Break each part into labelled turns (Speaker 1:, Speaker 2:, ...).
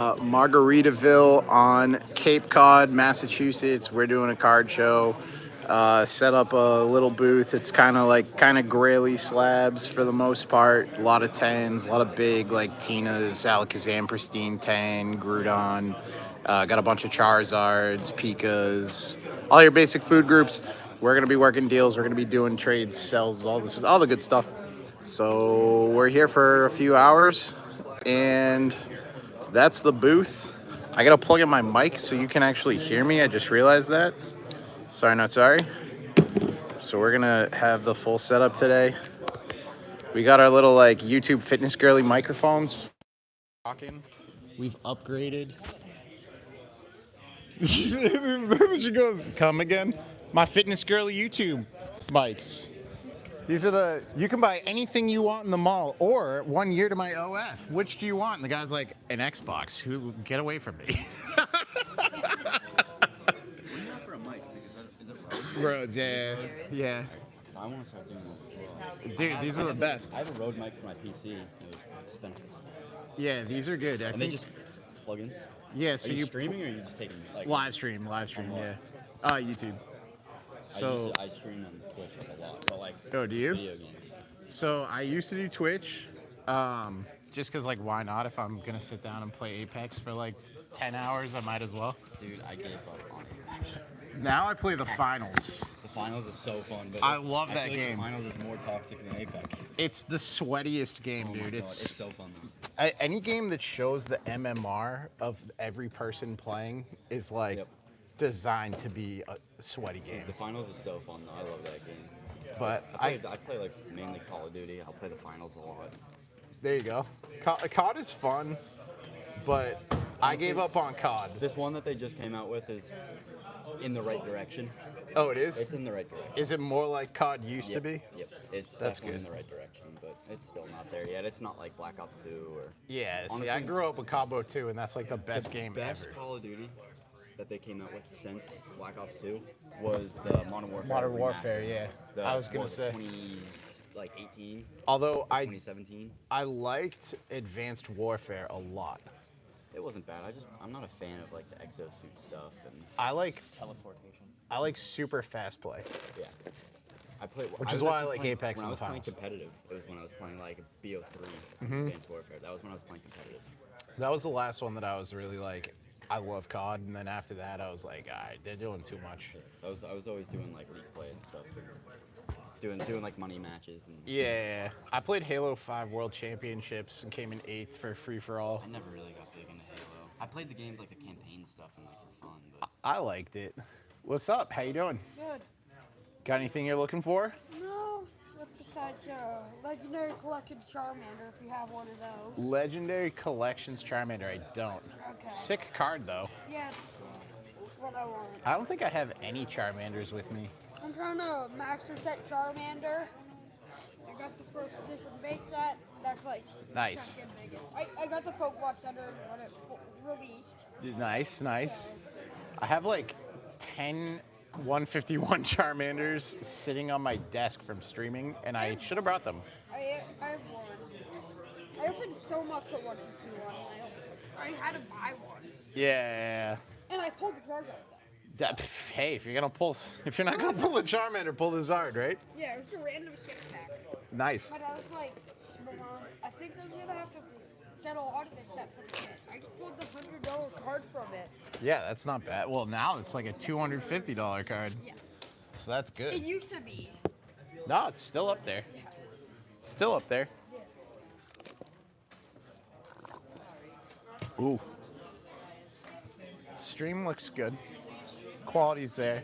Speaker 1: Margaritaville on Cape Cod, Massachusetts. We're doing a card show. Set up a little booth. It's kind of graily slabs for the most part. A lot of tens, a lot of big like Tina's, Alakazam Pristine 10, Groudon. Got a bunch of Charizards, Pikas, all your basic food groups. We're gonna be working deals. We're gonna be doing trades, sells, all the good stuff. So we're here for a few hours, and that's the booth. I gotta plug in my mic so you can actually hear me. I just realized that. Sorry, not sorry. So we're gonna have the full setup today. We got our little like YouTube fitness girly microphones. Talking. We've upgraded. She goes, come again. My fitness girly YouTube mics. These are you can buy anything you want in the mall or 1 year to my OF. Which do you want? And the guy's like, an Xbox. Who, get away from me.
Speaker 2: For a mic, because is it
Speaker 1: Rhodes, yeah. Yeah.
Speaker 2: I want to start doing that.
Speaker 1: Dude, these are the best.
Speaker 2: I have a Rode mic for my PC. It was expensive.
Speaker 1: Yeah, these are good. I
Speaker 2: And
Speaker 1: think.
Speaker 2: they just plug in.
Speaker 1: Yeah, so
Speaker 2: Are you streaming or are you just taking like
Speaker 1: live stream, yeah. YouTube. So
Speaker 2: I stream on Twitch like a lot, but like
Speaker 1: Oh, do you?
Speaker 2: video games.
Speaker 1: So I used to do Twitch, just cause like why not? If I'm gonna sit down and play Apex for like 10 hours, I might as well.
Speaker 2: Dude, I gave up on Apex.
Speaker 1: Now I play the finals.
Speaker 2: The finals is so fun, but
Speaker 1: I love that
Speaker 2: feel like
Speaker 1: game.
Speaker 2: The finals is more toxic than Apex.
Speaker 1: It's the sweatiest game,
Speaker 2: Oh my
Speaker 1: dude.
Speaker 2: God,
Speaker 1: It's
Speaker 2: so fun though.
Speaker 1: any game that shows the MMR of every person playing is like
Speaker 2: Yep.
Speaker 1: designed to be a sweaty game.
Speaker 2: The finals is so fun though. I love that game.
Speaker 1: But
Speaker 2: I play like mainly Call of Duty. I'll play the finals a lot.
Speaker 1: there you go. COD is fun, but I gave up on COD.
Speaker 2: This one that they just came out with is in the right direction.
Speaker 1: Oh, it is?
Speaker 2: It's in the right direction.
Speaker 1: Is it more like COD used to
Speaker 2: Yep,
Speaker 1: be?
Speaker 2: Yep. It's
Speaker 1: That's
Speaker 2: definitely
Speaker 1: good.
Speaker 2: in the right direction, but it's still not there yet. It's not like Black Ops 2 or.
Speaker 1: Yeah, see,
Speaker 2: Honestly,
Speaker 1: I grew up with Cabo 2, and that's like the best game
Speaker 2: best
Speaker 1: ever.
Speaker 2: Call of Duty that they came out with since Black Ops 2 was the Modern Warfare.
Speaker 1: Modern
Speaker 2: remaster.
Speaker 1: Warfare, yeah.
Speaker 2: The,
Speaker 1: I was gonna say.
Speaker 2: 2018,
Speaker 1: Although
Speaker 2: 2017.
Speaker 1: I liked Advanced Warfare a lot.
Speaker 2: It wasn't bad. I'm not a fan of like the exosuit stuff and
Speaker 1: I like
Speaker 2: teleportation.
Speaker 1: super fast play.
Speaker 2: Yeah.
Speaker 1: Which is why I like Apex
Speaker 2: when
Speaker 1: in
Speaker 2: I
Speaker 1: the
Speaker 2: was playing
Speaker 1: finals.
Speaker 2: competitive. It was when I was playing like BO3,
Speaker 1: Mm-hmm.
Speaker 2: Advanced Warfare. That was when I was playing competitive.
Speaker 1: That was the last one that I was really like, I love COD, and then after that I was like, alright, they're doing too much.
Speaker 2: I was always doing like league play and stuff, doing like money matches and.
Speaker 1: Yeah, I played Halo 5 World Championships and came in 8th for free for all.
Speaker 2: I never really got big into Halo. I played the games like the campaign stuff and like for fun, but
Speaker 1: I liked it. What's up? How you doing?
Speaker 3: Good.
Speaker 1: Got anything you're looking for?
Speaker 3: No, what's besides Legendary Collection Charmander, if you have one of those.
Speaker 1: Legendary Collections Charmander, I don't.
Speaker 3: Okay.
Speaker 1: Sick card though.
Speaker 3: Yeah, that's what I want.
Speaker 1: I don't think I have any Charmanders with me.
Speaker 3: I'm trying to master set Charmander. I got the first edition base set. That's like
Speaker 1: Nice.
Speaker 3: trying to get big. I got the Pokemon Center when it released.
Speaker 1: Nice, nice. I have like 10 151 Charmanders sitting on my desk from streaming, and I should have brought them.
Speaker 3: I have one. I opened so much at 151. I had to buy one.
Speaker 1: Yeah.
Speaker 3: And I pulled the Charizard though.
Speaker 1: Hey, if you're not gonna pull the Charmander, pull the Zard, right?
Speaker 3: Yeah, it was a random six pack.
Speaker 1: Nice.
Speaker 3: But I was like, I think I'm gonna have to get a lot of this set for the kit. I pulled the $100 card from it.
Speaker 1: Yeah, that's not bad. Well, now it's like a $250 card.
Speaker 3: Yeah.
Speaker 1: So that's
Speaker 3: It
Speaker 1: good.
Speaker 3: used to be.
Speaker 1: No, it's still up there. Still up there. Ooh. Stream looks good. Quality's there.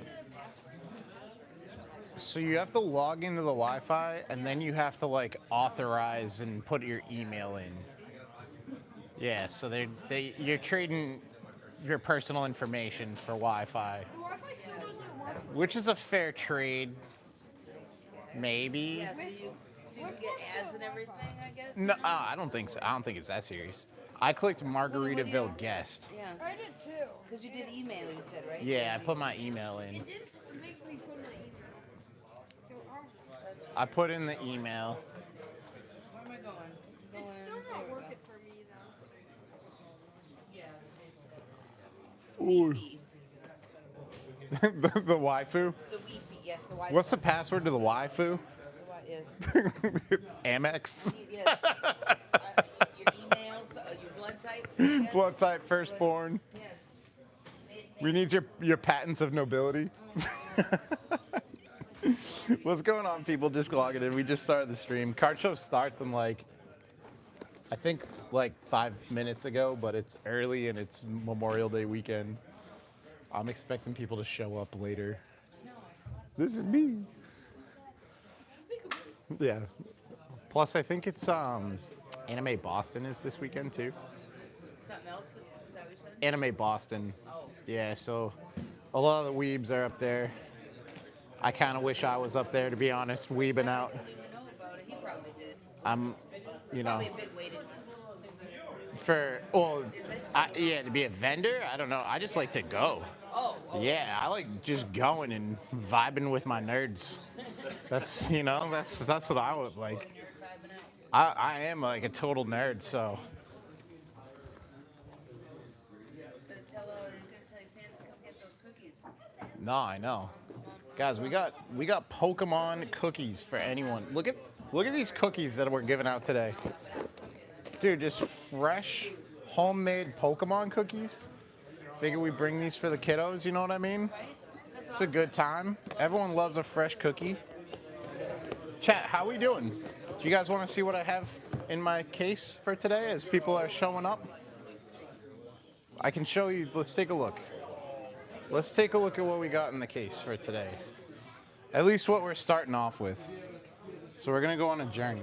Speaker 1: So you have to log into the Wi-Fi, and then you have to like authorize and put your email in. Yeah, so you're trading your personal information for Wi-Fi,
Speaker 3: The Wi-Fi still doesn't work.
Speaker 1: which is a fair trade. Maybe.
Speaker 4: Yeah, so you can get ads and everything, I guess?
Speaker 1: No, I don't think so. I don't think it's that serious. I clicked Margaritaville guest.
Speaker 4: Yeah,
Speaker 3: I did too.
Speaker 4: because you did email, you said, right?
Speaker 1: Yeah, I put my email in.
Speaker 3: It didn't make me put my email. So
Speaker 1: I put in the email.
Speaker 4: Where am I going?
Speaker 3: it's still not working for me though.
Speaker 1: Ooh.
Speaker 4: Weepy.
Speaker 1: The waifu.
Speaker 4: The weepy, yes, the white.
Speaker 1: What's the password to the waifu?
Speaker 4: Yes.
Speaker 1: Amex.
Speaker 4: Yes. Your emails, your blood type. Yes.
Speaker 1: Blood type, firstborn.
Speaker 4: Yes.
Speaker 1: We need your patents of nobility. What's going on, people? Just logging in. We just started the stream. Card show starts in I think 5 minutes ago, but it's early and it's Memorial Day weekend. I'm expecting people to show up later. This is me. Yeah. Plus, I think it's Anime Boston is this weekend too.
Speaker 4: Something else? Is that what you said?
Speaker 1: Anime Boston.
Speaker 4: Oh.
Speaker 1: Yeah, so a lot of the weebs are up there. I kind of wish I was up there, to be honest, weebing out.
Speaker 4: I didn't even know about it. He probably did.
Speaker 1: I'm, you know,
Speaker 4: Probably a big waiting list.
Speaker 1: yeah, to be a vendor, I don't know. I just like to go.
Speaker 4: Oh.
Speaker 1: Yeah, I like just going and vibing with my nerds. That's what I would like.
Speaker 4: Nerd vibing out.
Speaker 1: I am like a total nerd, so.
Speaker 4: Gonna tell your fans to come get those cookies.
Speaker 1: No, I know. Guys, we got Pokemon cookies for anyone. Look at these cookies that we're giving out today. Dude, just fresh, homemade Pokemon cookies. Figure we bring these for the kiddos, you know what I mean? It's a good time. Everyone loves a fresh cookie. Chat, how we doing? Do you guys want to see what I have in my case for today as people are showing up? I can show you. Let's take a look. Let's take a look at what we got in the case for today. At least what we're starting off with. So we're going to go on a journey.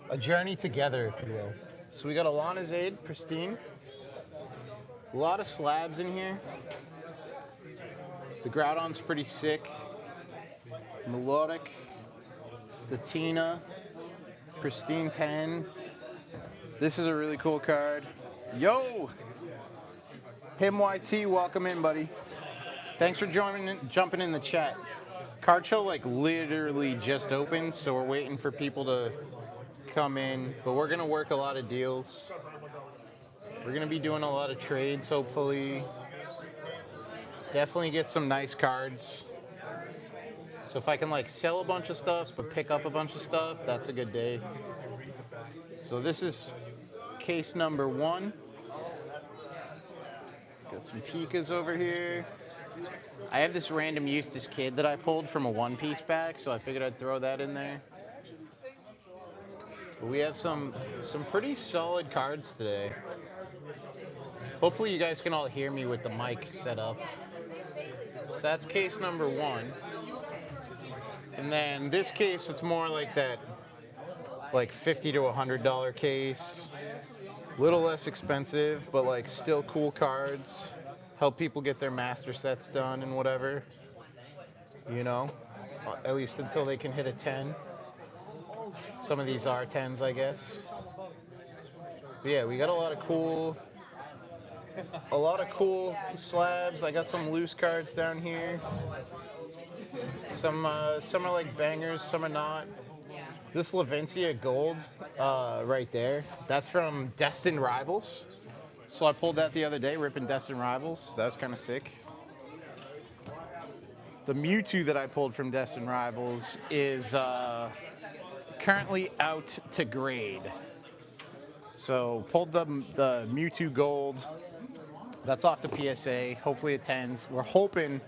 Speaker 1: A journey together, if you will. So we got Alana's Aid, pristine. A lot of slabs in here. The Groudon's pretty sick. Melodic. The Tina. Pristine 10. This is a really cool card. Yo! Him YT, welcome in, buddy. Thanks for jumping in the chat. Card show literally just opened, so we're waiting for people to come in. But we're gonna work a lot of deals. We're gonna be doing a lot of trades, hopefully. Definitely get some nice cards. So if I can sell a bunch of stuff but pick up a bunch of stuff, that's a good day. So this is case number 1. Got some Pikas over here. I have this random Eustace Kid that I pulled from a One Piece pack, so I figured I'd throw that in there. But we have some pretty solid cards today. Hopefully you guys can all hear me with the mic set up. So that's case number 1. And then this case, it's more like that, $50 to $100 case. Little less expensive, but still cool cards. Help people get their master sets done and whatever. You know, at least until they can hit a 10. Some of these are 10s, I guess. But yeah, we got a lot of cool slabs. I got some loose cards down here. Some are bangers, some are not. This Lavencia Gold right there, that's from Destined Rivals. So I pulled that the other day, ripping Destined Rivals. That was kind of sick. The Mewtwo that I pulled from Destined Rivals is currently out to grade. So pulled the Mewtwo Gold. That's off the PSA. Hopefully it 10s. We're hoping.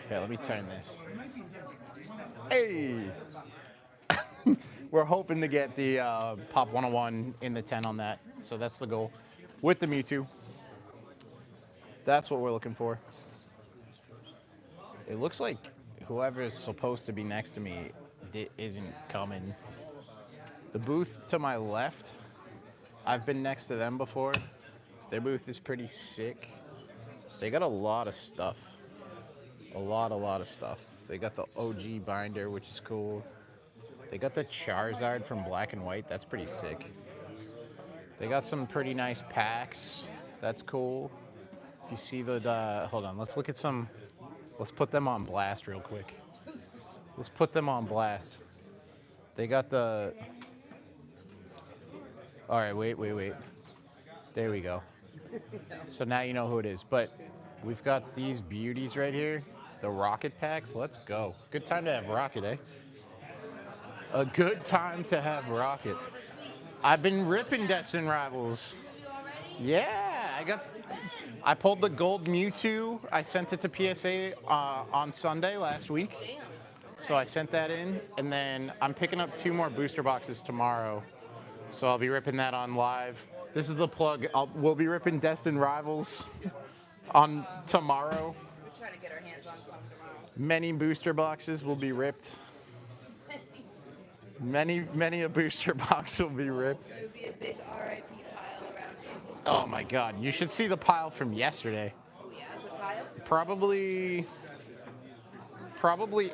Speaker 1: Okay, let me turn this. Hey! We're hoping to get the Pop 101 in the 10 on that. So that's the goal. With the Mewtwo. That's what we're looking for. It looks like whoever is supposed to be next to me isn't coming. The booth to my left, I've been next to them before. Their booth is pretty sick. They got a lot of stuff. A lot of stuff. They got the OG binder, which is cool. They got the Charizard from Black and White. That's pretty sick. They got some pretty nice packs. That's cool. If you see the, hold on, let's look at some, let's put them on blast real quick. Let's put them on blast. They got the, all right, wait. There we go. So now you know who it is. But we've got these beauties right here, the rocket packs. Let's go. Good time to have rocket, eh? A good time to have rocket. I've been ripping Destin Rivals. Yeah, I pulled the gold Mewtwo. I sent it to PSA on Sunday last week. So I sent that in, and then I'm picking up 2 more booster boxes tomorrow. So I'll be ripping that on live. This is the plug. We'll be ripping Destin Rivals on tomorrow.
Speaker 4: We're trying to get our hands on some tomorrow.
Speaker 1: Many booster boxes will be ripped. Many a booster box will be ripped.
Speaker 4: It would be a big RIP pile around you.
Speaker 1: Oh my God! You should see the pile from yesterday.
Speaker 4: Oh yeah, it's a pile?
Speaker 1: Probably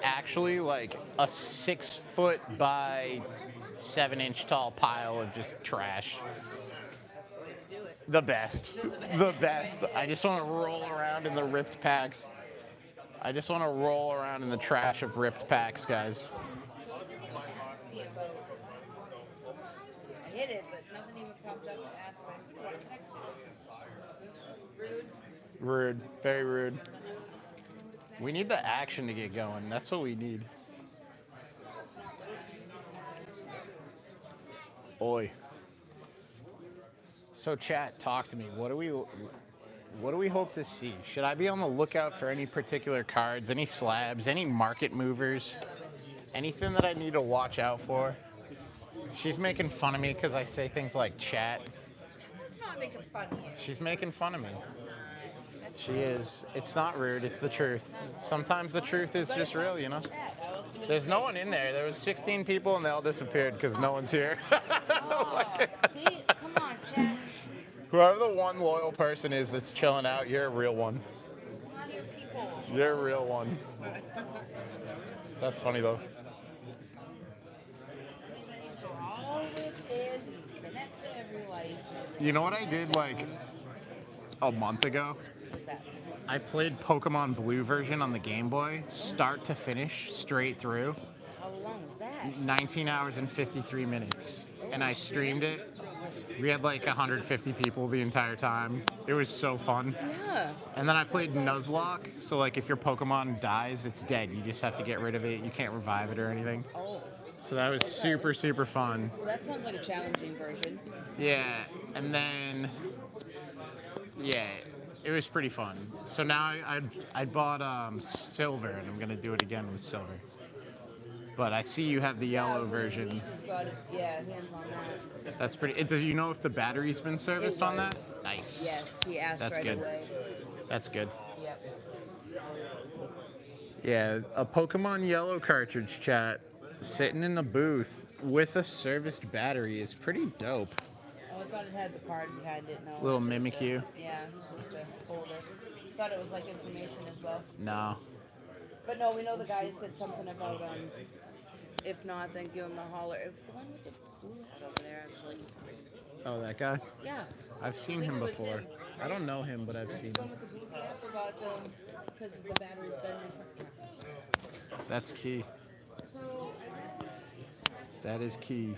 Speaker 1: actually like a 6 foot by 7 inch tall pile of just trash.
Speaker 4: That's the way to do it.
Speaker 1: The best. The best. I just want to roll around in the ripped packs. I just want to roll around in the trash of ripped packs, guys.
Speaker 4: Me about. I hit it, but nothing even pops up to ask like, who do I connect to? Rude.
Speaker 1: Rude. Very rude. We need the action to get going. That's what we need. Oi. So chat, talk to me. What do we hope to see? Should I be on the lookout for any particular cards, any slabs, any market movers? Anything that I need to watch out for? She's making fun of me because I say things like chat.
Speaker 4: I'm not making fun of you.
Speaker 1: She's making fun of me. She is. It's not rude. It's the truth. Sometimes the truth is just real, you know? There's no one in there. There was 16 people and they all disappeared because no one's here.
Speaker 4: Oh, see? Come on, chat.
Speaker 1: Whoever the one loyal person is that's chilling out, you're a real one.
Speaker 4: Not your people.
Speaker 1: You're a real one. That's funny though.
Speaker 4: Go all the way upstairs and connect to every life.
Speaker 1: You know what I did like a month ago?
Speaker 4: What's that?
Speaker 1: I played Pokemon Blue version on the Game Boy, start to finish, straight through.
Speaker 4: How long was that?
Speaker 1: 19 hours and 53 minutes. And I streamed it. We had like 150 people the entire time. It was so fun.
Speaker 4: Yeah.
Speaker 1: And then I played Nuzlocke, so like if your Pokemon dies, it's dead. You just have to get rid of it. You can't revive it or anything.
Speaker 4: Oh.
Speaker 1: So that was super, super fun.
Speaker 4: Well, that sounds like a challenging version.
Speaker 1: Yeah, and then, yeah, it was pretty fun. So now I bought silver, and I'm gonna do it again with silver. But I see you have the yellow version.
Speaker 4: He's got his, hands on that.
Speaker 1: That's pretty. Do you know if the battery's been serviced on that? Nice.
Speaker 4: Yes, he asked
Speaker 1: That's
Speaker 4: right
Speaker 1: good.
Speaker 4: away.
Speaker 1: That's good.
Speaker 4: Yep.
Speaker 1: Yeah, a Pokemon Yellow cartridge, chat, sitting in the booth with a serviced battery is pretty dope.
Speaker 4: Oh, I thought it had the card behind it. No.
Speaker 1: Little
Speaker 4: it's just
Speaker 1: Mimikyu.
Speaker 4: Yeah, it's just a holder. Thought it was like information as well.
Speaker 1: No.
Speaker 4: But no, we know the guy said something about if not, then give him a holler. It was the one with the blue hat over there, actually.
Speaker 1: Oh, that guy?
Speaker 4: Yeah.
Speaker 1: I've seen
Speaker 4: think
Speaker 1: him
Speaker 4: it was
Speaker 1: before.
Speaker 4: him.
Speaker 1: I don't know him, but I've seen
Speaker 4: The one
Speaker 1: him.
Speaker 4: with the blue hat about because the battery's been in.
Speaker 1: That's key.
Speaker 4: So
Speaker 1: That is key.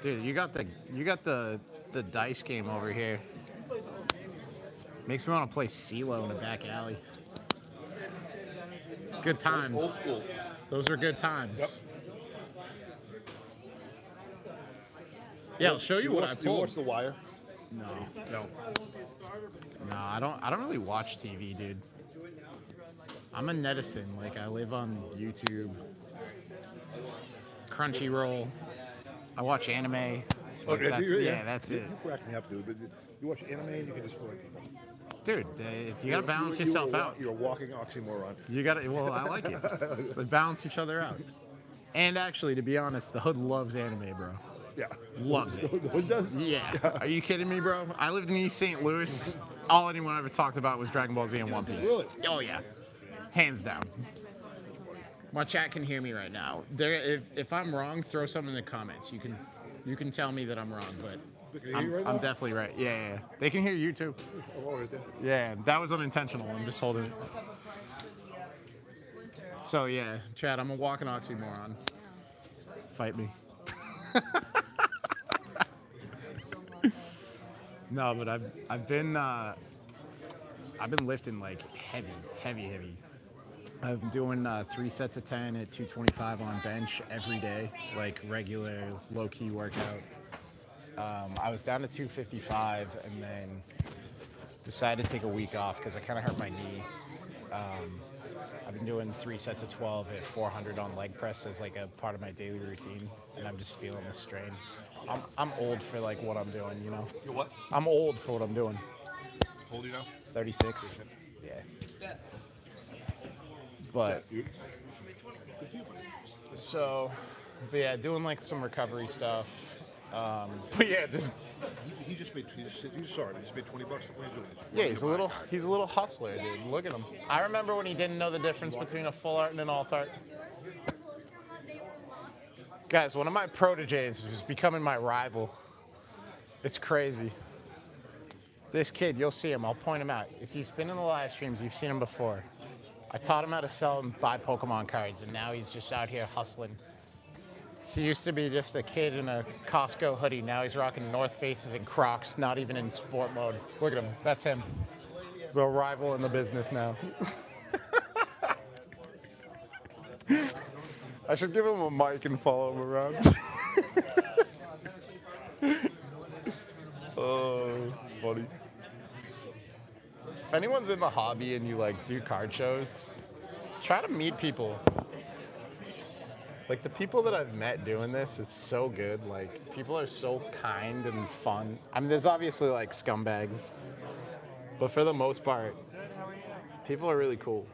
Speaker 1: Dude, you got the dice game over here. Makes me want to play CeeLo in a back alley. Good times.
Speaker 5: Old school.
Speaker 1: Those are good times.
Speaker 5: Yep.
Speaker 1: Yeah, I'll show you what I
Speaker 5: You
Speaker 1: pulled.
Speaker 5: watch The Wire?
Speaker 1: No,
Speaker 5: No.
Speaker 1: I don't really watch TV, dude. I'm a netizen. Like I live on YouTube, Crunchyroll. I watch anime. Like, that's it.
Speaker 5: You crack me up, dude. But you watch anime and you can destroy people.
Speaker 1: Dude, you gotta balance yourself out.
Speaker 5: You're a walking oxymoron.
Speaker 1: You gotta. Well, I like it. But balance each other out. And actually, to be honest, the hood loves anime, bro.
Speaker 5: Yeah.
Speaker 1: Loves it.
Speaker 5: The hood does?
Speaker 1: Yeah. Are you kidding me, bro? I lived in East St. Louis. All anyone ever talked about was Dragon Ball Z and One Piece.
Speaker 5: Really?
Speaker 1: Oh yeah. Hands down. My chat can hear me right now. If I'm wrong, throw something in the comments. You can tell me that I'm wrong, but
Speaker 5: Can you hear me right
Speaker 1: I'm
Speaker 5: now?
Speaker 1: definitely right. Yeah. They can hear you too.
Speaker 5: Oh, right there.
Speaker 1: Yeah, that was unintentional. I'm just holding it. So yeah, Chad, I'm a walking oxymoron. Fight me. No, but I've been lifting like heavy. I'm doing 3 sets of 10 at 225 on bench every day, like regular low-key workout. I was down to 255 and then decided to take a week off because I kind of hurt my knee. I've been doing 3 sets of 12 at 400 on leg press as like a part of my daily routine, and I'm just feeling the strain. I'm old for like what I'm doing, you know.
Speaker 5: You what?
Speaker 1: I'm old for what I'm doing.
Speaker 5: How old are you now?
Speaker 1: 36. Yeah. But so, but yeah, doing like some recovery stuff. But yeah, just
Speaker 5: He just made. He just made $20. What he's doing?
Speaker 1: yeah, he's a little hustler, dude. Look at him. I remember when he didn't know the difference between a full art and an alt art. Guys, one of my proteges is becoming my rival. It's crazy. This kid, you'll see him. I'll point him out. If you've been in the live streams, you've seen him before. I taught him how to sell and buy Pokemon cards, and now he's just out here hustling. He used to be just a kid in a Costco hoodie. Now he's rocking North Faces and Crocs, not even in sport mode. Look at him. That's him. He's a rival in the business now. I should give him a mic and follow him around. Oh, it's funny. If anyone's in the hobby and you like do card shows, try to meet people. Like the people that I've met doing this, it's so good. Like people are so kind and fun. I mean, there's obviously like scumbags, but for the most part, people are really cool.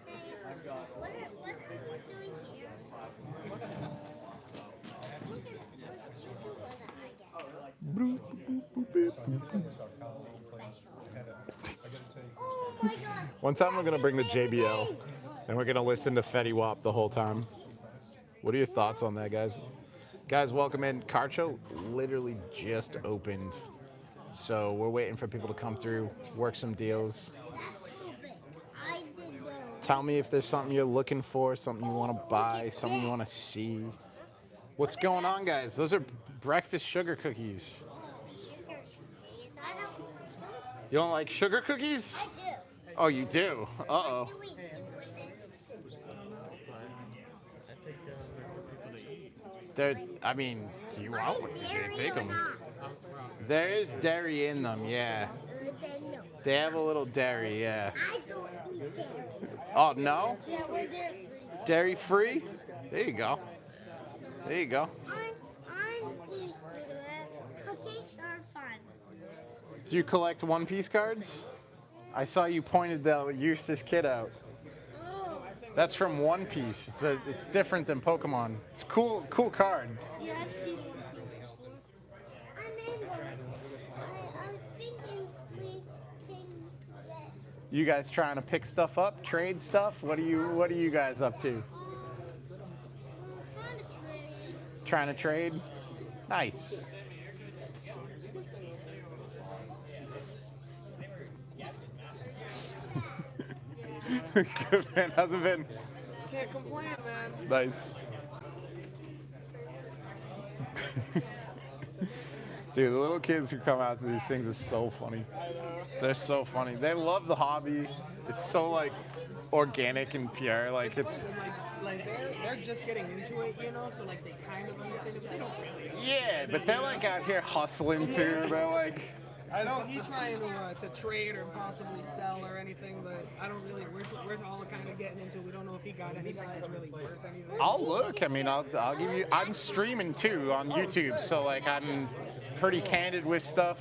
Speaker 1: One time I'm gonna bring the JBL and we're gonna listen to Fetty Wap the whole time. What are your thoughts on that, guys? Guys, welcome in. Card show literally just opened. So we're waiting for people to come through, work some deals. Tell me if there's something you're looking for, something you want to buy, something you want to see. What's going on, guys? Those are breakfast sugar cookies. You don't like sugar cookies? Oh, you do? Uh-oh. I mean, you want one, you take them. There is dairy in them, yeah. They have a little dairy, yeah. Oh, no? Dairy free? There you go. There you go.
Speaker 3: Cookies are fun.
Speaker 1: Do you collect One Piece cards? I saw you pointed the Eustace kid out. That's from One Piece. It's different than Pokemon. It's cool card.
Speaker 3: Yeah, I've seen one before. I made one. I was thinking we can get.
Speaker 1: You guys trying to pick stuff up, trade stuff? What are you guys up to?
Speaker 3: Trying to trade.
Speaker 1: Trying to trade? Nice. Good, man. How's it been?
Speaker 6: Can't complain, man.
Speaker 1: Nice. Dude, the little kids who come out to these things is so funny. They're so funny. They love the hobby. It's so like organic and pure. Like it's.
Speaker 6: Like they're just getting into it, you know. So like they kind of understand it, but they don't really.
Speaker 1: Yeah, but they're like out here hustling too. They're like.
Speaker 6: I know he's trying to trade or possibly sell or anything, but I don't really. We're all kind of getting into it. We don't know if he got anything that's really worth anything.
Speaker 1: I'll look. I mean, I'll give you. I'm streaming too on YouTube, so like I'm pretty candid with stuff.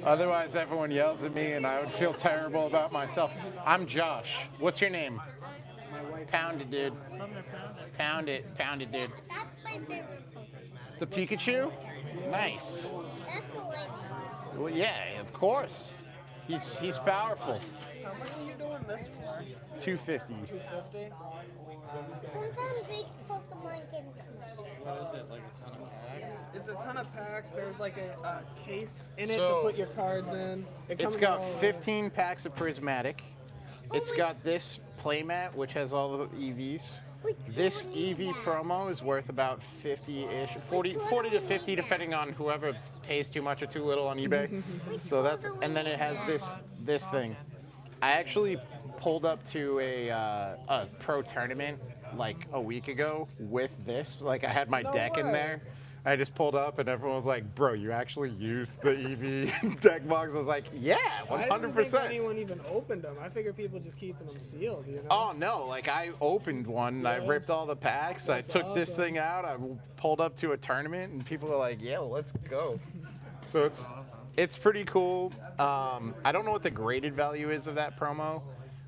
Speaker 1: Otherwise, everyone yells at me, and I would feel terrible about myself. I'm Josh. What's your name? Pound it, dude. Pound it, dude.
Speaker 3: That's my favorite Pokemon.
Speaker 1: The Pikachu? Nice.
Speaker 3: That's the one.
Speaker 1: Well, yeah, of course. He's powerful.
Speaker 6: How much are you doing this for?
Speaker 1: 250.
Speaker 6: 250.
Speaker 3: Sometimes big Pokemon can come.
Speaker 2: What is it, like a ton of packs?
Speaker 6: It's a ton of packs. There's like a case in it
Speaker 1: So,
Speaker 6: to put your cards in. It
Speaker 1: It's
Speaker 6: comes
Speaker 1: got
Speaker 6: with all-
Speaker 1: 15 packs of Prismatic. It's got this playmat, which has all the EVs. This EV promo is worth about 50-ish, 40 to 50, depending on whoever pays too much or too little on eBay. So that's, and then it has this thing. I actually pulled up to a pro tournament like a week ago with this. Like I had my
Speaker 6: No
Speaker 1: deck in
Speaker 6: way.
Speaker 1: there. I just pulled up and everyone was like, "Bro, you actually used the EV deck box?" I was like, "Yeah,
Speaker 6: I didn't think
Speaker 1: 100%."
Speaker 6: anyone even opened them. I figured people just keeping them sealed, you know?
Speaker 1: Oh no, like I opened one, I
Speaker 6: Yeah.
Speaker 1: ripped all the packs,
Speaker 6: That's
Speaker 1: I took this
Speaker 6: awesome.
Speaker 1: thing out, I pulled up to a tournament, and people were like, "Yeah, let's go." So it's pretty cool. I don't know what the graded value is of that promo,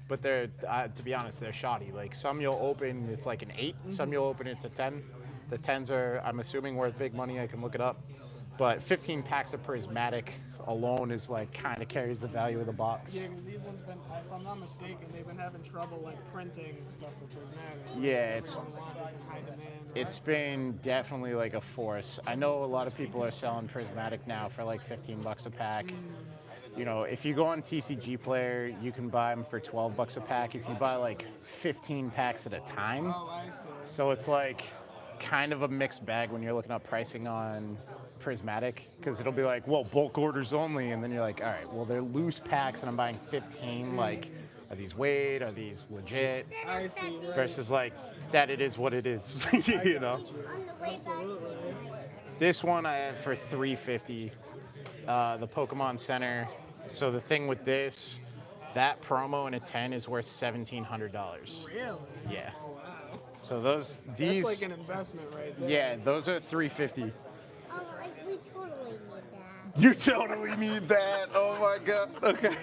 Speaker 1: but they're to be honest, they're shoddy. Like some you'll open, it's like an 8. Some you'll open, it's a 10. The 10s are, I'm assuming, worth big money. I can look it up. But 15 packs of prismatic alone is like kind of carries the value of the box.
Speaker 6: Yeah, because these ones been, if I'm not mistaken, they've been having trouble like printing stuff with prismatic.
Speaker 1: Yeah, it's
Speaker 6: Everyone wants it's in high demand.
Speaker 1: It's been definitely like a force. I know a lot of people are selling prismatic now for like 15 bucks a pack. You know, if you go on TCG Player, you can buy them for 12 bucks a pack if you buy like 15 packs at a time.
Speaker 6: Oh, I see.
Speaker 1: So it's like kind of a mixed bag when you're looking up pricing on prismatic, because it'll be like, well, bulk orders only, and then you're like, all right, well, they're loose packs and I'm buying 15. Like, are these weighed? Are these legit?
Speaker 6: I see. Right.
Speaker 1: Versus like that it is what it is. You know.
Speaker 3: On the way back.
Speaker 1: This one I have for $350. The Pokemon Center. So the thing with this, that promo in a 10 is worth $1,700.
Speaker 6: Really?
Speaker 1: Yeah.
Speaker 6: Oh, wow.
Speaker 1: So these.
Speaker 6: That's like an investment right there.
Speaker 1: Yeah, those are $350.
Speaker 3: Oh, we totally need that.
Speaker 1: You totally need that. Oh my god. Okay.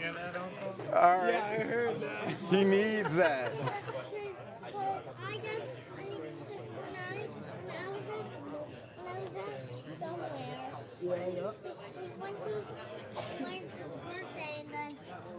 Speaker 1: All right.
Speaker 6: Yeah, I heard that.
Speaker 1: He needs that.
Speaker 3: Because I got, I mean, because when I was somewhere,
Speaker 6: Yeah.
Speaker 3: it went to Lawrence's birthday, and then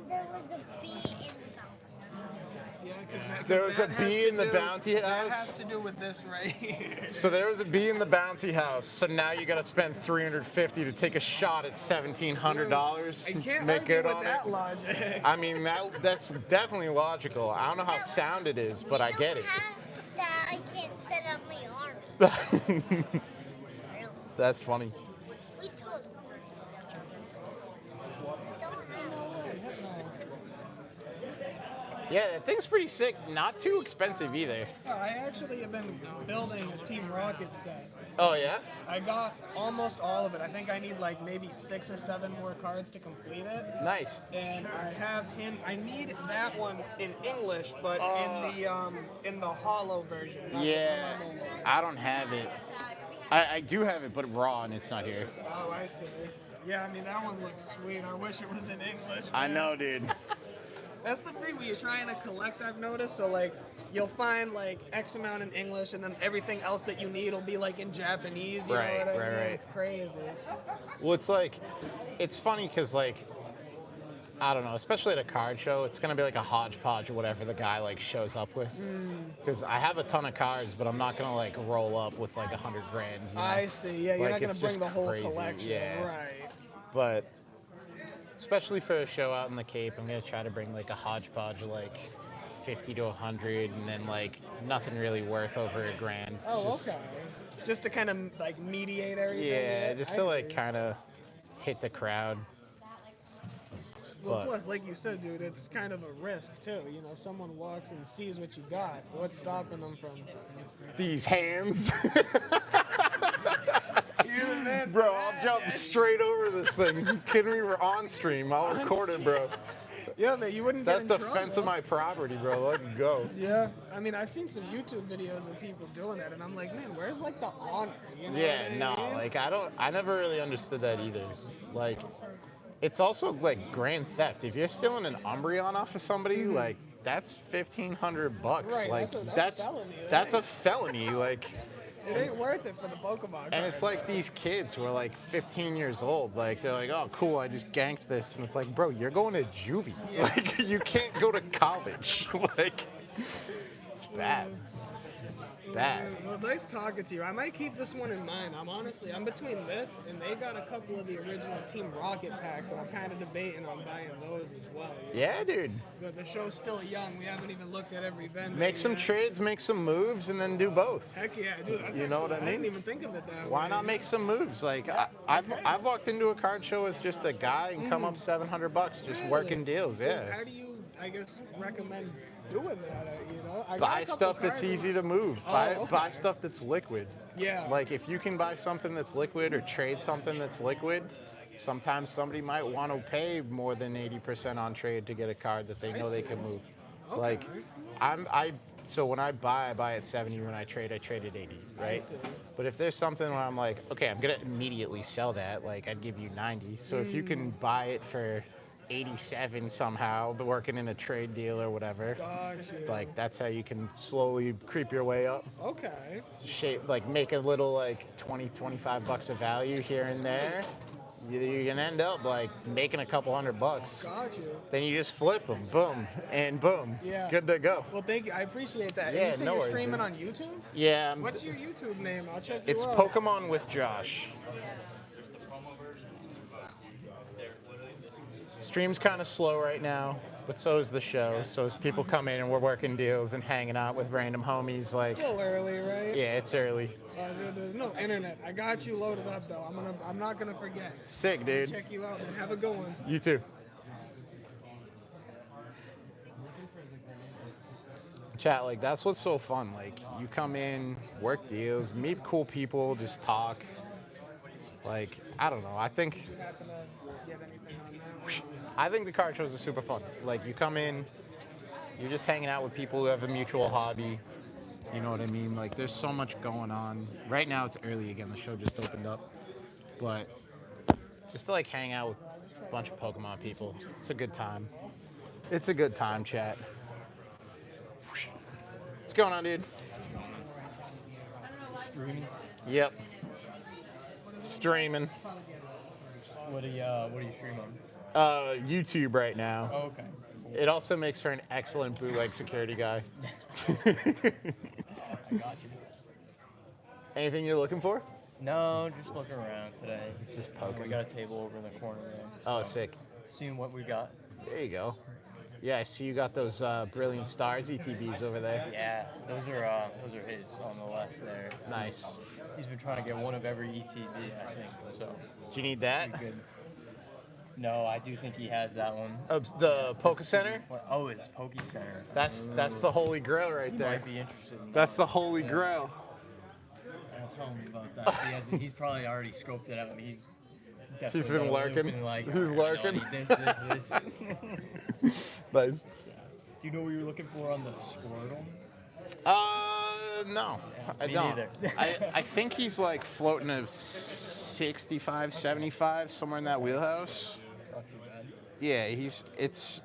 Speaker 3: there was a bee in the balcony.
Speaker 6: Yeah, because
Speaker 1: There was a bee in the bounty
Speaker 6: That
Speaker 1: house?
Speaker 6: has to do with this right here.
Speaker 1: So there was a bee in the bouncy house. So now you got to spend $350 to take a shot at $1,700.
Speaker 6: I can't
Speaker 1: Make
Speaker 6: argue
Speaker 1: good
Speaker 6: with
Speaker 1: on
Speaker 6: that
Speaker 1: it.
Speaker 6: logic.
Speaker 1: I mean, that's definitely logical. I don't know how sound it is, but I get it.
Speaker 3: We don't have that. I can't set up my army.
Speaker 1: That's funny.
Speaker 3: We totally.
Speaker 1: Yeah, that thing's pretty sick. Not too expensive either.
Speaker 6: I actually have been building a Team Rocket set.
Speaker 1: Oh yeah?
Speaker 6: I got almost all of it. I think I need like maybe 6 or 7 more cards to complete it.
Speaker 1: Nice.
Speaker 6: And I have him. I need that one in English, but in the hollow version. not the
Speaker 1: Yeah,
Speaker 6: normal one.
Speaker 1: I don't have it. I do have it, but raw, and it's not here.
Speaker 6: Oh, I see. Yeah, I mean that one looks sweet. I wish it was in English.
Speaker 1: I
Speaker 6: man.
Speaker 1: know, dude.
Speaker 6: That's the thing when you're trying to collect, I've noticed. So like, you'll find like X amount in English, and then everything else that you need will be like in Japanese. You
Speaker 1: Right,
Speaker 6: know what I
Speaker 1: right,
Speaker 6: mean?
Speaker 1: right.
Speaker 6: It's crazy.
Speaker 1: Well, it's like, it's funny because like, I don't know, especially at a card show, it's gonna be like a hodgepodge or whatever the guy like shows up with. Because I have a ton of cards, but I'm not gonna like roll up with like $100 grand. You know?
Speaker 6: I see. Yeah, you're
Speaker 1: Like,
Speaker 6: not gonna
Speaker 1: it's
Speaker 6: bring
Speaker 1: just
Speaker 6: the whole
Speaker 1: crazy,
Speaker 6: collection.
Speaker 1: yeah.
Speaker 6: Right.
Speaker 1: But especially for a show out in the Cape, I'm gonna try to bring like a hodgepodge of like 50 to 100, and then like nothing really worth over $1,000. It's
Speaker 6: Oh,
Speaker 1: just-
Speaker 6: okay. Just to kind of like mediate everything.
Speaker 1: Yeah, just
Speaker 6: I
Speaker 1: to like
Speaker 6: see.
Speaker 1: kind of hit the crowd.
Speaker 6: Well,
Speaker 1: but-
Speaker 6: plus, like you said, dude, it's kind of a risk too. You know, someone walks and sees what you got. What's stopping them from?
Speaker 1: These hands.
Speaker 6: Even then,
Speaker 1: Bro, I'll jump straight over this thing. You kidding me? We're on stream. I'll record it, bro.
Speaker 6: Yeah, man, you wouldn't
Speaker 1: That's
Speaker 6: get
Speaker 1: the
Speaker 6: in trouble.
Speaker 1: fence of my property, bro. Let's go.
Speaker 6: Yeah, I mean, I've seen some YouTube videos of people doing that, and I'm like, man, where's like the honor? You know
Speaker 1: Yeah,
Speaker 6: what I
Speaker 1: no,
Speaker 6: mean?
Speaker 1: like I never really understood that either. Like, it's also like grand theft. If you're stealing an Umbreon off of somebody, like that's $1,500.
Speaker 6: Right,
Speaker 1: Like
Speaker 6: that's a felony,
Speaker 1: that's
Speaker 6: that
Speaker 1: a felony. Like,
Speaker 6: It ain't worth it for the Pokemon.
Speaker 1: and it's
Speaker 6: card.
Speaker 1: like these kids who are like 15 years old. Like they're like, oh, cool, I just ganked this, and it's like, bro, you're going to juvie.
Speaker 6: Yeah.
Speaker 1: Like you can't go to college. Like it's bad. bad.
Speaker 6: Well, nice talking to you. I might keep this one in mind. I'm between this and they got a couple of the original Team Rocket packs, and I'm kind of debating on buying those as well.
Speaker 1: Yeah, dude.
Speaker 6: But the show's still young. We haven't even looked at every vendor.
Speaker 1: Make some
Speaker 6: yet.
Speaker 1: trades, make some moves, and then do both.
Speaker 6: Heck yeah, dude. That's
Speaker 1: You know what I
Speaker 6: I
Speaker 1: mean?
Speaker 6: didn't even think of it that way.
Speaker 1: Why not make some moves? Like I've walked into a card show as just a guy and come up $700 just working deals. Yeah.
Speaker 6: How do you, I guess, recommend doing that? You know, I got
Speaker 1: Buy
Speaker 6: a couple
Speaker 1: stuff that's
Speaker 6: cards.
Speaker 1: easy to move.
Speaker 6: Oh,
Speaker 1: Buy
Speaker 6: okay.
Speaker 1: stuff that's liquid.
Speaker 6: Yeah.
Speaker 1: Like if you can buy something that's liquid or trade something that's liquid, sometimes somebody might want to pay more than 80% on trade to get a card that they know they can move.
Speaker 6: Okay.
Speaker 1: Like so when I buy at 70. When I trade at 80, right?
Speaker 6: see.
Speaker 1: But if there's something where I'm like, okay, I'm gonna immediately sell that, like I'd give you 90. So if you can buy it for 87 somehow, but working in a trade deal or whatever,
Speaker 6: Got you.
Speaker 1: like that's how you can slowly creep your way up.
Speaker 6: Okay.
Speaker 1: Shape, like make a little like 20, 25 bucks of value here and there. You can end up like making a couple $100.
Speaker 6: Got you.
Speaker 1: Then you just flip them, boom, and boom.
Speaker 6: Yeah.
Speaker 1: Good to go.
Speaker 6: Well, thank you. I appreciate that.
Speaker 1: Yeah,
Speaker 6: And you say
Speaker 1: no
Speaker 6: you're
Speaker 1: worries,
Speaker 6: streaming
Speaker 1: dude.
Speaker 6: on YouTube?
Speaker 1: Yeah,
Speaker 6: What's your YouTube name? I'll check you
Speaker 1: it's
Speaker 6: out.
Speaker 1: Pokemon with Josh. Stream's kind of slow right now, but so is the show. So as people come in and we're working deals and hanging out with random homies, like
Speaker 6: Still early, right?
Speaker 1: yeah, it's early.
Speaker 6: Dude, there's no internet. I got you loaded up though. I'm not gonna forget.
Speaker 1: Sick, dude.
Speaker 6: Check you out, man. Have a good one.
Speaker 1: You too. Chat, like that's what's so fun. Like you come in, work deals, meet cool people, just talk. Like I don't know. I think
Speaker 6: You happen to get anything on that one?
Speaker 1: I think the card shows are super fun. Like you come in, you're just hanging out with people who have a mutual hobby. You know what I mean? Like there's so much going on. Right now it's early again. The show just opened up, but just to like hang out with a bunch of Pokemon people, it's a good time. It's a good time, chat. What's going on, dude?
Speaker 7: Streaming?
Speaker 1: Yep. Streaming.
Speaker 7: What do you stream on?
Speaker 1: YouTube right now.
Speaker 7: Oh, okay.
Speaker 1: It also makes for an excellent bootleg security guy.
Speaker 7: I got you.
Speaker 1: Anything you're looking for?
Speaker 7: No, just looking around today.
Speaker 1: Just
Speaker 7: We
Speaker 1: poking.
Speaker 7: got a table over in the corner there.
Speaker 1: Oh, sick.
Speaker 7: Seeing what we got.
Speaker 1: There you go. Yeah, I see you got those Brilliant Stars ETBs over there.
Speaker 7: Yeah, those are his on the left there.
Speaker 1: Nice.
Speaker 7: He's been trying to get one of every ETB, I think. So
Speaker 1: Do you need that?
Speaker 7: pretty good. No, I do think he has that one.
Speaker 1: The Poke Center?
Speaker 7: Oh, it's Poke Center.
Speaker 1: That's the holy grail right
Speaker 7: He
Speaker 1: there.
Speaker 7: might be interested in
Speaker 1: That's
Speaker 7: that.
Speaker 1: the holy
Speaker 7: Yeah.
Speaker 1: grail.
Speaker 7: I'll tell him about that. He's probably already scoped it out.
Speaker 1: He's been lurking.
Speaker 7: Like,
Speaker 1: He's
Speaker 7: "Alright, I
Speaker 1: lurking."
Speaker 7: need this.
Speaker 1: Nice.
Speaker 7: Do you know what you were looking for on the Squirtle?
Speaker 1: No, I
Speaker 7: Me
Speaker 1: don't.
Speaker 7: neither.
Speaker 1: I think he's like floating at 65, 75, somewhere in that wheelhouse.
Speaker 7: It's not too bad.
Speaker 1: Yeah, it's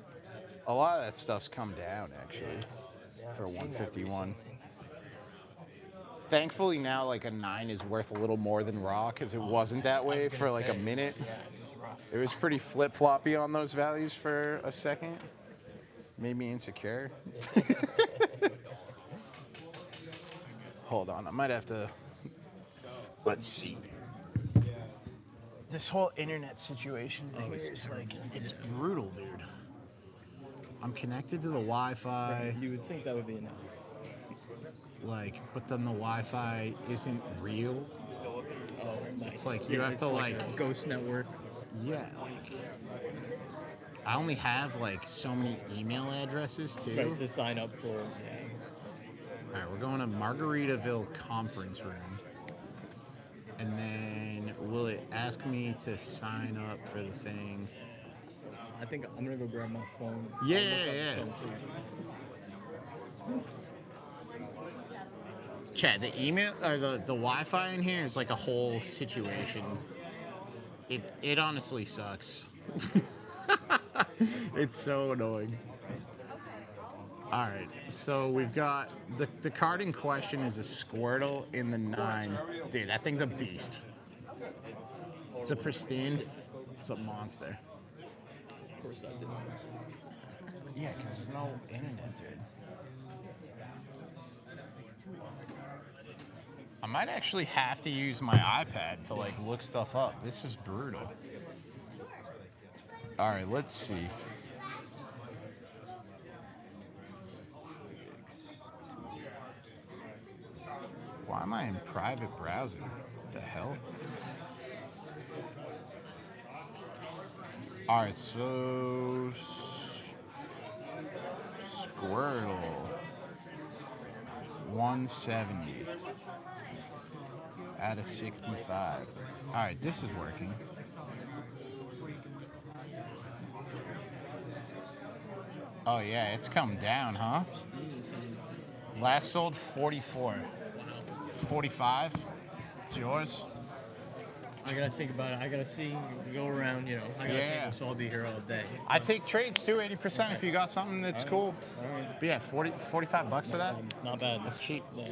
Speaker 1: a lot of that stuff's come down actually for
Speaker 7: I've seen that
Speaker 1: 151.
Speaker 7: recently.
Speaker 1: Thankfully now like a 9 is worth a little more than raw because it wasn't that
Speaker 7: I
Speaker 1: way
Speaker 7: was
Speaker 1: for
Speaker 7: gonna
Speaker 1: like a
Speaker 7: say,
Speaker 1: minute.
Speaker 7: Yeah, it was rough.
Speaker 1: It was pretty flip-floppy on those values for a second. Made me insecure. Hold on, I might have to. Let's see. This whole internet situation here is like, it's brutal, dude. I'm connected to the Wi-Fi,
Speaker 7: You would think that would be enough.
Speaker 1: like, but then the Wi-Fi isn't real.
Speaker 7: Oh, nice.
Speaker 1: It's like you have to, like-
Speaker 7: a ghost network.
Speaker 1: Yeah, like, I only have like so many email addresses too.
Speaker 7: Right, to sign up for. Yeah.
Speaker 1: All right, we're going to Margaritaville conference room. And then will it ask me to sign up for the thing?
Speaker 7: I think I'm gonna go grab my phone. I'll
Speaker 1: Yeah,
Speaker 7: look up
Speaker 1: yeah.
Speaker 7: some too.
Speaker 1: Chat, the email or the Wi-Fi in here is like a whole situation. It honestly sucks. It's so annoying. All right, so we've got the card in question is a Squirtle in the 9. Dude, that thing's a beast. The pristine, it's a monster.
Speaker 7: Of course, I didn't.
Speaker 1: Yeah, because there's no internet, dude. might actually have to use my iPad to like look stuff up. This is brutal. All right, let's see. Why am I in private browsing? What the hell? All right, so Squirtle 170 out of 65. All right, this is working. Oh yeah, it's come down, huh? Last sold 44. 45. It's yours.
Speaker 7: I gotta think about it. I gotta see, go around, you know. I gotta
Speaker 1: Yeah.
Speaker 7: think, so I'll be here all day.
Speaker 1: I take trades too, 80% if you got something that's cool.
Speaker 7: All right.
Speaker 1: But yeah, 45 bucks for that?
Speaker 7: Not bad.
Speaker 1: That's cheap.
Speaker 7: Yeah.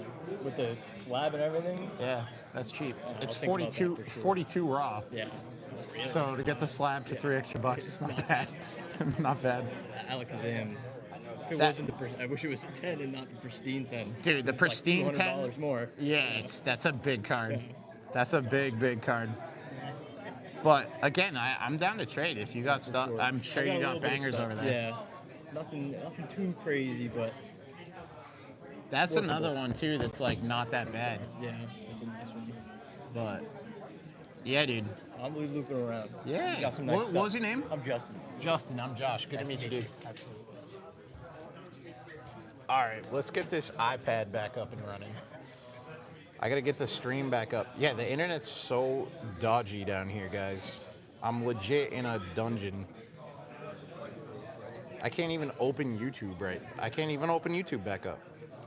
Speaker 7: With the slab and everything.
Speaker 1: Yeah, that's cheap. It's
Speaker 7: I'll think about that
Speaker 1: 42,
Speaker 7: for sure.
Speaker 1: 42 raw.
Speaker 7: Yeah.
Speaker 1: So to get the slab for $3 extra, it's not bad. Not bad.
Speaker 7: Alakazam. If it
Speaker 1: That-
Speaker 7: wasn't I wish it was a 10 and not the pristine 10.
Speaker 1: Dude, the
Speaker 7: It's
Speaker 1: pristine
Speaker 7: like
Speaker 1: 10.
Speaker 7: $200 more.
Speaker 1: Yeah, that's a big card. That's a big card. But again, I'm down to trade if you got stuff.
Speaker 7: Sure.
Speaker 1: I'm sure
Speaker 7: I
Speaker 1: you
Speaker 7: a
Speaker 1: got
Speaker 7: little bit of
Speaker 1: bangers
Speaker 7: stuff.
Speaker 1: over there.
Speaker 7: Yeah. Nothing too crazy, but
Speaker 1: That's
Speaker 7: workable.
Speaker 1: another one too that's like not that bad.
Speaker 7: yeah, that's a nice one.
Speaker 1: But yeah, dude.
Speaker 7: I'll be looping around.
Speaker 1: Yeah.
Speaker 7: You got some nice
Speaker 1: What
Speaker 7: stuff.
Speaker 1: was your name?
Speaker 7: I'm Justin.
Speaker 1: Justin, I'm Josh. Good to meet you, dude.
Speaker 7: Absolutely.
Speaker 1: All right, let's get this iPad back up and running. I gotta get the stream back up. Yeah, the internet's so dodgy down here, guys. I'm legit in a dungeon. I can't even open YouTube right. I can't even open YouTube back up.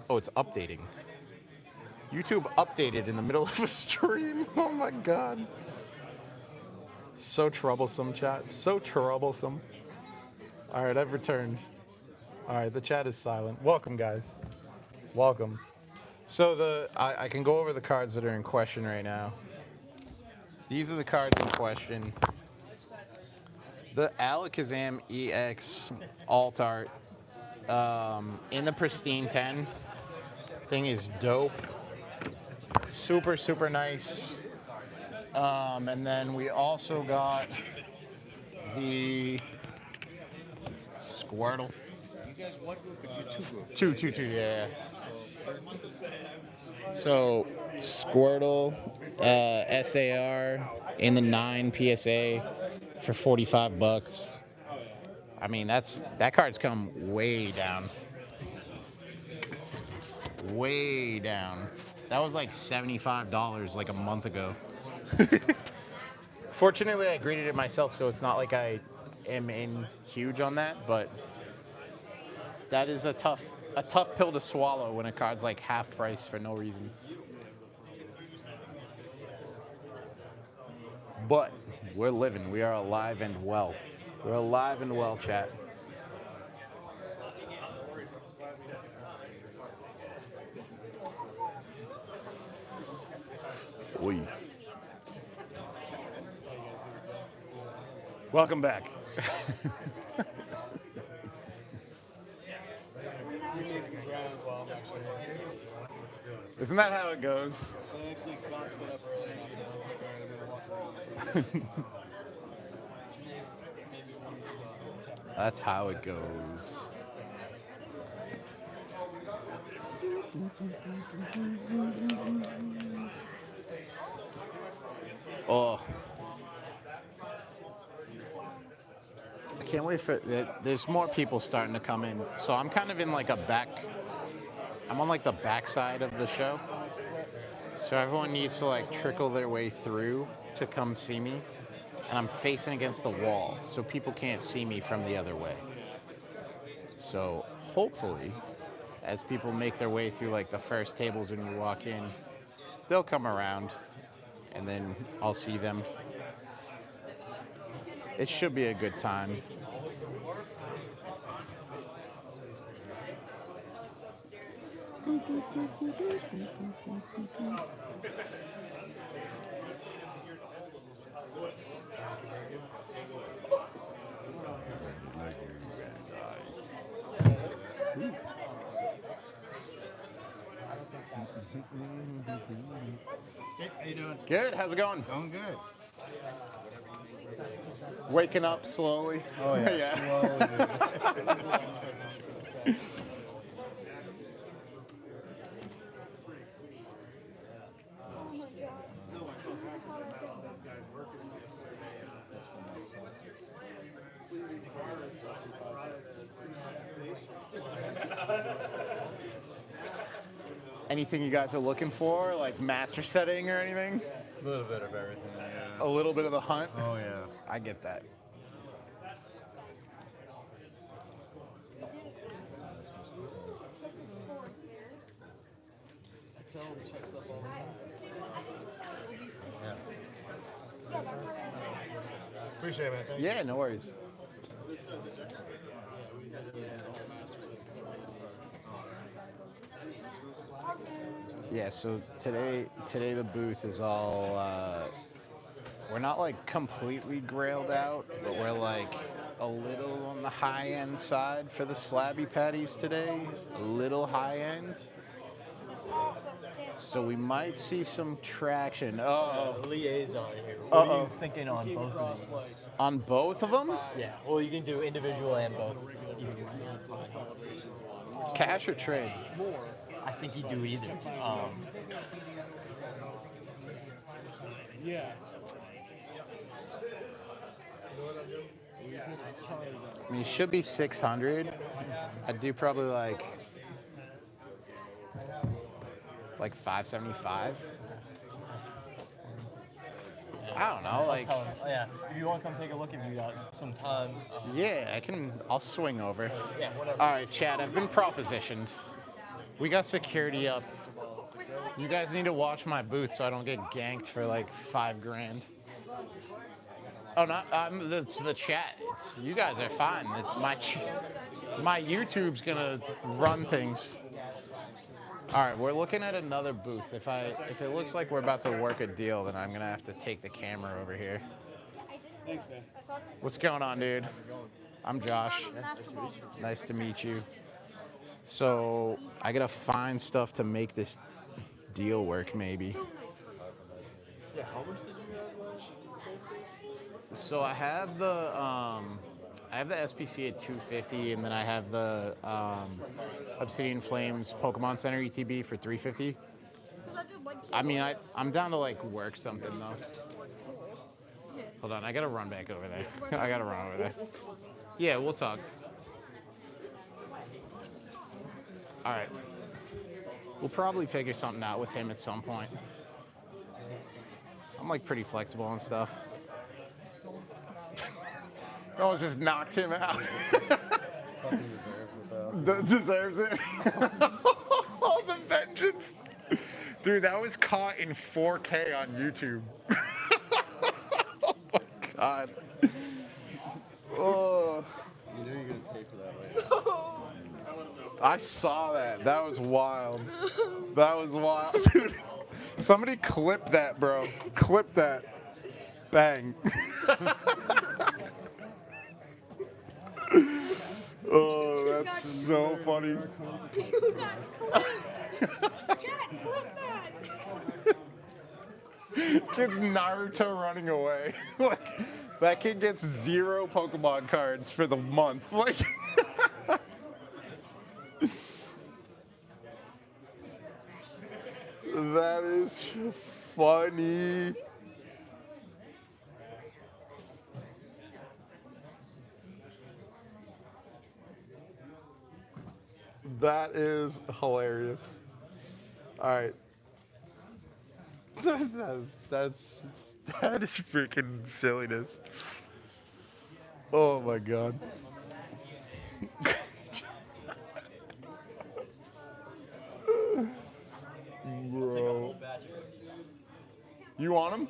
Speaker 1: Oh, it's updating. YouTube updated in the middle of a stream. Oh my God. So troublesome, chat. So troublesome. All right, I've returned. All right, the chat is silent. Welcome, guys. Welcome. So I can go over the cards that are in question right now. These are the cards in question. The Alakazam EX Alt Art in the pristine 10 thing is dope. Super nice. And then we also got the Squirtle.
Speaker 5: You guys, what group? It's two groups.
Speaker 1: Two, yeah. So, Squirtle, SAR in the 9 PSA for 45 bucks. I mean, that card's come way down. Way down. That was like $75 like a month ago. Fortunately, I graded it myself, so it's not like I am in huge on that, but that is a tough pill to swallow when a card's like half price for no reason. But we're living. We are alive and well. We're alive and well, chat. Oi. Welcome back. Isn't that how it goes?
Speaker 5: I actually got set up early enough, and I was like, all right, I'm gonna walk around.
Speaker 1: That's how it goes. Oh. I can't wait for there's more people starting to come in. So I'm kind of in like I'm on like the back side of the show. So everyone needs to like trickle their way through to come see me. And I'm facing against the wall, so people can't see me from the other way. So hopefully, as people make their way through like the first tables when you walk in, they'll come around and then I'll see them. It should be a good time.
Speaker 7: Hey, how you doing?
Speaker 1: Good. How's it going?
Speaker 7: Going good.
Speaker 1: Waking up slowly.
Speaker 7: Oh yeah. Slowly, dude.
Speaker 1: Anything you guys are looking for, like master setting or anything?
Speaker 7: A little bit of everything.
Speaker 1: A little bit of the hunt?
Speaker 7: Oh yeah.
Speaker 1: I get that.
Speaker 5: I tell him to check stuff all the time.
Speaker 7: Yeah. Appreciate it, man. Thank you.
Speaker 1: Yeah, no worries. Yeah, so today the booth is all we're not like completely grailed out, but we're like a little on the high end side for the slabby patties today, a little high end. So we might see some traction. Oh,
Speaker 7: Liaison here. What are
Speaker 1: Uh-oh.
Speaker 7: you thinking on both of these?
Speaker 1: on both of them?
Speaker 7: Yeah. Well, you can do individual and both. You can do
Speaker 1: Cash or trade?
Speaker 7: I think you do either.
Speaker 5: Yeah.
Speaker 1: I mean, it should be 600. I'd do probably like 575. I don't know, like,
Speaker 7: Tell 'em, oh, yeah. If you want to come take a look, if you got some time.
Speaker 1: yeah, I'll swing over.
Speaker 7: Yeah, whatever.
Speaker 1: All right, Chad, I've been propositioned. We got security up. You guys need to watch my booth so I don't get ganked for like $5,000. Oh, not the chat. It's, you guys are fine. My YouTube's gonna run things. All right, we're looking at another booth. If it looks like we're about to work a deal, then I'm gonna have to take the camera over here.
Speaker 5: Thanks, man.
Speaker 1: What's going on, dude? I'm Josh. Nice to meet you. So I gotta find stuff to make this deal work, maybe.
Speaker 5: Yeah, how much did you have?
Speaker 1: So I have the SPC at 250, and then I have the Obsidian Flames Pokemon Center ETB for 350. I mean, I'm down to like work something though. Hold on, I gotta run back over there. I gotta run over there. Yeah, we'll talk. All right. We'll probably figure something out with him at some point. I'm like pretty flexible and stuff. Oh, just knocked him out.
Speaker 5: Fucking deserves it, though.
Speaker 1: Deserves it. Oh, the vengeance. Dude, that was caught in 4K on YouTube. Oh my God. Oh.
Speaker 5: You know you're gonna pay for that, right?
Speaker 1: I saw that. That was wild. That was wild, dude. Somebody clip that, bro. Clip that. Bang. Oh, that's so funny.
Speaker 3: You got clip that.
Speaker 1: Kid's Naruto running away. Like, that kid gets 0 Pokemon cards for the month. Like, that is funny. That is hilarious. All right. That is freaking silliness. Oh my God. Bro. You want them?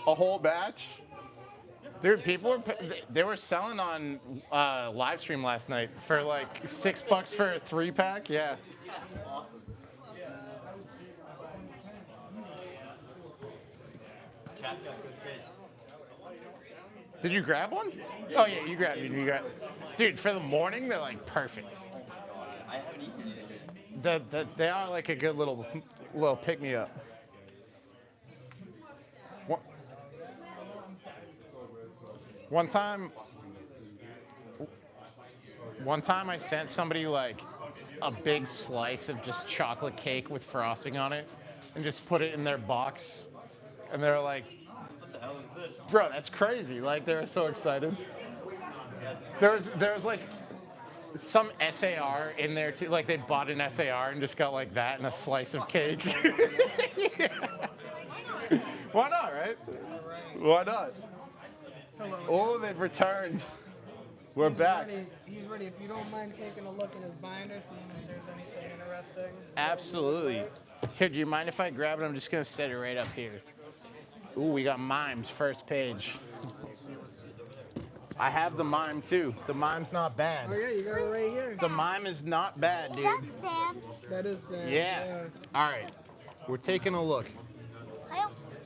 Speaker 1: A whole batch? Dude, they were selling on live stream last night for like $6 for a 3-pack. Yeah.
Speaker 2: Chat's got good taste.
Speaker 1: Did you grab one? Oh yeah, you grabbed it. Dude, for the morning, they're like perfect.
Speaker 2: I haven't eaten anything.
Speaker 1: They are like a good little pick me up. One time I sent somebody like a big slice of just chocolate cake with frosting on it and just put it in their box. And they were like,
Speaker 2: What the hell is this?
Speaker 1: bro, that's crazy. Like, they were so excited. There's like some SAR in there too. Like, they bought an SAR and just got like that and a slice of cake. Yeah. Why not, right? Why not?
Speaker 6: Hello.
Speaker 1: Oh, they've returned. We're back.
Speaker 6: He's ready. If you don't mind taking a look in his binder, seeing if there's anything interesting.
Speaker 1: Absolutely. Here, do you mind if I grab it? I'm just gonna set it right up here. Ooh, we got mimes, first page. I have the mime too. The mime's not bad.
Speaker 6: Oh yeah, you got it right here.
Speaker 1: The mime is not bad, dude.
Speaker 3: That's Sam's.
Speaker 6: That is Sam.
Speaker 1: Yeah. All right. We're taking a look.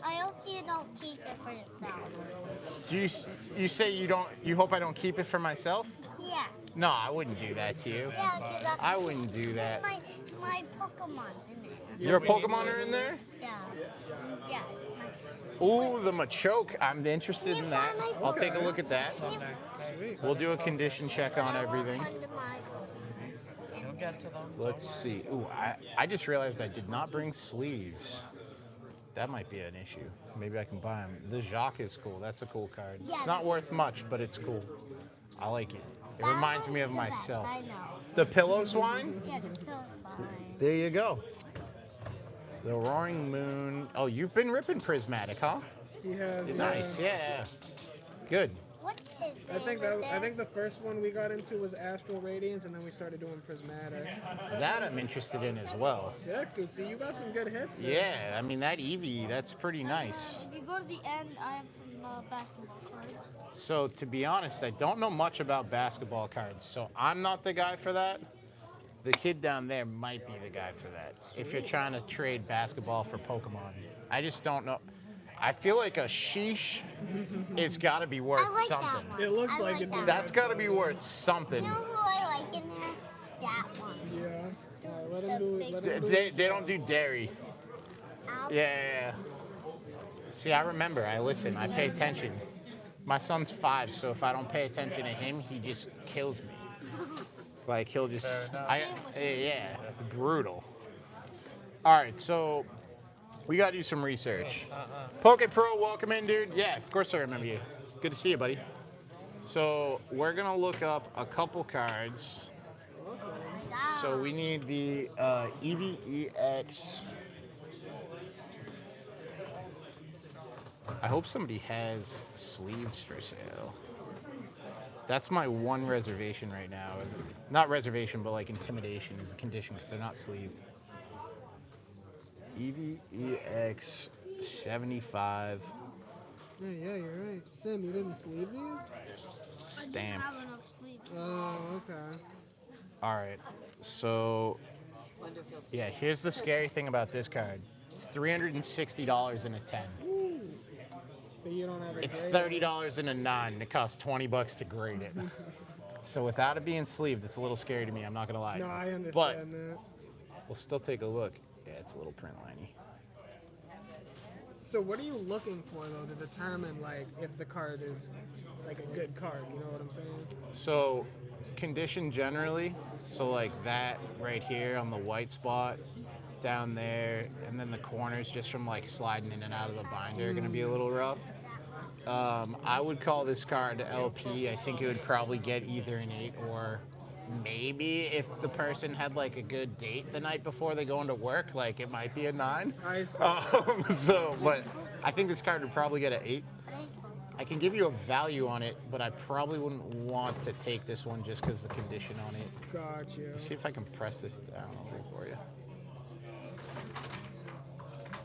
Speaker 3: I hope you don't keep it for yourself.
Speaker 1: You say you don't? You hope I don't keep it for myself?
Speaker 3: Yeah.
Speaker 1: No, I wouldn't do that to you.
Speaker 3: Yeah, because
Speaker 1: I wouldn't do that.
Speaker 3: my Pokemon's in there.
Speaker 1: Your Pokemon are in there?
Speaker 3: Yeah. Yeah, it's
Speaker 1: Ooh, the Machoke. I'm interested in that. I'll take a look at that. We'll do a condition check on everything.
Speaker 7: We'll get to them.
Speaker 1: Let's see. Ooh, I just realized I did not bring sleeves. That might be an issue. Maybe I can buy them. The Jacques is cool. That's a cool card.
Speaker 3: Yeah,
Speaker 1: It's not worth much, but it's cool. I like it. It reminds me of
Speaker 3: one's the best,
Speaker 1: myself.
Speaker 3: I know.
Speaker 1: The Pillow Swine?
Speaker 3: Yeah, the pill's fine.
Speaker 1: There you go. The Roaring Moon. Oh, you've been ripping Prismatic, huh?
Speaker 6: He has.
Speaker 1: Nice, yeah. Good.
Speaker 3: What's his
Speaker 6: I think
Speaker 3: name?
Speaker 6: I think the first one we got into was Astral Radiance, and then we started doing Prismatic.
Speaker 1: That I'm interested in as well.
Speaker 6: Sick, dude. See, you got some good hits. Man.
Speaker 1: Yeah, I mean, that Eevee, that's pretty nice.
Speaker 3: If you go to the end, I have some basketball cards.
Speaker 1: So, to be honest, I don't know much about basketball cards, so I'm not the guy for that. The kid down there might be the guy for that. If you're trying to trade basketball for Pokemon, I just don't know. I feel like a sheesh it's got to be worth
Speaker 3: I like
Speaker 1: something.
Speaker 3: that one.
Speaker 6: It looks
Speaker 3: I
Speaker 6: like it,
Speaker 3: that
Speaker 6: dude.
Speaker 1: That's got to be worth something.
Speaker 3: You know who I like in there? That one.
Speaker 6: Yeah. All right, let him do it. Let him do
Speaker 1: They
Speaker 6: it.
Speaker 1: don't do dairy.
Speaker 3: Al?
Speaker 1: Yeah. See, I remember. I listen. I pay attention. My son's 5, so if I don't pay attention to him, he just kills me. Like, he'll just... yeah, brutal. All right, so we got to do some research. Poke Pro, welcome in, dude. Yeah, of course I remember you. Good to see you, buddy. So we're going to look up a couple cards. So we need the EVEX. I hope somebody has sleeves for sale. That's my one reservation right now. Not reservation, but like intimidation is the condition because they're not sleeved. EVEX 75
Speaker 6: Yeah, you're right. Sam, you didn't sleeve these?
Speaker 1: stamped.
Speaker 6: Oh, okay.
Speaker 1: All right. So, yeah, here's the scary thing about this card. It's $360 in a 10.
Speaker 6: But you don't have a
Speaker 1: It's
Speaker 6: grade.
Speaker 1: $30 in a 9, and it costs $20 to grade it. So without it being sleeved, it's a little scary to me. I'm not gonna lie.
Speaker 6: No, I understand
Speaker 1: But
Speaker 6: that.
Speaker 1: we'll still take a look. Yeah, it's a little print liney.
Speaker 6: So what are you looking for though to determine like if the card is like a good card? You know what I'm saying?
Speaker 1: So, condition generally. So like that right here on the white spot, down there, and then the corners just from like sliding in and out of the binder are gonna be a little rough. I would call this card LP. I think it would probably get either an 8 or maybe if the person had like a good date the night before they go into work, like it might be a 9.
Speaker 6: I see.
Speaker 1: But I think this card would probably get an 8. I can give you a value on it, but I probably wouldn't want to take this one just because the condition on it.
Speaker 6: Gotcha.
Speaker 1: Let's see if I can press this down a little for you.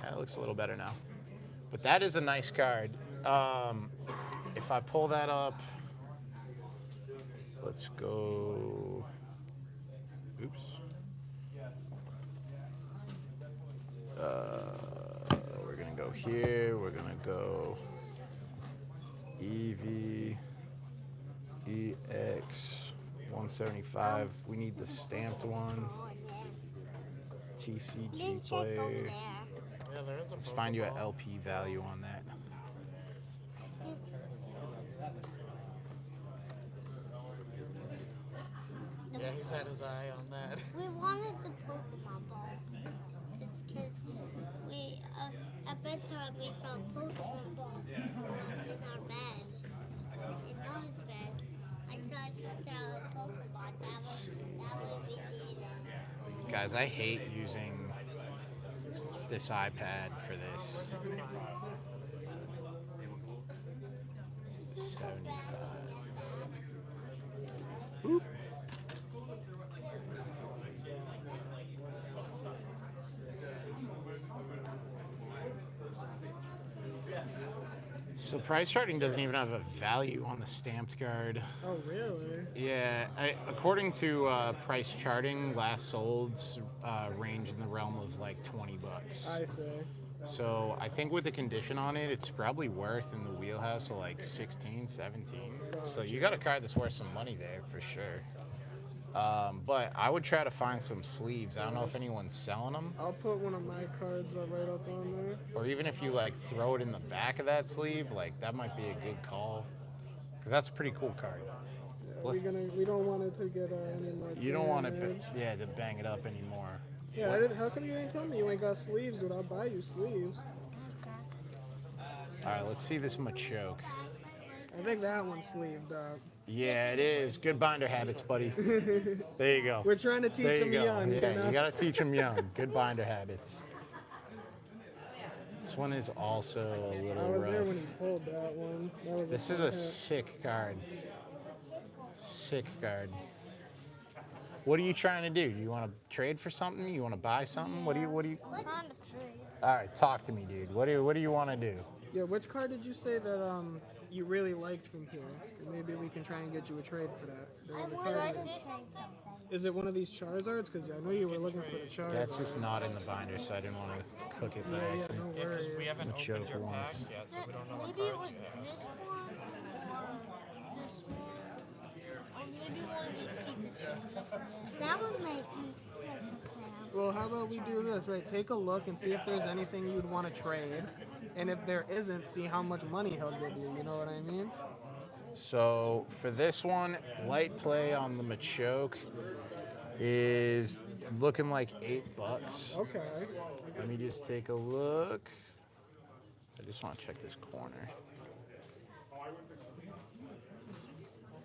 Speaker 1: That looks a little better now. But that is a nice card. If I pull that up, let's go. Oops. We're gonna go here. We're gonna go EV EX 175. We need the stamped one. TCG
Speaker 3: Didn't check over
Speaker 1: player.
Speaker 3: there.
Speaker 1: Let's find you an LP value on that.
Speaker 5: He's had his eye on that.
Speaker 3: We wanted the Pokemon balls. It's because we, at bedtime, we saw Pokemon balls in our bed. In Mom's bed. I saw it put down a Pokemon. That would be needed.
Speaker 1: Guys, I hate using this iPad for this. 75. Oop. So price charting doesn't even have a value on the stamped card.
Speaker 6: Oh, really?
Speaker 1: Yeah, according to price charting, last sold's range in the realm of like 20 bucks.
Speaker 6: I see.
Speaker 1: So I think with the condition on it, it's probably worth in the wheelhouse of like 16, 17. So you got a card that's worth some money there for sure. But I would try to find some sleeves. I don't know if anyone's selling them.
Speaker 6: I'll put one of my cards right up on there.
Speaker 1: Or even if you like throw it in the back of that sleeve, like that might be a good call. Because that's a pretty cool card.
Speaker 6: Yeah, we don't want it to get any more
Speaker 1: You don't want it,
Speaker 6: damage.
Speaker 1: to bang it up anymore.
Speaker 6: Yeah, how come you ain't tell me you ain't got sleeves, dude? I'll buy you sleeves.
Speaker 1: All right, let's see this Machoke.
Speaker 6: I think that one's sleeved up.
Speaker 1: Yeah, it is. Good binder habits, buddy. There you go.
Speaker 6: We're trying to teach them young.
Speaker 1: Yeah,
Speaker 6: you know?
Speaker 1: you got to teach them young. Good binder habits. This one is also a little
Speaker 6: I was
Speaker 1: rough.
Speaker 6: there when he pulled that one. That was
Speaker 1: This is a sick card. Sick card. What are you trying to do? Do you want to trade for something? You want to buy something? What do you?
Speaker 3: What kind of tree?
Speaker 1: All right, talk to me, dude. What do you want to do?
Speaker 6: Yeah, which card did you say that you really liked from here? Maybe we can try and get you a trade for that. There was a card there. Is it one of these Charizards? Because I know you were looking for the Charizard.
Speaker 1: That's just not in the binder, so I didn't want to cook it by
Speaker 6: Yeah,
Speaker 1: accident.
Speaker 6: no
Speaker 5: Yeah, because
Speaker 6: worries.
Speaker 5: we haven't
Speaker 1: Machoke
Speaker 5: opened your
Speaker 1: ones.
Speaker 5: packs yet, so we don't know what
Speaker 3: Maybe it
Speaker 5: cards
Speaker 3: was
Speaker 5: you have.
Speaker 3: this one or this one. Or maybe one of these Pikachu. That would make me sad.
Speaker 6: Well, how about we do this, right? Take a look and see if there's anything you'd want to trade. And if there isn't, see how much money he'll give you. You know what I mean?
Speaker 1: So for this one, light play on the Machoke is looking like $8.
Speaker 6: Okay.
Speaker 1: Let me just take a look. I just want to check this corner.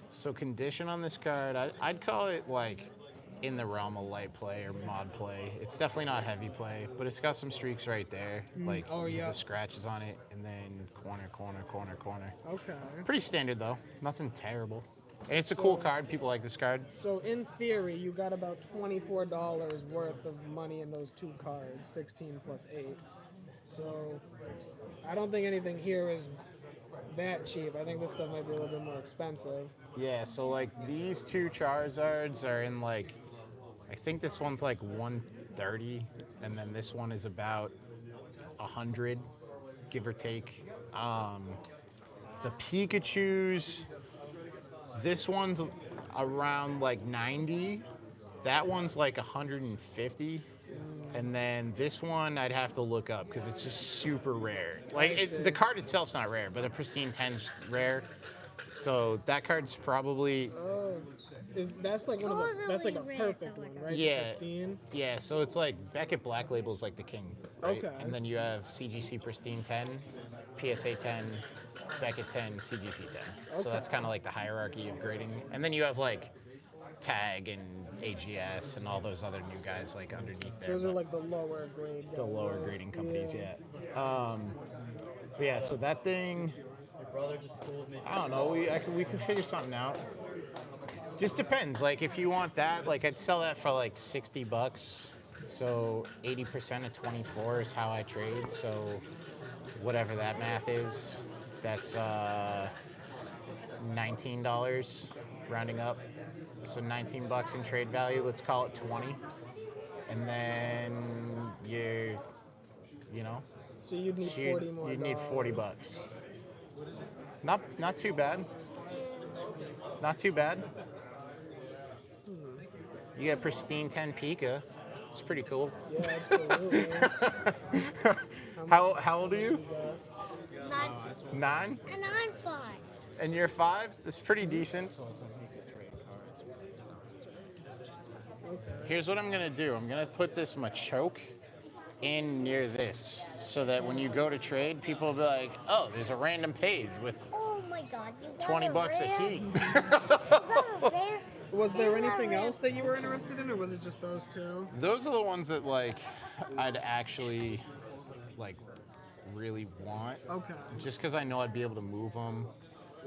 Speaker 1: So condition on this card, I'd call it like in the realm of light play or mod play. It's definitely not heavy play, but it's got some streaks right there, like
Speaker 6: yeah.
Speaker 1: the scratches on it, and then corner, corner, corner, corner.
Speaker 6: Okay.
Speaker 1: Pretty standard though, nothing terrible. And it's a cool card. People like this card.
Speaker 6: So in theory, you got about $24 worth of money in those two cards, 16 plus 8. So I don't think anything here is that cheap. I think this stuff might be a little bit more expensive.
Speaker 1: Yeah, so like these two Charizards are in like, I think this one's like 130, and then this one is about 100, give or take. The Pikachus, this one's around like 90. That one's like 150. And then this one I'd have to look up because it's just super rare. Like the card itself's not rare, but the Pristine 10's rare. So that card's probably
Speaker 6: That's like one of the, that's like a
Speaker 3: Totally
Speaker 6: perfect
Speaker 3: rare.
Speaker 6: one, right?
Speaker 1: Yeah.
Speaker 6: Pristine.
Speaker 1: yeah. So it's like Beckett Black Label's like the king, right?
Speaker 6: Okay.
Speaker 1: And then you have CGC Pristine 10, PSA 10, Beckett 10, CGC 10. So
Speaker 6: Okay.
Speaker 1: that's kind of like the hierarchy of grading. And then you have like Tag and AGS and all those other new guys like underneath there.
Speaker 6: Those are
Speaker 1: but-
Speaker 6: like the lower grade.
Speaker 1: the
Speaker 6: guys,
Speaker 1: lower
Speaker 6: right?
Speaker 1: grading companies, yeah. But yeah, so that thing,
Speaker 7: Your brother just told me.
Speaker 1: I don't know, we could figure something out. Just depends. Like if you want that, like I'd sell that for like $60. So 80% of 24 is how I trade. So whatever that math is, that's $19 rounding up. So $19 in trade value. Let's call it 20. And then you know,
Speaker 6: So you'd need
Speaker 1: so
Speaker 6: 40 more.
Speaker 1: you'd need
Speaker 6: dollars.
Speaker 1: $40. Not too bad. Not too bad. You get Pristine 10 Pika. It's pretty cool.
Speaker 6: Yeah, absolutely.
Speaker 1: How old are you?
Speaker 3: 9,
Speaker 1: 9?
Speaker 3: and I'm 5.
Speaker 1: And you're 5? That's pretty decent. here's what I'm gonna do. I'm gonna put this Machoke in near this, so that when you go to trade, people will be like, "Oh, there's a random page with
Speaker 3: Oh my God! You got
Speaker 1: 20 bucks a
Speaker 3: rare-
Speaker 1: heat."
Speaker 3: You got a rare.
Speaker 6: Was there
Speaker 3: Sailor
Speaker 6: anything
Speaker 3: rare-
Speaker 6: else that you were interested in, or was it just those two?
Speaker 1: Those are the ones that like I'd actually like really want,
Speaker 6: Okay.
Speaker 1: just because I know I'd be able to move them.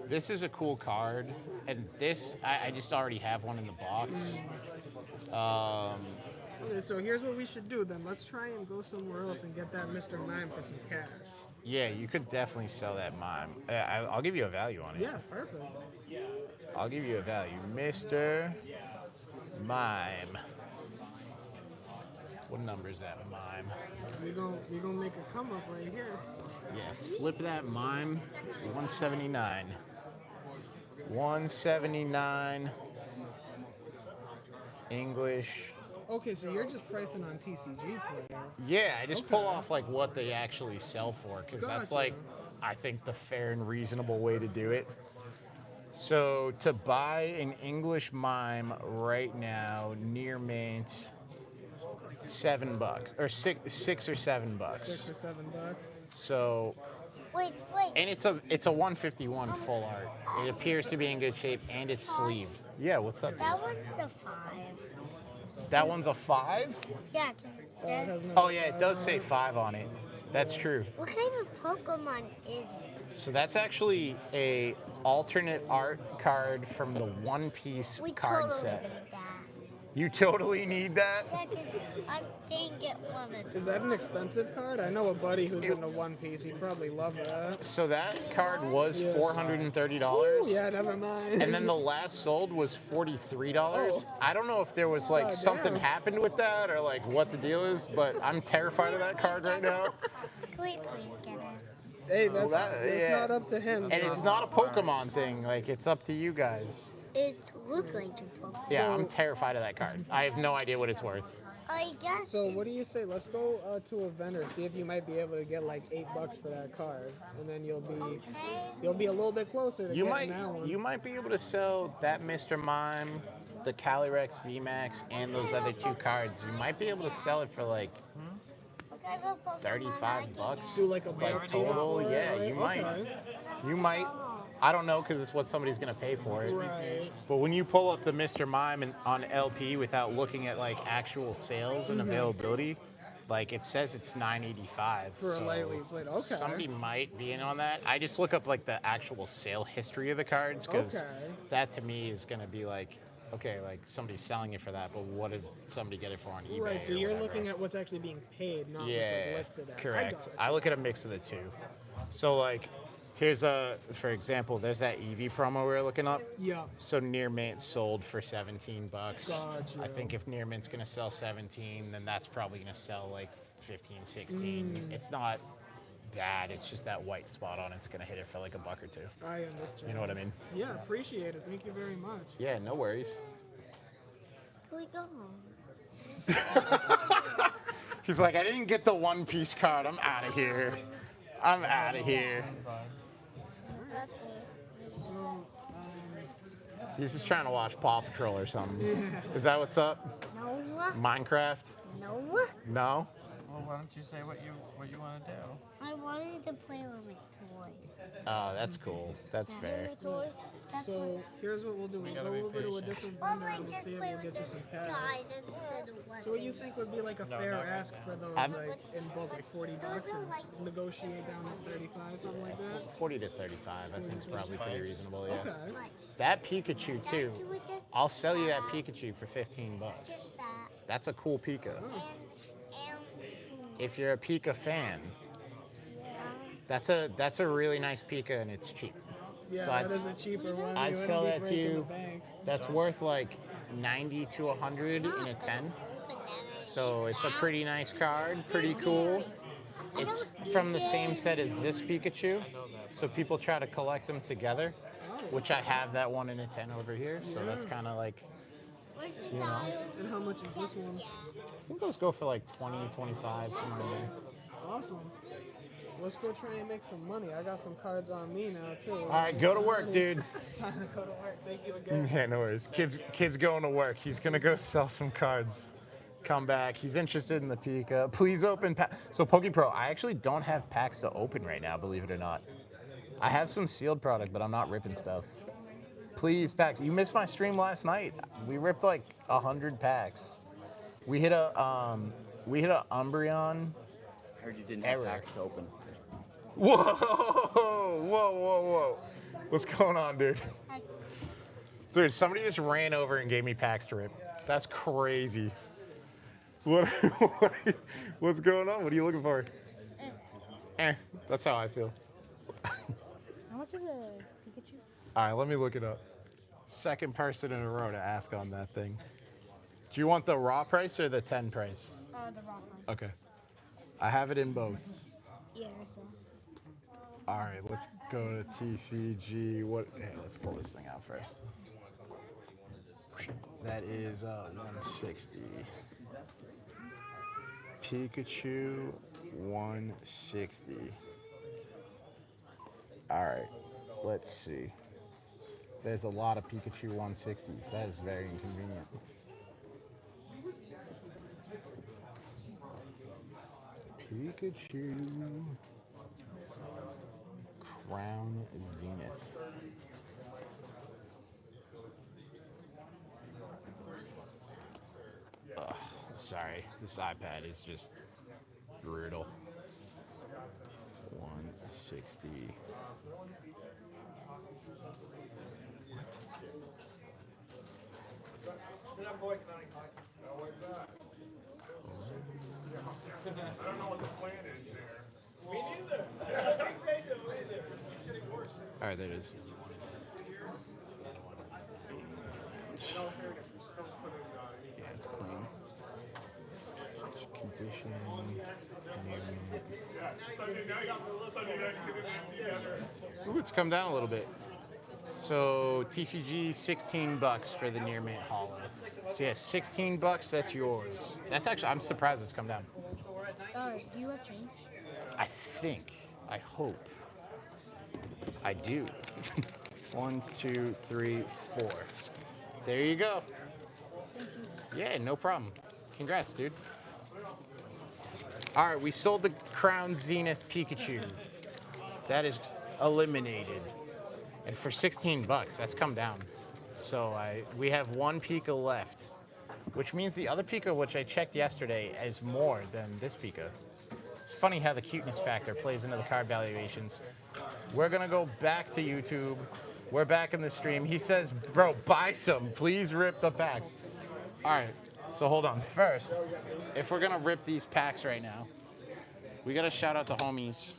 Speaker 1: This is a cool card, and this I just already have one in the box.
Speaker 6: Okay, so here's what we should do then. Let's try and go somewhere else and get that Mr. Mime for some cash.
Speaker 1: Yeah, you could definitely sell that mime. I'll give you a value on it.
Speaker 6: Yeah, perfect.
Speaker 1: I'll give you a value, Mr. Mime. What number is that mime?
Speaker 6: We gonna make a come up right here.
Speaker 1: Yeah, flip that mime. 179. 179. English.
Speaker 6: Okay, so you're just pricing on TCG player.
Speaker 1: Yeah, I just pull off like what they actually sell for, because that's
Speaker 6: Gotcha.
Speaker 1: like, I think, the fair and reasonable way to do it. So to buy an English mime right now near mint, $7 or $6 or $7.
Speaker 6: 6 or $7.
Speaker 1: So,
Speaker 3: Wait.
Speaker 1: and it's a 151 full art. It appears to be in good shape, and it's sleeved. Yeah, what's up?
Speaker 3: That one's a 5.
Speaker 1: That one's a 5?
Speaker 3: Yeah, 'cause it says.
Speaker 1: Oh yeah, it does say 5 on it. That's true.
Speaker 3: What kind of Pokemon is it?
Speaker 1: So that's actually a alternate art card from the One Piece
Speaker 3: We
Speaker 1: card
Speaker 3: totally
Speaker 1: set.
Speaker 3: need that.
Speaker 1: You totally need that?
Speaker 3: Yeah, 'cause I didn't get one of
Speaker 6: Is
Speaker 3: them.
Speaker 6: that an expensive card? I know a buddy who's into One Piece. He'd probably love that.
Speaker 1: So that card was
Speaker 6: Yes.
Speaker 1: $430.
Speaker 6: Ooh, yeah, never mind.
Speaker 1: And then the last sold was $43. I don't know if there was like
Speaker 6: Oh,
Speaker 1: something
Speaker 6: damn.
Speaker 1: happened with that, or like what the deal is, but I'm terrified of that card right now.
Speaker 3: Can we please get it?
Speaker 6: Hey, that's
Speaker 1: yeah.
Speaker 6: not up to him.
Speaker 1: And it's not a Pokemon thing, like it's up to you guys.
Speaker 3: It looks like a Pokemon.
Speaker 1: Yeah, I'm terrified of that card. I have no idea what it's worth.
Speaker 3: I guess.
Speaker 6: So what do you say? Let's go to a vendor, see if you might be able to get like $8 for that card, and then you'll be a little bit closer to
Speaker 1: You
Speaker 6: getting that one.
Speaker 1: might be able to sell that Mr. Mime, the Calyrex VMAX, and those other 2 cards. You might be able to sell it for like $35.
Speaker 6: Do like a
Speaker 1: Like
Speaker 6: bulk deal
Speaker 1: total,
Speaker 6: for it,
Speaker 1: yeah,
Speaker 6: right?
Speaker 1: you might.
Speaker 6: Okay.
Speaker 1: You might. I don't know, because it's what somebody's gonna pay for it.
Speaker 6: Right.
Speaker 1: But when you pull up the Mr. Mime on LP without looking at like actual sales and availability, like it says it's $9.85
Speaker 6: For a lightly played. Okay.
Speaker 1: Somebody might be in on that. I just look up like the actual sale history of the cards, because
Speaker 6: Okay.
Speaker 1: that to me is gonna be like, okay, like somebody's selling it for that, but what did somebody get it for on eBay?
Speaker 6: Right, so
Speaker 1: or
Speaker 6: you're
Speaker 1: whatever?
Speaker 6: looking at what's actually being paid, not what's
Speaker 1: Yeah,
Speaker 6: like listed at.
Speaker 1: correct.
Speaker 6: I
Speaker 1: I
Speaker 6: got
Speaker 1: look at a mix of the 2. So like, here's for example, there's that Eevee promo we were looking up.
Speaker 6: you. Yeah.
Speaker 1: So Near Mint sold for $17.
Speaker 6: Gotcha.
Speaker 1: I think if Near Mint's gonna sell 17, then that's probably gonna sell like 15, 16. It's not bad. It's just that white spot on it's gonna hit it for like $1 or 2.
Speaker 6: I understand.
Speaker 1: You know what I mean?
Speaker 6: Yeah, appreciate it. Thank you very much.
Speaker 1: Yeah, no worries.
Speaker 3: Can we go home?
Speaker 1: He's like, I didn't get the One Piece card. I'm out of here. I'm out of here.
Speaker 6: So,
Speaker 1: He's just trying to watch Paw Patrol or something. Is that what's up?
Speaker 3: No.
Speaker 1: Minecraft?
Speaker 3: No.
Speaker 1: No?
Speaker 7: Well, why don't you say what you want to do?
Speaker 3: I wanted to play with my toys.
Speaker 1: Oh, that's cool. That's fair.
Speaker 3: Toys? That's
Speaker 6: so here's what we'll do. We'll go over to a different
Speaker 3: Or
Speaker 6: vendor
Speaker 3: I
Speaker 6: and we'll
Speaker 3: just
Speaker 6: see if
Speaker 3: play
Speaker 6: we'll
Speaker 3: with
Speaker 6: get you
Speaker 3: the
Speaker 6: some cash.
Speaker 3: guys instead of weapons.
Speaker 6: So what do you think would be like a fair ask for those,
Speaker 1: I'm-
Speaker 6: like in bulk, like $40, and negotiate down to 35, something like that?
Speaker 1: 40 to 35, I think is probably pretty reasonable, yeah.
Speaker 6: Okay.
Speaker 1: That Pikachu too.
Speaker 3: Do it just
Speaker 1: I'll sell you that Pikachu for $15.
Speaker 3: just that.
Speaker 1: That's a cool Pika.
Speaker 3: And
Speaker 1: If you're a Pika fan,
Speaker 3: yeah.
Speaker 1: that's a really nice Pika, and it's cheap.
Speaker 6: Yeah,
Speaker 1: So
Speaker 6: that is a cheaper one.
Speaker 1: I'd
Speaker 6: You
Speaker 1: sell
Speaker 6: wouldn't
Speaker 1: that
Speaker 6: be
Speaker 1: to
Speaker 6: breaking
Speaker 1: you.
Speaker 6: the bank.
Speaker 1: That's worth like 90 to 100 in a 10. So it's a pretty nice card, pretty cool. It's from the same set as this Pikachu, so people try to collect them together, which I have that one in a 10 over here, so that's kind of like, you know.
Speaker 6: And how much is this one?
Speaker 1: I think those go for like 20, 25, somewhere in there.
Speaker 6: Awesome. Let's go try and make some money. I got some cards on me now too.
Speaker 1: All right, go to work, dude.
Speaker 6: Time to go to work. Thank you again.
Speaker 1: Yeah, no worries. Kid's going to work. He's gonna go sell some cards. Come back. He's interested in the Pika. Please open pack. So PokePro, I actually don't have packs to open right now, believe it or not. I have some sealed product, but I'm not ripping stuff. Please, packs. You missed my stream last night. We ripped like 100 packs. We hit a Umbreon.
Speaker 2: I heard you didn't
Speaker 1: Error.
Speaker 2: have packs to open.
Speaker 1: Whoa, whoa. What's going on, dude? Dude, somebody just ran over and gave me packs to rip. That's crazy. What's going on? What are you looking for? That's how I feel.
Speaker 8: How much is a Pikachu?
Speaker 1: All right, let me look it up. Second person in a row to ask on that thing. Do you want the raw price or the 10 price?
Speaker 8: The raw one.
Speaker 1: Okay. I have it in both.
Speaker 8: Yeah, so.
Speaker 1: All right, let's go to TCG. Hey, let's pull this thing out first. That is 160. Pikachu 160. All right, let's see. There's a lot of Pikachu 160s. That is very inconvenient. Pikachu Crown Zenith. Ugh, sorry, this iPad is just brutal. 160. All right, there it is. Yeah, it's clean. Condition. Ooh, it's come down a little bit. So TCG, $16 for the near mint hollow. So yeah, $16. That's yours. That's actually, I'm surprised it's come down.
Speaker 8: Do you have change?
Speaker 1: I think. I hope. I do. 1, 2, 3, 4. There you go. Yeah, no problem. Congrats, dude. All right, we sold the Crown Zenith Pikachu. That is eliminated. And for $16, that's come down. So we have one Pika left, which means the other Pika, which I checked yesterday, is more than this Pika. It's funny how the cuteness factor plays into the card valuations. We're gonna go back to YouTube. We're back in the stream. He says, bro, buy some. Please rip the packs. All right, so hold on. First, if we're gonna rip these packs right now, we gotta shout out the homies.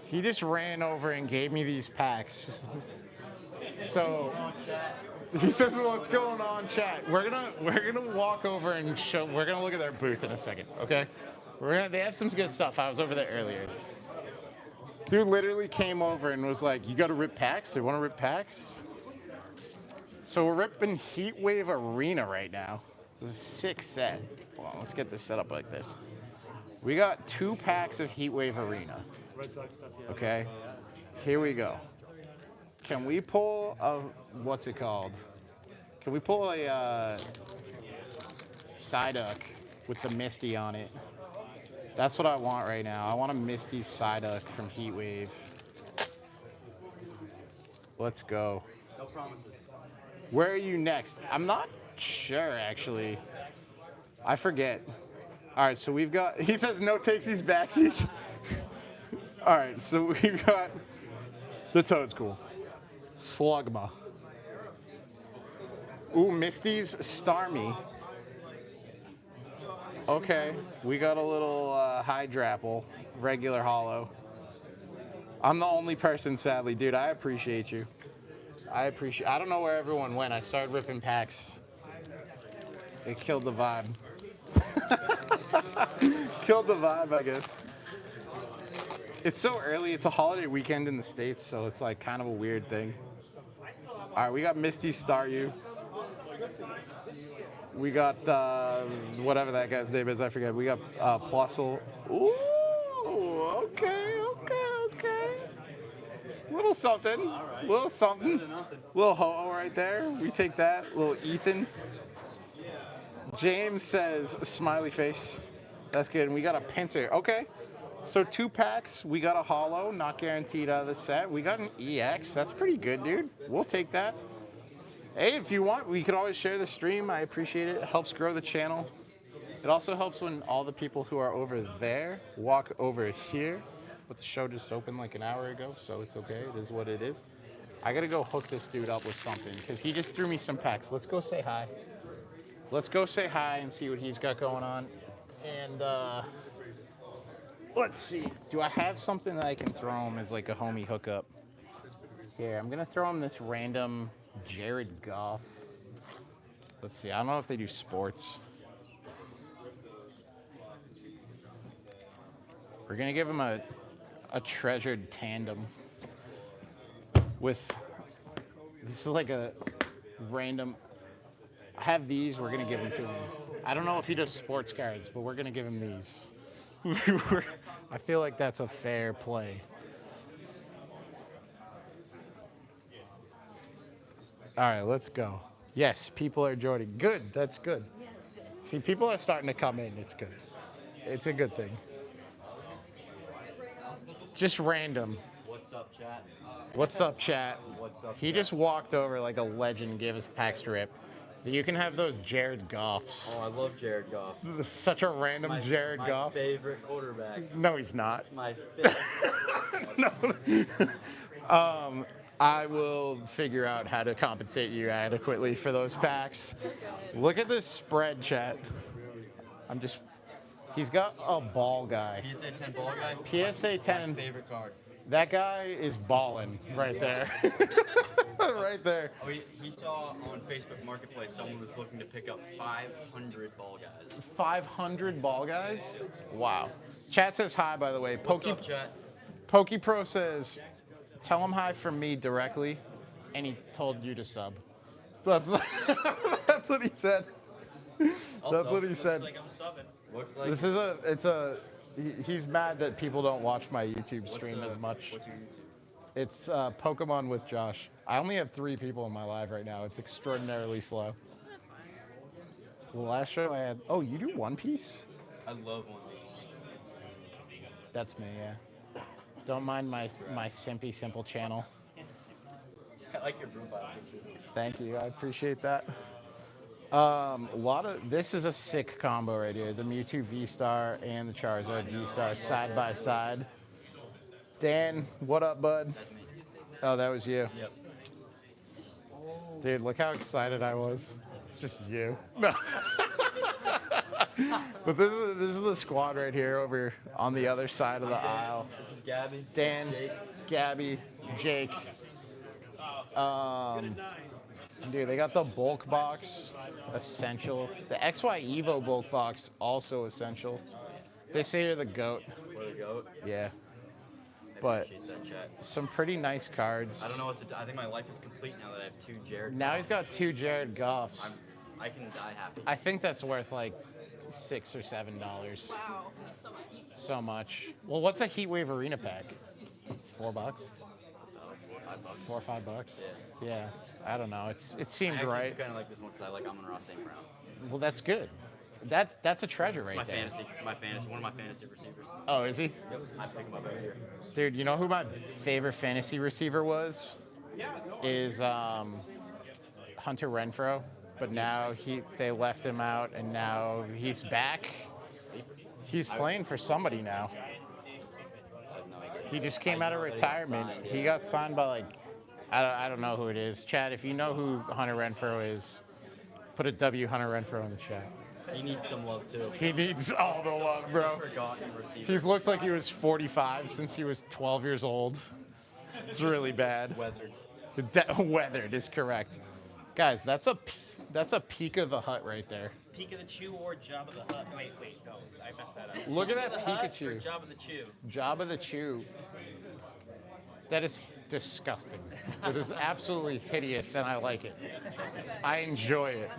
Speaker 1: He just ran over and gave me these packs. So he says, "What's going on, chat?" We're gonna walk over and show. We're gonna look at their booth in a second, okay? They have some good stuff. I was over there earlier. Dude literally came over and was like, "You got to rip packs? They want to rip packs?" So we're ripping Heatwave Arena right now. This is a sick set. Hold on, let's get this set up like this. We got 2 packs of Heatwave Arena. Okay, here we go. Can we pull a, what's it called? Can we pull a Psyduck with the Misty on it? That's what I want right now. I want a Misty Psyduck from Heatwave. Let's go.
Speaker 2: No promises.
Speaker 1: Where are you next? I'm not sure, actually. I forget. All right, so we've got, he says no takesies, backsies. All right, so we've got the Toadstool, Slugma. Ooh, Misty's Starmie. Okay, we got a little Hydrapple, regular hollow. I'm the only person, sadly. Dude, I appreciate you. I don't know where everyone went. I started ripping packs. It killed the vibe. Killed the vibe, I guess. It's so early. It's a holiday weekend in the States, so it's like kind of a weird thing. All right, we got Misty Staryu. We got whatever that guy's name is. I forget. We got Plusle. Ooh, Okay. Little something. Little something. Little ho right there. We take that. Little Ethan. James says smiley face. That's good. And we got a pincer. Okay. So 2 packs. We got a holo, not guaranteed out of the set. We got an EX. That's pretty good, dude. We'll take that. Hey, if you want, we could always share the stream. I appreciate it. It helps grow the channel. It also helps when all the people who are over there walk over here. But the show just opened like an hour ago, so it's okay. It is what it is. I gotta go hook this dude up with something because he just threw me some packs. Let's go say hi. Let's go say hi and see what he's got going on. And let's see. Do I have something that I can throw him as like a homie hookup? Here, I'm gonna throw him this random Jared Goff. Let's see. I don't know if they do sports. We're gonna give him a treasured tandem with, this is like a random, I have these, we're gonna give them to him. I don't know if he does sports cards, but we're gonna give him these. I feel like that's a fair play. All right, let's go. Yes, people are joining. Good, that's good. See, people are starting to come in, it's good. It's a good thing. Just random.
Speaker 2: What's up, chat?
Speaker 1: What's up, chat?
Speaker 2: What's up,
Speaker 1: He just walked over like a legend and gave us the pack strip. You can have those Jared Goffs.
Speaker 2: Oh, I love Jared Goff.
Speaker 1: Such a random Jared
Speaker 2: my
Speaker 1: Goff.
Speaker 2: favorite quarterback.
Speaker 1: No, he's not.
Speaker 2: My favorite.
Speaker 1: No. I will figure out how to compensate you adequately for those packs. Look at this spread, chat. He's got a ball guy.
Speaker 2: PSA 10 ball guy.
Speaker 1: PSA 10.
Speaker 2: My favorite card.
Speaker 1: That guy is balling right there. Right there.
Speaker 2: Oh, he saw on Facebook Marketplace someone was looking to pick up 500 ball guys.
Speaker 1: 500 ball guys? Wow. Chat says hi, by the way.
Speaker 2: What's up, chat?
Speaker 1: PokePro says, tell him hi from me directly, and he told you to sub. That's what he said. That's what he said.
Speaker 2: Looks like I'm subbing. Looks like
Speaker 1: he's mad that people don't watch my YouTube stream as much.
Speaker 2: What's your YouTube?
Speaker 1: It's Pokemon with Josh. I only have 3 people in my live right now. It's extraordinarily slow.
Speaker 2: That's fine.
Speaker 1: The last show I had, oh, you do One Piece?
Speaker 2: I love One Piece.
Speaker 1: That's me, yeah. Don't mind my simpy simple channel.
Speaker 2: I like your profile picture.
Speaker 1: Thank you, I appreciate that. This is a sick combo right here. The Mewtwo V-Star and the Charizard V-Star side by side. Dan, what up, bud?
Speaker 2: That's me.
Speaker 1: Oh, that was you.
Speaker 2: Yep.
Speaker 1: Dude, look how excited I was. It's just you. No. But this is the squad right here over on the other side of the aisle.
Speaker 2: This is Gabby.
Speaker 1: Dan,
Speaker 2: Jake.
Speaker 1: Gabby, Jake. Dude, they got the bulk box, essential. The XY Evo bulk box, also essential. They say you're the GOAT.
Speaker 2: We're the GOAT.
Speaker 1: Yeah.
Speaker 2: I
Speaker 1: But
Speaker 2: appreciate that, chat.
Speaker 1: some pretty nice cards.
Speaker 2: I don't know what to do. I think my life is complete now that I have 2 Jared.
Speaker 1: Now he's got 2 Jared Goffs.
Speaker 2: I can die happy.
Speaker 1: I think that's worth like $6 or $7.
Speaker 9: Wow, so much.
Speaker 1: So much. Well, what's a Heatwave Arena pack? $4?
Speaker 2: $4 or $5.
Speaker 1: $4 or $5? Yeah. I don't know. It seemed
Speaker 2: I
Speaker 1: right.
Speaker 2: kind of like this one because I like Amon-Ra St. Brown.
Speaker 1: Well, that's good. That's a treasure right
Speaker 2: My
Speaker 1: there.
Speaker 2: fantasy, one of my fantasy receivers.
Speaker 1: Oh, is he?
Speaker 2: Yep, I pick him up every year.
Speaker 1: Dude, you know who my favorite fantasy receiver was? Is Hunter Renfrow. But now they left him out, and now he's back. He's playing for somebody now. He just came out of retirement. He got signed by like, I don't know who it is. Chad, if you know who Hunter Renfrow is, put a W Hunter Renfrow in the chat.
Speaker 2: He needs some love too.
Speaker 1: He needs all the love, bro.
Speaker 2: Forgotten receiver.
Speaker 1: He's looked like he was 45 since he was 12 years old. It's really bad.
Speaker 2: Weathered.
Speaker 1: Weathered is correct. Guys, that's a peak of the hut right there.
Speaker 10: Peak of the Chew or Jabba the Hutt? Wait, no, I messed that up.
Speaker 1: Look at that
Speaker 10: Jabba the Hutt
Speaker 1: Pikachu.
Speaker 10: or Jabba the Chew?
Speaker 1: Jabba the Chew. That is disgusting. It is absolutely hideous, and I like it. I enjoy it.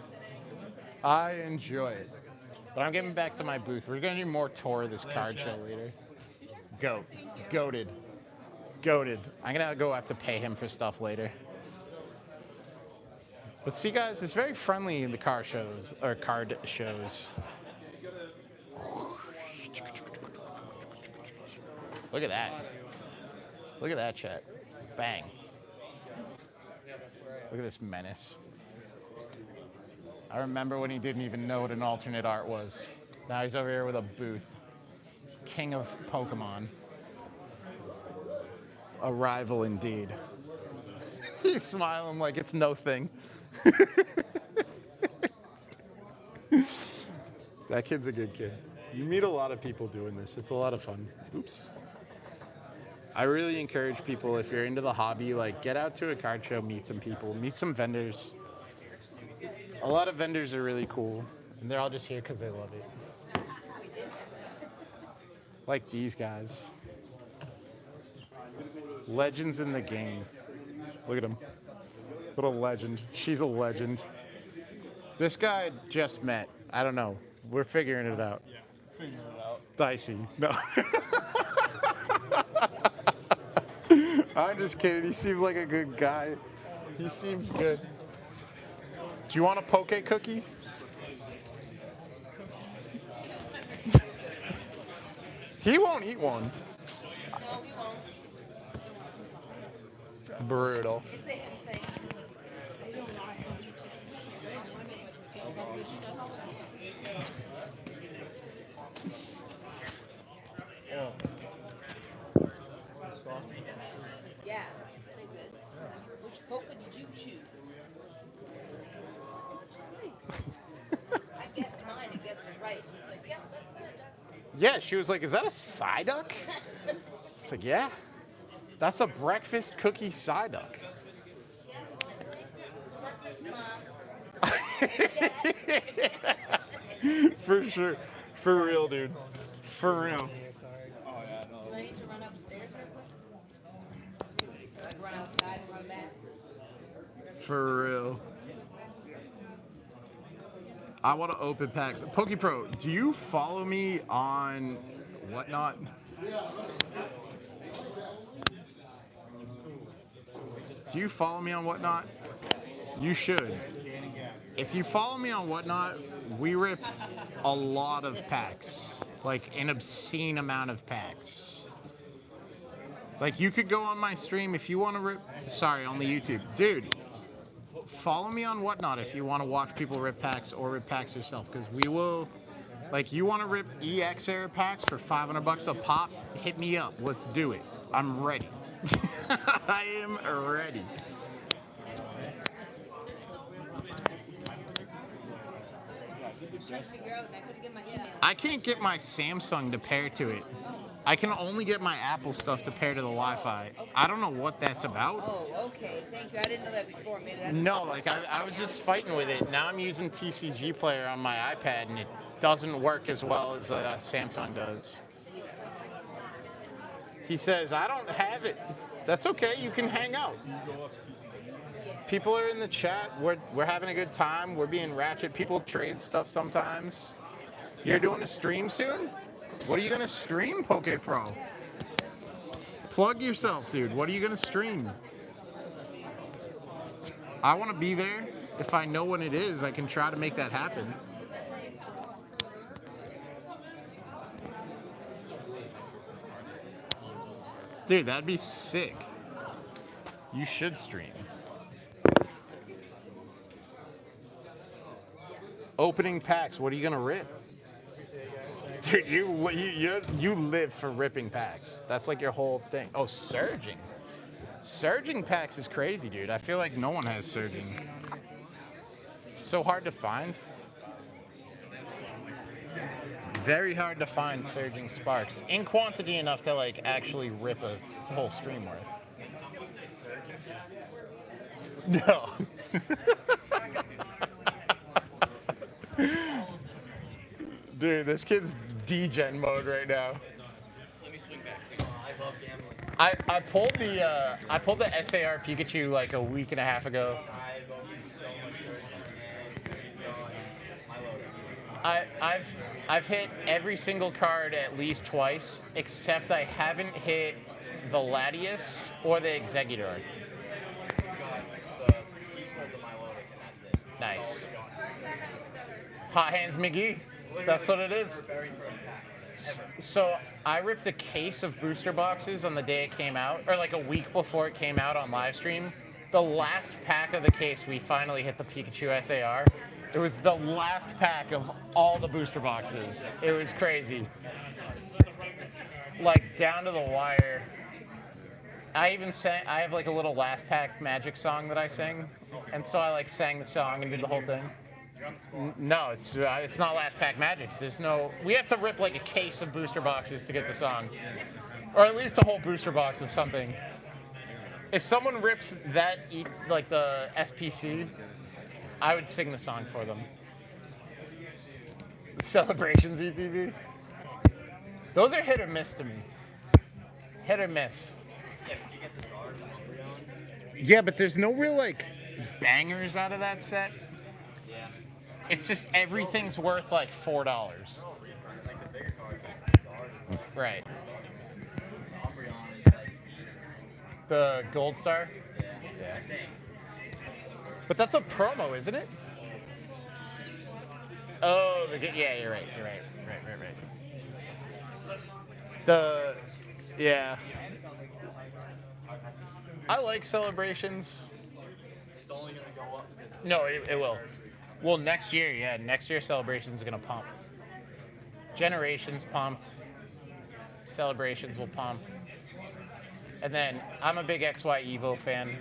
Speaker 1: But I'm getting back to my booth. We're going to do more tour of this card show later. Goat. Goated. Goated. I'm gonna go have to pay him for stuff later. But see, guys, it's very friendly in the car shows or card shows. Look at that. Look at that, chat. Bang. Look at this menace. I remember when he didn't even know what an alternate art was. Now he's over here with a booth. King of Pokemon. A rival indeed. He's smiling like it's no thing. That kid's a good kid. You meet a lot of people doing this. It's a lot of fun. Oops. I really encourage people, if you're into the hobby, like get out to a card show, meet some people, meet some vendors. A lot of vendors are really cool, and they're all just here because they love it. Like these guys. Legends in the game. Look at him. What a legend. She's a legend. This guy just met. I don't know. We're figuring it out.
Speaker 5: Yeah, figuring it out.
Speaker 1: Dicey. No. I'm just kidding. He seems like a good guy. He seems good. Do you want a poke cookie? He won't eat one.
Speaker 4: No, we won't.
Speaker 1: Brutal.
Speaker 4: It's a him thing. Yeah, pretty good. Which poker did you choose? I guessed mine and guessed it right. He's like, yeah, that's it.
Speaker 1: Yeah, she was like, is that a Psyduck? It's like, yeah. That's a breakfast cookie Psyduck. For sure. For real, dude. For real.
Speaker 4: Do I need to run upstairs real quick? Like run outside and run back?
Speaker 1: For real. I want to open packs. PokePro, do you follow me on Whatnot? Do you follow me on Whatnot? You should. If you follow me on Whatnot, we rip a lot of packs. Like an obscene amount of packs. Like you could go on my stream if you want to rip. Sorry, on the YouTube. Dude, follow me on Whatnot if you want to watch people rip packs or rip packs yourself. Because we will, like you want to rip EX Era packs for $500 a pop, hit me up. Let's do it. I'm ready. I am ready.
Speaker 4: Trying to figure out, and I couldn't get my email.
Speaker 1: I can't get my Samsung to pair to it. I can only get my Apple stuff to pair to the Wi-Fi. I don't know what that's about.
Speaker 4: Oh, okay. Thank you. I didn't know that before. Maybe that's
Speaker 1: No, like I was just fighting with it. Now I'm using TCG Player on my iPad, and it doesn't work as well as Samsung does. He says, I don't have it. That's okay. You can hang out. People are in the chat. We're having a good time. We're being ratchet. People trade stuff sometimes. You're doing a stream soon? What are you going to stream, PokePro? Plug yourself, dude. What are you going to stream? I want to be there. If I know when it is, I can try to make that happen. Dude, that'd be sick. You should stream. Opening packs. What are you gonna rip? Dude, you live for ripping packs. That's like your whole thing. Oh, surging. Surging packs is crazy, dude. I feel like no one has surging. It's so hard to find. Very hard to find surging sparks in quantity enough to like actually rip a whole stream worth. No. Dude, this kid's D-gen mode right now.
Speaker 2: Let me swing back. I love gambling.
Speaker 1: I pulled the SAR Pikachu like a week and a half ago.
Speaker 2: I love you so much, and my loader.
Speaker 1: I've hit every single card at least twice, except I haven't hit the Latias or the Executor.
Speaker 2: Got the Sheep pulled the Milotic, and that's it.
Speaker 1: Nice. Hot Hands McGee. That's what it is.
Speaker 2: Very first pack. Ever.
Speaker 1: So I ripped a case of booster boxes on the day it came out, or like a week before it came out on live stream. The last pack of the case, we finally hit the Pikachu SAR. It was the last pack of all the booster boxes. It was crazy. Like down to the wire. I even sang, I have like a little last pack magic song that I sing. And so I like sang the song and did the whole thing. No, it's not last pack magic. There's no, we have to rip like a case of booster boxes to get the song. Or at least a whole booster box of something. If someone rips that, like the SPC, I would sing the song for them. Celebrations ETV. Those are hit or miss to me. Hit or miss.
Speaker 2: Yeah, if you get the Zard and Umbreon.
Speaker 1: Yeah, but there's no real like bangers out of that set.
Speaker 2: Yeah.
Speaker 1: It's just everything's worth like $4.
Speaker 2: Like the bigger cards, like the Zard is like,
Speaker 1: Right.
Speaker 2: Umbreon is like,
Speaker 1: The Gold Star.
Speaker 2: yeah. I think.
Speaker 1: But that's a promo, isn't it? Oh, yeah, you're right. Right. Yeah. I like celebrations.
Speaker 2: It's only gonna go up because
Speaker 1: No, it will. Well, next year, yeah. Next year, celebrations are gonna pump. Generations pumped. Celebrations will pump. And then I'm a big XY Evo fan.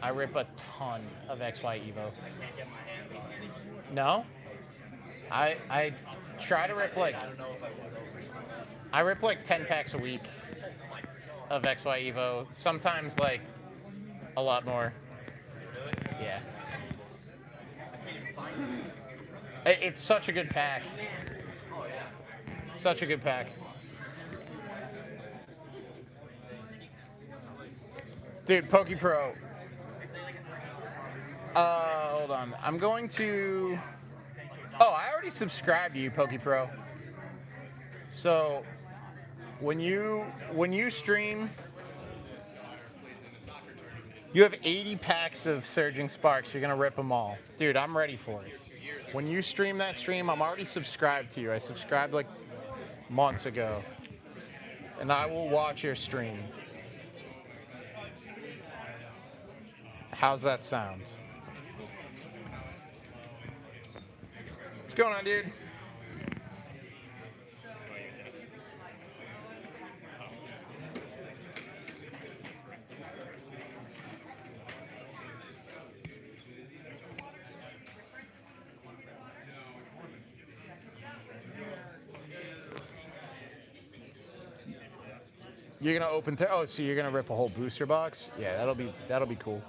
Speaker 1: I rip a ton of XY Evo.
Speaker 2: I can't get my hands on any.
Speaker 1: No? I try to rip like
Speaker 2: I don't know if I would over.
Speaker 1: I rip like 10 packs a week of XY Evo. Sometimes like a lot more.
Speaker 2: Really?
Speaker 1: Yeah.
Speaker 2: I can't even find it.
Speaker 1: It's such a good pack.
Speaker 2: Oh yeah.
Speaker 1: Such a good pack. Dude, PokePro. Hold on. I'm going to... Oh, I already subscribed to you, PokePro. So, when you stream, you have 80 packs of Surging Sparks. You're going to rip them all. Dude, I'm ready for it. When you stream that stream, I'm already subscribed to you. I subscribed like months ago. And I will watch your stream. How's that sound? What's going on, dude? You're gonna open. Oh, so you're gonna rip a whole booster box? Yeah, that'll be cool.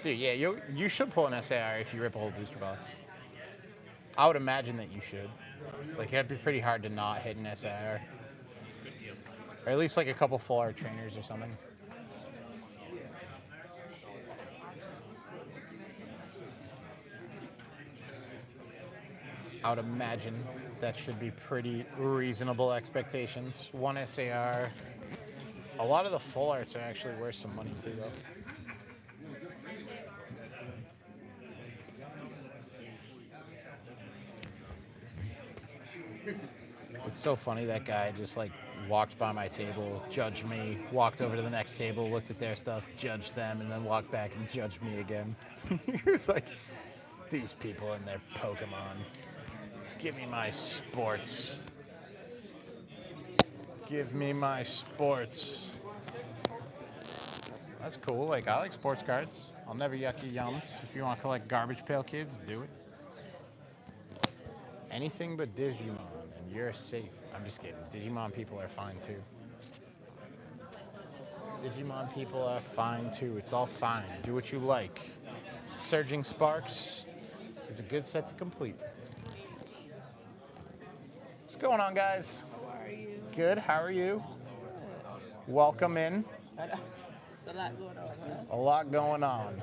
Speaker 1: Dude, yeah, you should pull an SAR if you rip a whole booster box. I would imagine that you should. Like, it'd be pretty hard to not hit an SAR. Or at least like a couple full art trainers or something. I would imagine that should be pretty reasonable expectations. One SAR. A lot of the full arts are actually worth some money too, though. It's so funny, that guy just like walked by my table, judged me, walked over to the next table, looked at their stuff, judged them, and then walked back and judged me again. He was like, these people and their Pokemon. Give me my sports. Give me my sports. That's cool. Like, I like sports cards. I'll never yuck your yums. If you want to collect Garbage Pail Kids, do it. Anything but Digimon, and you're safe. I'm just kidding. Digimon people are fine too. Digimon people are fine too. It's all fine. Do what you like. Surging Sparks is a good set to complete. What's going on, guys?
Speaker 11: How are you?
Speaker 1: Good. How are you? Welcome in.
Speaker 11: It's a lot going on, huh?
Speaker 1: A lot going on.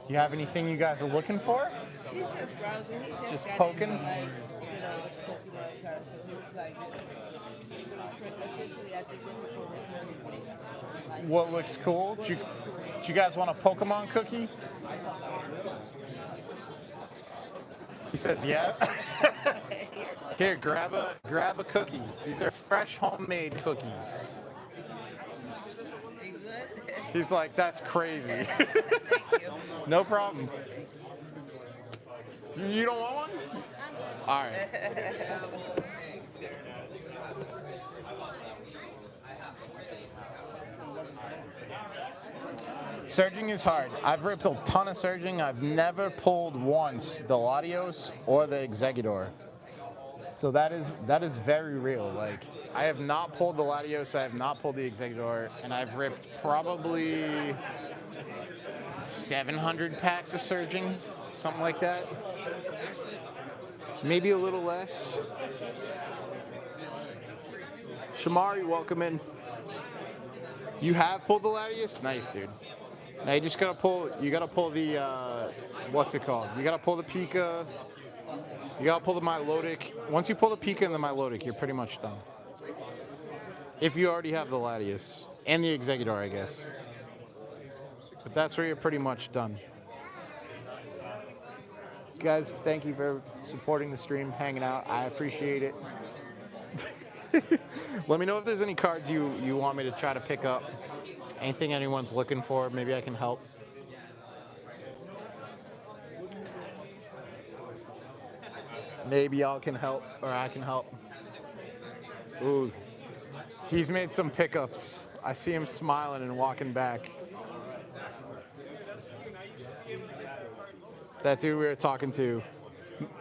Speaker 1: You have anything you guys are looking for?
Speaker 11: He's just browsing. He
Speaker 1: Just
Speaker 11: got
Speaker 1: poking?
Speaker 11: into, like, you know, the Pokemon cards. So he was like, essentially, I think they're for recording things. Like,
Speaker 1: What looks cool? Do you guys want a Pokemon cookie? He says, yeah. Here, grab a cookie. These are fresh homemade cookies.
Speaker 11: you good?
Speaker 1: He's like, that's crazy.
Speaker 11: Thank you.
Speaker 1: No problem. You don't want one? All right. Surging is hard. I've ripped a ton of surging. I've never pulled once the Latios or the Exeggutor. So that is very real. Like, I have not pulled the Latios, I have not pulled the Exeggutor, and I've ripped probably 700 packs of surging, something like that. Maybe a little less. Shamari, welcome in. You have pulled the Latios? Nice, dude. Now you just gotta pull the, what's it called? You gotta pull the Pika. You gotta pull the Milotic. Once you pull the Pika and the Milotic, you're pretty much done. If you already have the Latios. And the Exeggutor, I guess. But that's where you're pretty much done. Guys, thank you for supporting the stream, hanging out. I appreciate it. Let me know if there's any cards you want me to try to pick up. Anything anyone's looking for, maybe I can help. Maybe y'all can help, or I can help. Ooh, he's made some pickups. I see him smiling and walking back. That dude we were talking to.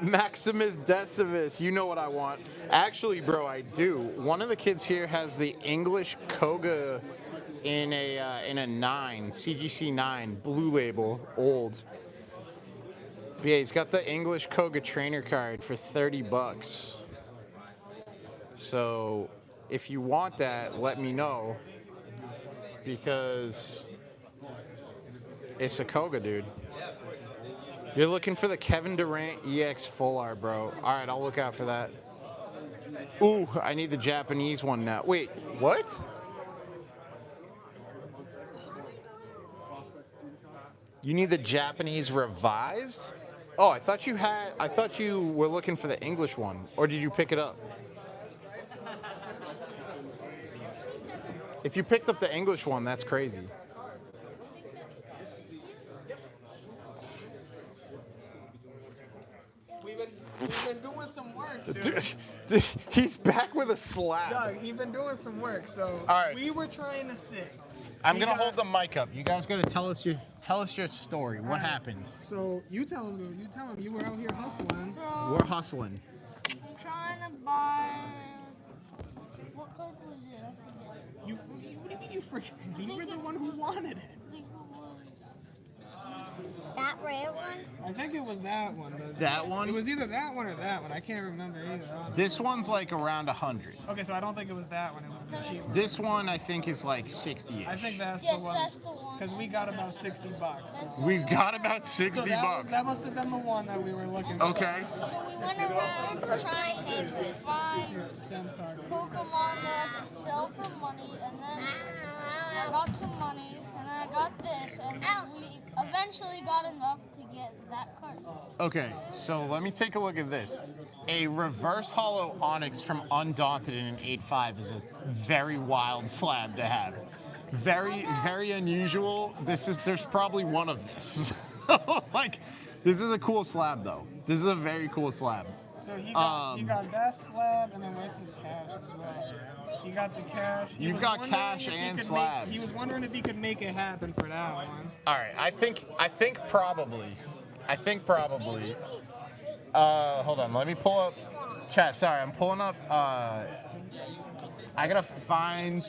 Speaker 1: Maximus Decimus, you know what I want. Actually, bro, I do. One of the kids here has the English Koga in a 9, CGC 9, blue label, old. But yeah, he's got the English Koga trainer card for 30 bucks. So if you want that, let me know. Because it's a Koga, dude. You're looking for the Kevin Durant EX Full Art, bro. All right, I'll look out for that. Ooh, I need the Japanese one now. Wait, what? You need the Japanese revised? Oh, I thought you were looking for the English one, or did you pick it up? If you picked up the English one, that's crazy.
Speaker 6: We've been doing some work, dude.
Speaker 1: Dude, he's back with a slab.
Speaker 6: Doug, he's been doing some work. So
Speaker 1: all right.
Speaker 6: We were trying to sit.
Speaker 1: I'm gonna hold the mic up. You guys gotta tell us your story. What happened?
Speaker 6: So you tell him. You were out here hustling.
Speaker 3: So,
Speaker 1: We're hustling.
Speaker 3: I'm trying to buy. What card was it? I forget.
Speaker 6: What do you mean you forget? You
Speaker 3: think
Speaker 6: were the
Speaker 3: it-
Speaker 6: one who wanted it.
Speaker 3: I think it was that red one.
Speaker 6: I think it was that one.
Speaker 1: That one?
Speaker 6: It was either that one or that one. I can't remember either. Honestly.
Speaker 1: This one's like around 100.
Speaker 6: Okay, so I don't think it was that one. It was the cheap one.
Speaker 1: This one I think is like 60-ish.
Speaker 6: I think that's
Speaker 3: Yes,
Speaker 6: the one.
Speaker 3: that's the one.
Speaker 6: Because we got about 60 bucks.
Speaker 3: That's
Speaker 1: We've got about 60
Speaker 6: So
Speaker 1: bucks.
Speaker 6: that must have been the one that we were looking for.
Speaker 1: Okay.
Speaker 3: So we went around trying to find
Speaker 6: Sam's target.
Speaker 3: Pokemon that I could sell for money, and then I got some money, and then I got this, and then we eventually got enough to get that card.
Speaker 1: Okay, so let me take a look at this. A reverse hollow Onyx from Undaunted in an 8.5 is a very wild slab to have. Very, very unusual. There's probably one of this. Like, this is a cool slab though. This is a very cool slab.
Speaker 6: So he got that slab, and then where's his cash as well? He got the cash.
Speaker 1: You've got cash and slabs.
Speaker 6: He was wondering if he could make it happen for that one.
Speaker 1: All right, I think probably.
Speaker 3: Maybe
Speaker 1: Hold on. Let me pull up. Chat. Sorry, I'm pulling up. I gotta find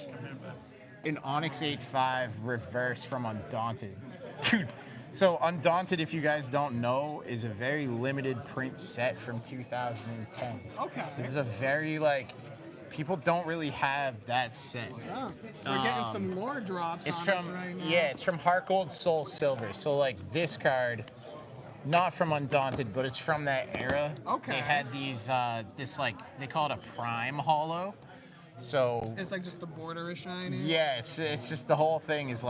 Speaker 1: an Onyx 8.5 reverse from Undaunted, dude. So Undaunted, if you guys don't know, is a very limited print set from 2010.
Speaker 6: Okay.
Speaker 1: This is a very people don't really have that set.
Speaker 6: Oh, we're getting some lore drops
Speaker 1: It's
Speaker 6: on
Speaker 1: from
Speaker 6: us right now.
Speaker 1: it's from Heart Gold Soul Silver. So this card, not from Undaunted, but it's from that era.
Speaker 6: Okay.
Speaker 1: They had these they call it a prime holo. So
Speaker 6: It's like just the border is shiny.
Speaker 1: yeah, it's just the whole thing is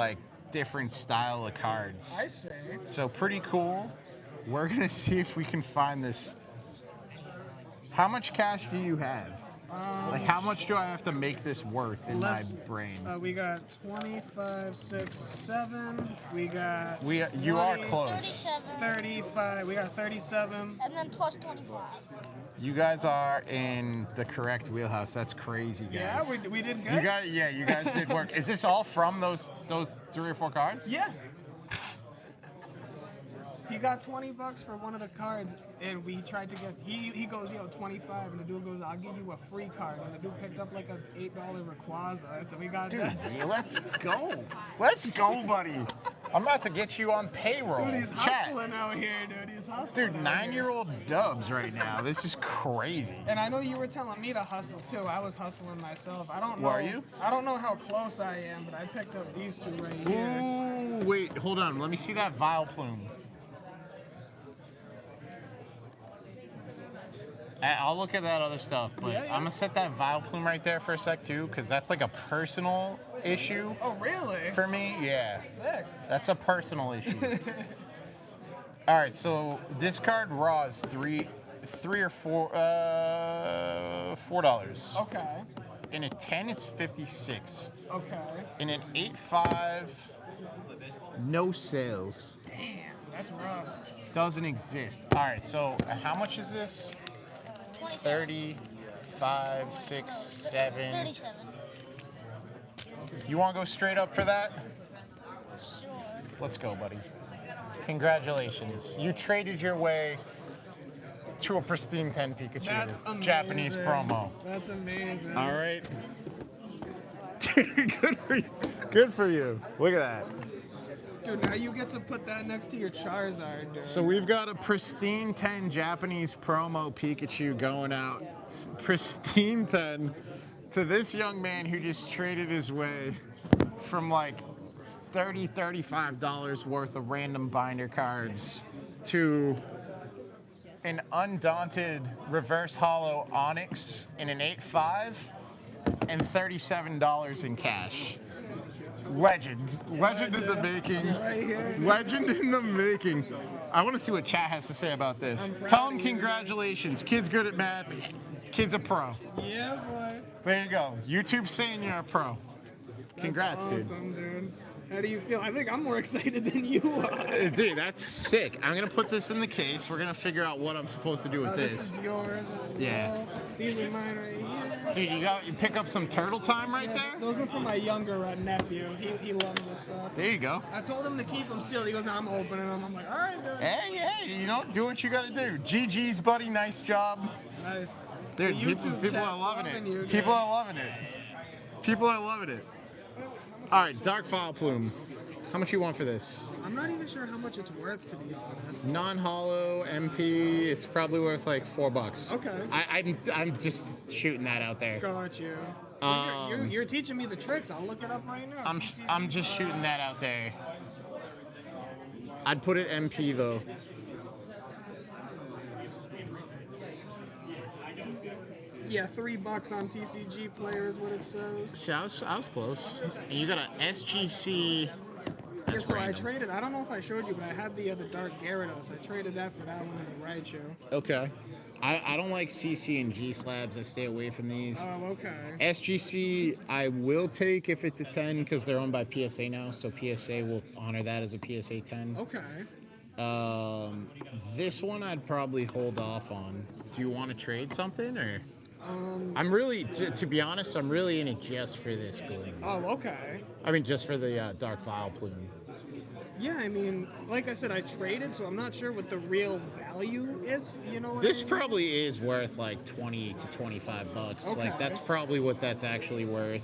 Speaker 1: different style of cards.
Speaker 6: I see.
Speaker 1: So pretty cool. We're gonna see if we can find this. How much cash do you have? How much do I have to make this worth in my brain?
Speaker 6: We got 25, 6, 7. We got.
Speaker 1: You are close.
Speaker 6: 35. We got 37.
Speaker 3: And then plus 25.
Speaker 1: You guys are in the correct wheelhouse. That's crazy, guys.
Speaker 6: Yeah, we did good.
Speaker 1: You guys did work. Is this all from those 3 or 4 cards?
Speaker 6: Yeah. He got $20 for one of the cards, and we tried to get. He goes, yo, 25, and the dude goes, I'll give you a free card, and the dude picked up like a $8 Rayquaza, so we got that.
Speaker 1: Dude, let's go. Let's go, buddy. I'm about to get you on payroll.
Speaker 6: Dude, he's hustling out here, dude. He's hustling.
Speaker 1: Dude, 9-year-old dubs right now. This is crazy.
Speaker 6: And I know you were telling me to hustle too. I was hustling myself. I don't know.
Speaker 1: Were you?
Speaker 6: I don't know how close I am, but I picked up these two right here.
Speaker 1: Ooh, wait, hold on. Let me see that Vileplume. I'll look at that other stuff, but I'm gonna set that Vileplume right there for a sec too, because that's a personal issue.
Speaker 6: Oh, really?
Speaker 1: For me, yeah.
Speaker 6: Sick.
Speaker 1: That's a personal issue. All right, so this card raw is $3 or $4.
Speaker 6: Okay.
Speaker 1: In a 10, it's 56.
Speaker 6: Okay.
Speaker 1: In an 8.5, no sales.
Speaker 6: Damn, that's rough.
Speaker 1: Doesn't exist. All right, so how much is this? 35, 6, 7.
Speaker 3: 37.
Speaker 1: You want to go straight up for that?
Speaker 3: Sure.
Speaker 1: Let's go, buddy. Congratulations. You traded your way to a pristine 10 Pikachu.
Speaker 6: That's amazing.
Speaker 1: Japanese promo.
Speaker 6: That's amazing.
Speaker 1: All right. Good for you. Good for you. Look at that.
Speaker 6: Dude, now you get to put that next to your Charizard, dude.
Speaker 1: So we've got a pristine 10 Japanese promo Pikachu going out. Pristine 10 to this young man who just traded his way from $30, $35 worth of random binder cards to an Undaunted reverse holo Onyx in an 8.5 and $37 in cash. Legend in the making. Legend in the making. I want to see what chat has to say about this. Tell them congratulations. Kid's good at math. Kid's a pro.
Speaker 6: Yeah, boy.
Speaker 1: There you go. YouTube's saying you're a pro. Congrats,
Speaker 6: That's awesome, dude. How do you feel? I think I'm more excited than you are.
Speaker 1: Dude, that's sick. I'm going to put this in the case. We're going to figure out what I'm supposed to do with
Speaker 6: This is yours.
Speaker 1: Yeah.
Speaker 6: These are mine right here.
Speaker 1: Dude, you pick up some turtle time right there?
Speaker 6: Those are for my younger nephew. He loves this stuff.
Speaker 1: There you go.
Speaker 6: I told him to keep them sealed. He goes, no, I'm opening them. I'm like, all right, dude.
Speaker 1: Hey, do what you got to do. GG's, buddy. Nice job.
Speaker 6: Nice.
Speaker 1: Dude, people are loving it. People are loving it. People are loving it. All right, Dark Vileplume. How much you want for this?
Speaker 6: I'm not even sure how much it's worth, to be honest.
Speaker 1: Non-holo MP, it's probably worth $4.
Speaker 6: Okay.
Speaker 1: I'm just shooting that out there.
Speaker 6: Got you. You're teaching me the tricks. I'll look it up right now.
Speaker 1: I'm just shooting that out there. I'd put it MP though.
Speaker 6: Yeah, $3 on TCG Player is what it says.
Speaker 1: See, I was close. And you got an SGC.
Speaker 6: Yeah, so I traded. I don't know if I showed you, but I had the Dark Gyarados. I traded that for that one in the Raichu.
Speaker 1: Okay. I don't like CC and G slabs. I stay away from these.
Speaker 6: Oh, okay.
Speaker 1: SGC I will take if it's a 10 because they're owned by PSA now, so PSA will honor that as a PSA 10.
Speaker 6: Okay.
Speaker 1: This one I'd probably hold off on. Do you want to trade something or? I'm really, to be honest, I'm really in it just for this Gleam.
Speaker 6: Oh, okay.
Speaker 1: I mean, just for the Dark Vileplume.
Speaker 6: Yeah, I mean, like I said, I traded, so I'm not sure what the real value is. You know what
Speaker 1: This
Speaker 6: I mean?
Speaker 1: probably is worth like 20 to 25 bucks.
Speaker 6: Okay.
Speaker 1: Like that's probably what that's actually worth.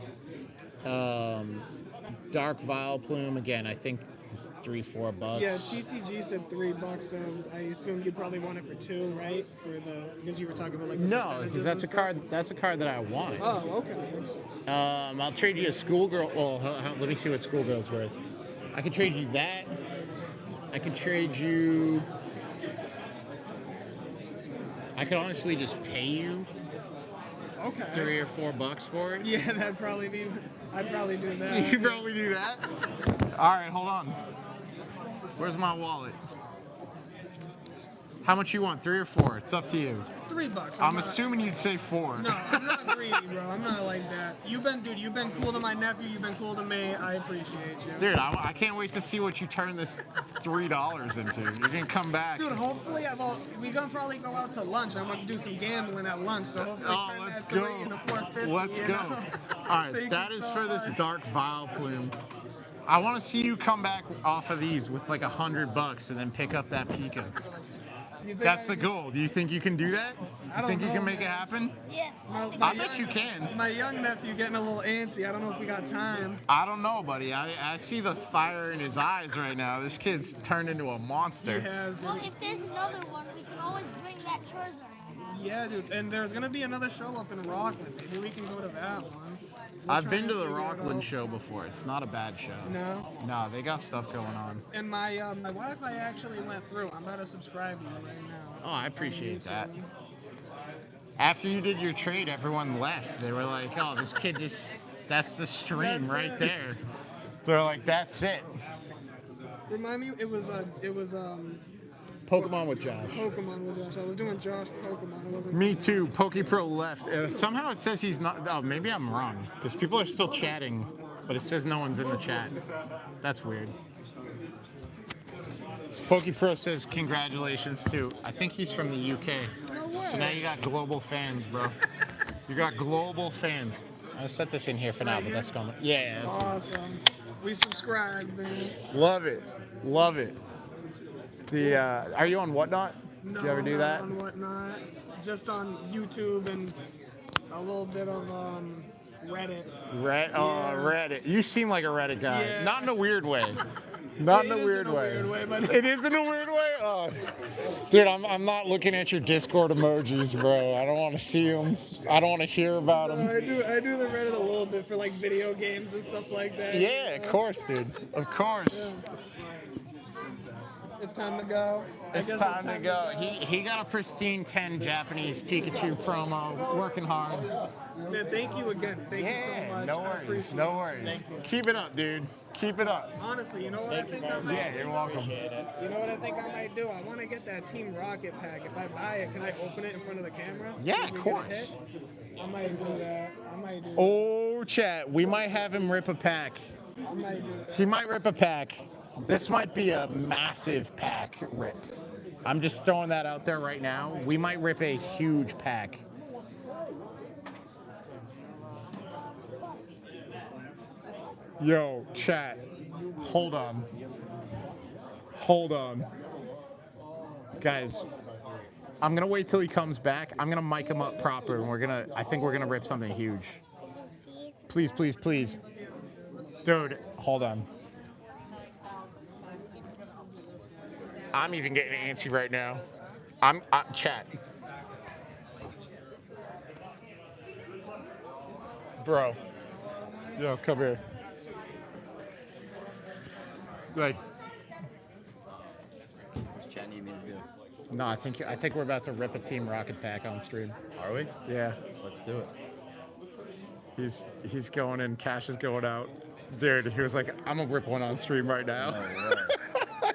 Speaker 1: Dark Vile Plume again. I think it's $3-4.
Speaker 6: Yeah, TCG said $3, so I assume you probably want it for 2, right? Because you were talking about like the
Speaker 1: No,
Speaker 6: percentages
Speaker 1: because that's a
Speaker 6: and stuff?
Speaker 1: card. That's a card that I want.
Speaker 6: Oh, okay.
Speaker 1: I'll trade you a Schoolgirl. Well, let me see what Schoolgirl's worth. I can trade you that. I can trade you. I could honestly just pay you
Speaker 6: Okay.
Speaker 1: $3 or $4 for it.
Speaker 6: Yeah, that'd probably be. I'd probably do that.
Speaker 1: You could probably do that. All right, hold on. Where's my wallet? How much you want? 3 or 4? It's up to you.
Speaker 6: $3.
Speaker 1: I'm assuming you'd say 4.
Speaker 6: No, I'm not greedy, bro. I'm not like that. You've been cool to my nephew. You've been cool to me. I appreciate you.
Speaker 1: Dude, I can't wait to see what you turn this $3 into. You're gonna come back.
Speaker 6: Dude, hopefully, we're gonna probably go out to lunch. I'm gonna do some gambling at lunch, so hopefully turn
Speaker 1: let's
Speaker 6: that
Speaker 1: go.
Speaker 6: 3 into 450.
Speaker 1: Let's
Speaker 6: you
Speaker 1: go.
Speaker 6: know?
Speaker 1: All right,
Speaker 6: Thank
Speaker 1: that
Speaker 6: you
Speaker 1: is
Speaker 6: so
Speaker 1: for this
Speaker 6: much.
Speaker 1: Dark Vile Plume. I want to see you come back off of these with like $100 and then pick up that Pika.
Speaker 6: You think
Speaker 1: That's
Speaker 6: I
Speaker 1: the goal. Do you think you can do that?
Speaker 6: I
Speaker 1: You
Speaker 6: don't
Speaker 1: think you
Speaker 6: know,
Speaker 1: can make it
Speaker 6: man.
Speaker 1: happen?
Speaker 3: Yes.
Speaker 1: I bet you can.
Speaker 6: My young nephew getting a little antsy. I don't know if we got time.
Speaker 1: I don't know, buddy. I see the fire in his eyes right now. This kid's turned into a monster.
Speaker 6: He has, dude.
Speaker 3: Well, if there's another one, we can always bring that Charizard.
Speaker 6: Yeah, dude. And there's gonna be another show up in Rockland. Maybe we can go to that one.
Speaker 1: I've been to the Rockland show before. It's not a bad show.
Speaker 6: No.
Speaker 1: No, they got stuff going on.
Speaker 6: And my Wi-Fi actually went through. I'm about to subscribe to you right now.
Speaker 1: Oh, I appreciate that. After you did your trade, everyone left. They were like, "Oh, this kid just—that's the stream
Speaker 6: That's
Speaker 1: right
Speaker 6: it.
Speaker 1: there." They're like, "That's it."
Speaker 6: Remind me, it was
Speaker 1: Pokemon with Josh.
Speaker 6: Pokemon with Josh. I was doing Josh Pokemon. It wasn't.
Speaker 1: Me too. PokePro left. Somehow it says he's not. Oh, maybe I'm wrong. Because people are still chatting, but it says no one's in the chat. That's weird. PokePro says congratulations too. I think he's from the UK.
Speaker 6: No way.
Speaker 1: So now you got global fans, bro. You got global fans. I'll set this in here for now, but that's going. Yeah, that's good.
Speaker 6: Awesome. We subscribed, man.
Speaker 1: Love it. Love it. The are you on Whatnot?
Speaker 6: No,
Speaker 1: Do you ever do
Speaker 6: not
Speaker 1: that?
Speaker 6: on Whatnot. Just on YouTube and a little bit of Reddit.
Speaker 1: Reddit. You seem like a Reddit guy.
Speaker 6: Yeah.
Speaker 1: Not in a weird way. Not in
Speaker 6: It
Speaker 1: a
Speaker 6: is
Speaker 1: weird
Speaker 6: in a
Speaker 1: way.
Speaker 6: weird way, but-
Speaker 1: It is in a weird way? Oh. Dude, I'm not looking at your Discord emojis, bro. I don't want to see them. I don't want to hear about them.
Speaker 6: I do the Reddit a little bit for like video games and stuff like that.
Speaker 1: Yeah, of course, dude. Of course.
Speaker 6: It's time to go. I
Speaker 1: It's
Speaker 6: guess
Speaker 1: time to go. He got a pristine 10 Japanese Pikachu promo. Working hard.
Speaker 6: Man, thank you again. Thank you so much.
Speaker 1: No
Speaker 6: I
Speaker 1: worries.
Speaker 6: appreciate
Speaker 1: No
Speaker 6: it.
Speaker 1: worries.
Speaker 6: Thank you.
Speaker 1: Keep it up, dude. Keep it up.
Speaker 6: Honestly, you know what I think I might
Speaker 1: Yeah, you're welcome.
Speaker 6: You know what I think I might do? I want to get that Team Rocket pack. If I buy it, can I open it in front of the camera?
Speaker 1: Yeah,
Speaker 6: So
Speaker 1: of
Speaker 6: we get a
Speaker 1: course.
Speaker 6: hit? I might do that. I might do that.
Speaker 1: Oh, chat. We might have him rip a pack.
Speaker 6: I might do that.
Speaker 1: He might rip a pack. This might be a massive pack rip. I'm just throwing that out there right now. We might rip a huge pack. Yo, chat. Hold on. Hold on. Guys, I'm gonna wait till he comes back. I'm gonna mic him up proper and I think we're gonna rip something huge. Please, please, please. Dude, hold on. I'm even getting antsy right now. I'm chat. Bro. Yo, come here. Like,
Speaker 2: What's chat need me to do?
Speaker 1: no, I think we're about to rip a Team Rocket pack on stream.
Speaker 2: Are we?
Speaker 1: Yeah.
Speaker 2: Let's do it.
Speaker 1: He's going in, Cash is going out. Dude, he was like, I'm gonna rip one on stream right now.
Speaker 2: No way.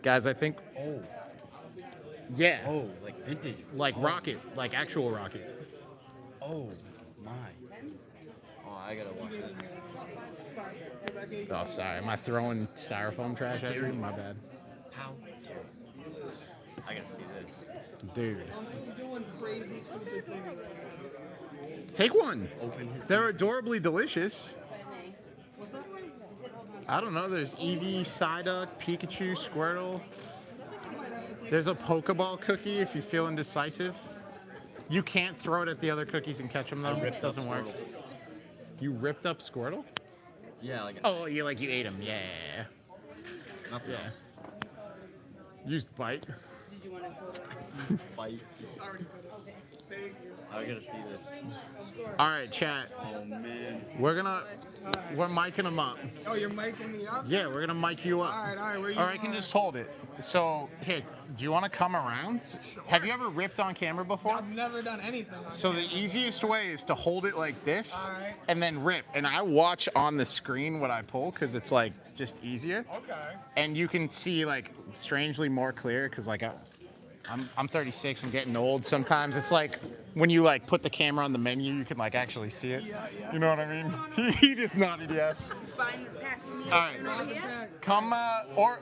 Speaker 1: Guys, I think
Speaker 2: Oh.
Speaker 1: yeah.
Speaker 2: Oh, like vintage.
Speaker 1: Like rocket, like actual rocket.
Speaker 2: Oh my. Oh, I gotta watch this.
Speaker 1: Oh, sorry. Am I throwing styrofoam trash at you? My bad.
Speaker 2: How? I gotta see this.
Speaker 1: Dude.
Speaker 6: He's doing crazy, stupid things.
Speaker 1: Take one.
Speaker 2: Open his.
Speaker 1: They're adorably delicious.
Speaker 6: What's that?
Speaker 1: I don't know. There's Eevee, Psyduck, Pikachu, Squirtle. There's a Pokeball cookie if you feel indecisive. You can't throw it at the other cookies and catch them though. It doesn't work. You ripped up Squirtle?
Speaker 2: Yeah, like.
Speaker 1: Oh, you ate them. Yeah.
Speaker 2: Nothing
Speaker 1: Yeah.
Speaker 2: else.
Speaker 1: Used bite.
Speaker 4: Did you want to photo?
Speaker 2: Fight. I gotta see this.
Speaker 1: All right, chat.
Speaker 2: Oh man.
Speaker 1: We're miking them up.
Speaker 6: Oh, you're miking me up?
Speaker 1: Yeah, we're gonna mic you up.
Speaker 6: All right. Where you?
Speaker 1: Or I can just hold it. So here, do you want to come around? Have you ever ripped on camera before?
Speaker 6: I've never done anything.
Speaker 1: So the easiest way is to hold it like this
Speaker 6: Alright.
Speaker 1: and then rip. And I watch on the screen what I pull because it's like just easier.
Speaker 6: Okay.
Speaker 1: And you can see like strangely more clear because like I'm 36. I'm getting old. Sometimes it's like when you like put the camera on the menu, you can like actually see it.
Speaker 6: Yeah.
Speaker 1: You know what I mean? He just nodded yes.
Speaker 4: He's buying this pack for me.
Speaker 1: All right. Come or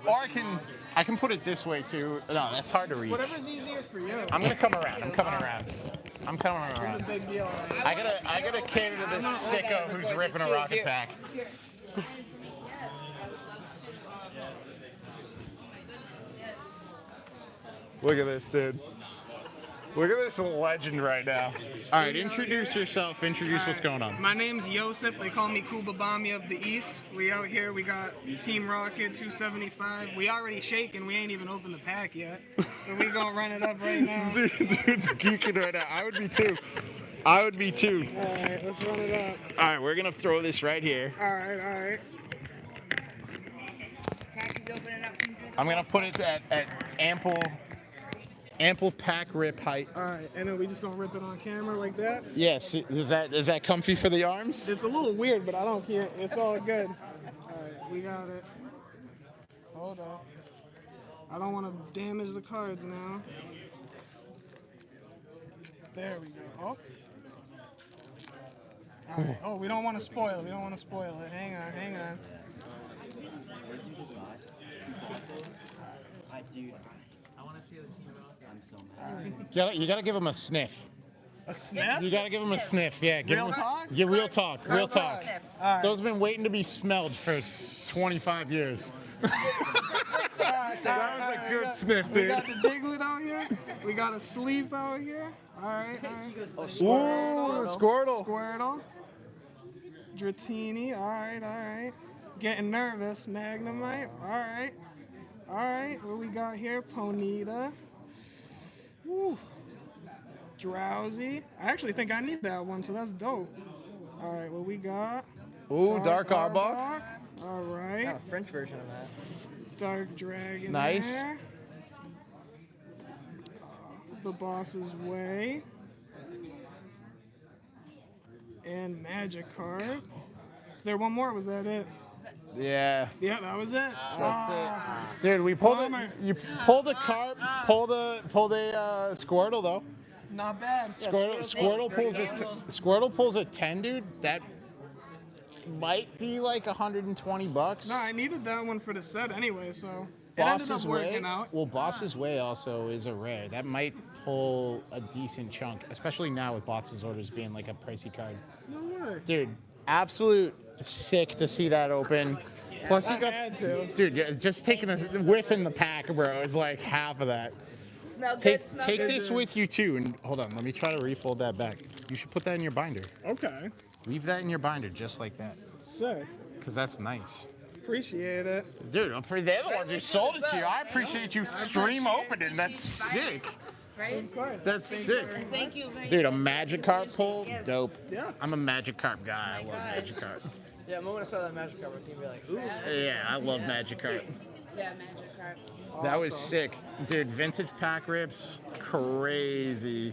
Speaker 1: I can put it this way too. No, that's hard to reach.
Speaker 6: Whatever's easier for you.
Speaker 1: I'm gonna come around. I'm coming around.
Speaker 6: It's a big deal.
Speaker 1: I gotta cater to this sicko who's ripping a rocket pack.
Speaker 4: Yes, I would love to.
Speaker 1: Look at this, dude. Look at this legend right now. All right, introduce yourself. Introduce what's going on.
Speaker 6: My name's Yosef. They call me Kubabami of the East. We out here. We got Team Rocket 275. We already shaking. We ain't even opened the pack yet. But we gonna run it up right now.
Speaker 1: Dude's geeking right now. I would be too. I would be too.
Speaker 6: All right, let's run it up.
Speaker 1: All right, we're gonna throw this right here.
Speaker 6: All right.
Speaker 4: Pack is opening up from
Speaker 1: I'm gonna put it at ample pack rip height.
Speaker 6: All right, and then we just gonna rip it on camera like that.
Speaker 1: Yes. Is that comfy for the arms?
Speaker 6: It's a little weird, but I don't care. It's all good. All right, we got it. Hold up. I don't want to damage the cards now. There we go. Oh. All right. Oh, we don't want to spoil it. Hang on.
Speaker 1: You gotta give him a sniff.
Speaker 6: A sniff?
Speaker 1: You gotta give him a sniff. Yeah.
Speaker 6: Real talk?
Speaker 1: Yeah, real talk. Real talk.
Speaker 6: All right.
Speaker 1: Those have been waiting to be smelled for 25 years. That was a good sniff,
Speaker 6: We
Speaker 1: dude.
Speaker 6: got the Diglett out here. We got a Sleep out here. All right.
Speaker 1: Ooh, Squirtle.
Speaker 6: Dratini. All right. Getting nervous. Magnemite. All right. What we got here? Ponyta. Woo. Drowsy. I actually think I need that one, so that's dope. All right. What we got?
Speaker 1: Ooh, Dark Arbok.
Speaker 6: All right.
Speaker 11: French version of that.
Speaker 6: Dark Dragon.
Speaker 1: Nice.
Speaker 6: There. The Boss's Way. And Magikarp. Is there one more? Or was that it?
Speaker 1: Yeah.
Speaker 6: Yeah, that was it.
Speaker 1: That's it. Dude, we pulled it. You pulled a carp, pulled a Squirtle though.
Speaker 6: Not bad.
Speaker 1: Squirtle pulls a 10, dude. That might be like $120.
Speaker 6: No, I needed that one for the set anyway, so it ended up
Speaker 1: Boss's Way.
Speaker 6: working out.
Speaker 1: Well, Boss's Way also is a rare. That might pull a decent chunk, especially now with Boss's Orders being like a pricey card.
Speaker 6: No way.
Speaker 1: Dude, absolute sick to see that open. Plus, he
Speaker 6: I
Speaker 1: got,
Speaker 6: had to.
Speaker 1: dude, just taking a whiff in the pack, bro, is like half of that.
Speaker 4: Smell
Speaker 1: Take
Speaker 4: good.
Speaker 1: take this with you too, and hold on, let me try to refold that back. You should put that in your binder.
Speaker 6: Okay.
Speaker 1: Leave that in your binder just like that,
Speaker 6: Sick.
Speaker 1: because that's nice.
Speaker 6: Appreciate it.
Speaker 1: Dude, they're the ones who sold it to you. I appreciate you stream opening. That's sick.
Speaker 4: Right?
Speaker 6: Of course.
Speaker 1: That's sick.
Speaker 4: Thank you.
Speaker 1: Dude, a Magikarp pull? Dope.
Speaker 6: Yeah.
Speaker 1: I'm a Magikarp guy. I love Magikarp.
Speaker 11: Yeah, the moment I saw that Magic card, you'd be like, ooh.
Speaker 1: Yeah, I love Magikarp.
Speaker 4: Yeah, Magikarp.
Speaker 1: That was sick. Dude, vintage pack rips, crazy.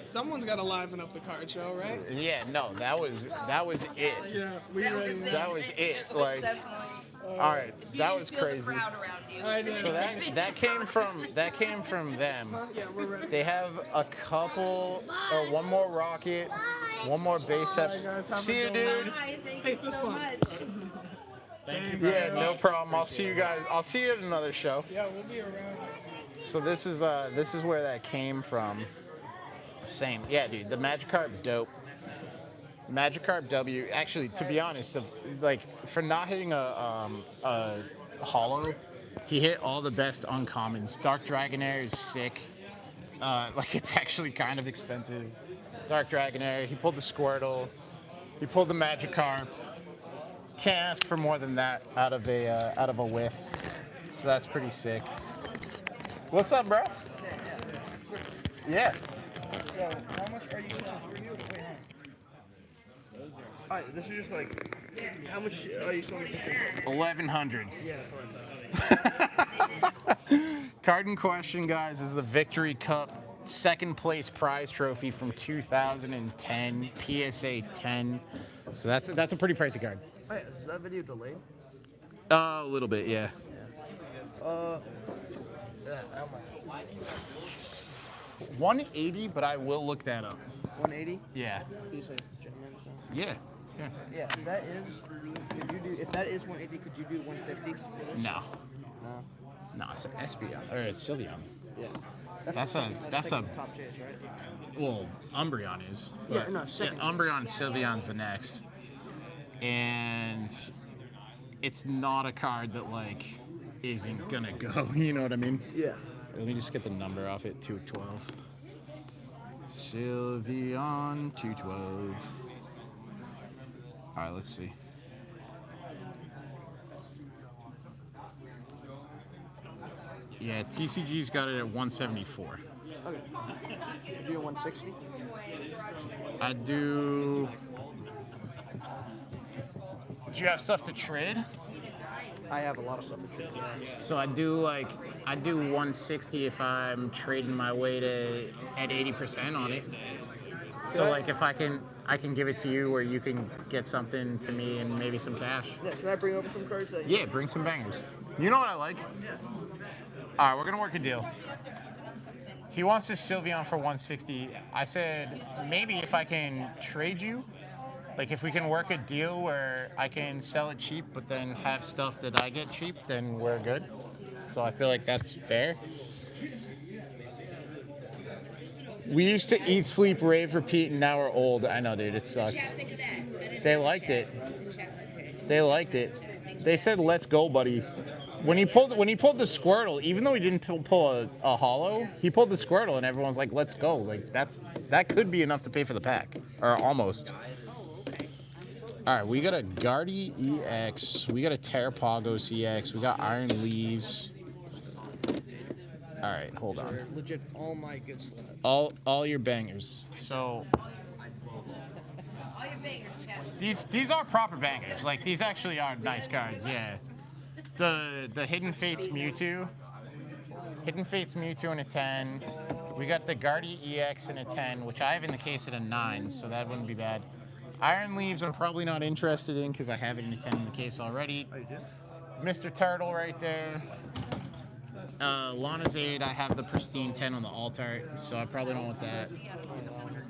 Speaker 6: Someone's got to liven up the card show, right?
Speaker 1: Yeah, no, that was it.
Speaker 6: Yeah, we ready.
Speaker 1: That was it. Like, all right, that was crazy.
Speaker 6: I did.
Speaker 1: So that came from them.
Speaker 6: Yeah, we're ready.
Speaker 1: They have a couple, or one more rocket, one more base set.
Speaker 6: All right, guys, have
Speaker 1: See
Speaker 6: a
Speaker 1: you,
Speaker 6: good
Speaker 1: dude.
Speaker 4: Hi, thank
Speaker 6: Hey,
Speaker 4: you
Speaker 6: fist
Speaker 4: so
Speaker 6: bump.
Speaker 4: much.
Speaker 1: Yeah, no problem. I'll see you guys. I'll see you at another show.
Speaker 6: Yeah, we'll be around.
Speaker 1: So this is where that came from. Same. Yeah, dude. The Magikarp dope. Magikarp W. Actually, to be honest, like for not hitting a hollow, he hit all the best uncommons. Dark Dragonair is sick. Like it's actually kind of expensive. Dark Dragonair. He pulled the Squirtle. He pulled the Magikarp. Can't ask for more than that out of a whiff. So that's pretty sick. What's up, bro? Yeah.
Speaker 12: So, how much are you selling? Wait, Alright, this is just like, how much are you selling for?
Speaker 1: 1,100.
Speaker 12: Yeah, that's
Speaker 1: Card in question, guys, is the Victory Cup second place prize trophy from 2010, PSA 10. So that's a pretty pricey card.
Speaker 12: Oh, yeah, is that video delayed?
Speaker 1: A little bit, yeah.
Speaker 12: Yeah, how much?
Speaker 1: 180, but I will look that up.
Speaker 12: 180?
Speaker 1: Yeah.
Speaker 12: Can you say
Speaker 1: Yeah. Yeah.
Speaker 12: Yeah, if that is 180, could you do 150?
Speaker 1: No.
Speaker 12: No.
Speaker 1: No, it's an Espeon or a Sylveon.
Speaker 12: Yeah.
Speaker 1: That's a
Speaker 12: top chase, right?
Speaker 1: well, Umbreon is.
Speaker 12: Yeah,
Speaker 1: but-
Speaker 12: no, second chase.
Speaker 1: Umbreon and Sylveon's the next. And it's not a card that like isn't gonna go, you know what I mean?
Speaker 12: Yeah.
Speaker 1: Let me just get the number off it, 212. Sylveon 212. Alright, let's see. Yeah, TCG's got it at 174.
Speaker 12: Okay. Could you do 160?
Speaker 1: I'd do. Do you have stuff to trade?
Speaker 12: I have a lot of stuff to trade.
Speaker 1: So I'd do 160 if I'm trading my way to at 80% on it. So like if I can give it to you or you can get something to me and maybe some cash.
Speaker 12: Yeah, can I bring over some cards?
Speaker 1: Yeah, bring some bangers. You know what I like? All right, we're gonna work a deal. He wants his Sylveon for 160. I said maybe if I can trade you, like if we can work a deal where I can sell it cheap, but then have stuff that I get cheap, then we're good. So I feel like that's fair. We used to eat, sleep, rave, repeat, and now we're old. I know, dude, it sucks. They liked it. They liked it. They said, "Let's go, buddy." When he pulled the Squirtle, even though he didn't pull a hollow, he pulled the Squirtle, and everyone's like, "Let's go!" Like that could be enough to pay for the pack, or almost. All right, we got a Guardy EX, we got a Terrapagos EX, we got Iron Leaves. All right, hold on.
Speaker 12: Legit, all my good stuff.
Speaker 1: All your bangers. So these are proper bangers. Like these actually are nice cards. Yeah. The Hidden Fates Mewtwo. Hidden Fates Mewtwo in a 10. We got the Guardy EX in a 10, which I have in the case at a 9, so that wouldn't be bad. Iron Leaves I'm probably not interested in because I have it in a 10 in the case already.
Speaker 12: Oh, you do?
Speaker 1: Mr. Turtle right there. Lana's Aid, I have the pristine 10 on the altar, so I probably don't want that.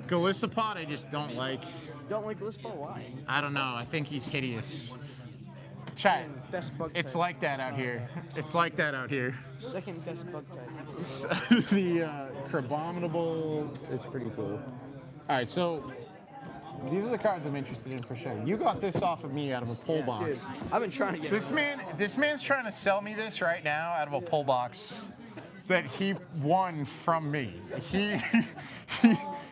Speaker 1: Golisopod I just don't like.
Speaker 12: Don't like Lispa? Why?
Speaker 1: I don't know. I think he's hideous. Chat.
Speaker 12: Best bug
Speaker 1: It's
Speaker 12: type.
Speaker 1: like that out here. It's like that out here.
Speaker 12: Second best bug type.
Speaker 1: The Crabominable is pretty cool. All right, so these are the cards I'm interested in for sure. You got this off of me out of a pull box.
Speaker 12: Dude, I've been trying to get
Speaker 1: This man's trying to sell me this right now out of a pull box that he won from me.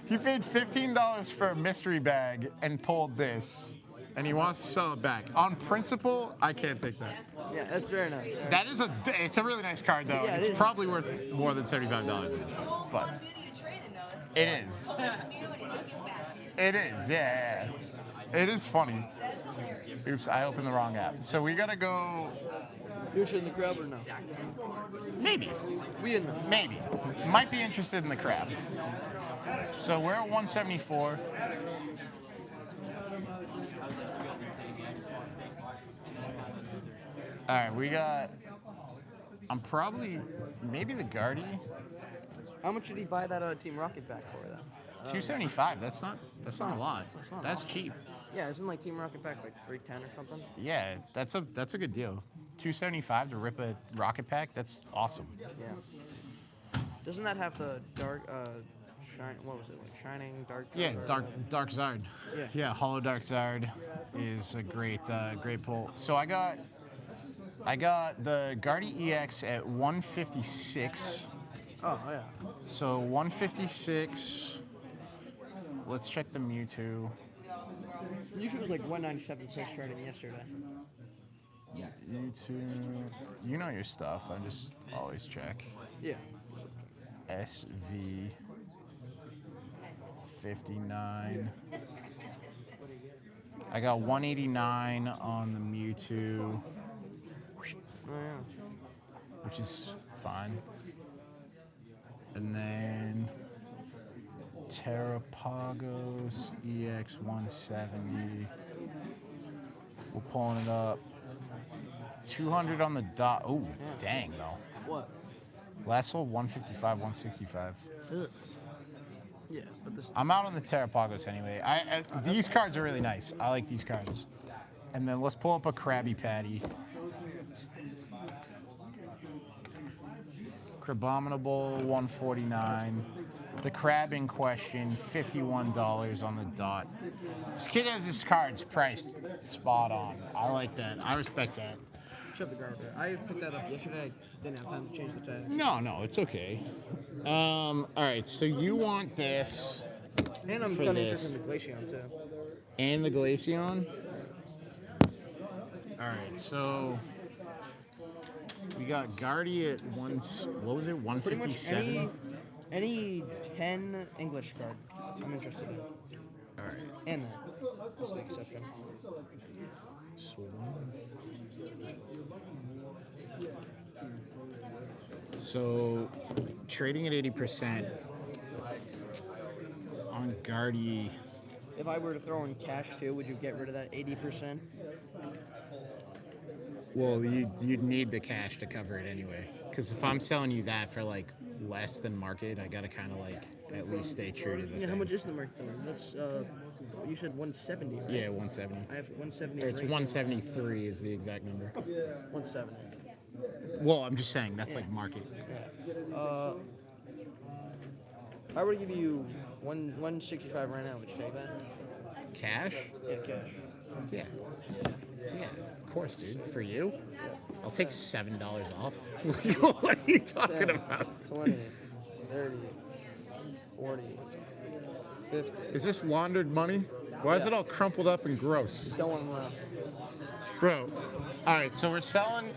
Speaker 1: He paid $15 for a mystery bag and pulled this. And he wants to sell it back. On principle, I can't take that.
Speaker 12: Yeah, that's very nice.
Speaker 1: It's a really nice card though.
Speaker 12: Yeah,
Speaker 1: It's
Speaker 12: it is.
Speaker 1: probably worth more than $75, but it is. It is, yeah. It is funny. Oops, I opened the wrong app. So we gotta go.
Speaker 12: You're in the crab or no?
Speaker 1: Maybe.
Speaker 12: We in there.
Speaker 1: Maybe. Might be interested in the crab. So we're at 174. All right, we got. I'm probably maybe the Guardy.
Speaker 12: How much did he buy that Team Rocket back for then?
Speaker 1: 275. That's not a lot. That's cheap.
Speaker 12: Yeah, isn't like Team Rocket back like 310 or something?
Speaker 1: Yeah, that's a good deal. 275 to rip a rocket pack. That's awesome.
Speaker 12: Yeah. Doesn't that have the dark What was it? Like Shining, Dark?
Speaker 1: Yeah, Dark Zard.
Speaker 12: Yeah.
Speaker 1: Yeah, Hollow Dark Zard is a great pull. So I got the Guardi EX at 156.
Speaker 12: Oh yeah.
Speaker 1: So 156. Let's check the Mewtwo.
Speaker 12: Usually it was like 197 first starting yesterday.
Speaker 1: Mewtwo. You know your stuff. I just always check.
Speaker 12: Yeah.
Speaker 1: SV 59. I got 189 on the Mewtwo,
Speaker 12: Oh yeah.
Speaker 1: which is fine. And then Terrapagos EX 170. We're pulling it up. 200 on the dot. Oh, dang though.
Speaker 12: What?
Speaker 1: Last sold 155, 165.
Speaker 12: Ugh. Yeah, but this.
Speaker 1: I'm out on the Terrapagos anyway. These cards are really nice. I like these cards. And then let's pull up a Krabby Patty. Crabominable 149. The crab in question, $51 on the dot. This kid has his cards priced spot on. I like that. I respect that.
Speaker 12: Shove the garbage. I picked that up yesterday. I didn't have time to change the tag.
Speaker 1: No, it's okay. All right, so you want this.
Speaker 12: And I'm
Speaker 1: for
Speaker 12: kind of
Speaker 1: this.
Speaker 12: interested in the Glaceon too.
Speaker 1: And the Glaceon? All right, so we got Guardi at what was it,
Speaker 12: Pretty much
Speaker 1: 157?
Speaker 12: any 10 English card I'm interested in.
Speaker 1: All right.
Speaker 12: And that. That's the exception.
Speaker 1: So trading at 80% on Guardi.
Speaker 12: If I were to throw in cash too, would you get rid of that 80%?
Speaker 1: Well, you'd need the cash to cover it anyway. Because if I'm selling you that for like less than market, I gotta kind of like at least stay true to the
Speaker 12: Yeah, how
Speaker 1: thing.
Speaker 12: much is the market then? That's you said 170, right?
Speaker 1: Yeah, 170.
Speaker 12: I have 170.
Speaker 1: Or it's 173 is the exact number.
Speaker 12: 170.
Speaker 1: Well, I'm just saying that's like market.
Speaker 12: If I were to give you 165 right now, would you take that?
Speaker 1: Cash?
Speaker 12: Yeah, cash.
Speaker 1: Yeah. Yeah, of course, dude. For you? I'll take $7 off. What are you talking about?
Speaker 12: 20, 30, 40, 50.
Speaker 1: Is this laundered money? Why is it all crumpled up and gross?
Speaker 12: Don't want to know.
Speaker 1: Bro, all right, so we're selling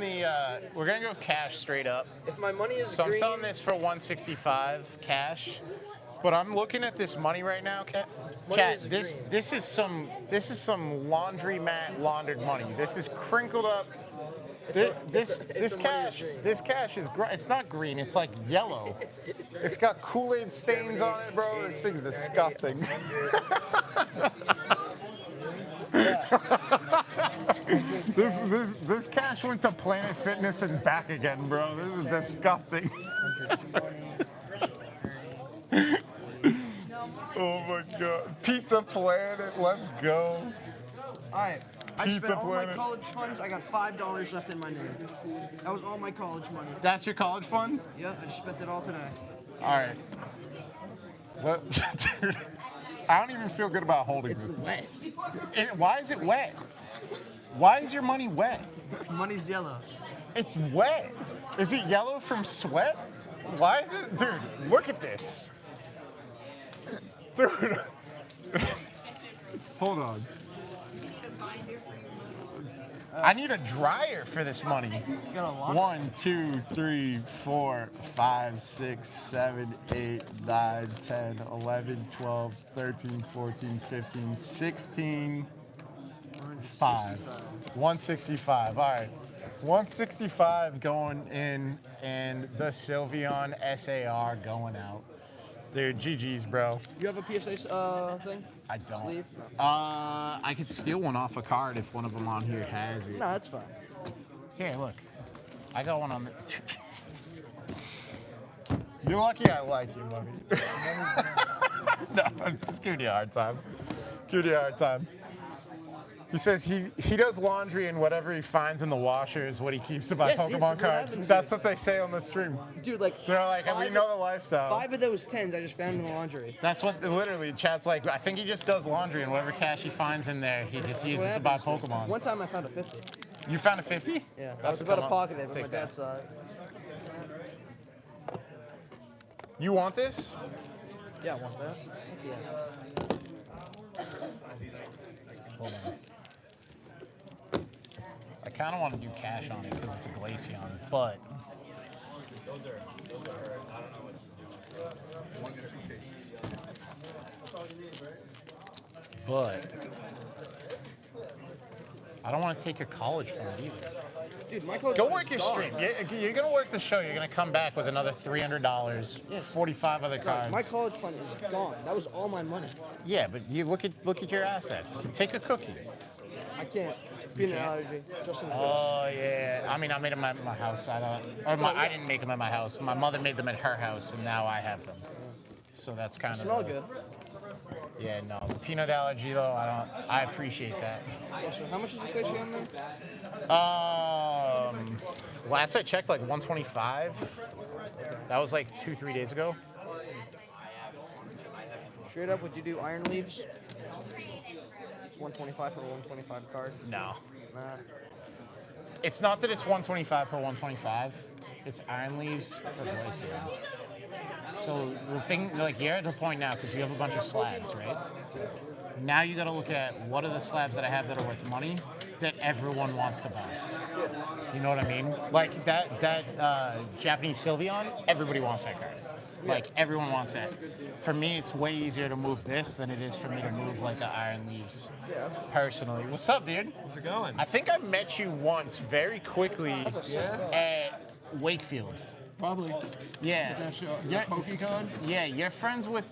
Speaker 1: the, we're gonna go cash straight up.
Speaker 12: If my money is
Speaker 1: So
Speaker 12: green,
Speaker 1: I'm selling this for 165 cash, but I'm looking at this money right now, Cat. This is some laundromat laundered money. This is crinkled up. This cash is it's not green. It's like yellow. It's got Kool-Aid stains on it, bro. This thing's disgusting. This cash went to Planet Fitness and back again, bro. This is disgusting. Oh my god. Pizza Planet, let's go.
Speaker 12: Alright. I
Speaker 1: Pizza
Speaker 12: spent all my
Speaker 1: Planet.
Speaker 12: college funds. I got $5 left in my name. That was all my college money.
Speaker 1: That's your college fund?
Speaker 12: Yeah, I just spent it all today.
Speaker 1: Alright. What? Dude, I don't even feel good about holding this.
Speaker 12: It's wet.
Speaker 1: Why is it wet? Why is your money wet?
Speaker 12: Money's yellow.
Speaker 1: It's wet. Is it yellow from sweat? Why is it? Dude, look at this. Dude. Hold on. I need a dryer for this money. 1, 2, 3, 4, 5, 6, 7, 8, 9, 10, 11, 12, 13, 14, 15, 16, 5. 165. All right. 165 going in, and the Sylveon SAR going out. Dude, GG's, bro.
Speaker 12: You have a PSA thing?
Speaker 1: I don't.
Speaker 12: Sleeve?
Speaker 1: I could steal one off a card if one of them on here has it.
Speaker 12: No, that's fine.
Speaker 1: Here, look. I got one on the... You're lucky I like you, mommy. No, I'm just giving you a hard time. Giving you a hard time. He says he does laundry and whatever he finds in the washer is what he keeps to buy
Speaker 12: Yes, yes,
Speaker 1: Pokemon
Speaker 12: that's what
Speaker 1: cards.
Speaker 12: happens
Speaker 1: That's
Speaker 12: here.
Speaker 1: what they say on the stream.
Speaker 12: Dude, like
Speaker 1: They're like, we know the lifestyle.
Speaker 12: 5 of those 10s I just found in the laundry.
Speaker 1: That's what literally chat's like. I think he just does laundry and whatever cash he finds in there, he just uses to buy Pokemon.
Speaker 12: One time I found a 50.
Speaker 1: You found a 50?
Speaker 12: Yeah, I
Speaker 1: That's
Speaker 12: was about to
Speaker 1: come on.
Speaker 12: pocket it, but my
Speaker 1: Take
Speaker 12: dad
Speaker 1: that.
Speaker 12: saw it.
Speaker 1: You want this?
Speaker 12: Yeah, I want that. Heck yeah.
Speaker 1: Hold on. I kind of want to do cash on it because it's a Glaceon, but I don't want to take your college for it either.
Speaker 12: Dude, my college
Speaker 1: Go
Speaker 12: fund
Speaker 1: work
Speaker 12: is
Speaker 1: your
Speaker 12: gone.
Speaker 1: stream. You're gonna work the show. You're gonna come back with another $300, 45 other cards.
Speaker 12: My college fund is gone. That was all my money.
Speaker 1: Yeah, but you look at your assets. Take a cookie.
Speaker 12: I can't. Peanut allergy. Just in case.
Speaker 1: Oh yeah. I mean, I made them at my house. I didn't make them at my house. My mother made them at her house, and now I have them. So that's kind of.
Speaker 12: Smell good.
Speaker 1: Yeah, no. The peanut allergy though, I appreciate that.
Speaker 12: Yeah, so how much is the Glaceon there?
Speaker 1: Last I checked, like 125. That was like 2-3 days ago.
Speaker 12: Straight up, would you do Iron Leaves? It's 125 for a 125 card.
Speaker 1: No.
Speaker 12: Nah.
Speaker 1: It's not that it's 125 per 125. It's Iron Leaves for Glacier. So the thing, like, you're at the point now because you have a bunch of slabs, right? Now you got to look at what are the slabs that I have that are worth money that everyone wants to buy. You know what I mean? Like that Japanese Sylveon, everybody wants that card. Like everyone wants that. For me, it's way easier to move this than it is for me to move like an Iron Leaves.
Speaker 12: Yeah.
Speaker 1: Personally, what's up, dude?
Speaker 5: How's it going?
Speaker 1: I think I met you once, very quickly, at Wakefield.
Speaker 5: Probably.
Speaker 1: Yeah.
Speaker 5: That show,
Speaker 1: Yeah.
Speaker 5: PokeCon?
Speaker 1: Yeah, you're friends with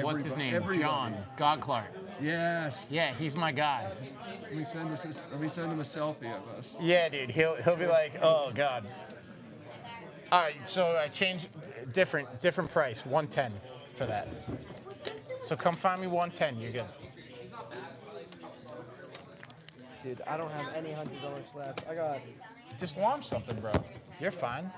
Speaker 1: what's his name?
Speaker 5: Everybody.
Speaker 1: John God Clark.
Speaker 5: Yes.
Speaker 1: Yeah, he's my guy.
Speaker 5: We send him a selfie of us.
Speaker 1: Yeah, dude. He'll be like, oh god. All right, so I changed different price, 110 for that. So come find me 110. You're good.
Speaker 12: Dude, I don't have any $100 slabs. I got.
Speaker 1: Just launch something, bro. You're fine.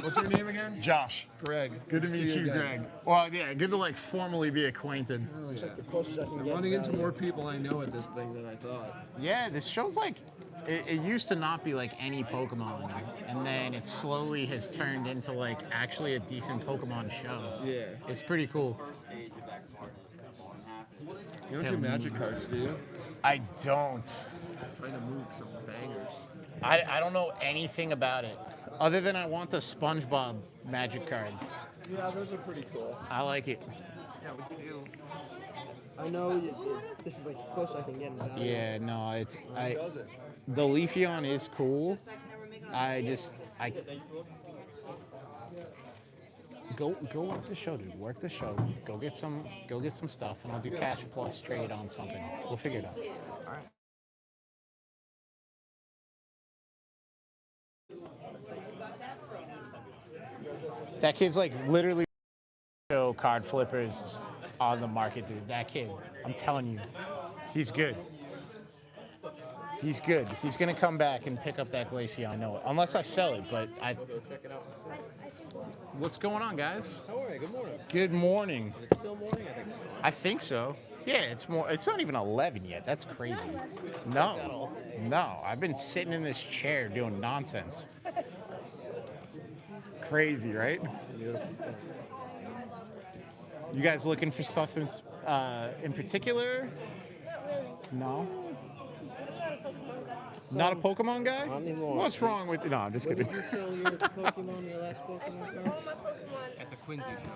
Speaker 5: What's your name again?
Speaker 1: Josh.
Speaker 5: Greg.
Speaker 1: Good to
Speaker 5: See
Speaker 1: meet you,
Speaker 5: again.
Speaker 1: Greg. Well, yeah, good to like formally be acquainted.
Speaker 5: Oh,
Speaker 12: It's
Speaker 5: yeah.
Speaker 12: like the closest I can
Speaker 5: I'm
Speaker 12: get.
Speaker 5: running into
Speaker 12: value.
Speaker 5: more people I know at this thing than I thought.
Speaker 1: Yeah, this show's like, it used to not be like any Pokemon, and then it slowly has turned into like actually a decent Pokemon show.
Speaker 5: Yeah.
Speaker 1: It's pretty cool.
Speaker 5: You don't do magic cards, do you?
Speaker 1: I don't.
Speaker 5: I'm trying to move some bangers.
Speaker 1: I don't know anything about it, other than I want the SpongeBob magic card.
Speaker 5: Yeah, those are pretty cool.
Speaker 1: I like it.
Speaker 12: Yeah, we can do. I know this is like the closest I can get in value.
Speaker 1: Yeah, no, it's
Speaker 5: Who does it?
Speaker 1: the Leafeon is cool. I go work the show, dude. Work the show. Go get some stuff, and I'll do cash plus trade on something. We'll figure it out.
Speaker 12: All right.
Speaker 1: That kid's like literally show card flippers on the market, dude. That kid, I'm telling you, he's good. He's good. He's gonna come back and pick up that Glaceon. I know it. Unless I sell it, but I.
Speaker 5: Go check it out.
Speaker 1: What's going on, guys?
Speaker 5: How are you? Good morning.
Speaker 1: Good morning.
Speaker 5: It's still morning, I think.
Speaker 1: I think so. Yeah, it's more. It's not even 11 yet. That's crazy. No, I've been sitting in this chair doing nonsense. Crazy, right? You guys looking for stuff in particular?
Speaker 3: Not really.
Speaker 1: No.
Speaker 3: I'm not a Pokemon guy.
Speaker 1: Not a Pokemon guy?
Speaker 12: Not anymore.
Speaker 1: What's wrong with? No, I'm just kidding.
Speaker 12: Did you sell your Pokemon, your last Pokemon
Speaker 3: I
Speaker 12: card?
Speaker 3: sold all my Pokemon.
Speaker 2: At the Quincy show.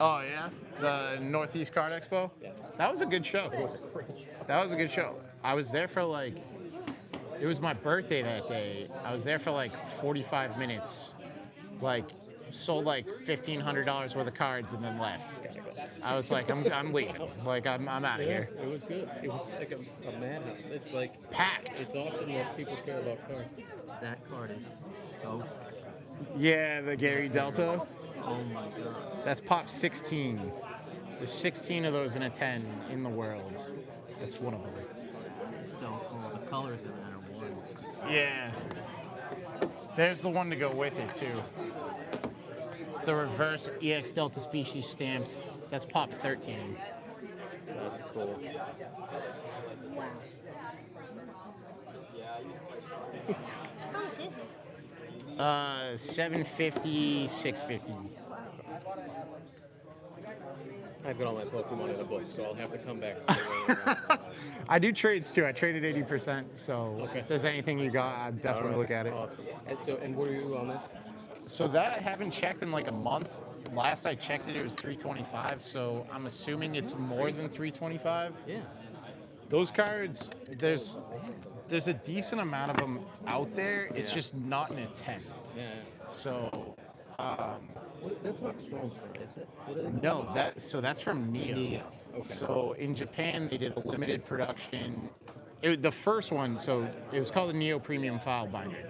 Speaker 1: Oh yeah, the Northeast Card Expo. That was a good show. That was a good show. I was there for like, it was my birthday that day. I was there for like 45 minutes. Like, sold like $1,500 worth of cards, and then left. I was like, I'm leaving. Like I'm out of here.
Speaker 5: It was good. It was like a madhouse. It's like
Speaker 1: Packed.
Speaker 5: It's awesome that people care about cards. That card is so sick.
Speaker 1: Yeah, the Gary Delta.
Speaker 5: Oh my god.
Speaker 1: That's pop 16. There's 16 of those in a 10 in the world. That's one of them.
Speaker 5: So cool. The colors in that are wonderful.
Speaker 1: Yeah. There's the one to go with it too. The reverse EX Delta species stamped. That's pop 13.
Speaker 5: That's cool.
Speaker 3: How much is this?
Speaker 1: 750, 650.
Speaker 5: I've got all my Pokemon in a book, so I'll have to come back.
Speaker 1: I do trades too. I traded 80%. So
Speaker 5: Okay.
Speaker 1: if there's anything you got, I'd definitely look at it.
Speaker 5: Awesome. And what are you on this?
Speaker 1: So that I haven't checked in like a month. Last I checked it was 325. So I'm assuming it's more than 325.
Speaker 5: Yeah.
Speaker 1: Those cards, there's a decent amount of them out there. It's
Speaker 5: Yeah.
Speaker 1: just not in a 10.
Speaker 5: Yeah.
Speaker 1: So
Speaker 5: That's not strong for, is it? What are they
Speaker 1: no, that's from Neo.
Speaker 5: Neo. Okay.
Speaker 1: So in Japan they did a limited production. The first one, so it was called the Neo Premium File Binder.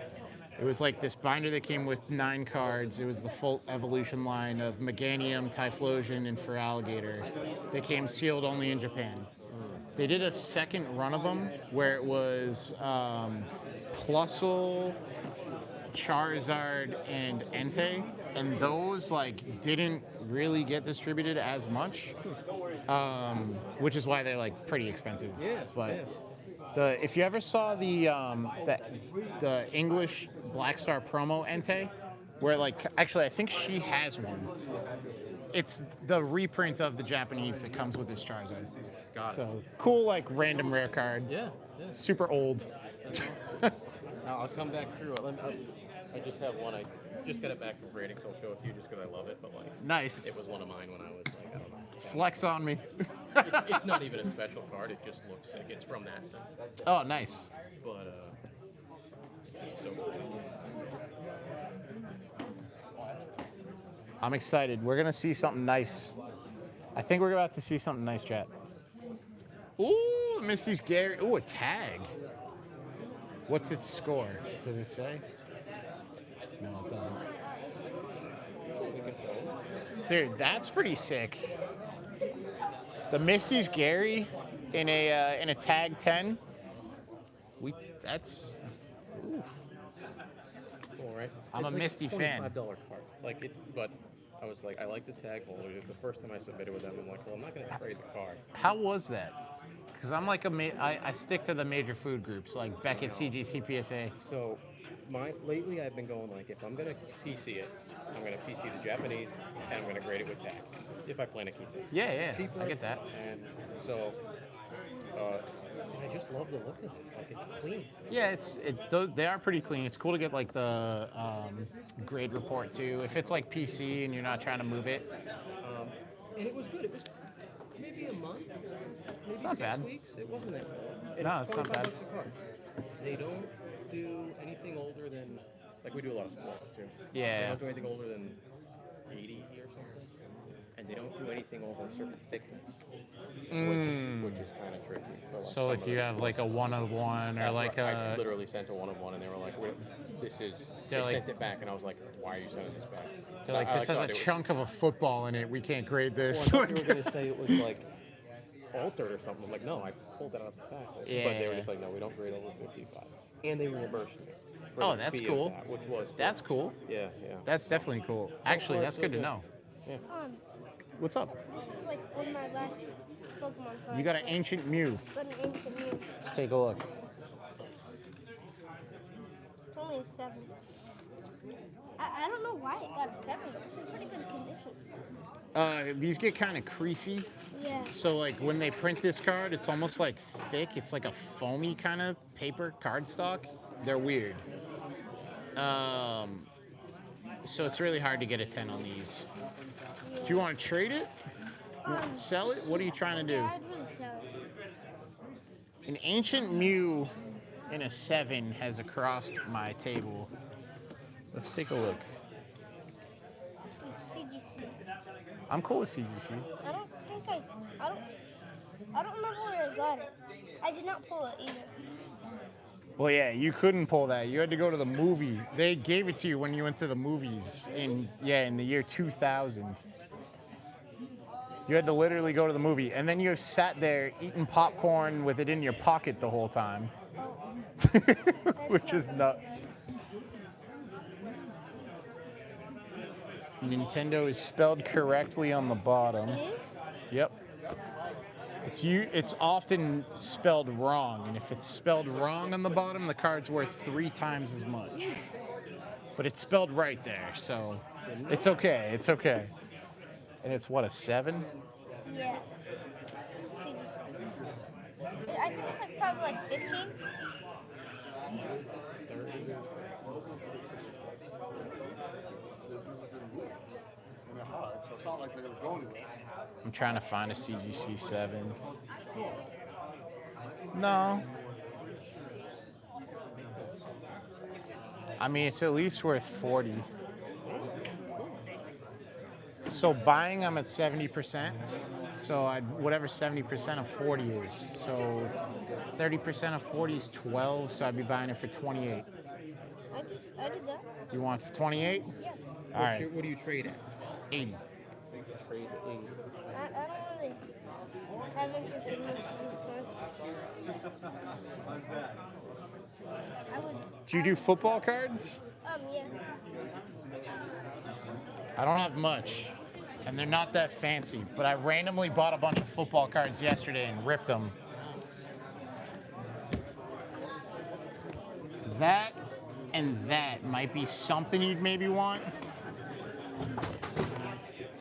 Speaker 1: It was like this binder that came with 9 cards. It was the full evolution line of Meganium, Typhlosion, and Feraligatr. They came sealed only in Japan. They did a second run of them where it was Plusle, Charizard, and Entei, and those like didn't really get distributed as much, which is why they're like pretty expensive.
Speaker 5: Yeah,
Speaker 1: but if you ever saw the English Black Star promo Entei, where like actually I think she has one. It's the reprint of the Japanese that comes with this Charizard.
Speaker 5: Got it.
Speaker 1: So cool, like random rare card.
Speaker 5: Yeah.
Speaker 1: Super old.
Speaker 5: I'll come back through. I just have one. I just got it back from grading, so I'll show it to you just because I love it. But like,
Speaker 1: Nice.
Speaker 5: it was one of mine when I was like, I don't know.
Speaker 1: Flex on me.
Speaker 5: It's not even a special card. It just looks sick. It's from that set.
Speaker 1: Oh, nice.
Speaker 5: But it's so cool.
Speaker 1: I'm excited. We're gonna see something nice. I think we're about to see something nice, chat. Ooh, Misty's Gary. Ooh, a tag. What's its score? Does it say? No, it doesn't. Dude, that's pretty sick. The Misty's Gary in a tag 10. That's. Oof.
Speaker 5: Cool, right?
Speaker 1: I'm a Misty fan.
Speaker 5: $25 card. Like it's, but I was like, I like the tag holder. It's the first time I submitted with them. I'm like, well, I'm not gonna trade the card.
Speaker 1: How was that? Because I'm like I stick to the major food groups like Beckett, CGC, PSA.
Speaker 5: So, lately I've been going like, if I'm gonna PC it, I'm gonna PC the Japanese, and I'm gonna grade it with tag. If I plan to keep it.
Speaker 1: Yeah,
Speaker 5: Cheaper,
Speaker 1: I get that.
Speaker 5: And so, I just love the look of it. Like it's clean.
Speaker 1: Yeah, they are pretty clean. It's cool to get like the grade report too. If it's like PC and you're not trying to move it.
Speaker 5: And it was good. It was maybe a month. Maybe
Speaker 1: It's not
Speaker 5: 6
Speaker 1: bad.
Speaker 5: weeks. It wasn't that bad. And
Speaker 1: No, it's not bad.
Speaker 5: $25 a card. They don't do anything older than, like we do a lot of sports too.
Speaker 1: Yeah.
Speaker 5: They don't do anything older than 80 or something. And they don't do anything over a certain thickness, which is kind of tricky. For, like,
Speaker 1: So
Speaker 5: some
Speaker 1: if
Speaker 5: of
Speaker 1: you
Speaker 5: the-
Speaker 1: have like a 1-of-1 or like
Speaker 5: I
Speaker 1: a.
Speaker 5: literally sent a 1-of-1 and they were like, "Wait, this is."
Speaker 1: They're
Speaker 5: They
Speaker 1: like-
Speaker 5: sent it back and I was like, "Why are you sending this back?"
Speaker 1: They're like, this has a chunk of a football in it. We can't grade this.
Speaker 5: Well, I thought you were gonna say it was like altered or something. I'm like, no, I pulled that out the back. But they were just like, no, we don't grade over 55. And they reimbursed me. For
Speaker 1: Oh,
Speaker 5: the
Speaker 1: that's
Speaker 5: fee of
Speaker 1: cool.
Speaker 5: that, which was cool.
Speaker 1: That's cool.
Speaker 5: Yeah.
Speaker 1: That's definitely cool. Actually,
Speaker 5: far,
Speaker 1: that's
Speaker 5: so
Speaker 1: good to
Speaker 5: good.
Speaker 1: know.
Speaker 5: Yeah.
Speaker 1: What's up?
Speaker 3: This is like one of my last Pokemon cards.
Speaker 1: You got an ancient Mew.
Speaker 3: Got an ancient Mew.
Speaker 1: Let's take a look.
Speaker 3: It's only a 7. I don't know why it got a 7. It's in pretty good condition.
Speaker 1: These get kind of creasy.
Speaker 3: Yeah.
Speaker 1: So like when they print this card, it's almost like thick. It's like a foamy kind of paper cardstock. They're weird. So it's really hard to get a 10 on these. Do you want to trade it? You want to sell it? What are you trying to do?
Speaker 3: Yeah, I'd really sell it.
Speaker 1: An ancient Mew in a 7 has crossed my table. Let's take a look. I'm cool with CGC.
Speaker 3: I don't think I don't remember where I got it. I did not pull it either.
Speaker 1: Well, yeah, you couldn't pull that. You had to go to the movie. They gave it to you when you went to the movies in the year 2000. You had to literally go to the movie, and then you sat there eating popcorn with it in your pocket the whole time, which is nuts. Nintendo is spelled correctly on the bottom.
Speaker 3: It is?
Speaker 1: Yep. It's often spelled wrong, and if it's spelled wrong on the bottom, the card's worth 3 times as much. But it's spelled right there, so it's okay. It's okay. And it's what, a 7?
Speaker 3: Yeah. I think it's like probably like 15.
Speaker 5: 30.
Speaker 1: I'm trying to find a CGC 7. No. I mean, it's at least worth 40. So buying, I'm at 70%. So whatever 70% of 40 is. So 30% of 40 is 12. So I'd be buying it for 28.
Speaker 3: I did that.
Speaker 1: You want for 28?
Speaker 3: Yeah.
Speaker 1: All right.
Speaker 5: What do you trade at?
Speaker 1: 80.
Speaker 5: Trade at 80.
Speaker 3: I don't really have interest in these cards. I would.
Speaker 1: Do you do football cards?
Speaker 3: Yeah.
Speaker 1: I don't have much, and they're not that fancy, but I randomly bought a bunch of football cards yesterday and ripped them. That and that might be something you'd maybe want.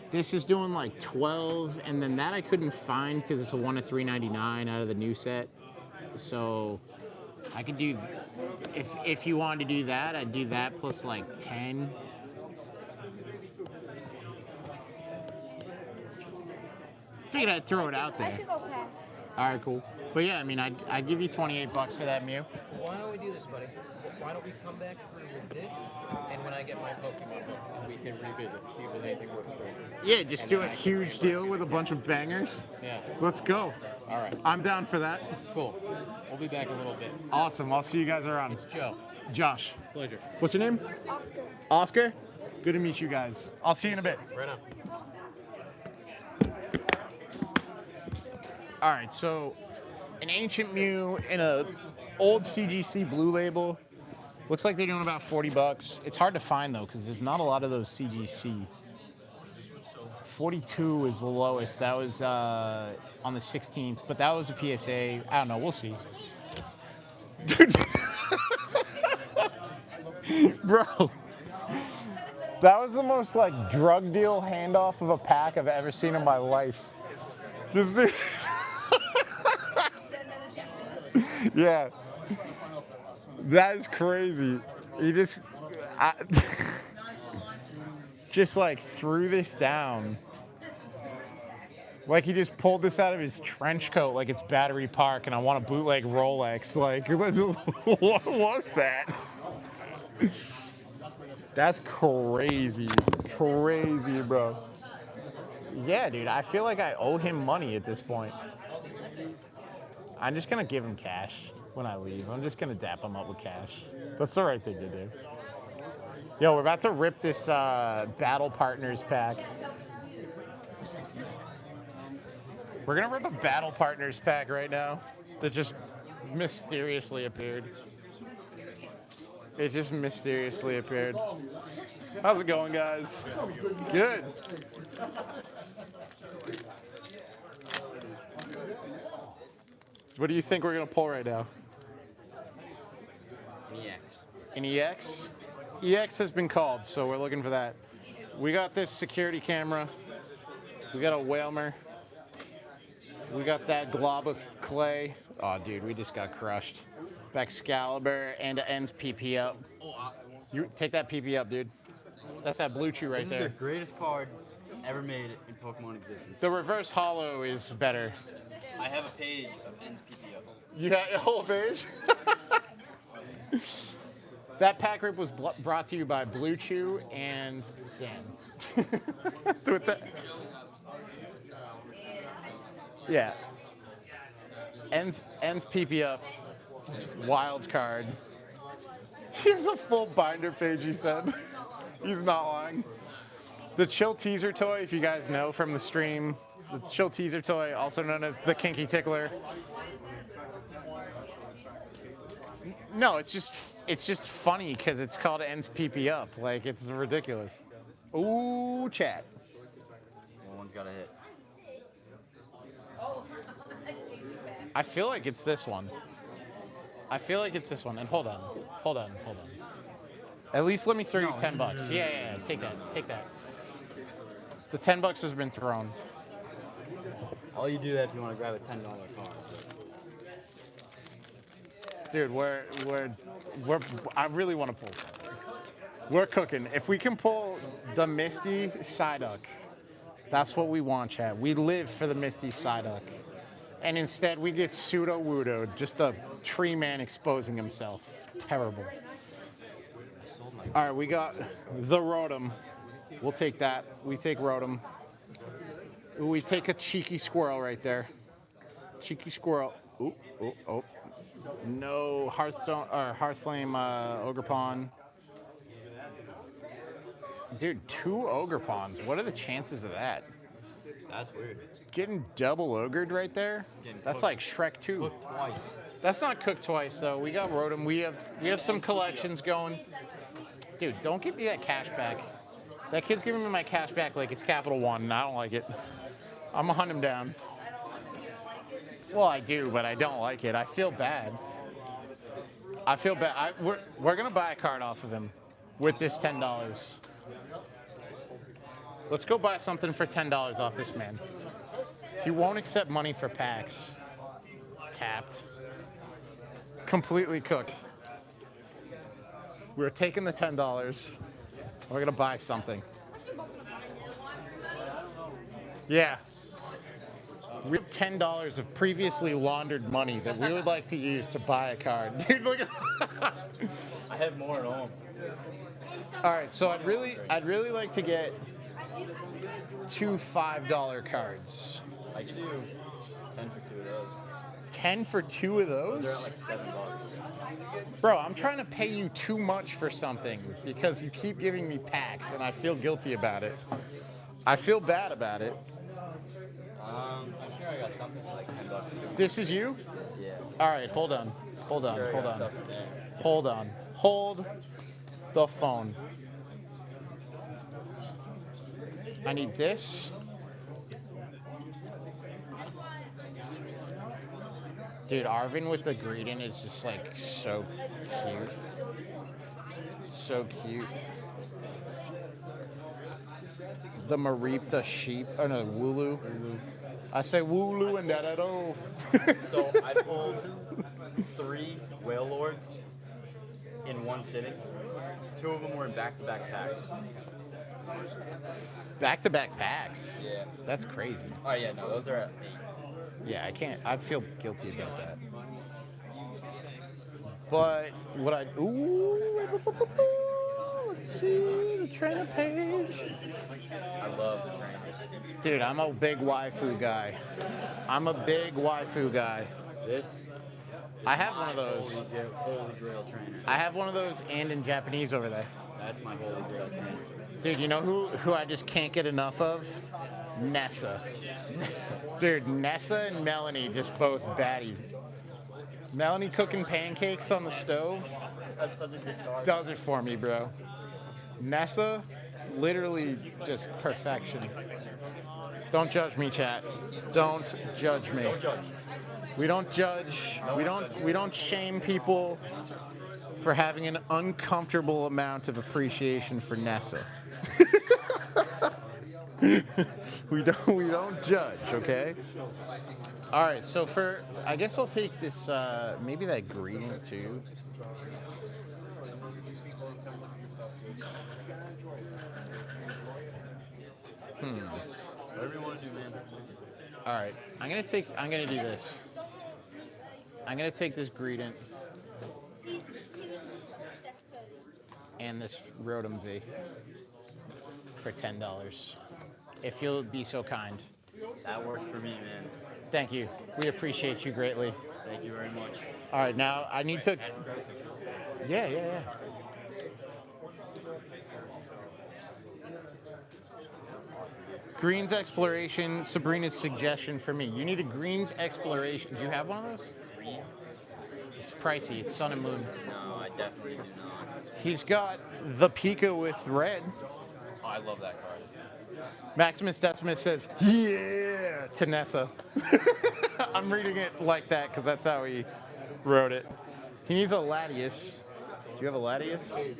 Speaker 1: This is doing like 12, and then that I couldn't find because it's a 1 of 399 out of the new set. So I could do, if you wanted to do that, I'd do that plus like 10. Figured I'd throw it out there.
Speaker 3: I should go pass.
Speaker 1: All right, cool. But yeah, I mean, I'd give you $28 for that Mew.
Speaker 5: Why don't we do this, buddy? Why don't we come back through with this, and when I get my Pokemon book, we can revisit, see if there's anything worth trading.
Speaker 1: Yeah, just do a huge deal with a bunch of bangers.
Speaker 5: Yeah.
Speaker 1: Let's go.
Speaker 5: All right.
Speaker 1: I'm down for that.
Speaker 5: Cool. We'll be back in a little bit.
Speaker 1: Awesome. I'll see you guys around.
Speaker 5: It's Joe.
Speaker 1: Josh.
Speaker 5: Pleasure.
Speaker 1: What's your name?
Speaker 3: Oscar.
Speaker 1: Oscar? Good to meet you guys. I'll see you in a bit.
Speaker 5: Right on.
Speaker 1: All right, so an ancient Mew in a old CGC blue label. Looks like they're doing about $40. It's hard to find though, because there's not a lot of those CGC. 42 is the lowest. That was on the 16th, but that was a PSA. I don't know. We'll see. Dude. Bro, that was the most like drug deal handoff of a pack I've ever seen in my life. This dude. Yeah, that is crazy. He just like threw this down. Like he just pulled this out of his trench coat like it's Battery Park and I want a bootleg Rolex. Like, what was that? That's crazy. Crazy, bro. Yeah, dude, I feel like I owe him money at this point. I'm just gonna give him cash when I leave. I'm just gonna dap him up with cash. That's the right thing to do. Yo, we're about to rip this Battle Partners pack. We're gonna rip a Battle Partners pack right now that just mysteriously appeared. It just mysteriously appeared. How's it going, guys? Good. What do you think we're gonna pull right now?
Speaker 2: An EX.
Speaker 1: An EX? EX has been called, so we're looking for that. We got this security camera. We got a Whalmer. We got that glob of clay. Oh, dude, we just got crushed. Excalibur and ends PP up. You take that PP up, dude. That's that blue chew right
Speaker 2: This
Speaker 1: there.
Speaker 2: is the greatest card ever made in Pokemon existence.
Speaker 1: The reverse hollow is better.
Speaker 2: I have a page of ends PP up.
Speaker 1: You got a whole page? That pack rip was brought to you by Blue Chew and Dan. Yeah. Ends PP up. Wild card. He has a full binder page, he said. He's not lying. The Chill Teaser toy, if you guys know from the stream, the Chill Teaser toy, also known as the Kinky Tickler. No, it's just funny because it's called Ends PP Up. Like, it's ridiculous. Ooh, chat.
Speaker 2: Well, one's got a hit.
Speaker 1: I feel like it's this one. I feel like it's this one. And hold on. At least let me throw you $10. Yeah. Take that. The $10 has been thrown.
Speaker 2: All you do that if you want to grab a $10 card.
Speaker 1: Dude, I really want to pull something. We're cooking. If we can pull the Misty Psyduck, that's what we want, Chad. We live for the Misty Psyduck. And instead, we get pseudo-woodoed. Just a tree man exposing himself. Terrible. All right, we got the Rotom. We'll take that. We take Rotom. Ooh, we take a cheeky squirrel right there. Cheeky squirrel. Ooh. No Hearthstone or Hearthflame Ogerpon. Dude, 2 Ogerpons. What are the chances of that?
Speaker 2: That's weird.
Speaker 1: Getting double ogered right there? That's like Shrek 2.
Speaker 2: Cooked twice.
Speaker 1: That's not cooked twice though. We got Rotom. We have some collections going. Dude, don't give me that cash back. That kid's giving me my cash back like it's Capital One, and I don't like it. I'm gonna hunt him down. Well, I do, but I don't like it. I feel bad. We're gonna buy a card off of him with this $10. Let's go buy something for $10 off this man. He won't accept money for packs. It's tapped. Completely cooked. We're taking the $10. We're gonna buy something. Yeah. We have $10 of previously laundered money that we would like to use to buy a card. Dude, look at
Speaker 2: I have more at home.
Speaker 1: All right, so I'd really like to get 2 $5 cards.
Speaker 2: I could do 10 for 2 of those.
Speaker 1: 10 for 2 of those?
Speaker 2: Those are at like $7.
Speaker 1: Bro, I'm trying to pay you too much for something because you keep giving me packs and I feel guilty about it. I feel bad about it.
Speaker 2: I'm sure I got something for like $10.
Speaker 1: This is you?
Speaker 2: Yeah.
Speaker 1: All right, hold on. Hold the phone. I need this. Dude, Arvin with the greeting is just like so cute. So cute. The Mareep, the sheep, oh no, Wooloo. I say Wooloo and da-da-do.
Speaker 2: So I pulled 3 Whale Lords in one sitting. 2 of them were in back-to-back packs.
Speaker 1: Back-to-back packs?
Speaker 2: Yeah.
Speaker 1: That's crazy.
Speaker 2: Oh yeah, no, those are at 8.
Speaker 1: Yeah, I can't. I feel guilty about that. But what I let's see the trainer page.
Speaker 2: I love the trainers.
Speaker 1: Dude, I'm a big waifu guy.
Speaker 2: This
Speaker 1: I have one of those.
Speaker 2: Holy Grail trainer.
Speaker 1: I have one of those and in Japanese over there.
Speaker 2: That's my Holy Grail trainer.
Speaker 1: Dude, you know who I just can't get enough of? Nessa. Dude, Nessa and Melanie just both baddies. Melanie cooking pancakes on the stove
Speaker 2: That's such a good card.
Speaker 1: does it for me, bro. Nessa, literally just perfection. Don't judge me, chat. Don't judge me.
Speaker 2: Don't judge.
Speaker 1: We don't judge. We don't shame people for having an uncomfortable amount of appreciation for Nessa. we don't judge, okay? All right, so I guess I'll take this maybe that greeting too.
Speaker 2: Whatever you want to do, man.
Speaker 1: All right, I'm gonna do this. I'm gonna take this greeting and this Rotom V for $10. If you'll be so kind.
Speaker 2: That works for me, man.
Speaker 1: Thank you. We appreciate you greatly.
Speaker 2: Thank you very much.
Speaker 1: All right, now I need to. Yeah. Greens Exploration, Sabrina's suggestion for me. You need a Greens Exploration. Do you have one of those?
Speaker 2: Greens?
Speaker 1: It's pricey. It's Sun and Moon.
Speaker 2: No, I definitely do not.
Speaker 1: He's got the Pika with red.
Speaker 2: Oh, I love that card.
Speaker 1: Maximus Decimus says, yeah, to Nessa. I'm reading it like that because that's how he wrote it. He needs a Latias. Do you have a Latias?
Speaker 2: I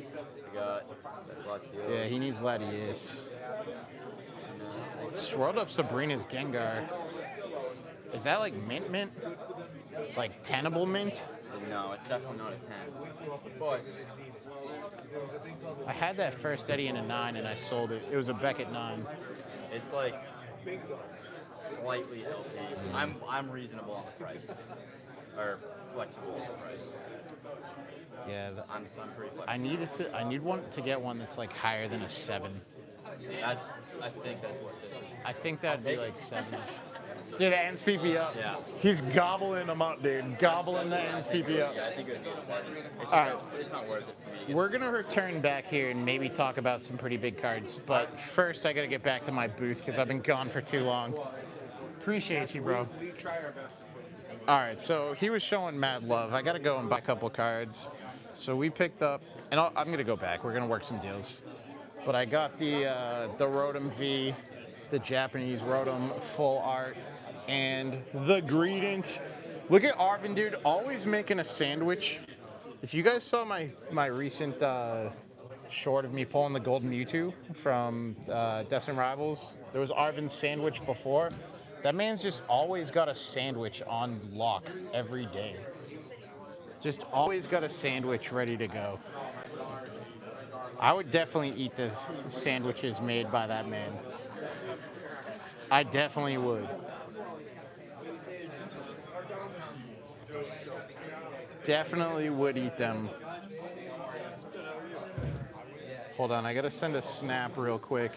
Speaker 2: got that Latios.
Speaker 1: Yeah, he needs Latias. Swirled up Sabrina's Gengar. Is that like mint? Like tenable mint?
Speaker 2: No, it's definitely not a 10. But
Speaker 1: I had that first Eddie in a 9 and I sold it. It was a Beckett 9.
Speaker 2: it's like slightly LP. I'm reasonable on the price. Or flexible on the price.
Speaker 1: Yeah,
Speaker 2: I'm pretty flexible.
Speaker 1: I need one to get one that's like higher than a 7.
Speaker 2: I think that's what it is.
Speaker 1: I think that'd be like 7-ish. Dude, the ends PP up.
Speaker 2: Yeah.
Speaker 1: He's gobbling them up, dude. Gobbling the ends PP up.
Speaker 2: Yeah, I think it would be a 7. It's
Speaker 1: All right.
Speaker 2: It's not worth it for me to get.
Speaker 1: We're going to return back here and maybe talk about some pretty big cards. But first, I got to get back to my booth because I've been gone for too long. Appreciate you, bro. All right, so he was showing mad love. I got to go and buy a couple cards. So we picked up, and I'm going to go back. We're going to work some deals. But I got the Rotom V, the Japanese Rotom full art, and the Greedent. Look at Arvin, dude, always making a sandwich. If you guys saw my recent short of me pulling the Golden Mewtwo from Destin Rivals, there was Arvin's sandwich before. That man's just always got a sandwich on lock every day. Just always got a sandwich ready to go. I would definitely eat the sandwiches made by that man. I definitely would. Definitely would eat them. Hold on, I gotta send a snap real quick.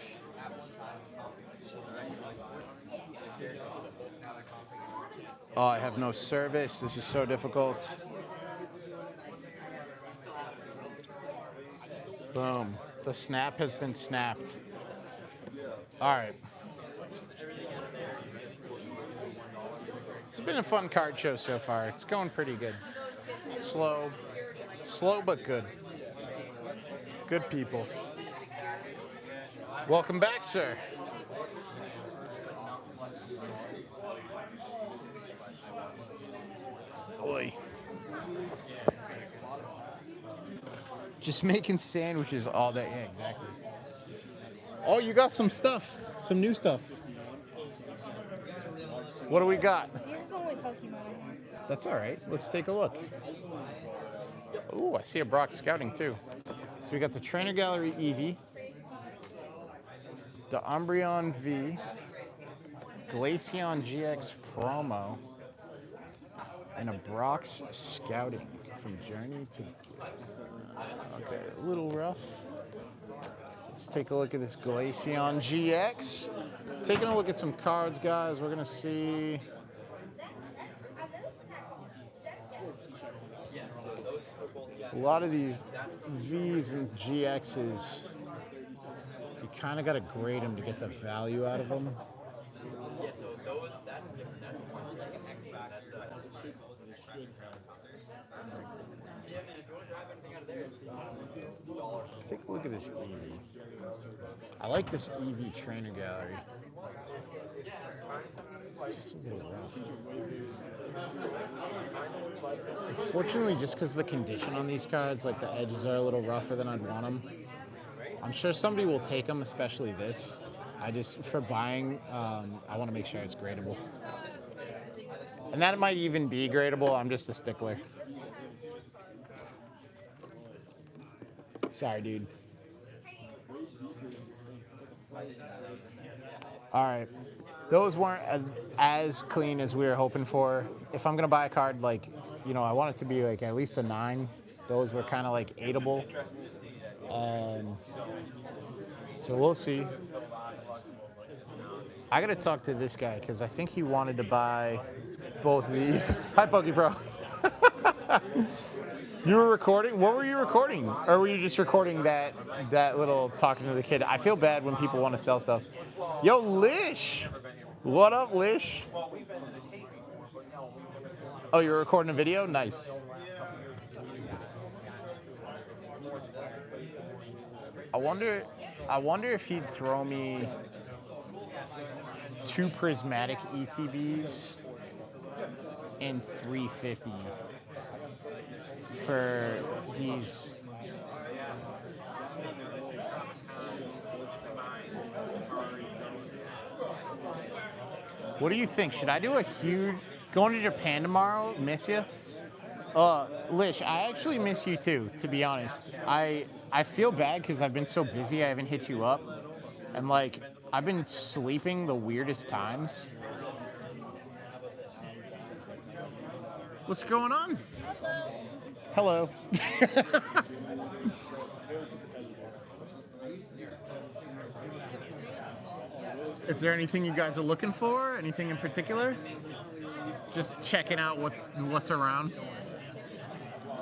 Speaker 1: Oh, I have no service. This is so difficult. Boom. The snap has been snapped. All right. It's been a fun card show so far. It's going pretty good. Slow but good. Good people. Welcome back, sir. Boy. Just making sandwiches all day. Yeah, exactly. Oh, you got some stuff. Some new stuff. What do we got?
Speaker 8: These are the only Pokemon.
Speaker 1: That's all right. Let's take a look. Ooh, I see a Brock Scouting too. So we got the Trainer Gallery Eevee, the Umbreon V, Glaceon GX Promo, and a Brock's Scouting from Journey to... Okay, a little rough. Let's take a look at this Glaceon GX. Taking a look at some cards, guys. We're going to see... A lot of these Vs and GXs, you kind of got to grade them to get the value out of them. Take a look at this Eevee. I like this Eevee Trainer Gallery. It's just a little rough. Unfortunately, just because the condition on these cards, like the edges are a little rougher than I'd want them. I'm sure somebody will take them, especially this. For buying, I want to make sure it's gradable. And that might even be gradable. I'm just a stickler. Sorry, dude. All right. Those weren't as clean as we were hoping for. If I'm going to buy a card, like, you know, I want it to be like at least a 9. Those were kind of like 8-able. So we'll see. I gotta talk to this guy because I think he wanted to buy both of these. Hi, Pokey Bro. You were recording? What were you recording? Or were you just recording that little talking to the kid? I feel bad when people want to sell stuff. Yo, Lish! What up, Lish? Oh, you're recording a video? Nice. I wonder if he'd throw me 2 prismatic ETBs and 350 for these. What do you think? Should I do a huge going to Japan tomorrow? Miss you? Lish, I actually miss you too, to be honest. I feel bad because I've been so busy I haven't hit you up. And like I've been sleeping the weirdest times. What's going on? Hello. Is there anything you guys are looking for? Anything in particular? Just checking out what's around.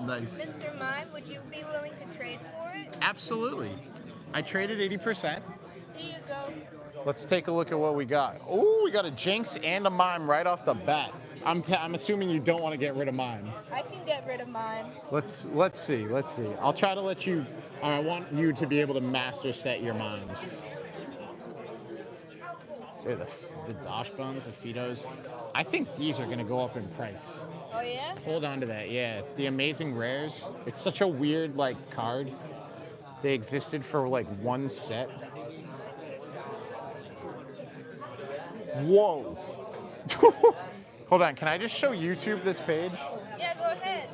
Speaker 1: Nice.
Speaker 9: Mr. Mime, would you be willing to trade for it?
Speaker 1: Absolutely. I traded 80%.
Speaker 9: Here you go.
Speaker 1: Let's take a look at what we got. Oh, we got a Jinx and a Mime right off the bat. I'm assuming you don't want to get rid of Mime.
Speaker 9: I can get rid of mine.
Speaker 1: Let's see. I'll try to let you. I want you to be able to master set your Mimes. They're the Dosh Buns, the Fidos. I think these are gonna go up in price.
Speaker 9: Oh yeah?
Speaker 1: Hold on to that, yeah. The Amazing Rares. It's such a weird like card. They existed for like one set. Whoa. Hold on, can I just show YouTube this page?
Speaker 9: Yeah, go ahead.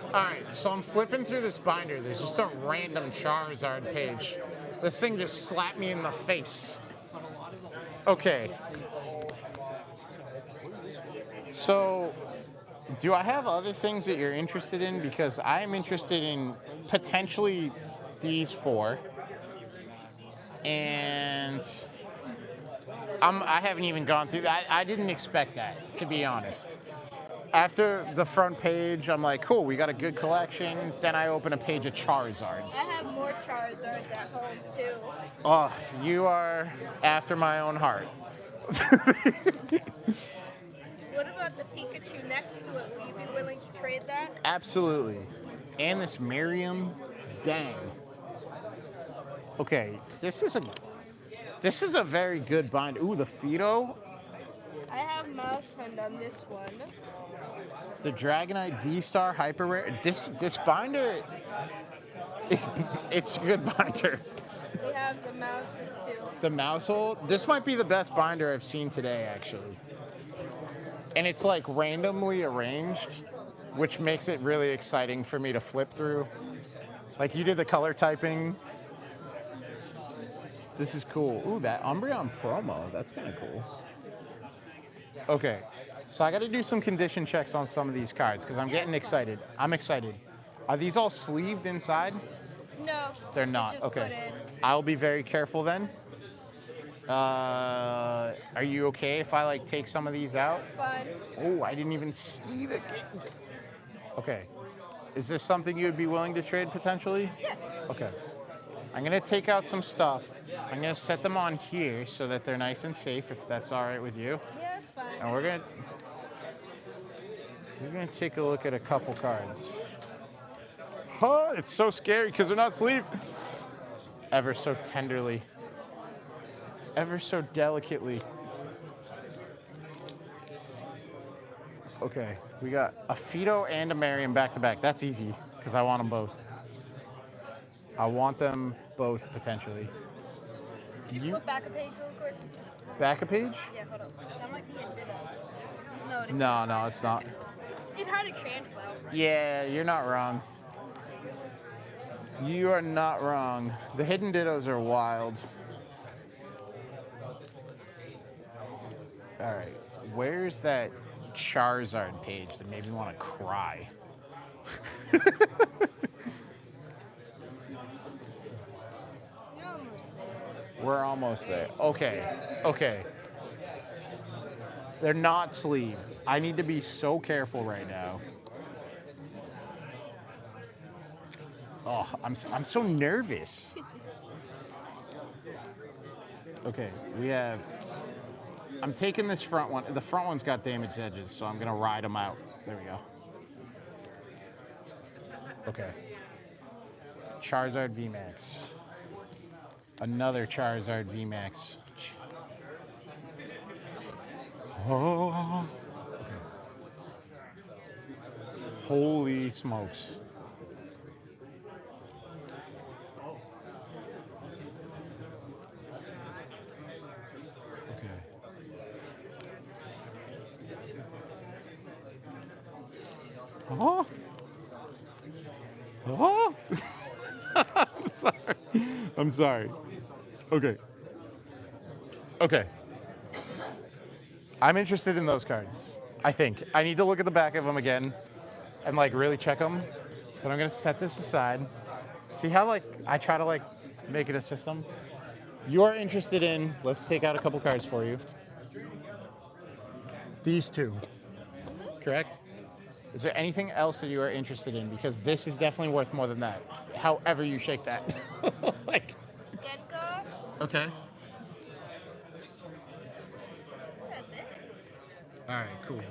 Speaker 1: Alright, so I'm flipping through this binder. There's just a random Charizard page. This thing just slapped me in the face. Okay. So, do I have other things that you're interested in? Because I am interested in potentially these 4. And I haven't even gone through that. I didn't expect that, to be honest. After the front page, I'm like, cool, we got a good collection. Then I open a page of Charizards.
Speaker 9: I have more Charizards at home too.
Speaker 1: Oh, you are after my own heart.
Speaker 9: What about the Pikachu next to it? Will you be willing to trade that?
Speaker 1: Absolutely. And this Miriam, dang. Okay, this is a very good bind. Ooh, the Fido.
Speaker 9: I have Mouse Hunt on this one.
Speaker 1: The Dragonite V-Star Hyper Rare. This binder it's a good binder.
Speaker 9: We have the Mouse too.
Speaker 1: The Mousehole. This might be the best binder I've seen today, actually. And it's like randomly arranged, which makes it really exciting for me to flip through. Like you did the color typing. This is cool. Ooh, that Umbreon promo. That's kind of cool. Okay, so I got to do some condition checks on some of these cards because I'm getting excited. I'm excited. Are these all sleeved inside?
Speaker 9: No.
Speaker 1: They're not.
Speaker 9: Just
Speaker 1: Okay. I'll be very careful then. Are you okay if I like take some of these out?
Speaker 9: It's fine.
Speaker 1: Oh, I didn't even see the. Okay. Is this something you'd be willing to trade potentially?
Speaker 9: Yeah.
Speaker 1: Okay. I'm gonna take out some stuff. I'm gonna set them on here so that they're nice and safe, if that's all right with you.
Speaker 9: Yeah, it's fine.
Speaker 1: And we're gonna take a look at a couple cards. Huh? It's so scary because they're not sleeved. Ever so tenderly. Ever so delicately. Okay, we got a Fido and a Mariam back to back. That's easy because I want them both. I want them both potentially.
Speaker 9: Can you flip back a page real quick?
Speaker 1: Back a page?
Speaker 9: Yeah, hold on. That might be a ditto.
Speaker 1: No, it's not.
Speaker 9: It had a transfer.
Speaker 1: Yeah, you're not wrong. You are not wrong. The hidden dittos are wild. All right, where's that Charizard page that made me want to cry?
Speaker 9: You're almost there.
Speaker 1: We're almost there. Okay. They're not sleeved. I need to be so careful right now. Oh, I'm so nervous. Okay, we have. I'm taking this front one. The front one's got damaged edges, so I'm gonna ride them out. There we go. Okay. Charizard VMAX. Another Charizard VMAX. Oh. Holy smokes. Okay. Oh. Oh. I'm sorry. I'm sorry. Okay. Okay. I'm interested in those cards. I think. I need to look at the back of them again and like really check them. But I'm gonna set this aside. See how like I try to like make it a system? You're interested in, let's take out a couple cards for you. These two, correct? Is there anything else that you are interested in? Because this is definitely worth more than that. However you shake that. Like,
Speaker 9: Gengar.
Speaker 1: okay.
Speaker 9: That's it.
Speaker 1: All right, cool.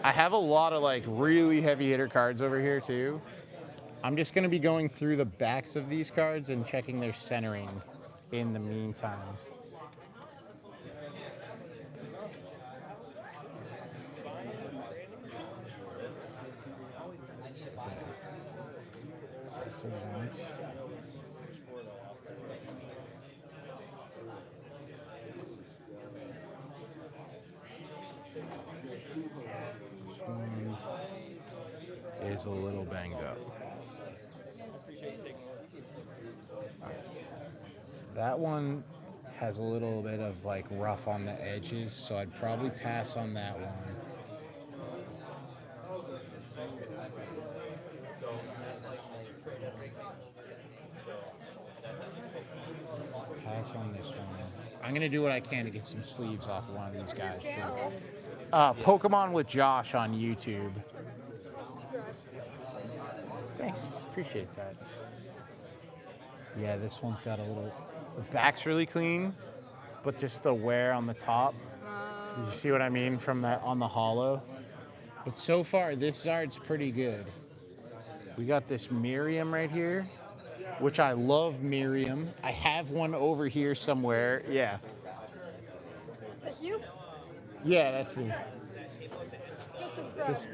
Speaker 1: I have a lot of like really heavy hitter cards over here too. I'm just gonna be going through the backs of these cards and checking their centering in the meantime. That's what I want. Is a little banged up. So that one has a little bit of like rough on the edges, so I'd probably pass on that one. Pass on this one. I'm gonna do what I can to get some sleeves off of one of these guys too. Pokemon with Josh on YouTube. Thanks, appreciate that. Yeah, this one's got a little, the back's really clean, but just the wear on the top. You see what I mean from that on the hollow? But so far, this Zard's pretty good. We got this Miriam right here, which I love Miriam. I have one over here somewhere, yeah.
Speaker 9: That's you?
Speaker 1: Yeah, that's me.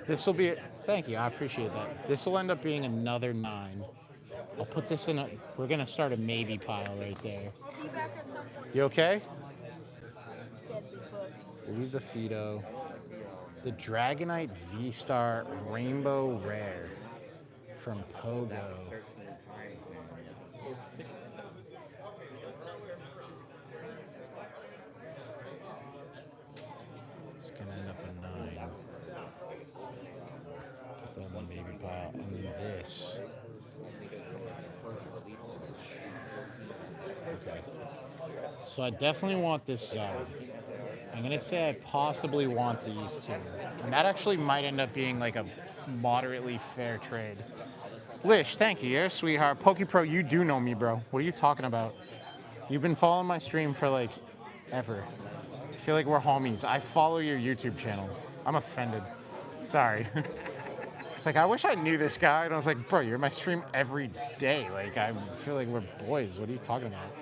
Speaker 1: This will be, thank you, I appreciate that. This will end up being another 9. I'll put this in a, we're gonna start a maybe pile right there.
Speaker 9: I'll be back at some point.
Speaker 1: You okay?
Speaker 9: Deadly book.
Speaker 1: Leave the Fido. The Dragonite V-Star Rainbow Rare from Pogo. It's gonna end up a 9. Put that in the maybe pile. And then this. Okay. So I definitely want this Zard. I'm gonna say I possibly want these two. And that actually might end up being like a moderately fair trade. Lish, thank you. You're a sweetheart. PokePro, you do know me, bro. What are you talking about? You've been following my stream for like ever. I feel like we're homies. I follow your YouTube channel. I'm offended. Sorry. It's like, I wish I knew this guy. And I was like, bro, you're in my stream every day. Like, I feel like we're boys. What are you talking about?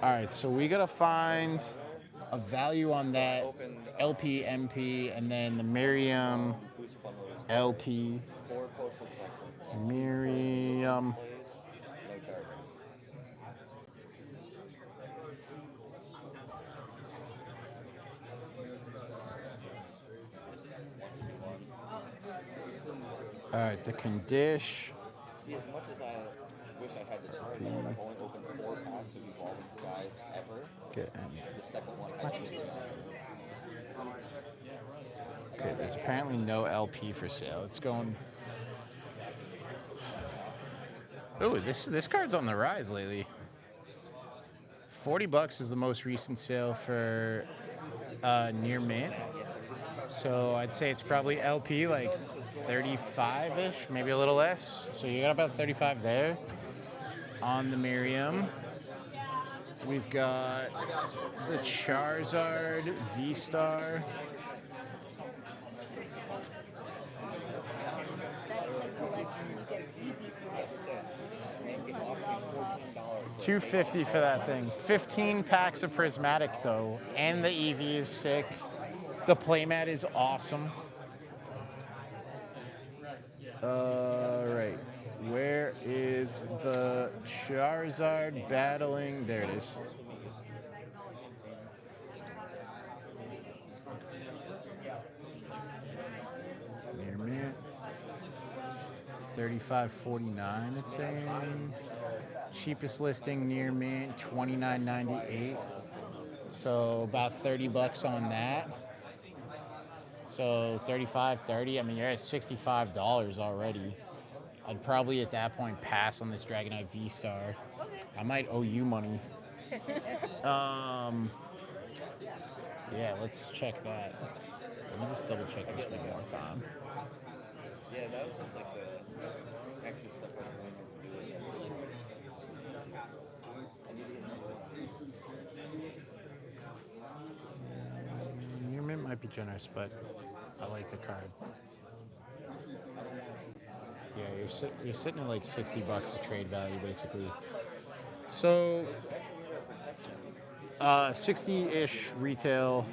Speaker 1: All right, so we gotta find a value on that LP, MP, and then the Miriam LP. Miriam. All right, the condition.
Speaker 13: As much as I wish I had the time, I've only opened 4 packs of Evolving Skies ever.
Speaker 1: Okay,
Speaker 13: The second one I did.
Speaker 1: okay, there's apparently no LP for sale. It's going. Oh, this card's on the rise lately. $40 is the most recent sale for near mint. So I'd say it's probably LP like 35-ish, maybe a little less. So you got about 35 there on the Miriam. We've got the Charizard V-Star.
Speaker 9: That's the collection. You get Eevee for
Speaker 1: $250 for that thing. 15 packs of prismatic though, and the Eevee is sick. The playmat is awesome. Right. Where is the Charizard battling? There it is. Near mint. $35.49 it's saying. Cheapest listing near mint, $29.98. So about $30 on that. So $35.30. I mean, you're at $65 already. I'd probably at that point pass on this Dragonite V-Star.
Speaker 9: Okay.
Speaker 1: I might owe you money. Yeah, let's check that. Let me just double check this one more time.
Speaker 13: Yeah, that was just like the extra stuff I wanted to do. I need to get
Speaker 1: Your mint might be generous, but I like the card. Yeah, you're sitting at like $60 of trade value basically. So 60-ish retail,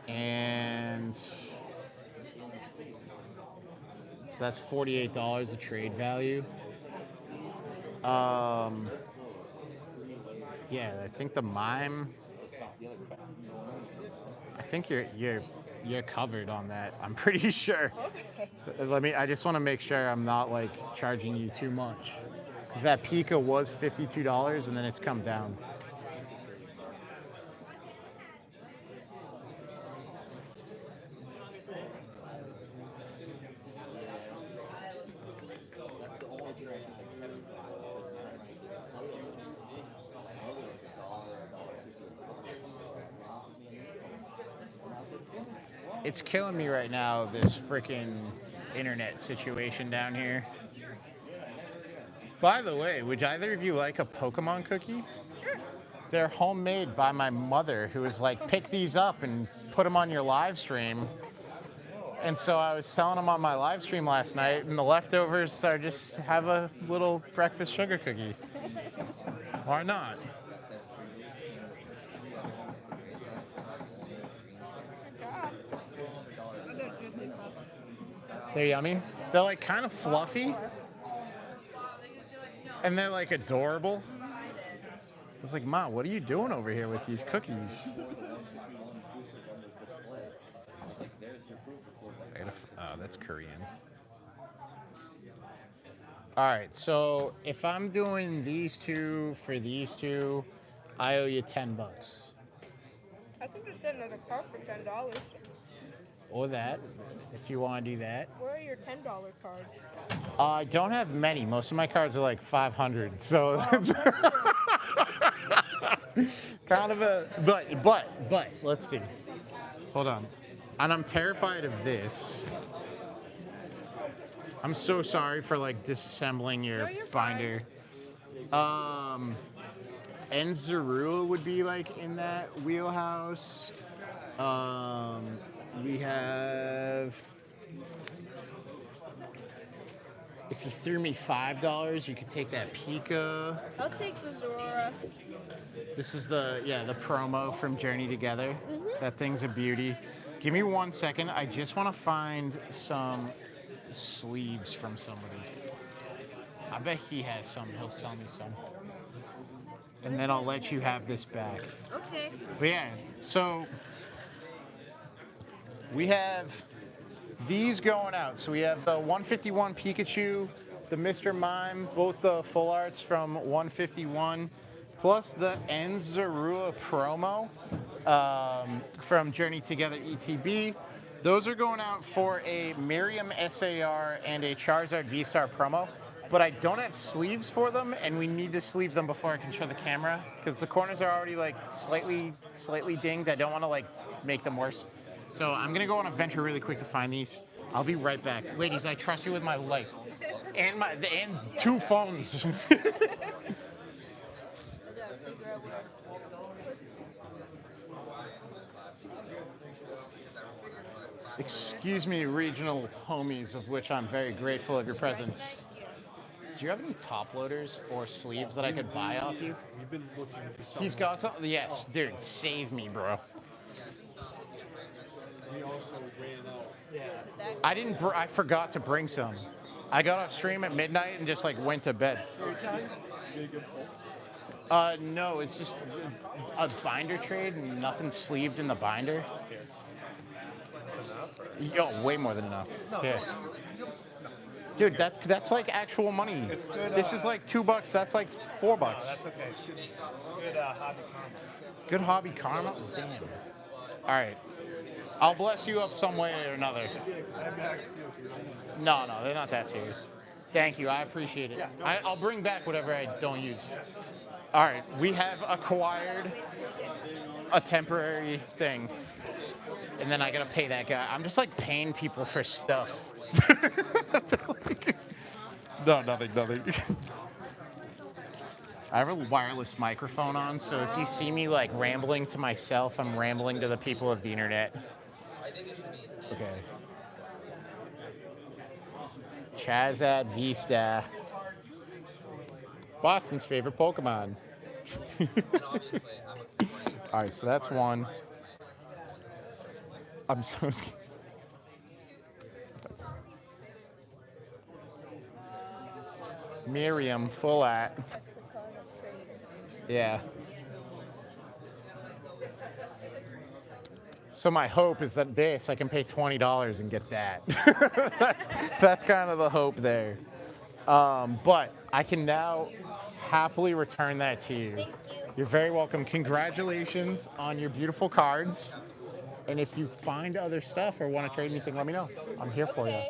Speaker 1: and so that's $48 of trade value. Yeah, I think the Mime. I think you're covered on that. I'm pretty sure.
Speaker 9: Okay.
Speaker 1: I just want to make sure I'm not like charging you too much, because that Pika was $52 and then it's come down. It's killing me right now, this freaking internet situation down here. By the way, would either of you like a Pokemon cookie?
Speaker 9: Sure.
Speaker 1: They're homemade by my mother, who was like, pick these up and put them on your live stream. And so I was selling them on my live stream last night, and the leftovers are just have a little breakfast sugar cookie. Why not? They're yummy. They're like kind of fluffy. And they're like adorable. I was like, Mom, what are you doing over here with these cookies? Oh, that's Korean. All right, so if I'm doing these two for these two, I owe you $10.
Speaker 9: I can just get another card for $10.
Speaker 1: Or that, if you want to do that.
Speaker 9: Where are your $10 cards?
Speaker 1: I don't have many. Most of my cards are like 500. So kind of a, but let's see. Hold on. And I'm terrified of this. I'm so sorry for like disassembling your binder. Enzarua would be like in that wheelhouse. We have, if you threw me $5, you could take that Pika.
Speaker 9: I'll take the Zora.
Speaker 1: This is the promo from Journey Together. That thing's a beauty. Give me 1 second. I just want to find some sleeves from somebody. I bet he has some. He'll sell me some. And then I'll let you have this back.
Speaker 9: Okay.
Speaker 1: But yeah, so we have these going out. So we have the 151 Pikachu, the Mr. Mime, both the full arts from 151, plus the Enzarua promo from Journey Together ETB. Those are going out for a Miriam SAR and a Charizard V-Star promo. but I don't have sleeves for them, and we need to sleeve them before I can show the camera, because the corners are already like slightly dinged. I don't want to like make them worse. So I'm gonna go on a venture really quick to find these. I'll be right back. Ladies, I trust you with my life. And 2 phones. Excuse me, regional homies, of which I'm very grateful of your presence. Do you have any top loaders or sleeves that I could buy off you?
Speaker 5: You've been looking for something.
Speaker 1: He's got some. Yes, dude, save me, bro.
Speaker 5: We also ran out.
Speaker 1: I forgot to bring some. I got off stream at midnight and just like went to bed. No, it's just a binder trade and nothing sleeved in the binder. Yo, way more than enough. Yeah. Dude, that's like actual money.
Speaker 5: It's good,
Speaker 1: This is like $2. That's like $4.
Speaker 5: That's okay. It's good. Good hobby karma.
Speaker 1: Good hobby karma. Damn. All right. I'll bless you up some way or another. No, they're not that serious. Thank you. I appreciate it. I'll bring back whatever I don't use. All right. We have acquired a temporary thing. And then I got to pay that guy. I'm just like paying people for stuff. No, nothing. I have a wireless microphone on, so if you see me like rambling to myself, I'm rambling to the people of the internet. Okay. Chazad Vista. Boston's favorite Pokemon. Alright, so that's one. I'm so scared. Miriam, full at. Yeah. So my hope is that I can pay $20 and get that. that's kind of the hope there. But I can now happily return that to you.
Speaker 9: Thank you.
Speaker 1: You're very welcome. Congratulations on your beautiful cards. And if you find other stuff or want to trade anything, let me know. I'm here for you.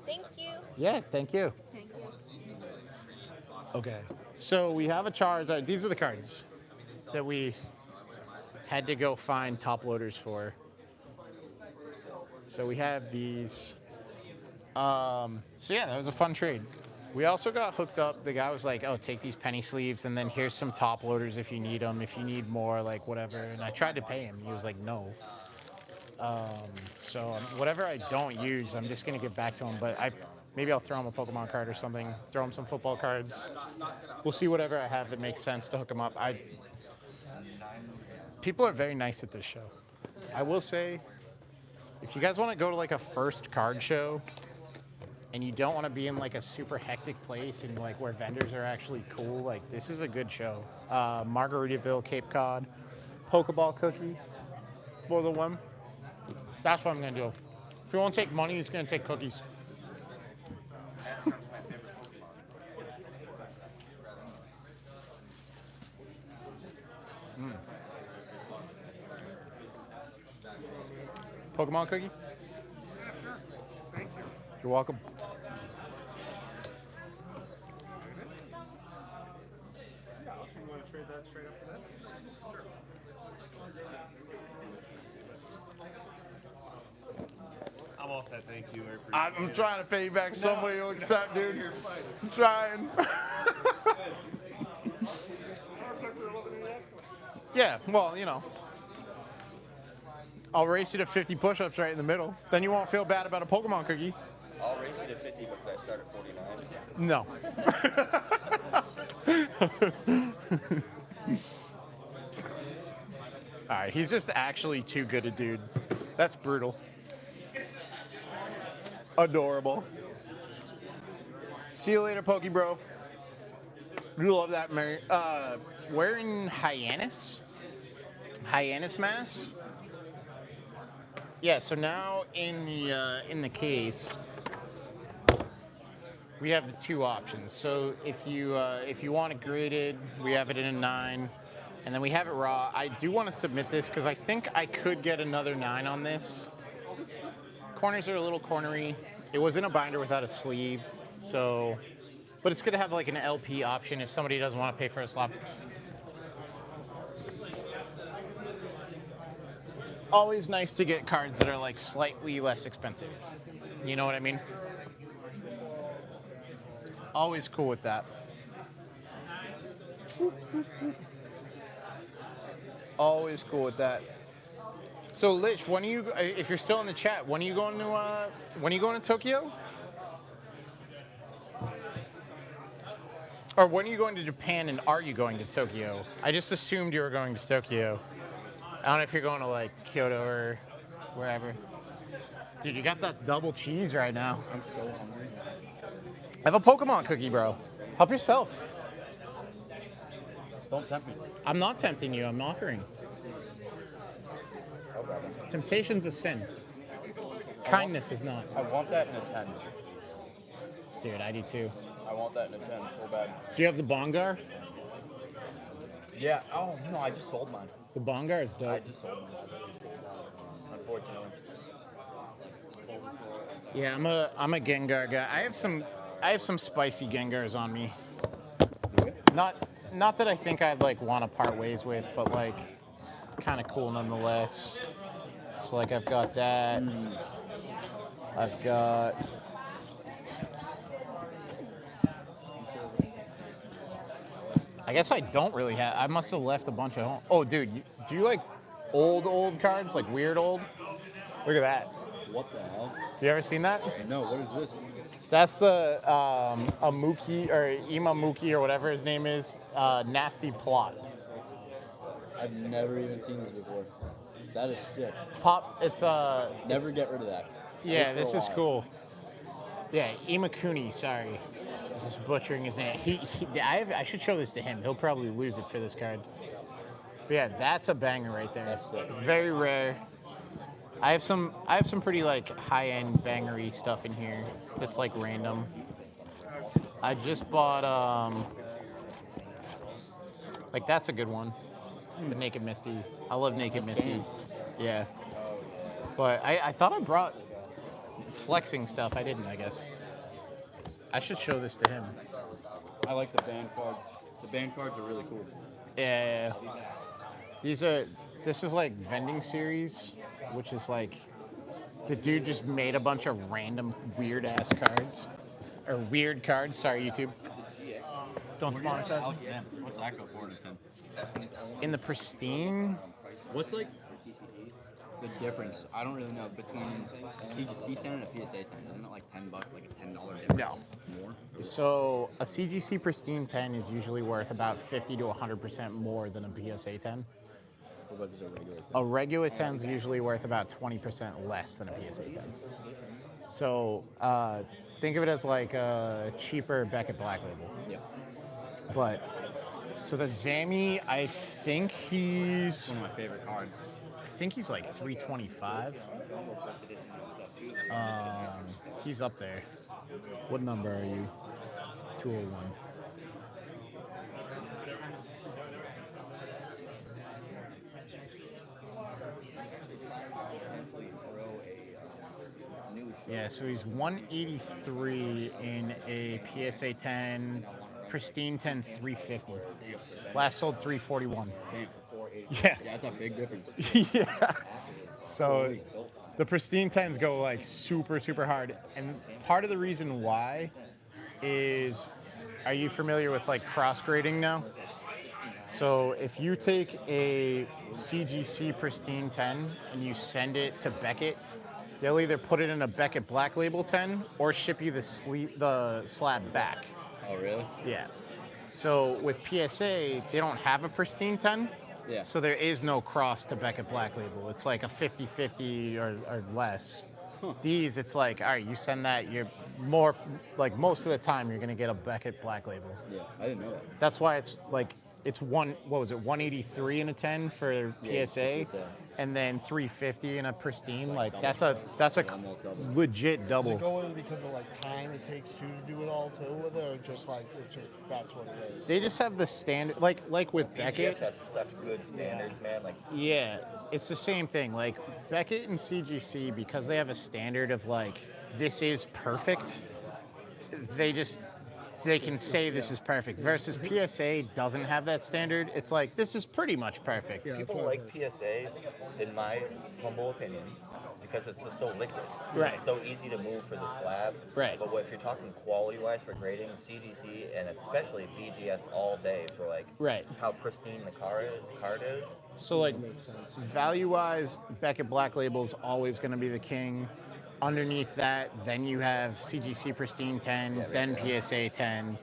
Speaker 9: Thank you.
Speaker 1: Yeah, thank you. Okay. So we have a Charizard. These are the cards that we had to go find top loaders for. So we have these. So yeah, that was a fun trade. We also got hooked up. The guy was like, oh, take these penny sleeves, and then here's some top loaders if you need them, if you need more, like whatever. And I tried to pay him. He was like, no. So whatever I don't use, I'm just going to give back to him. But maybe I'll throw him a Pokemon card or something, throw him some football cards. We'll see whatever I have that makes sense to hook him up. People are very nice at this show. I will say, if you guys want to go to like a first card show, and you don't want to be in like a super hectic place and like where vendors are actually cool, like this is a good show. Margaritaville, Cape Cod, Pokeball cookie, for the one. That's what I'm gonna do. If you want to take money, it's gonna take cookies. Pokemon cookie?
Speaker 6: Yeah, sure. Thank you.
Speaker 1: You're welcome.
Speaker 6: Yeah, you want to trade that straight up for this? Sure.
Speaker 5: I'm all set, thank you. I appreciate
Speaker 1: I'm trying to pay you back some way you'll accept, dude. I'm trying. Yeah, well, you know. I'll race you to 50 push-ups right in the middle. Then you won't feel bad about a Pokemon cookie.
Speaker 13: I'll raise you to 50, but could I start at 49?
Speaker 1: No. All right, he's just actually too good a dude. That's brutal. Adorable. See you later, Pokebro. You love that, Mary. Wearing Hyannis? Hyannis mask? Yeah, so now in the case, we have the two options. So if you want it graded, we have it in a 9, and then we have it raw. I do want to submit this because I think I could get another 9 on this. Corners are a little cornery. It was in a binder without a sleeve. So, but it's good to have like an LP option if somebody doesn't want to pay for a slab. Always nice to get cards that are like slightly less expensive. You know what I mean? Always cool with that. Always cool with that. So, Lich, when are you? If you're still in the chat, when are you going to? When are you going to Tokyo? Or when are you going to Japan? And are you going to Tokyo? I just assumed you were going to Tokyo. I don't know if you're going to like Kyoto or wherever. Dude, you got that double cheese right now.
Speaker 2: I'm so hungry.
Speaker 1: Have a Pokemon cookie, bro. Help yourself.
Speaker 2: Don't tempt me.
Speaker 1: I'm not tempting you. I'm offering. Temptation's a sin. Kindness is not.
Speaker 2: I want that in a 10.
Speaker 1: Dude, I do too.
Speaker 2: I want that in a 10 so bad.
Speaker 1: Do you have the Bongar?
Speaker 2: Yeah. Oh, no, I just sold mine.
Speaker 1: The Bongar is dope.
Speaker 2: I just sold mine. Unfortunately.
Speaker 1: Yeah, I'm a Gengar guy. I have some spicy Gengars on me. Not that I think I'd like want to part ways with, but like kind of cool nonetheless. So like I've got that. I've got I guess I don't really have. I must have left a bunch at home. Oh, dude, do you like old cards, like weird old? Look at that.
Speaker 2: What the hell?
Speaker 1: You ever seen that?
Speaker 2: No, what is this?
Speaker 1: That's the Amuki or Imamuki or whatever his name is. Nasty Plot.
Speaker 2: I've never even seen this before. That is sick.
Speaker 1: It's
Speaker 2: Never get rid of that.
Speaker 1: Yeah, this is cool. Yeah, Imakuni. Sorry, just butchering his name. I should show this to him. He'll probably lose it for this card. But yeah, that's a banger right there.
Speaker 2: That's sick.
Speaker 1: Very rare. I have some pretty like high-end bangery stuff in here that's like random. I just bought like that's a good one. The Naked Misty. I love Naked Misty. Yeah. But I thought I brought flexing stuff. I didn't, I guess. I should show this to him.
Speaker 2: I like the band cards. The band cards are really cool.
Speaker 1: Yeah. This is like Vending series, which is like the dude just made a bunch of random weird ass cards. Or weird cards, sorry YouTube. Don't demonetize me.
Speaker 2: Yeah. What's that go for in a 10?
Speaker 1: In the pristine.
Speaker 2: What's like the difference? I don't really know between a CGC 10 and a PSA 10. Isn't it like $10, like a $10 difference?
Speaker 1: No.
Speaker 2: More?
Speaker 1: So a CGC pristine 10 is usually worth about 50 to 100% more than a PSA 10.
Speaker 2: What about just a regular 10?
Speaker 1: A regular 10 is usually worth about 20% less than a PSA 10. So think of it as like a cheaper Beckett Black Label.
Speaker 2: Yeah.
Speaker 1: But so that Zammy, I think he's
Speaker 2: one of my favorite cards.
Speaker 1: I think he's like 325. He's up there. What number are you? 201. Yeah, so he's 183 in a PSA 10, pristine 10, 350. Last sold 341.
Speaker 2: Damn.
Speaker 1: Yeah.
Speaker 2: Yeah, that's a big difference.
Speaker 1: Yeah. So the pristine 10s go like super, super hard. And part of the reason why is, are you familiar with like cross grading now? So if you take a CGC pristine 10 and you send it to Beckett, they'll either put it in a Beckett Black Label 10 or ship you the slab back.
Speaker 2: Oh, really?
Speaker 1: Yeah. So with PSA, they don't have a pristine 10.
Speaker 2: Yeah.
Speaker 1: So there is no cross to Beckett Black Label. It's like a 50-50 or less.
Speaker 2: Huh.
Speaker 1: These, it's like, all right, you send that, you're more, like most of the time, you're going to get a Beckett Black Label.
Speaker 2: Yeah, I didn't know that.
Speaker 1: That's why it's like, it's 183 in a 10 for PSA, and then 350 in a pristine. Like that's a legit double.
Speaker 14: Does it go in because of like time it takes to do it all too with it, or just like that's what it is?
Speaker 1: They just have the standard, like with Beckett.
Speaker 13: has such good standards, man. Like
Speaker 1: Yeah, it's the same thing. Like Beckett and CGC, because they have a standard of like this is perfect. they can say this is perfect. Versus PSA doesn't have that standard. It's like, this is pretty much perfect.
Speaker 13: People like PSAs, in my humble opinion, because it's just so liquid.
Speaker 1: Right.
Speaker 13: It's so easy to move for the slab.
Speaker 1: Right.
Speaker 13: But if you're talking quality-wise for grading, CGC and especially BGS all day for like how pristine the card is.
Speaker 1: So like value-wise, Beckett Black Label's always going to be the king. Underneath that, then you have CGC Pristine 10, then PSA 10.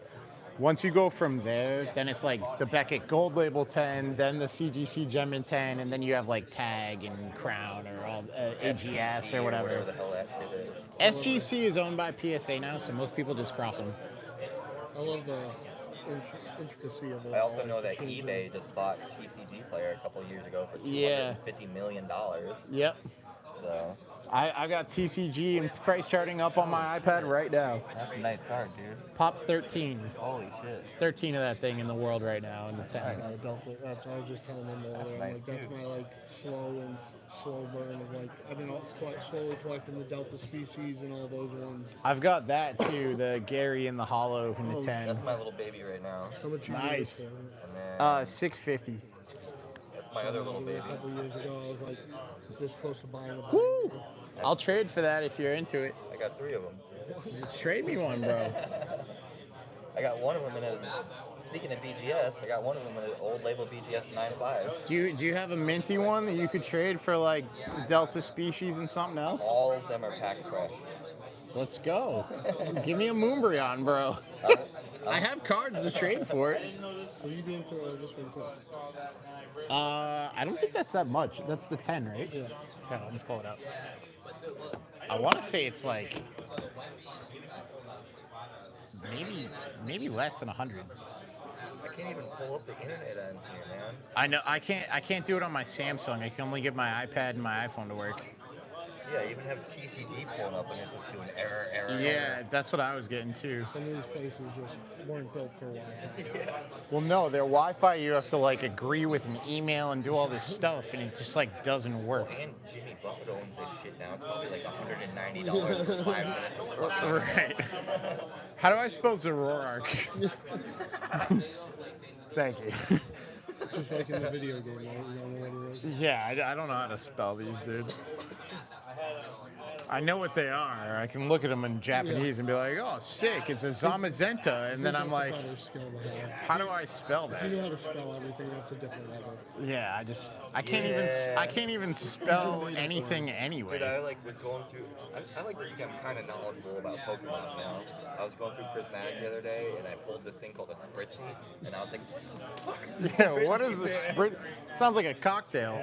Speaker 1: Once you go from there, then it's like the Beckett Gold Label 10, then the CGC Gemmin 10, and then you have like Tag and Crown or all AGS or whatever.
Speaker 13: The hell that shit is.
Speaker 1: SGC is owned by PSA now, so most people just cross them.
Speaker 14: I love the intricacy of it.
Speaker 13: I also know that eBay just bought TCG Player a couple of years ago for $250 million.
Speaker 1: Yep.
Speaker 13: So
Speaker 1: I got TCG and price charting up on my iPad right now.
Speaker 13: that's a nice card, dude.
Speaker 1: Pop 13.
Speaker 13: Holy shit.
Speaker 1: It's 13 of that thing in the world right now in the 10.
Speaker 14: Delta, that's what I was just telling them over there.
Speaker 13: nice,
Speaker 14: Like, that's my like slow burn of like I've been slowly collecting the Delta species and all those ones.
Speaker 1: I've got that too, the Gary and the Hollow in the 10.
Speaker 13: That's my little baby right now.
Speaker 14: How much you
Speaker 1: Nice.
Speaker 14: use it
Speaker 13: And then
Speaker 1: $650.
Speaker 13: that's my other little baby.
Speaker 14: A couple years ago, I was like this close to buying a
Speaker 1: Woo! I'll trade for that if you're into it.
Speaker 13: I got 3 of them.
Speaker 1: Trade me one, bro.
Speaker 13: I got one of them in a. Speaking of BGS, I got one of them in an old label BGS 9.5.
Speaker 1: Do you have a minty one that you could trade for like the Delta species and something else?
Speaker 13: All of them are packed fresh.
Speaker 1: Let's go. Give me a Moonbryon, bro. I have cards to trade for it.
Speaker 14: What are you doing for this one too?
Speaker 1: I don't think that's that much. That's the 10, right?
Speaker 14: Yeah.
Speaker 1: Okay, I'll just pull it out. I want to say it's like maybe less than 100.
Speaker 13: I can't even pull up the internet on here, man.
Speaker 1: I know I can't do it on my Samsung. I can only get my iPad and my iPhone to work.
Speaker 13: Yeah, I even have TCG pulling up and it's just doing error.
Speaker 1: Yeah, that's what I was getting too.
Speaker 14: Some of these places just weren't built for Wi-Fi.
Speaker 1: Well, no, their Wi-Fi you have to like agree with an email and do all this stuff, and it just like doesn't work.
Speaker 13: And Jimmy Buffett owns this shit now. It's probably like $190 for 5 minutes.
Speaker 1: Right. How do I spell Zoroark? Thank you.
Speaker 14: Just like in the video game, right? You don't know what it is.
Speaker 1: Yeah, I don't know how to spell these, dude. I know what they are. I can look at them in Japanese and be like, oh, sick, it's a Zamazenta. And then I'm like, how do I spell that?
Speaker 14: If you know how to spell everything, that's a different level.
Speaker 1: Yeah, I can't even spell anything anyway.
Speaker 13: Dude, I like was going through. I like to think I'm kind of knowledgeable about Pokemon now. I was going through Prismatic the other day, and I pulled this thing called a Spritzy, and I was like, what the fuck is this?
Speaker 1: Yeah, what is the Sprit? It sounds like a cocktail.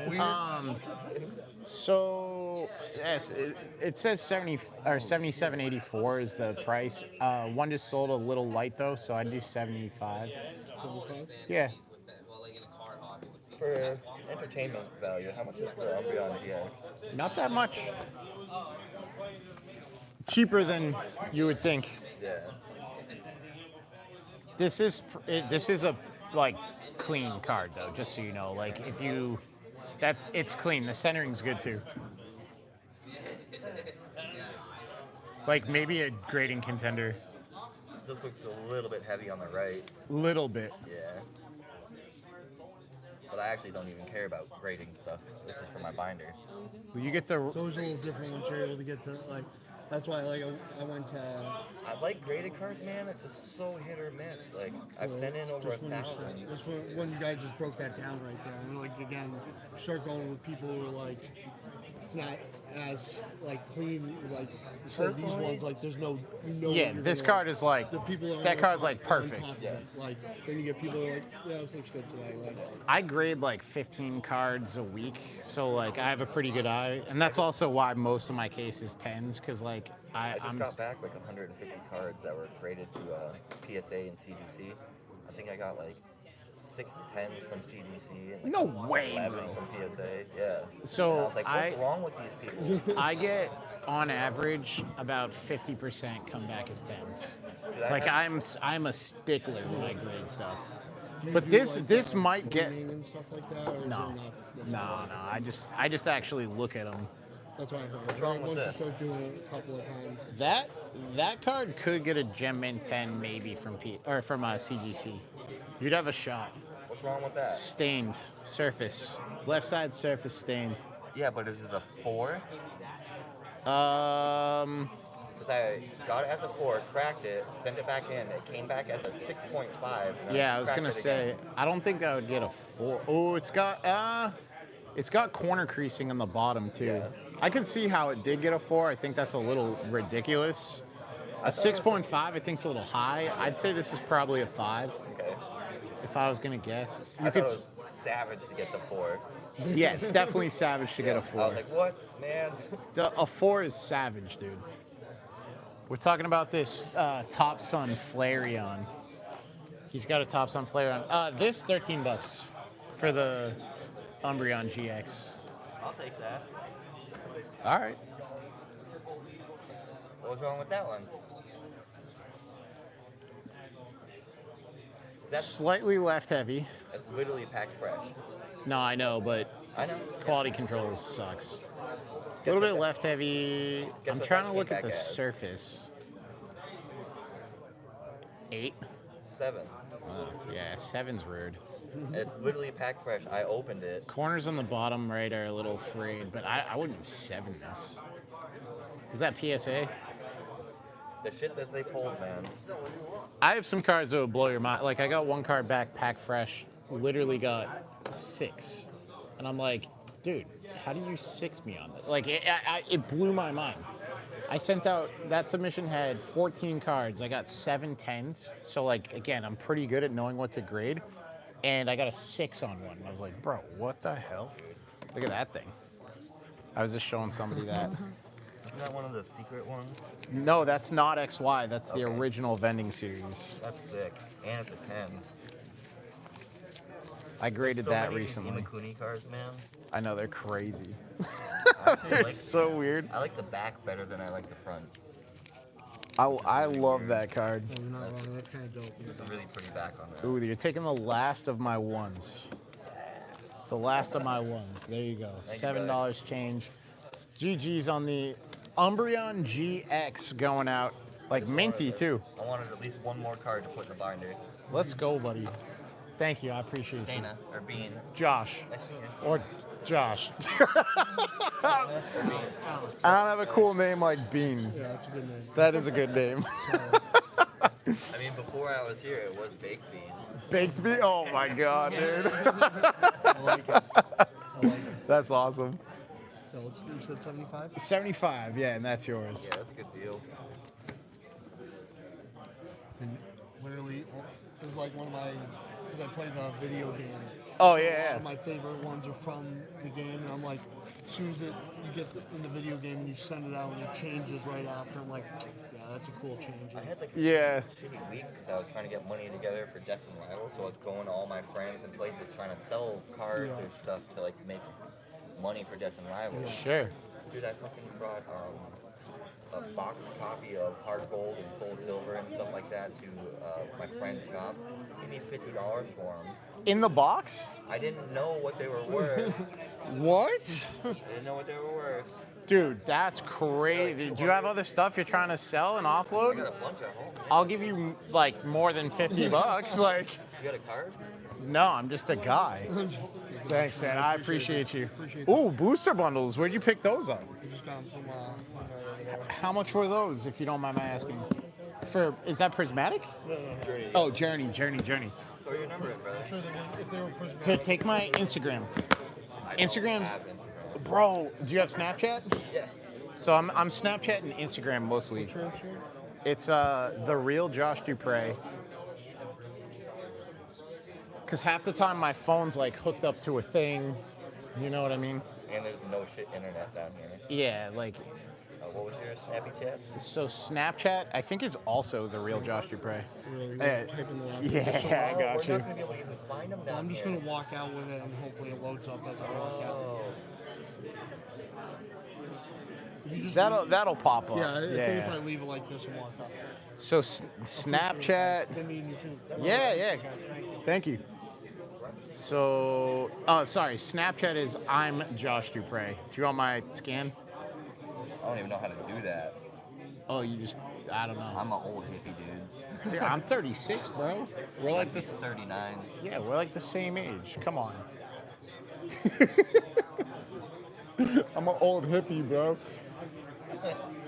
Speaker 1: So yes, it says 70 or 77.84 is the price. One just sold a little light though, so I'd do 75.
Speaker 14: 75?
Speaker 1: Yeah.
Speaker 13: For entertainment value, how much is the Umbreon GX?
Speaker 1: Not that much. Cheaper than you would think.
Speaker 13: Yeah.
Speaker 1: This is a like clean card though, just so you know. Like if you it's clean. The centering's good too. Like maybe a grading contender.
Speaker 13: This looks a little bit heavy on the right.
Speaker 1: Little bit.
Speaker 13: Yeah. But I actually don't even care about grading stuff. This is for my binder.
Speaker 1: Well, you get the.
Speaker 14: Those are a little different once you're able to get to like. That's why like I went to.
Speaker 13: I like graded cards, man. It's just so hit or miss. Like I've sent in over 1,000.
Speaker 14: That's when you guys just broke that down right there. And like again, start going with people who are like, it's not as like clean. Like you said, these ones like there's no.
Speaker 1: Yeah, this card is like.
Speaker 14: The people
Speaker 1: that card's like perfect.
Speaker 14: Yeah. Like then you get people who are like, yeah, this looks good today. Like,
Speaker 1: I grade like 15 cards a week, so like I have a pretty good eye, and that's also why most of my case is 10s, because like
Speaker 13: I just got back like 150 cards that were graded to PSA and CGC. I think I got like 6 10s from CGC and like
Speaker 1: no way,
Speaker 13: 11
Speaker 1: bro.
Speaker 13: from PSA. Yeah.
Speaker 1: So
Speaker 13: and I was like, what's wrong with these people?
Speaker 1: I get on average about 50% come back as 10s. Like I'm a stickler when I grade stuff. But this might get
Speaker 14: and stuff like that, or
Speaker 1: no. I just actually look at them.
Speaker 14: That's what I heard.
Speaker 13: What's wrong with
Speaker 14: Once you
Speaker 13: this?
Speaker 14: start doing it a couple of times.
Speaker 1: That card could get a Gem Mint 10 maybe from CGC. You'd have a shot.
Speaker 13: What's wrong with that?
Speaker 1: Stained surface, left side surface stained.
Speaker 13: Yeah, but is it a 4? Because I got it as a 4, cracked it, sent it back in. It came back as a 6.5.
Speaker 1: Yeah, I was gonna say, I don't think I would get a 4. Oh, it's got corner creasing on the bottom too.
Speaker 13: Yeah.
Speaker 1: I could see how it did get a 4. I think that's a little ridiculous. A 6.5, I think, is a little high. I'd say this is probably a 5.
Speaker 13: Okay.
Speaker 1: If I was gonna guess.
Speaker 13: I thought it was savage to get the 4.
Speaker 1: Yeah, it's definitely savage to get a 4.
Speaker 13: I was like, what, man?
Speaker 1: A 4 is savage, dude. We're talking about this Top Sun Flareon. He's got a Top Sun Flareon. This $13 for the Umbreon GX.
Speaker 13: I'll take that.
Speaker 1: All right.
Speaker 13: What was wrong with that one? That's
Speaker 1: Slightly left heavy.
Speaker 13: It's literally packed fresh.
Speaker 1: No, I know, but
Speaker 13: I know.
Speaker 1: quality control sucks. A little bit left heavy.
Speaker 13: Guess
Speaker 1: I'm
Speaker 13: what
Speaker 1: trying
Speaker 13: that
Speaker 1: to look
Speaker 13: came
Speaker 1: at the
Speaker 13: back as?
Speaker 1: surface. 8.
Speaker 13: 7.
Speaker 1: Oh, yeah, 7's rude.
Speaker 13: It's literally packed fresh. I opened it.
Speaker 1: Corners on the bottom right are a little frayed, but I wouldn't 7 this. Is that PSA?
Speaker 13: The shit that they pulled, man.
Speaker 1: I have some cards that would blow your mind. Like, I got one card back, pack fresh, literally got 6. And I'm like, dude, how did you 6 me on that? Like, it blew my mind. I sent out, that submission had 14 cards. I got 7 10s. So, like, again, I'm pretty good at knowing what to grade. And I got a 6 on one. And I was like, bro, what the hell? Look at that thing. I was just showing somebody that.
Speaker 13: Isn't that one of the secret ones?
Speaker 1: No, that's not XY. That's the
Speaker 13: Okay.
Speaker 1: original vending series.
Speaker 13: That's sick. And it's a 10.
Speaker 1: I graded
Speaker 13: So
Speaker 1: that
Speaker 13: many
Speaker 1: recently.
Speaker 13: Imakuni cards, man.
Speaker 1: I know, they're crazy.
Speaker 13: I actually
Speaker 1: They're
Speaker 13: like-
Speaker 1: so weird.
Speaker 13: I like the back better than I like the front.
Speaker 1: I love that card.
Speaker 14: No, you're not wrong. That's kind of dope.
Speaker 13: It's a really pretty back on that.
Speaker 1: Ooh, you're taking the last of my ones. The last of my ones. There you go.
Speaker 13: Thank you,
Speaker 1: $7 change. GG's on the Umbreon GX going out. Like minty, too.
Speaker 13: I wanted at least one more card to put in the binder.
Speaker 1: Let's go, buddy. Thank you. I appreciate you.
Speaker 13: Dana, or Bean.
Speaker 1: Josh.
Speaker 13: Nice to meet you.
Speaker 1: Or Josh.
Speaker 13: Or Bean.
Speaker 1: I don't have a cool name like Bean.
Speaker 14: Yeah, that's a good name.
Speaker 1: That is a good name.
Speaker 13: I mean, before I was here, it was Baked Bean.
Speaker 1: Baked bean? Oh my god, dude.
Speaker 14: I like it. I like it.
Speaker 1: That's awesome.
Speaker 14: No, you said 75?
Speaker 1: 75, yeah, and that's yours.
Speaker 13: Yeah, that's a good deal.
Speaker 14: And literally, it was like one of my, because I played the video game.
Speaker 1: Oh,
Speaker 14: A lot
Speaker 1: yeah.
Speaker 14: of my favorite ones are from the game, and I'm like, as soon as you get in the video game and you send it out and it changes right after, I'm like, yeah, that's a cool change.
Speaker 13: I had like
Speaker 1: Yeah.
Speaker 13: a shitty week because I was trying to get money together for Death and Rival, so I was going to all my friends and places trying to sell cards
Speaker 14: Yeah.
Speaker 13: or stuff to like make money for Death and Rival.
Speaker 1: Sure.
Speaker 13: Dude, I fucking brought a box copy of Hard Gold and Soul Silver and stuff like that to my friend's shop. Give me $50 for them.
Speaker 1: In the box?
Speaker 13: I didn't know what they were worth.
Speaker 1: What?
Speaker 13: I didn't know what they were worth.
Speaker 1: Dude, that's crazy. Do you have other stuff you're trying to sell and
Speaker 13: I
Speaker 1: offload?
Speaker 13: got a bunch at home.
Speaker 1: I'll give you like more than $50. Like,
Speaker 13: You got a card?
Speaker 1: no, I'm just a guy. Thanks, man. I appreciate you.
Speaker 14: Appreciate it.
Speaker 1: Ooh, booster bundles. Where'd you pick those up?
Speaker 14: I just got them from right over there.
Speaker 1: How much were those, if you don't mind my asking? Is that prismatic?
Speaker 13: Journey.
Speaker 1: Oh, Journey.
Speaker 13: Throw your number in, brother.
Speaker 14: I'm sure if they were prismatic.
Speaker 1: Here, take my Instagram.
Speaker 13: I don't
Speaker 1: Instagram's,
Speaker 13: have Instagram.
Speaker 1: bro. Do you have Snapchat?
Speaker 13: Yeah.
Speaker 1: So I'm Snapchat and Instagram mostly. It's the real Josh Dupre. Cause half the time my phone's like hooked up to a thing. You know what I mean?
Speaker 13: And there's no shit internet down here.
Speaker 1: Yeah, like
Speaker 13: What was your Snappy Chat?
Speaker 1: so. Snapchat, I think, is also the real Josh Dupre.
Speaker 14: Really,
Speaker 1: Eh,
Speaker 14: type in the last
Speaker 1: yeah,
Speaker 14: name.
Speaker 1: I
Speaker 13: We're
Speaker 1: got
Speaker 13: not
Speaker 1: you.
Speaker 13: gonna be able to even find them down
Speaker 14: I'm just
Speaker 13: here.
Speaker 14: gonna walk out with it and hopefully it loads up as I walk out.
Speaker 13: Oh.
Speaker 14: You just
Speaker 1: That'll pop up.
Speaker 14: Yeah, I think if I
Speaker 1: Yeah.
Speaker 14: leave it like this and walk out.
Speaker 1: So Snapchat.
Speaker 14: I mean, you can.
Speaker 1: Yeah, yeah.
Speaker 14: Okay, thank you.
Speaker 1: Thank you. So, sorry. Snapchat is I'm Josh Dupre. Do you want my scan?
Speaker 13: I don't even know how to do that.
Speaker 1: Oh, you just, I don't know.
Speaker 13: I'm an old hippie dude.
Speaker 1: Dude, I'm 36, bro. We're like this.
Speaker 13: 39.
Speaker 1: Yeah, we're like the same age. Come on. I'm an old hippie, bro.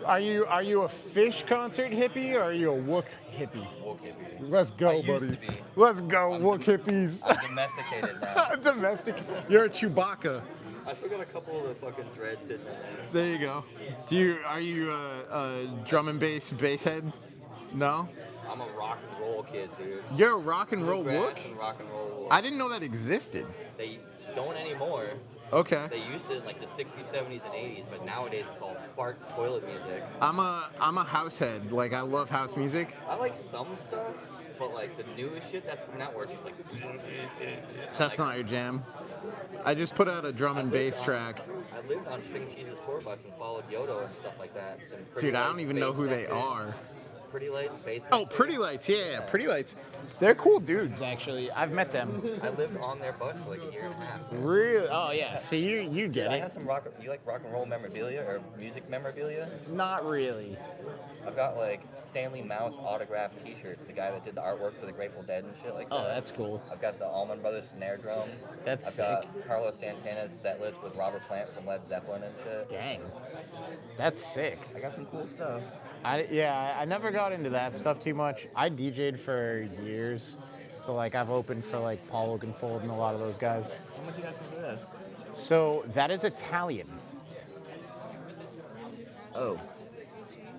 Speaker 1: Are you a Fish concert hippie or are you a Wook hippie?
Speaker 13: Wook hippie.
Speaker 1: Let's go,
Speaker 13: I used
Speaker 1: buddy.
Speaker 13: to be.
Speaker 1: Let's go, Wook hippies.
Speaker 13: I'm domesticated now.
Speaker 1: Domestic. You're a Chewbacca.
Speaker 13: I still got a couple of the fucking dreads sitting in there.
Speaker 1: There you go. Are you a drum and bass head? No?
Speaker 13: I'm a rock and roll kid, dude.
Speaker 1: You're a rock and roll
Speaker 13: Bluegrass
Speaker 1: Wook?
Speaker 13: and rock and roll.
Speaker 1: I didn't know that existed.
Speaker 13: They don't anymore.
Speaker 1: Okay.
Speaker 13: They used it in like the 60s, 70s, and 80s, but nowadays it's all fart toilet music.
Speaker 1: I'm a house head. Like, I love house music.
Speaker 13: I like some stuff, but like the newest shit that's coming out where it's just like.
Speaker 1: That's not your jam. I just put out a drum and bass track.
Speaker 13: I lived on String Cheese's tour bus and followed Yodo and stuff like that. And
Speaker 1: Dude, I don't even know who they are.
Speaker 13: Pretty Lights, Bass.
Speaker 1: Oh, Pretty Lights, yeah, Pretty Lights. They're cool dudes, actually. I've met them.
Speaker 13: I lived on their bus for like a year and a half.
Speaker 1: Really? Oh, yeah. So you get
Speaker 13: I
Speaker 1: it.
Speaker 13: have some you like rock and roll memorabilia or music memorabilia?
Speaker 1: Not really.
Speaker 13: I've got like Stanley Mouse autographed T-shirts, the guy that did the artwork for the Grateful Dead and shit like that.
Speaker 1: Oh, that's cool.
Speaker 13: I've got the Allman Brothers snare drum.
Speaker 1: That's
Speaker 13: I've got Carlos Santana's set list with Robert Plant from Led Zeppelin and shit.
Speaker 1: Dang. That's sick.
Speaker 13: I got some cool stuff.
Speaker 1: I never got into that stuff too much. I DJ'd for years. So, like, I've opened for, like, Paul Oakenfold and a lot of those guys.
Speaker 13: How much you got for this?
Speaker 1: So, that is Italian.
Speaker 13: Oh.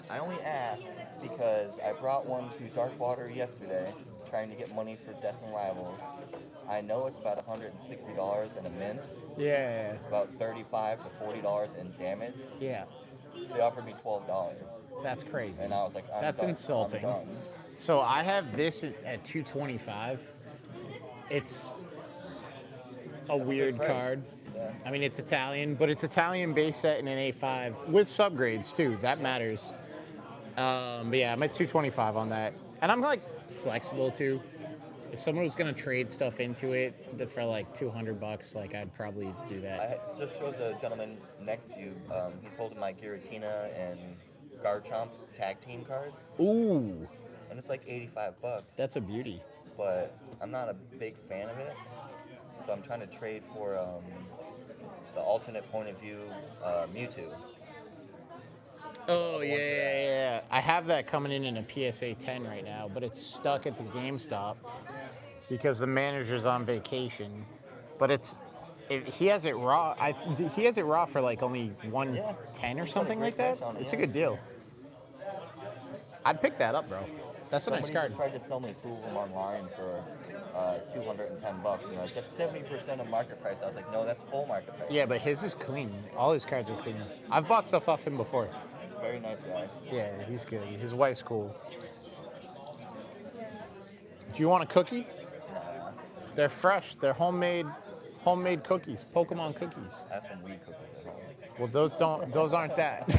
Speaker 13: I only asked because I brought one to Darkwater yesterday, trying to get money for Death and Rivals. I know it's about $160 in a mint.
Speaker 1: Yeah.
Speaker 13: It's about $35 to $40 in damage.
Speaker 1: Yeah.
Speaker 13: They offered me $12.
Speaker 1: That's crazy.
Speaker 13: And I was like,
Speaker 1: That's
Speaker 13: done.
Speaker 1: insulting.
Speaker 13: I'm done.
Speaker 1: So I have this at $225. It's a weird card.
Speaker 13: Yeah.
Speaker 1: I mean, it's Italian, but it's Italian base set in an A5 with subgrades too. That matters. But yeah, I'm at $225 on that, and I'm like flexible too. If someone was gonna trade stuff into it for like $200, like I'd probably do that.
Speaker 13: I just showed the gentleman next to you. He's holding my Giratina and Garchomp tag team card.
Speaker 1: Ooh.
Speaker 13: And it's like $85.
Speaker 1: That's a beauty.
Speaker 13: But I'm not a big fan of it. So I'm trying to trade for the alternate point of view Mewtwo.
Speaker 1: Oh, yeah. I have that coming in a PSA 10 right now, but it's stuck at the GameStop because the manager's on vacation. But he has it raw. He has it raw for like only 110 or something like that. It's a good deal. I'd pick that up, bro. That's a nice card.
Speaker 13: Somebody tried to sell me two of them online for $210. You know, like, that's 70% of market price. I was like, no, that's full market price.
Speaker 1: Yeah, but his is clean. All his cards are clean. I've bought stuff off him before.
Speaker 13: Very nice guy.
Speaker 1: Yeah, he's good. His wife's cool. Do you want a cookie?
Speaker 13: Nah.
Speaker 1: They're fresh. They're homemade cookies. Pokemon cookies.
Speaker 13: I have some weed cookies at home.
Speaker 1: Well, those aren't that.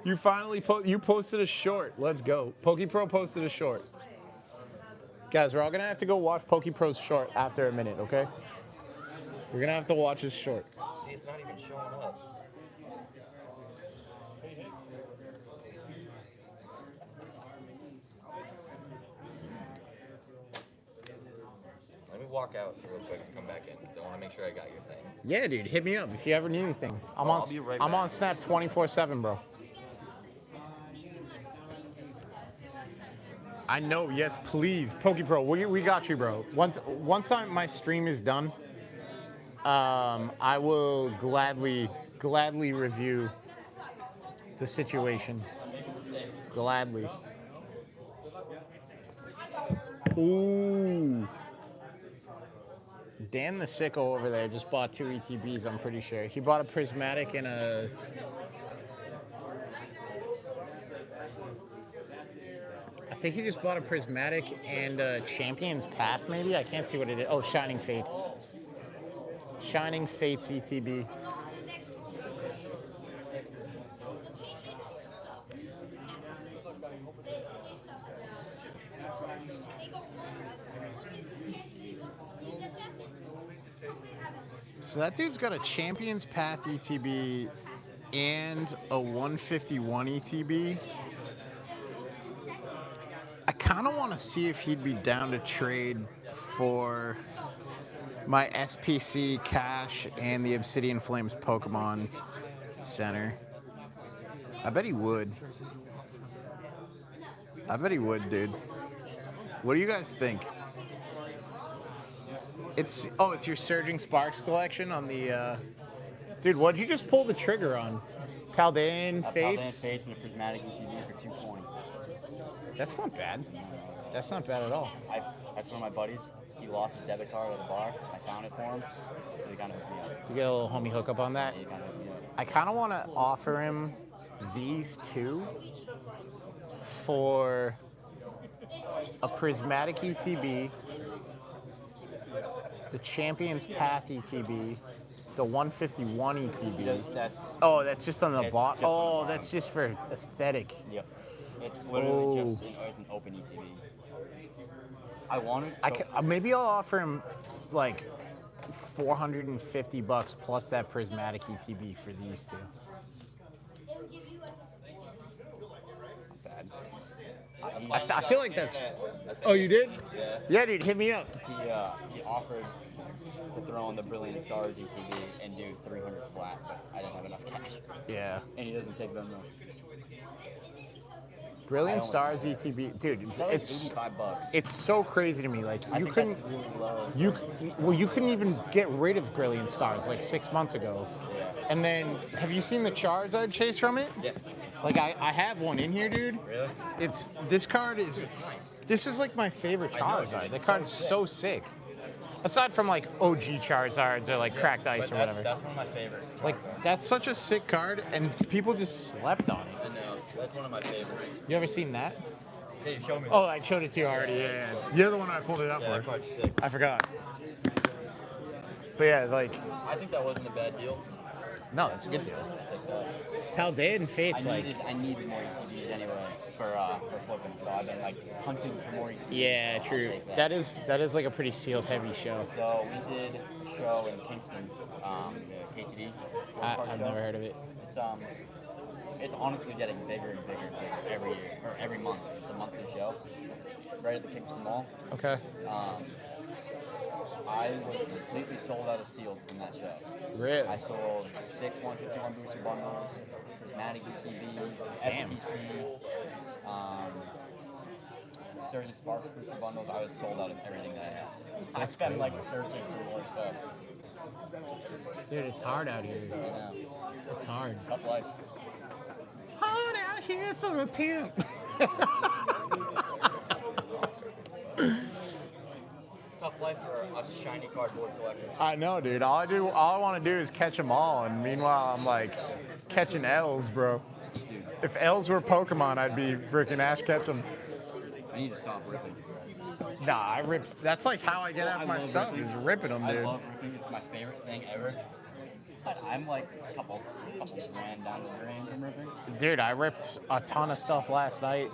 Speaker 1: You finally posted a short. Let's go. PokePro posted a short. Guys, we're all gonna have to go watch PokePro's short after a minute, okay? We're gonna have to watch his short.
Speaker 13: See, it's not even showing up. Let me walk out real quick and come back in because I want to make sure I got your thing.
Speaker 1: Yeah, dude, hit me up if you ever need anything.
Speaker 13: I'll be right
Speaker 1: I'm
Speaker 13: back.
Speaker 1: on Snap 24/7, bro. I know, yes, please. PokePro, we got you, bro. Once my stream is done, I will gladly review the situation. Gladly. Ooh. Dan the sicko over there just bought 2 ETBs, I'm pretty sure. He bought a prismatic and a... I think he just bought a prismatic and a Champion's Path, maybe? I can't see what it is. Oh, Shining Fates. Shining Fates ETB. So that dude's got a Champion's Path ETB and a 151 ETB. I kind of want to see if he'd be down to trade for my SPC Cash and the Obsidian Flames Pokemon Center. I bet he would. I bet he would, dude. What do you guys think? It's your Surging Sparks collection on the dude, what'd you just pull the trigger on? Paldean Fates?
Speaker 2: Paldean Fates and a Prismatic ETB for 220.
Speaker 1: That's not bad. That's not bad at all.
Speaker 2: That's one of my buddies. He lost his debit card at a bar. I found it for him. So he kind of hooked me up.
Speaker 1: You get a little homie hookup on that?
Speaker 2: Yeah, he kind of hooked me up.
Speaker 1: I kind of want to offer him these two for a Prismatic ETB, the Champion's Path ETB, the 151 ETB. Oh, that's just on the bot. Oh, that's just for aesthetic.
Speaker 2: Yep. It's literally just an open ETB. I want it.
Speaker 1: Maybe I'll offer him like $450 plus that Prismatic ETB for these two. I feel like that's. Oh, you did?
Speaker 2: Yeah.
Speaker 1: Yeah, dude, hit me up.
Speaker 2: He offered to throw in the Brilliant Stars ETB and do 300 flat, but I didn't have enough cash.
Speaker 1: Yeah.
Speaker 2: And he doesn't take them though.
Speaker 1: Brilliant Stars ETB, dude. It's
Speaker 2: $85.
Speaker 1: It's so crazy to me. Like you couldn't, you couldn't even get rid of Brilliant Stars like 6 months ago.
Speaker 2: Yeah.
Speaker 1: And then, have you seen the Charizard chase from it?
Speaker 2: Yeah.
Speaker 1: Like I have one in here, dude.
Speaker 2: Really?
Speaker 1: This is like my favorite Charizard. The card's so sick. Aside from like OG Charizards or like Cracked Ice or whatever.
Speaker 2: That's one of my favorite.
Speaker 1: Like that's such a sick card, and people just slept on it.
Speaker 2: I know. That's one of my favorites.
Speaker 1: You ever seen that?
Speaker 2: Yeah, you showed me.
Speaker 1: Oh, I showed it to you already. Yeah. You're the one I pulled it up for.
Speaker 2: Quite sick.
Speaker 1: I forgot. But yeah, like.
Speaker 2: I think that wasn't a bad deal.
Speaker 1: No, it's a good deal. Paldean Fates,
Speaker 2: I needed more ETBs anyway for flipping, so I've been like hunting for more ETBs.
Speaker 1: Yeah, true. That is like a pretty sealed heavy show.
Speaker 2: So we did a show in Kingston, the KTD.
Speaker 1: I've never heard of it.
Speaker 2: It's honestly getting bigger and bigger every year or every month. It's a monthly show. It's right at the Kingston Mall.
Speaker 1: Okay.
Speaker 2: I was completely sold out of sealed from that show.
Speaker 1: Really?
Speaker 2: I sold 6 151 booster bundles, Prismatic ETB, SPC, Surging Sparks booster bundles. I was sold out of everything that I had. I spent like searching for more stuff.
Speaker 1: Dude, it's hard out here.
Speaker 2: Yeah.
Speaker 1: It's hard.
Speaker 2: Tough life.
Speaker 1: Hard out here for a pimp.
Speaker 2: Tough life for us shiny cardboard collectors.
Speaker 1: I know, dude. All I want to do is catch them all, and meanwhile, I'm like catching L's, bro. If L's were Pokemon, I'd be freaking Ash Ketchum.
Speaker 2: I need to stop ripping.
Speaker 1: Nah, I rip. That's like how I get out my stuff,
Speaker 2: ripping.
Speaker 1: is ripping them, dude.
Speaker 2: I love ripping. It's my favorite thing ever. But I'm like a couple grand down the drain from ripping.
Speaker 1: Dude, I ripped a ton of stuff last night.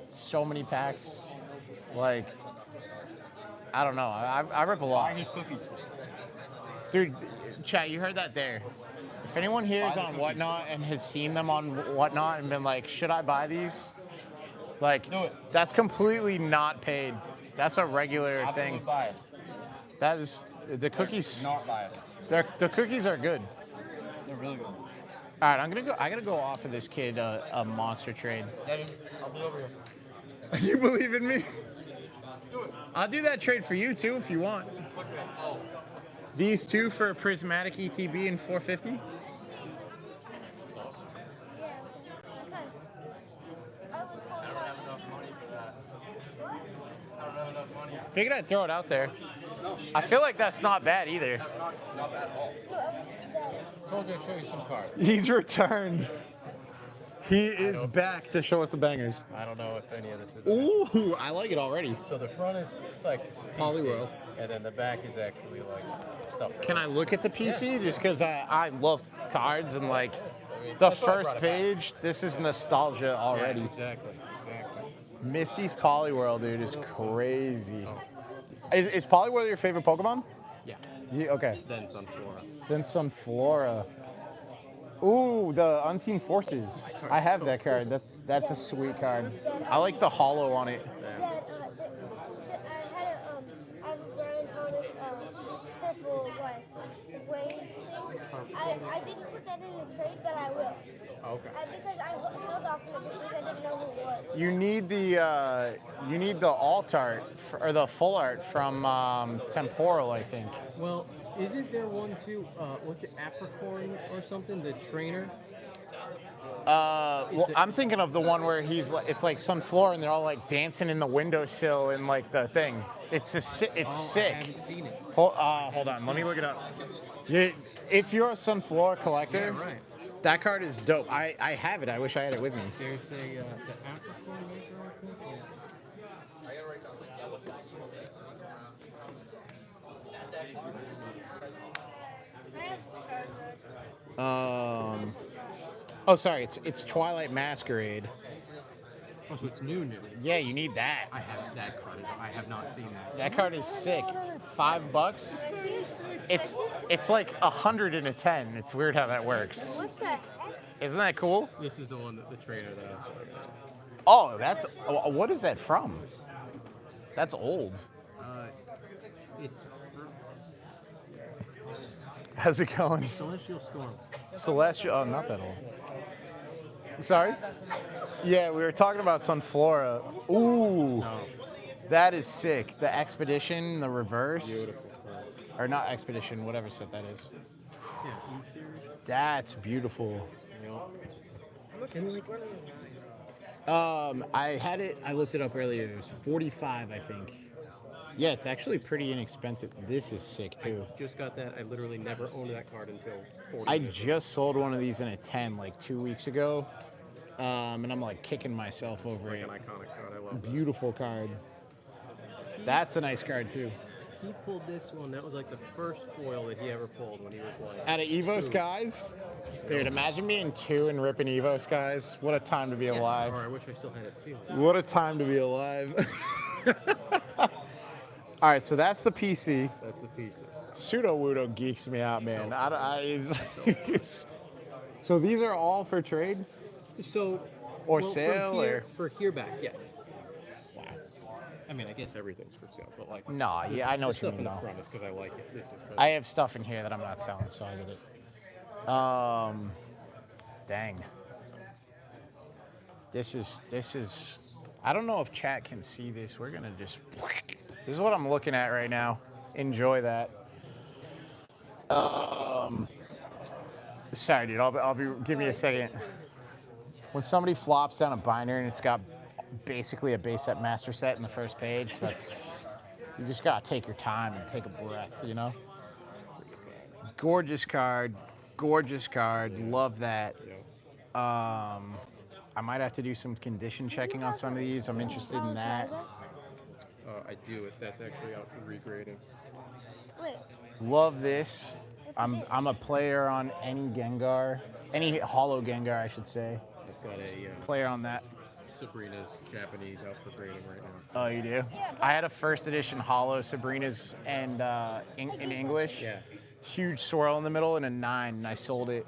Speaker 1: So many packs. Like, I don't know. I rip a lot.
Speaker 2: Buy his cookies.
Speaker 1: Dude, chat, you heard that there. If anyone here is on Whatnot and has seen them on Whatnot and been like, should I buy these? Like, that's completely not paid. That's a regular thing.
Speaker 2: Buy it.
Speaker 1: That is, the cookies.
Speaker 2: Not buy it.
Speaker 1: The cookies are good.
Speaker 2: They're really good.
Speaker 1: All right, I gotta go offer this kid a monster trade.
Speaker 2: Yeah, dude, I'll be over here.
Speaker 1: You believe in me? I'll do that trade for you too if you want. These two for a Prismatic ETB and 450. Figured I'd throw it out there. I feel like that's not bad either.
Speaker 2: Not bad at all. Told you I'd show you some cards.
Speaker 1: He's returned. He is back to show us the bangers.
Speaker 5: I don't know if any of this is.
Speaker 1: Ooh, I like it already.
Speaker 5: So the front is like
Speaker 1: Poliwhirl.
Speaker 5: and then the back is actually like stuff.
Speaker 1: Can I look at the PC?
Speaker 5: Yeah.
Speaker 1: Just because I love cards and like the
Speaker 5: that's why I
Speaker 1: first
Speaker 5: brought it back.
Speaker 1: page, this is nostalgia already.
Speaker 5: Yeah, exactly.
Speaker 1: Misty's Poliwhirl, dude, is crazy. Is Poliwhirl your favorite Pokemon?
Speaker 5: Yeah.
Speaker 1: Okay.
Speaker 5: Then Sunflora.
Speaker 1: Then Sunflora. Ooh, the Unseen Forces. I have that card. That's a sweet card. I like the hollow on it.
Speaker 3: Dad, I had I was Brian Thomas purple wave thing. I didn't put that in the trade, but I will.
Speaker 5: Okay.
Speaker 3: Because I held off on it because I didn't know who it was.
Speaker 1: You need the alt art or the full art from Temporal, I think.
Speaker 5: Well, isn't there one too? What's it, Apricorn or something? The trainer.
Speaker 1: Well, I'm thinking of the one where it's like Sunflora and they're all like dancing in the windowsill and like the thing. It's sick.
Speaker 5: I haven't seen it.
Speaker 1: Hold on, let me look it up. If you're a Sunflora collector,
Speaker 5: Yeah, right.
Speaker 1: that card is dope. I have it. I wish I had it with me.
Speaker 5: There's a the Apricorn maker, I think.
Speaker 1: Oh, sorry. It's Twilight Masquerade.
Speaker 5: Oh, so it's new.
Speaker 1: Yeah, you need that.
Speaker 5: I have that card. I have not seen that.
Speaker 1: That card is sick. $5. It's like 100 in a 10. It's weird how that works.
Speaker 3: What's that?
Speaker 1: Isn't that cool?
Speaker 5: This is the one the trainer that I was talking about.
Speaker 1: Oh, that's what is that from? That's old.
Speaker 5: It's
Speaker 1: How's it going?
Speaker 5: Celestial Storm.
Speaker 1: Celestial. Oh, not that old. Sorry? Yeah, we were talking about Sunflora. Ooh.
Speaker 5: No.
Speaker 1: That is sick. The Expedition, the reverse.
Speaker 5: Beautiful.
Speaker 1: Or not Expedition, whatever set that is.
Speaker 5: Yeah, E-Series.
Speaker 1: That's beautiful. I looked it up earlier. It was 45, I think. Yeah, it's actually pretty inexpensive. This is sick too.
Speaker 5: I just got that. I literally never owned that card until 40
Speaker 1: I
Speaker 5: minutes.
Speaker 1: just sold one of these in a 10 like 2 weeks ago. And I'm like kicking myself over it.
Speaker 5: An iconic card. I love that.
Speaker 1: Beautiful card. That's a nice card too.
Speaker 5: He pulled this one. That was like the first foil that he ever pulled when he was like...
Speaker 1: Out of Evo
Speaker 5: 2.
Speaker 1: Skies? Dude, imagine being 2 and ripping Evo Skies. What a time to be alive.
Speaker 5: Or I wish I still had it sealed.
Speaker 1: What a time to be alive. All right, so that's the PC.
Speaker 5: That's the pieces.
Speaker 1: Pseudo Wudo geeks me out, man. So these are all for trade?
Speaker 5: So...
Speaker 1: Or
Speaker 5: well,
Speaker 1: sale?
Speaker 5: For here back, yes. Wow. I mean, I guess everything's for sale, but like...
Speaker 1: No, yeah, I know what you
Speaker 5: stuff
Speaker 1: mean,
Speaker 5: in the
Speaker 1: though.
Speaker 5: front is because I like it. This is
Speaker 1: I have stuff in here that I'm not selling, so I get it. Dang. This is. I don't know if chat can see this. We're gonna just. This is what I'm looking at right now. Enjoy that. Sorry, dude. I'll be. Give me a second. When somebody flops down a binder and it's got basically a base set master set in the first page, that's. You just gotta take your time and take a breath, you know? Gorgeous card. Love that. I might have to do some condition checking on some of these. I'm interested in that.
Speaker 5: I do it. That's actually out for regrading.
Speaker 3: Wait.
Speaker 1: Love this. I'm a player on any Gengar, any Hollow Gengar, I should say.
Speaker 5: I've got a
Speaker 1: player on that.
Speaker 5: Sabrina's Japanese out for grading right now.
Speaker 1: Oh, you do? I had a first edition Hollow Sabrina's and in English.
Speaker 5: Yeah.
Speaker 1: Huge swirl in the middle and a 9, and I sold it.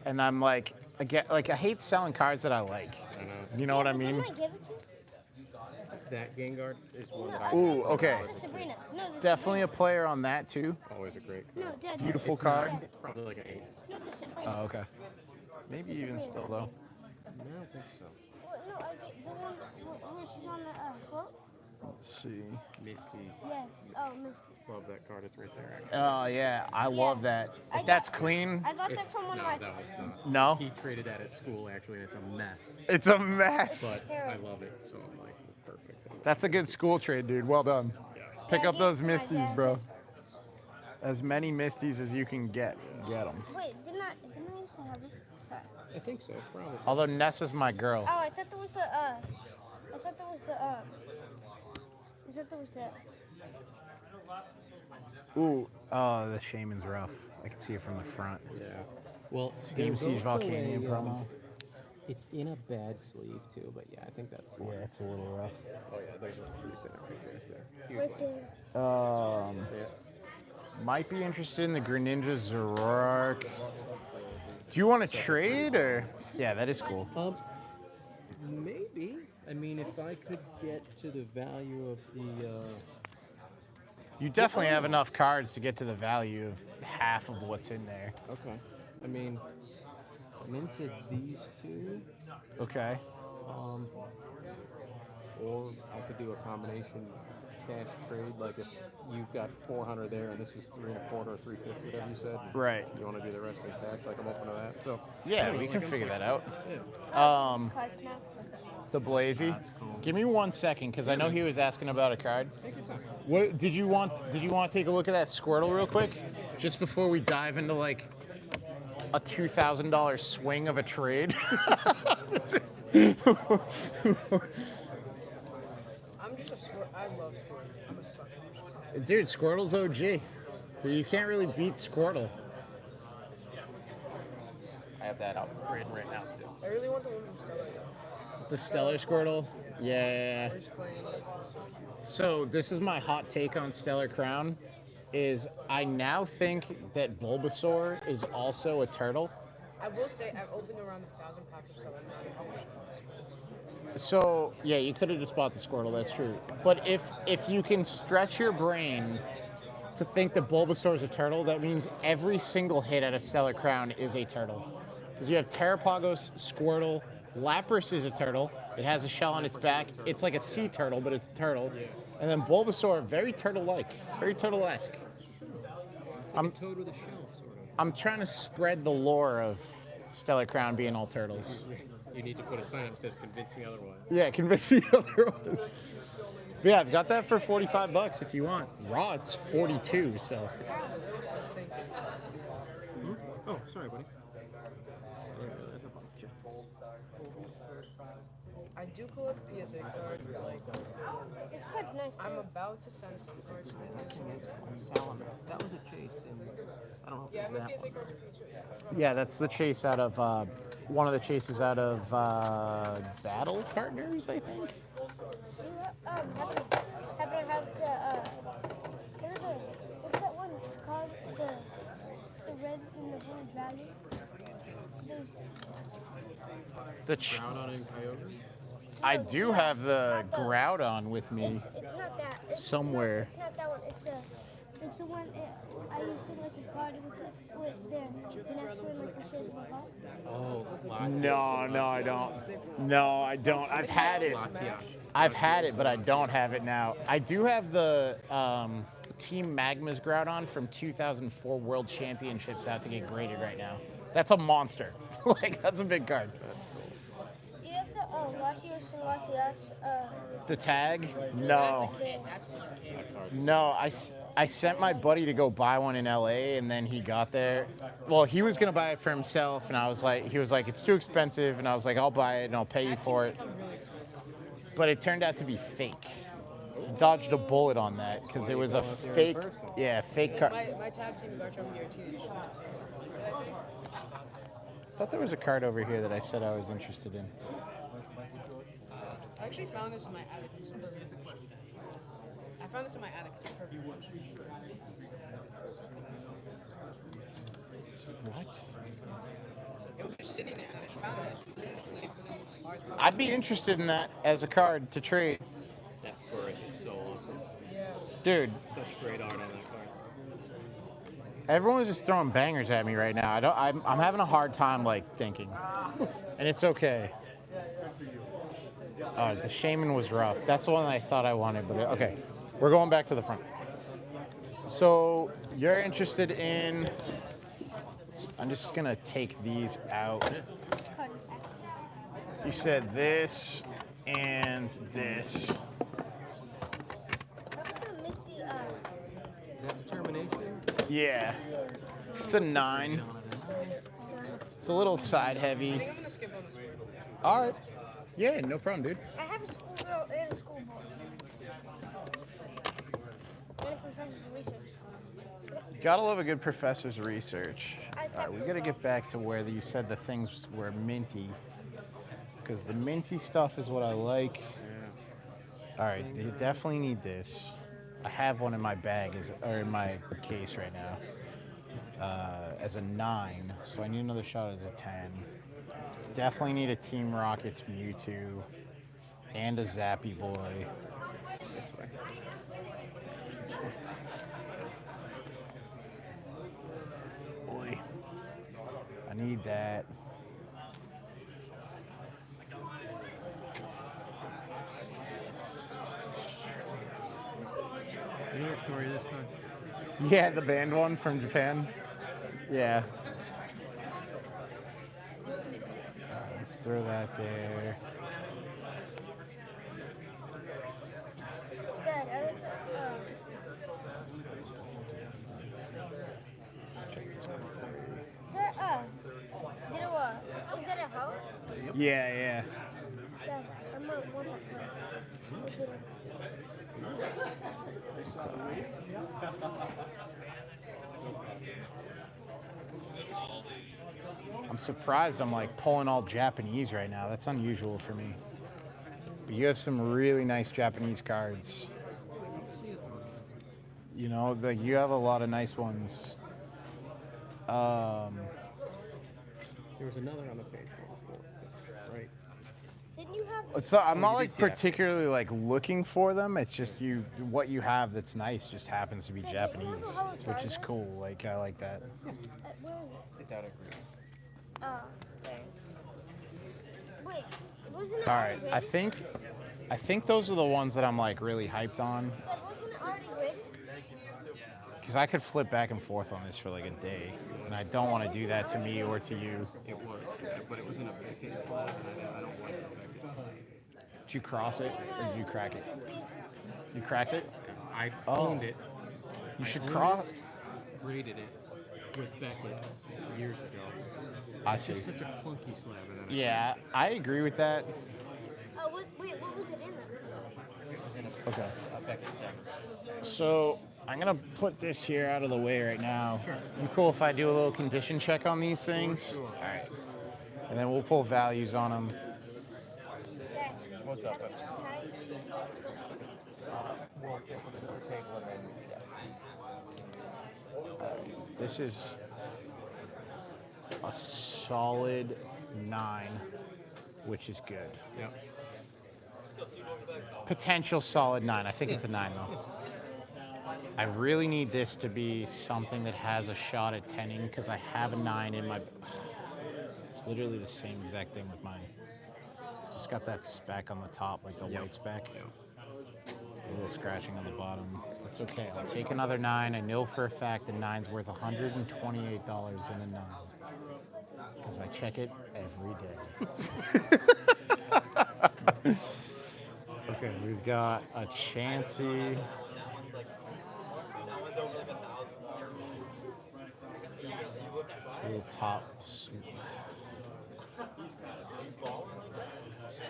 Speaker 1: And I'm like, I hate selling cards that I like.
Speaker 5: I know.
Speaker 1: You know what I mean?
Speaker 3: Didn't I give it to you?
Speaker 5: That Gengar is one that I...
Speaker 1: Ooh, okay.
Speaker 3: The Sabrina. No, the
Speaker 1: Definitely a player on that too.
Speaker 5: Always a great card.
Speaker 3: No, Dad.
Speaker 1: Beautiful
Speaker 5: It's
Speaker 1: card.
Speaker 5: not- it's probably like an 8.
Speaker 3: No, the Sabrina.
Speaker 1: Oh, okay. Maybe even still though.
Speaker 5: I don't think so.
Speaker 3: No, the one where she's on the float?
Speaker 1: Let's see.
Speaker 5: Misty.
Speaker 3: Yes. Oh, Misty.
Speaker 5: Love that card. It's right there, actually.
Speaker 1: Oh yeah, I love that. If that's clean,
Speaker 3: I got that from one of my
Speaker 5: No, it's not.
Speaker 1: No?
Speaker 5: He traded that at school, actually, and it's a mess.
Speaker 1: it's a mess.
Speaker 5: But I love it, so I'm like, perfect.
Speaker 1: That's a good school trade, dude. Well done. Pick up those Misties, bro. As many Misties as you can get them.
Speaker 3: Wait, didn't I used to have this? Sorry.
Speaker 5: I think so, probably.
Speaker 1: Although Nessa's my girl.
Speaker 3: Oh, I thought there was the I thought there was the
Speaker 1: Ooh, oh, the Shaman's rough. I can see it from the front.
Speaker 5: Yeah. Well,
Speaker 1: Steam
Speaker 5: there's
Speaker 1: Siege
Speaker 5: also
Speaker 1: Volcanium
Speaker 5: a,
Speaker 1: promo.
Speaker 5: It's in a bad sleeve too, but yeah, I think that's fine.
Speaker 1: Yeah, it's a little rough.
Speaker 5: Oh yeah, there's a piece in it right there. Huge
Speaker 3: right there.
Speaker 5: one.
Speaker 1: Might be interested in the Greninja Zoroark. Do you want to trade or? Yeah, that is cool.
Speaker 5: Maybe. I mean, if I could get to the value of the.
Speaker 1: You definitely have enough cards to get to the value of half of what's in there.
Speaker 5: Okay. I mean, I'm into these two.
Speaker 1: Okay.
Speaker 5: Or I could do a combination cash trade, like if you've got 400 there and this is 325 or 350, whatever you said.
Speaker 1: Right.
Speaker 5: You want to do the rest in cash, like I'm open to that. So
Speaker 1: Yeah,
Speaker 5: anyway,
Speaker 1: we can
Speaker 5: I'm
Speaker 1: figure that
Speaker 5: flexible.
Speaker 1: out.
Speaker 5: Yeah.
Speaker 1: The Blazy. Give me 1 second, because I know he was asking about a card.
Speaker 5: Take your time.
Speaker 1: What did you want? Did you want to take a look at that Squirtle real quick, just before we dive into like a $2,000 swing of a trade?
Speaker 12: I'm just a I love Squirtle. I'm a sucker for Squirtle.
Speaker 1: Dude, Squirtle's OG. You can't really beat Squirtle.
Speaker 5: I have that out for grid right now too.
Speaker 12: I really want the one from Stellar.
Speaker 1: The Stellar Squirtle? Yeah. So this is my hot take on Stellar Crown, is I now think that Bulbasaur is also a turtle.
Speaker 12: I will say I've opened around 1,000 packs of Stellar Crown.
Speaker 1: So yeah, you could have just bought the Squirtle, that's true. But if you can stretch your brain to think that Bulbasaur is a turtle, that means every single hit at a Stellar Crown is a turtle. Because you have Terrapagos, Squirtle, Lapras is a turtle. It has a shell on its back. It's like a sea turtle, but it's a turtle. And then Bulbasaur, very turtle-like, very turtle-esque. I'm trying to spread the lore of Stellar Crown being all turtles.
Speaker 5: You need to put a sign that says "Convince me otherwise."
Speaker 1: Yeah, convince me otherwise. But yeah, I've got that for $45 if you want. Raw, it's 42, so.
Speaker 5: Oh, sorry, buddy.
Speaker 12: I do collect PSA cards, but like,
Speaker 3: This card's nice
Speaker 12: I'm
Speaker 3: too.
Speaker 12: about to send some cards.
Speaker 5: Salamence. That was a chase, and I don't know if
Speaker 12: Yeah,
Speaker 5: it
Speaker 12: my
Speaker 5: was that
Speaker 12: PSA
Speaker 5: one.
Speaker 12: cards are PSA.
Speaker 1: Yeah, that's the chase out of, one of the chases out of Battle Partners, I think.
Speaker 3: Happen to have the what's that one called? The red and the blue dragon.
Speaker 5: Groudon and Kyogre?
Speaker 1: I do have the Groudon with me
Speaker 3: It's not that.
Speaker 1: somewhere.
Speaker 3: It's not that one. It's the one I used to like a card with the next one like the shape of a heart.
Speaker 5: Oh,
Speaker 1: No, I don't. No, I don't. I've had it. I've had it, but I don't have it now. I do have the Team Magma's Groudon from 2004 World Championships out to get graded right now. That's a monster. Like, that's a big card.
Speaker 3: Do you have the Latios and Latias?
Speaker 1: The tag? No. No, I sent my buddy to go buy one in LA, and then he got there. Well, he was gonna buy it for himself, and he was like, it's too expensive, and I was like, I'll buy it and I'll pay you for it. But it turned out to be fake. Dodged a bullet on that because it was a fake, fake card.
Speaker 12: My tag team got from your team.
Speaker 1: I thought there was a card over here that I said I was interested in.
Speaker 12: I actually found this in my attic. It's perfect. I found this in my attic. It's perfect.
Speaker 1: What?
Speaker 12: It was just sitting there. I just found it.
Speaker 1: I'd be interested in that as a card to trade.
Speaker 5: That fur is so awesome.
Speaker 1: Dude.
Speaker 5: Such great art on that card.
Speaker 1: Everyone's just throwing bangers at me right now. I'm having a hard time like thinking, and it's okay. The Shaman was rough. That's the one I thought I wanted, but okay. We're going back to the front. So you're interested in? I'm just gonna take these out. You said this and this.
Speaker 5: Is that determination?
Speaker 1: Yeah. It's a 9. It's a little side heavy.
Speaker 12: I think I'm gonna skip on this one.
Speaker 1: All right. Yeah, no problem, dude.
Speaker 3: I have a school girl and a school boy. And a professor's research.
Speaker 1: Gotta love a good professor's research. All right, we gotta get back to where you said the things were minty. Because the minty stuff is what I like. All right, you definitely need this. I have one in my bag, or in my case right now. as a 9, so I need another shot as a 10. Definitely need a Team Rockets Mewtwo and a Zappy Boy. Boy, I need that.
Speaker 5: You know the story of this card?
Speaker 1: Yeah, the banned one from Japan. Yeah. Let's throw that there.
Speaker 3: Dad, is that is that a house?
Speaker 1: Yeah, yeah.
Speaker 3: Dad, I'm gonna want that.
Speaker 1: I'm surprised I'm like pulling all Japanese right now. That's unusual for me. But you have some really nice Japanese cards. You know, you have a lot of nice ones.
Speaker 5: There was another on the page before, right?
Speaker 3: Didn't you have?
Speaker 1: I'm not like particularly like looking for them. It's just what you have that's nice just happens to be Japanese, which is cool. Like I like that.
Speaker 3: Where is it?
Speaker 13: It's out of green.
Speaker 3: Wait, wasn't it
Speaker 1: All right,
Speaker 3: already
Speaker 1: I think those are the ones that I'm like really hyped on.
Speaker 3: Wasn't it already written?
Speaker 1: Because I could flip back and forth on this for like a day, and I don't want to do that to me or to you.
Speaker 5: It was, but it was in a Beckett font, and I don't like the Beckett.
Speaker 1: Did you cross it or did you crack it? You cracked it?
Speaker 5: I owned it.
Speaker 1: You should cross.
Speaker 5: Graded it with Beckett years ago.
Speaker 1: I
Speaker 5: It's
Speaker 1: see.
Speaker 5: just such a clunky slab. And then
Speaker 1: Yeah, I agree with that.
Speaker 3: Wait, what was it in there?
Speaker 13: It was in a
Speaker 1: Okay.
Speaker 13: Beckett set.
Speaker 1: So I'm gonna put this here out of the way right now. Sure. You cool if I do a little condition check on these things? Sure. All right. And then we'll pull values on them.
Speaker 13: What's up? We'll check with the table and then
Speaker 1: This is a solid 9, which is good.
Speaker 5: Yep.
Speaker 1: Potential solid 9. I think it's a 9 though. I really need this to be something that has a shot at 10ing because I have a 9 in my. It's literally the same exact thing with mine. It's just got that speck on the top, like the white speck. A little scratching on the bottom. That's okay. I'll take another 9. I know for a fact the 9's worth $128 in a 9 because I check it every day. Okay, we've got a Chansey. Little top.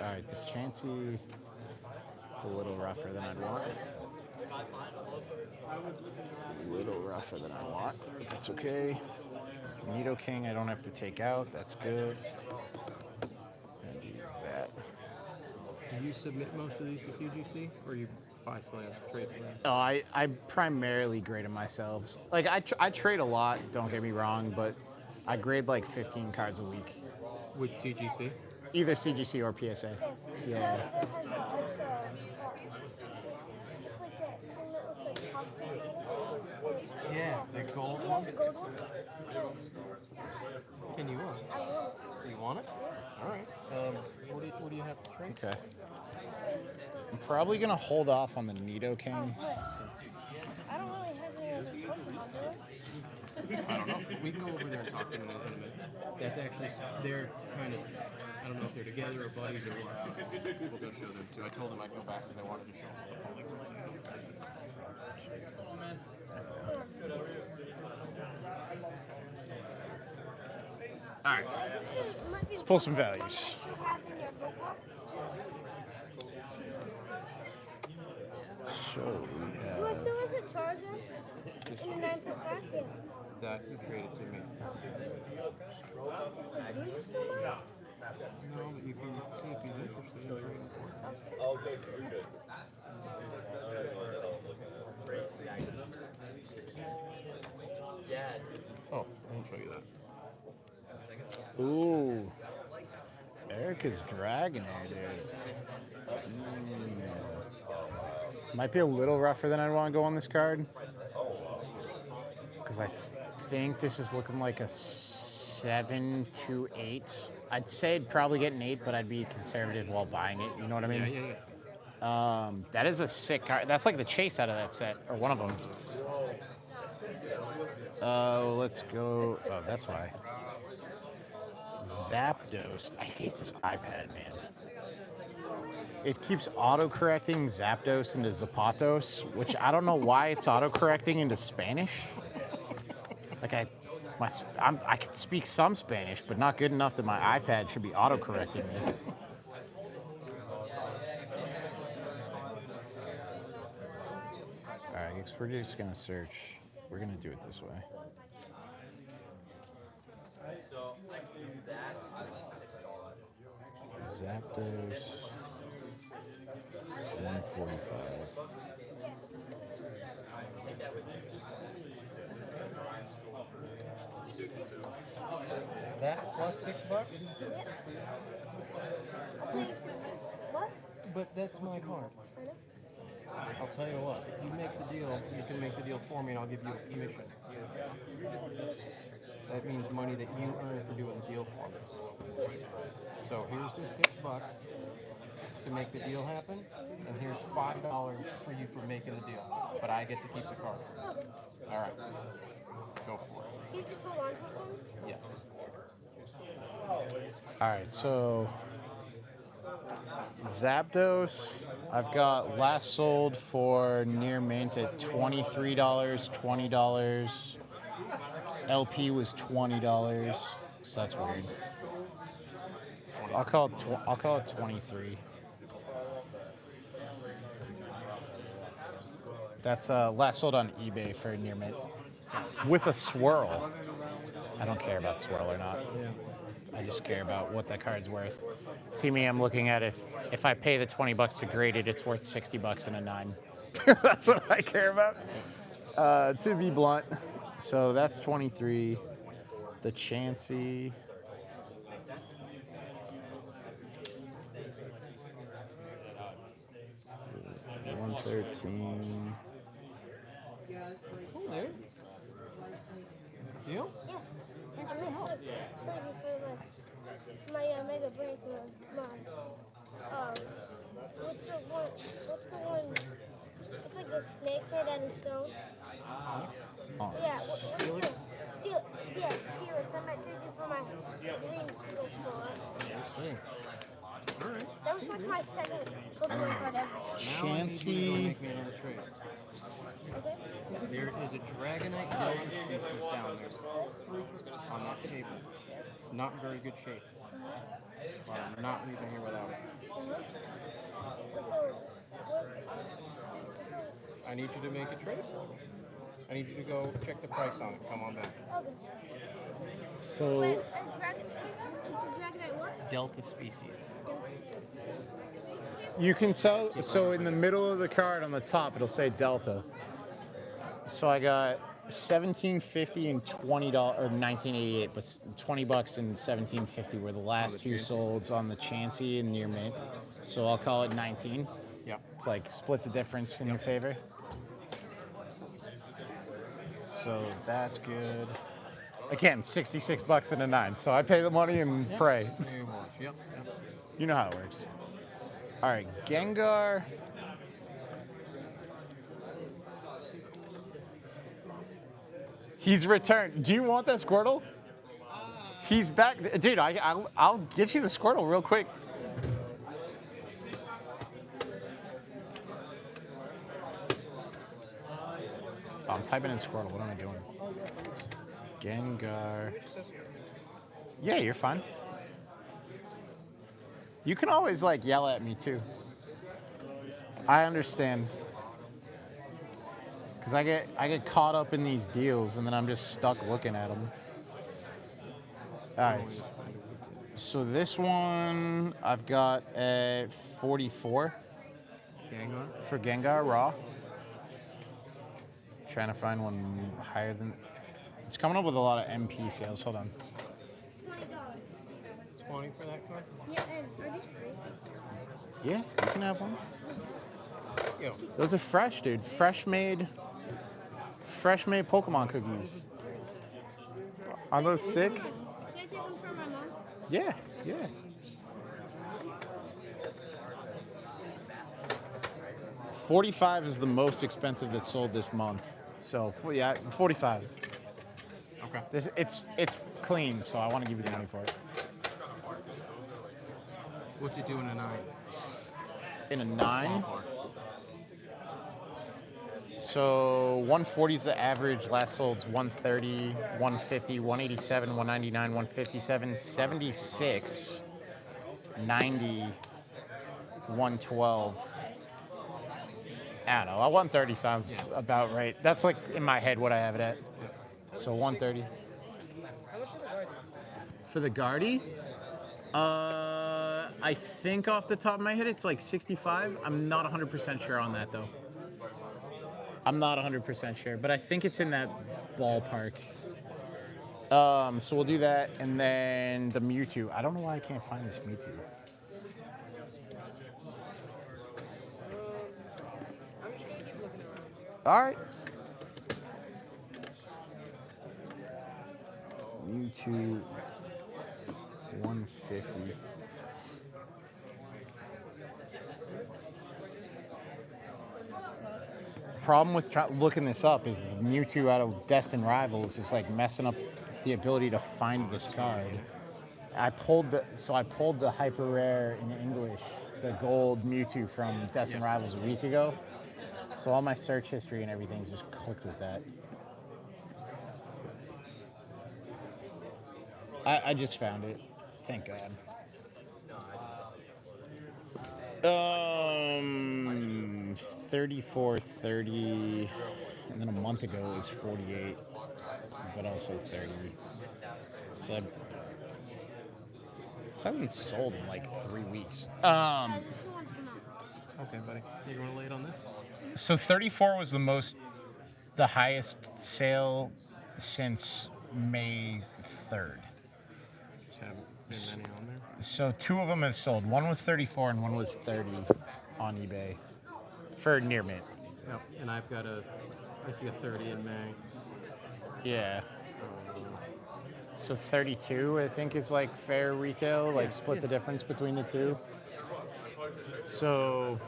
Speaker 1: Alright, the Chansey. It's a little rougher than I'd want. A little rougher than I want, but that's okay. Nidoking I don't have to take out. That's good. And do that.
Speaker 5: Do you submit most of these to CGC, or you buy slabs, trade slabs?
Speaker 1: Oh, I primarily grade them myself. Like I trade a lot. Don't get me wrong, but I grade like 15 cards a week.
Speaker 5: With CGC?
Speaker 1: Either CGC or PSA. Yeah.
Speaker 3: It's like that thing that looks like popsicle.
Speaker 5: Yeah, the gold
Speaker 3: Yeah,
Speaker 5: one.
Speaker 3: the gold one.
Speaker 5: Can you want it?
Speaker 3: I want it.
Speaker 5: You want it? All right. What do you have to trade?
Speaker 1: Okay. I'm probably gonna hold off on the Nidoking.
Speaker 3: I don't really have any other Pokemon, do I?
Speaker 5: I don't know. We can go over there and talk to them in a minute. That's actually, they're kind of, I don't know if they're together or buddies or what. We'll go show them too. I told them I'd go back because I wanted to show them the Pokémon.
Speaker 1: All right. Let's pull some values. So we have.
Speaker 3: Do I still have the Charizard? In the 9.5? Yeah.
Speaker 5: That you traded to me.
Speaker 3: Is the blue still mine?
Speaker 5: No, but you can see if he's interested in trading for it.
Speaker 2: Oh, good. You're good. Yeah.
Speaker 1: Ooh. Eric is dragging it, dude. Might be a little rougher than I'd want to go on this card. Because I think this is looking like a 7 to 8. I'd say I'd probably get an 8, but I'd be conservative while buying it. You know what I mean?
Speaker 5: Yeah.
Speaker 1: That is a sick card. That's like the chase out of that set, or one of them. Let's go. Oh, that's why. Zapdos. I hate this iPad, man. It keeps auto-correcting Zapdos into Zapatos, which I don't know why it's auto-correcting into Spanish. Like I can speak some Spanish, but not good enough that my iPad should be auto-correcting me. All right, I guess we're just gonna search. We're gonna do it this way. Zapdos 145.
Speaker 5: That plus $6?
Speaker 3: What?
Speaker 5: But that's my card. I'll tell you what, if you make the deal, you can make the deal for me and I'll give you a commission. That means money that you earn for doing the deal for me. So here's the $6 to make the deal happen, and here's $5 for you for making the deal. But I get to keep the card. All right. Go for it.
Speaker 3: You just hold on to them?
Speaker 5: Yes.
Speaker 1: All right, so Zapdos, I've got last sold for near mint at $23, $20. LP was $20, so that's weird. I'll call it 23. That's last sold on eBay for near mint with a swirl. I don't care about swirl or not. I just care about what that card's worth. See me, I'm looking at if I pay the $20 to grade it, it's worth $60 and a 9. That's what I care about. To be blunt. So that's 23. The Chansey. $113.
Speaker 5: Oh, there. Deal?
Speaker 3: Yeah. I'm going to my Mega Break mod. What's the one? It's like a snake made out of stone.
Speaker 1: Oh.
Speaker 3: Yeah, what's the Steel. Yeah, Felix. I might trade you for my green Steel sword.
Speaker 5: See. All right.
Speaker 3: That was like my second Pokemon card ever.
Speaker 1: Chansey.
Speaker 5: Make me another trade.
Speaker 3: Okay.
Speaker 5: There is a Dragonite Delta species down there on that table. It's not in very good shape. I'm not leaving here without it. I need you to make a trade for me. I need you to go check the price on it. Come on back.
Speaker 1: So
Speaker 3: It's a Dragonite what?
Speaker 5: Delta species.
Speaker 1: you can tell. So in the middle of the card on the top, it'll say Delta. So I got $17.50 and $20 or $19.88, but $20 and $17.50 were the last two solds on the Chansey and near mint. So I'll call it 19.
Speaker 5: Yep.
Speaker 1: Like split the difference in your favor. So that's good. Again, $66 and a 9. So I pay the money and pray.
Speaker 5: Yep.
Speaker 1: You know how it works. All right, Gengar. He's returned. Do you want that Squirtle? He's back. Dude, I'll get you the Squirtle real quick. Oh, I'm typing in Squirtle. What am I doing? Gengar. Yeah, you're fine. You can always like yell at me too. I understand. Because I get caught up in these deals and then I'm just stuck looking at them. All right. So this one I've got at 44.
Speaker 5: Gengar?
Speaker 1: For Gengar, raw. Trying to find one higher than... It's coming up with a lot of MP sales. Hold on.
Speaker 5: $20 for that card?
Speaker 8: Yeah, and are these free?
Speaker 1: Yeah, you can have one.
Speaker 5: Yo.
Speaker 1: Those are fresh, dude. Fresh made Pokemon cookies. Aren't those sick?
Speaker 8: Can I take one for my mom?
Speaker 1: Yeah, yeah. $45 is the most expensive that's sold this month. So yeah, 45.
Speaker 5: Okay.
Speaker 1: It's clean, so I want to give you the money for it.
Speaker 5: What's it do in a 9?
Speaker 1: In a 9?
Speaker 5: Ballpark.
Speaker 1: So 140 is the average. Last sold's 130, 150, 187, 199, 157, 76, 90, 112. I don't know. 130 sounds about right. That's like in my head what I have it at. So 130.
Speaker 6: How much
Speaker 1: For the Guardi? I think off the top of my head it's like 65. I'm not 100% sure on that though. I'm not 100% sure, but I think it's in that ballpark. So we'll do that, and then the Mewtwo. I don't know why I can't find this Mewtwo. All right. Mewtwo 150. Problem with looking this up is the Mewtwo out of Destined Rivals is like messing up the ability to find this card. I pulled the hyper rare in English, the gold Mewtwo from Destined Rivals a week ago. So all my search history and everything's just cooked with that. I just found it. Thank God. 34.30, and then a month ago it was 48, but also 30. So it hasn't sold in like 3 weeks.
Speaker 5: Okay, buddy. You want to lay it on this?
Speaker 1: So 34 was the highest sale since May 3rd.
Speaker 5: Just haven't been many on there.
Speaker 1: So 2 of them have sold. One was 34 and one was 30 on eBay for near mint.
Speaker 5: Yep, and I see a 30 in May.
Speaker 1: Yeah. So 32, I think, is like fair retail, like split the difference between the two. So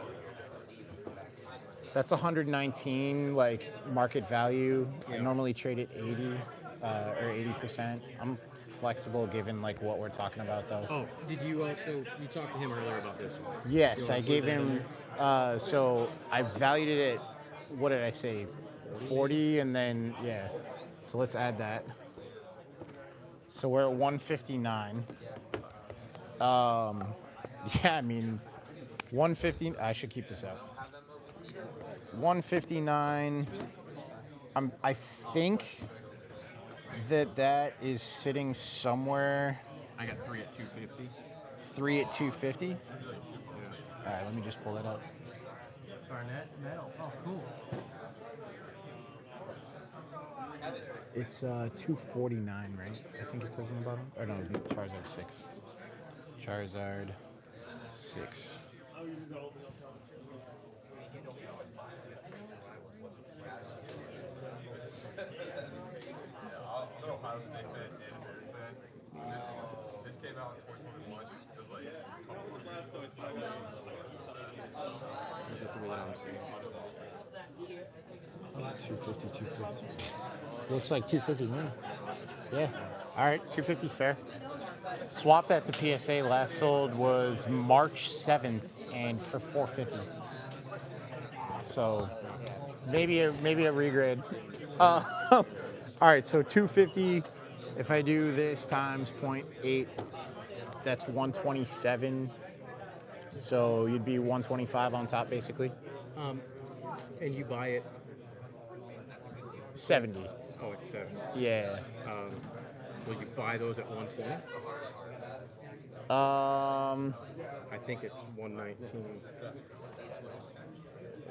Speaker 1: that's 119 like market value. I normally trade at 80 or 80%. I'm flexible given like what we're talking about though.
Speaker 5: Oh, did you talked to him earlier about this?
Speaker 1: Yes, I gave him, so I valued it at, what did I say, 40, and then, yeah. So let's add that. So we're at 159. Yeah, I mean, 150, I should keep this out. 159, I think that is sitting somewhere.
Speaker 5: I got 3 at 250.
Speaker 1: 3 at 250? Yeah. All right, let me just pull that up.
Speaker 5: Barnett, metal. Oh, cool.
Speaker 1: It's 249, right? I think it says on the bottom. Or no, Charizard 6. Charizard 6.
Speaker 15: I'm an Ohio State fan and a Bears fan. This came out in 2021. It was like a couple of months.
Speaker 5: Is that the way that I'm seeing it?
Speaker 1: 250, 250. Looks like 250 me. Yeah. All right, 250 is fair. Swap that to PSA. Last sold was March 7th and for 450. So maybe a regrade. All right, so 250. If I do this times 0.8, that's 127. So you'd be 125 on top, basically.
Speaker 5: And you buy it
Speaker 1: 70.
Speaker 5: Oh, it's 70.
Speaker 1: Yeah.
Speaker 5: Will you buy those at 120? I think it's 119.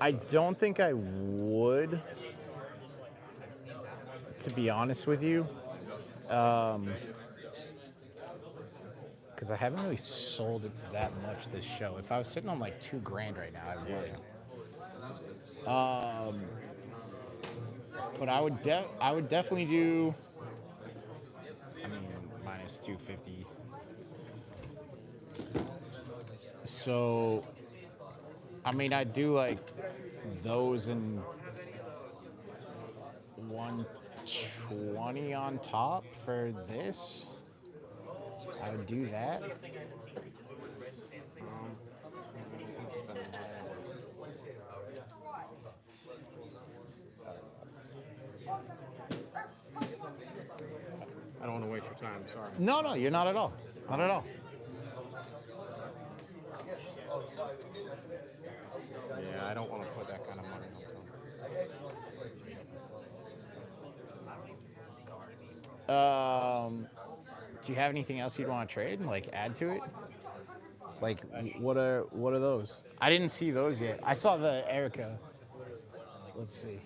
Speaker 1: I don't think I would, to be honest with you. Because because I haven't really sold it that much this show. If I was sitting on like $2,000 right now, I would. But I would definitely do. I mean, minus 250. So, I mean, I'd do like those and 120 on top for this. I would do that.
Speaker 5: I don't want to waste your time. Sorry.
Speaker 1: No, you're not at all. Not at all.
Speaker 5: Yeah, I don't want to put that kind of money on something.
Speaker 1: Do you have anything else you'd want to trade and like add to it? Like, what are those? I didn't see those yet. I saw the Erica. Let's see.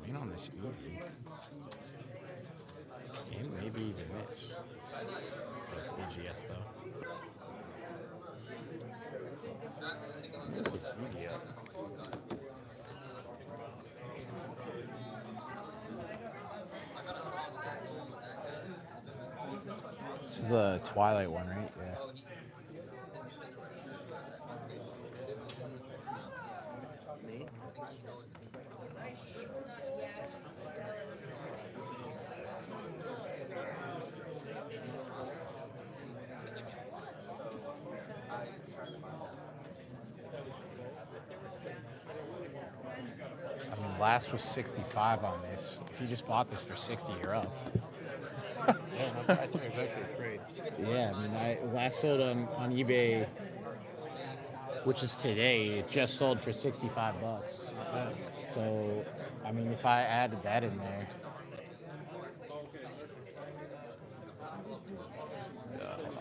Speaker 1: In on this evening. And maybe even this. That's AGS though. This media. This is the Twilight one, right? Yeah. I mean, last was 65 on this. If you just bought this for 60, you're up.
Speaker 5: Yeah, not bad. It's actually a trade.
Speaker 1: Yeah, I mean, I last sold on eBay, which is today. It just sold for 65 bucks. So, I mean, if I added that in there. Hold on.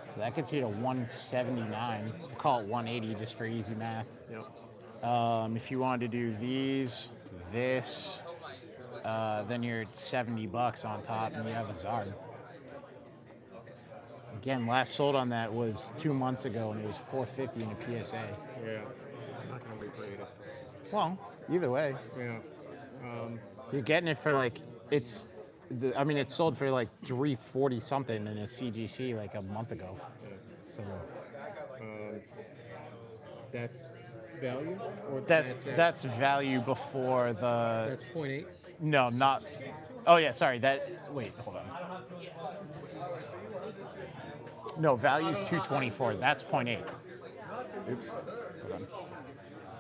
Speaker 1: So that gets you to 179. We'll call it 180 just for easy math.
Speaker 5: Yep.
Speaker 1: If you wanted to do this, then you're at 70 bucks on top and you have a Zard. Again, last sold on that was 2 months ago and it was 450 in a PSA.
Speaker 5: Yeah. I'm not going to be creative.
Speaker 1: Well, either way.
Speaker 5: Yeah.
Speaker 1: You're getting it for like, it sold for like 340 something in a CGC like a month ago. So
Speaker 5: that's value, or
Speaker 1: that's value before the.
Speaker 5: That's 0.8.
Speaker 1: No, not. Oh yeah, sorry. Wait, hold on. No, value's 224. That's 0.8. Oops. Hold on.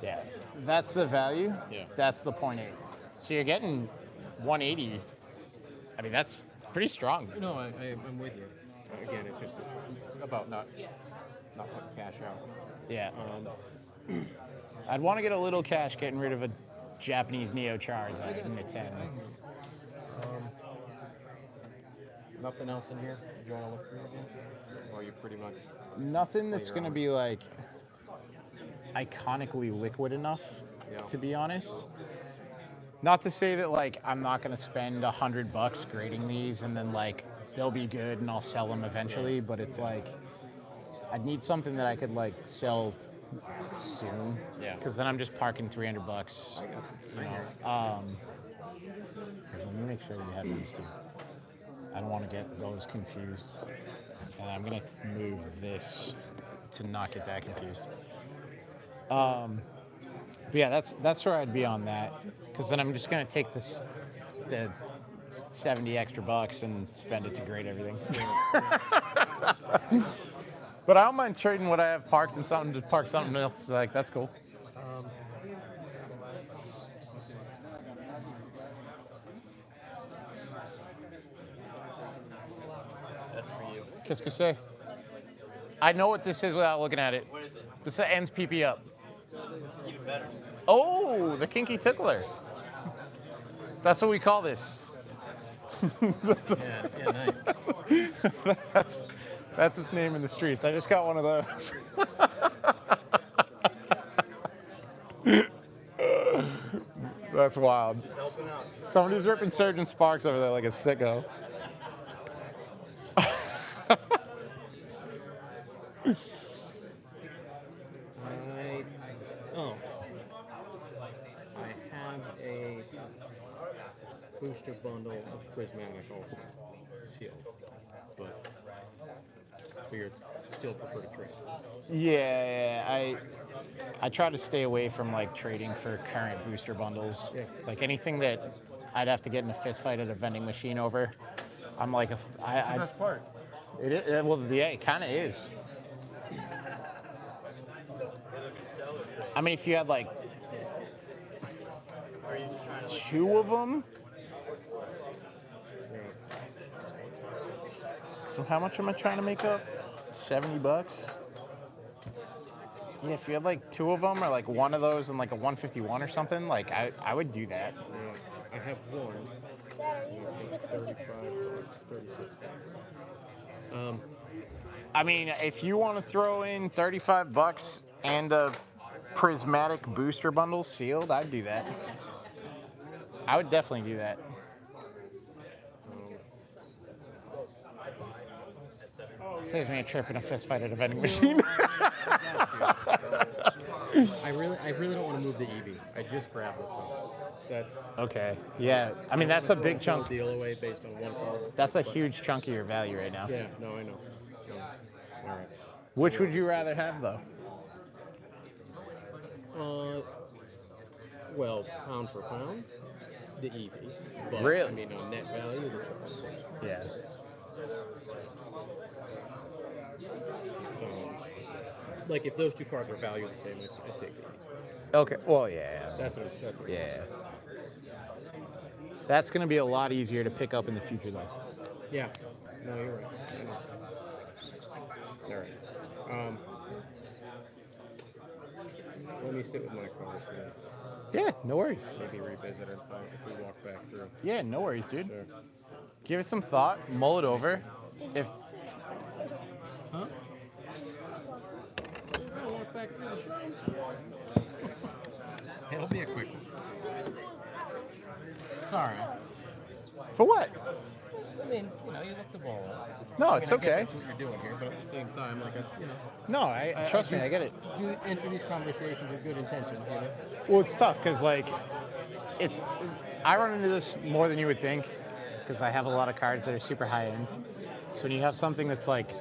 Speaker 1: Yeah, that's the value.
Speaker 5: Yeah.
Speaker 1: That's the 0.8. So you're getting 180. I mean, that's pretty strong.
Speaker 5: No, I'm with you. Again, it's about not putting cash out.
Speaker 1: Yeah. I'd want to get a little cash getting rid of a Japanese Neo Charizard in the 10.
Speaker 5: Nothing else in here you want to look through again? Or are you pretty much...
Speaker 1: Nothing that's going to be like iconically liquid enough, to be honest. Not to say that like I'm not going to spend $100 grading these and then like they'll be good and I'll sell them eventually, but it's like I'd need something that I could like sell soon.
Speaker 5: Yeah.
Speaker 1: Because then I'm just parking $300. You know. Let me make sure you have these two. I don't want to get those confused. And I'm going to move this to not get that confused. But yeah, that's where I'd be on that. Because then I'm just going to take the 70 extra bucks and spend it to grade everything. But I don't mind trading what I have parked and something to park something else. Like, that's cool.
Speaker 13: That's for you.
Speaker 1: Qu'est-ce que c'est? I know what this is without looking at it.
Speaker 13: What is it?
Speaker 1: This ends PP up.
Speaker 2: Even better.
Speaker 1: Oh, the kinky tickler. That's what we call this.
Speaker 5: Yeah, nice.
Speaker 1: That's his name in the streets. I just got one of those. That's wild. Somebody's ripping Surgeon Sparks over there like a sicko.
Speaker 5: I have a booster bundle of prismatic also sealed, but figure still prefer to trade.
Speaker 1: Yeah, I try to stay away from like trading for current booster bundles.
Speaker 5: Yeah.
Speaker 1: Like anything that I'd have to get in a fist fight at a vending machine over. I'm like,
Speaker 5: That's the best part.
Speaker 1: It is, well, yeah, it kind of is. I mean, if you had like 2 of them. So how much am I trying to make up? $70? Yeah, if you had like 2 of them or like 1 of those and like a 151 or something, like I would do that.
Speaker 5: Yeah, I have one. 35 bucks, 36.
Speaker 1: I mean, if you want to throw in $35 and a prismatic booster bundle sealed, I'd do that. I would definitely do that. Saves me a trip and a fist fight at a vending machine.
Speaker 5: I really don't want to move the EV. I just grabbed it. That's
Speaker 1: okay. Yeah. I mean, that's a big chunk.
Speaker 5: Deal away based on one car.
Speaker 1: That's a huge chunk of your value right now.
Speaker 5: Yeah. No, I know. All right.
Speaker 1: Which would you rather have, though?
Speaker 5: Well, pound for pound, the EV. But,
Speaker 1: Really?
Speaker 5: I mean, on net value, the triple six.
Speaker 1: Yeah.
Speaker 5: Like if those 2 cars are valued the same, I'd take the EV.
Speaker 1: Okay. Well, yeah.
Speaker 5: That's what
Speaker 1: yeah. That's going to be a lot easier to pick up in the future, though.
Speaker 5: Yeah. No, you're right. I know. All right. Let me sit with my car for a minute.
Speaker 1: Yeah, no worries.
Speaker 5: Maybe revisit it if we walk back through.
Speaker 1: Yeah, no worries, dude.
Speaker 5: Sure.
Speaker 1: Give it some thought, mull it over. If
Speaker 5: Huh? I'll walk back through the show. It'll be a quick one. Sorry.
Speaker 1: For what?
Speaker 5: I mean, you look the ball up.
Speaker 1: No,
Speaker 5: I mean,
Speaker 1: it's
Speaker 5: I get
Speaker 1: okay.
Speaker 5: that's what you're doing here, but at the same time,
Speaker 1: No, trust me, I get it.
Speaker 5: Do enter these conversations with good intentions,
Speaker 1: Well, it's tough because like, I run into this more than you would think because I have a lot of cards that are super high end. So when you have something that's like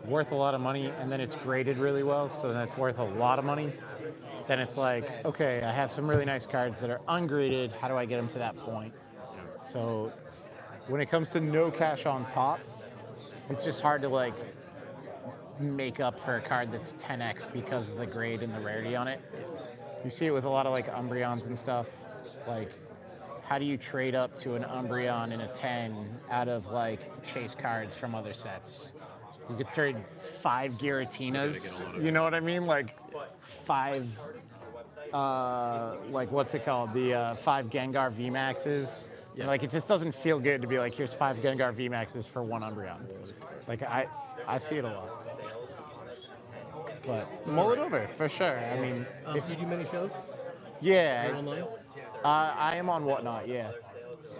Speaker 1: worth a lot of money and then it's graded really well, so then it's worth a lot of money, then it's like, okay, I have some really nice cards that are ungraded. How do I get them to that point? So when it comes to no cash on top, it's just hard to like make up for a card that's 10x because of the grade and the rarity on it. You see it with a lot of like Umbreons and stuff. Like, how do you trade up to an Umbreon in a 10 out of like chase cards from other sets? You could trade 5 Giratinas. You know what I mean? Like 5, like what's it called? The 5 Gengar VMAXs. Yeah. Like it just doesn't feel good to be like, here's 5 Gengar VMAXs for 1 Umbreon. Like I see it a lot. But mull it over for sure. I mean,
Speaker 5: if you do many shows?
Speaker 1: Yeah.
Speaker 5: You're online?
Speaker 1: I am on Whatnot, yeah.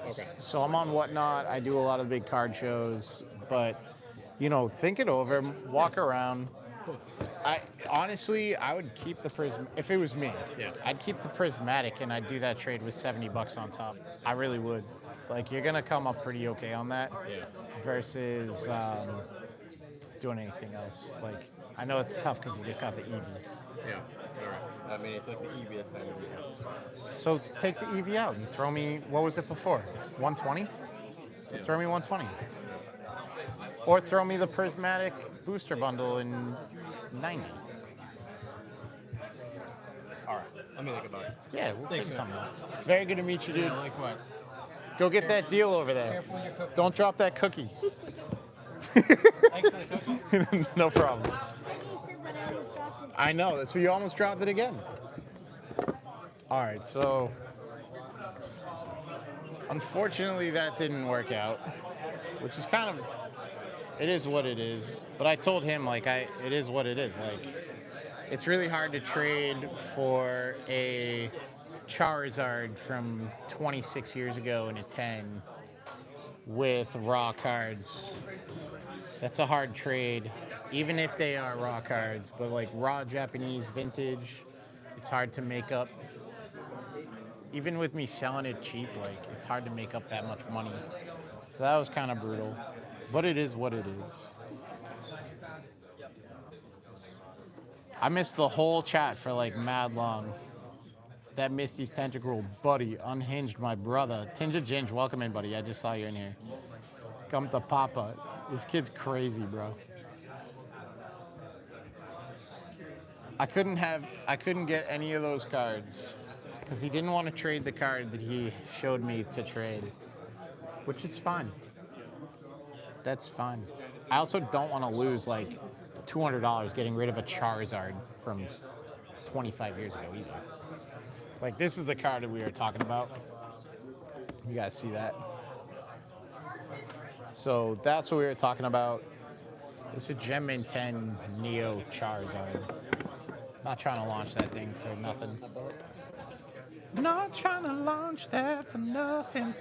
Speaker 5: Okay.
Speaker 1: So I'm on Whatnot. I do a lot of big card shows, but think it over, walk around. Honestly, I would keep the prism if it was me.
Speaker 5: Yeah.
Speaker 1: I'd keep the prismatic and I'd do that trade with $70 on top. I really would. Like you're gonna come up pretty okay on that.
Speaker 5: Yeah.
Speaker 1: Versus doing anything else. Like I know it's tough because you just got the EV.
Speaker 5: Yeah. All right. I mean, it's like the EV at time of year.
Speaker 1: So take the EV out and throw me. What was it before? 120. So throw me 120. Or throw me the prismatic booster bundle in 90.
Speaker 5: All right. Let me think about it.
Speaker 1: Yeah, we'll
Speaker 5: Thanks,
Speaker 1: figure
Speaker 5: man.
Speaker 1: something out. Very good to meet you, dude.
Speaker 5: Yeah, likewise.
Speaker 1: Go get that deal over there.
Speaker 5: Careful with your cookie.
Speaker 1: Don't drop that cookie.
Speaker 5: Thanks for the cookie.
Speaker 1: No problem.
Speaker 3: Why do you say that I was dropped
Speaker 1: I know. That's why you almost dropped it again. All right, so unfortunately that didn't work out, which is kind of, it is what it is. But I told him like it is what it is. Like it's really hard to trade for a Charizard from 26 years ago in a 10 with raw cards. That's a hard trade, even if they are raw cards. But like raw Japanese vintage, it's hard to make up. Even with me selling it cheap, like it's hard to make up that much money. So that was kind of brutal, but it is what it is. I missed the whole chat for like mad long. That Misty's Tentacle buddy unhinged my brother. Tinja Ginge, welcome in, buddy. I just saw you in here. Come to Papa. This kid's crazy, bro. I couldn't get any of those cards because he didn't want to trade the card that he showed me to trade, which is fine. That's fine. I also don't want to lose like $200 getting rid of a Charizard from 25 years ago either. Like this is the card that we were talking about. You guys see that? So that's what we were talking about. It's a Gem Man 10 Neo Charizard. Not trying to launch that thing for nothing. Not trying to launch that for nothing.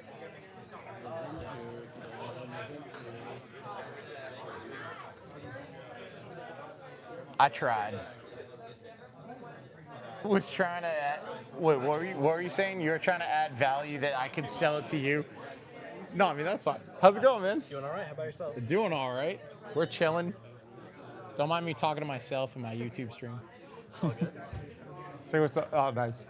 Speaker 1: I tried. Was trying to add, wait, what were you saying? You were trying to add value that I could sell it to you? No, I mean, that's fine. How's it going, man?
Speaker 10: Doing all right. How about yourself?
Speaker 1: Doing all right. We're chilling. Don't mind me talking to myself in my YouTube stream. Say what's up. Oh, nice.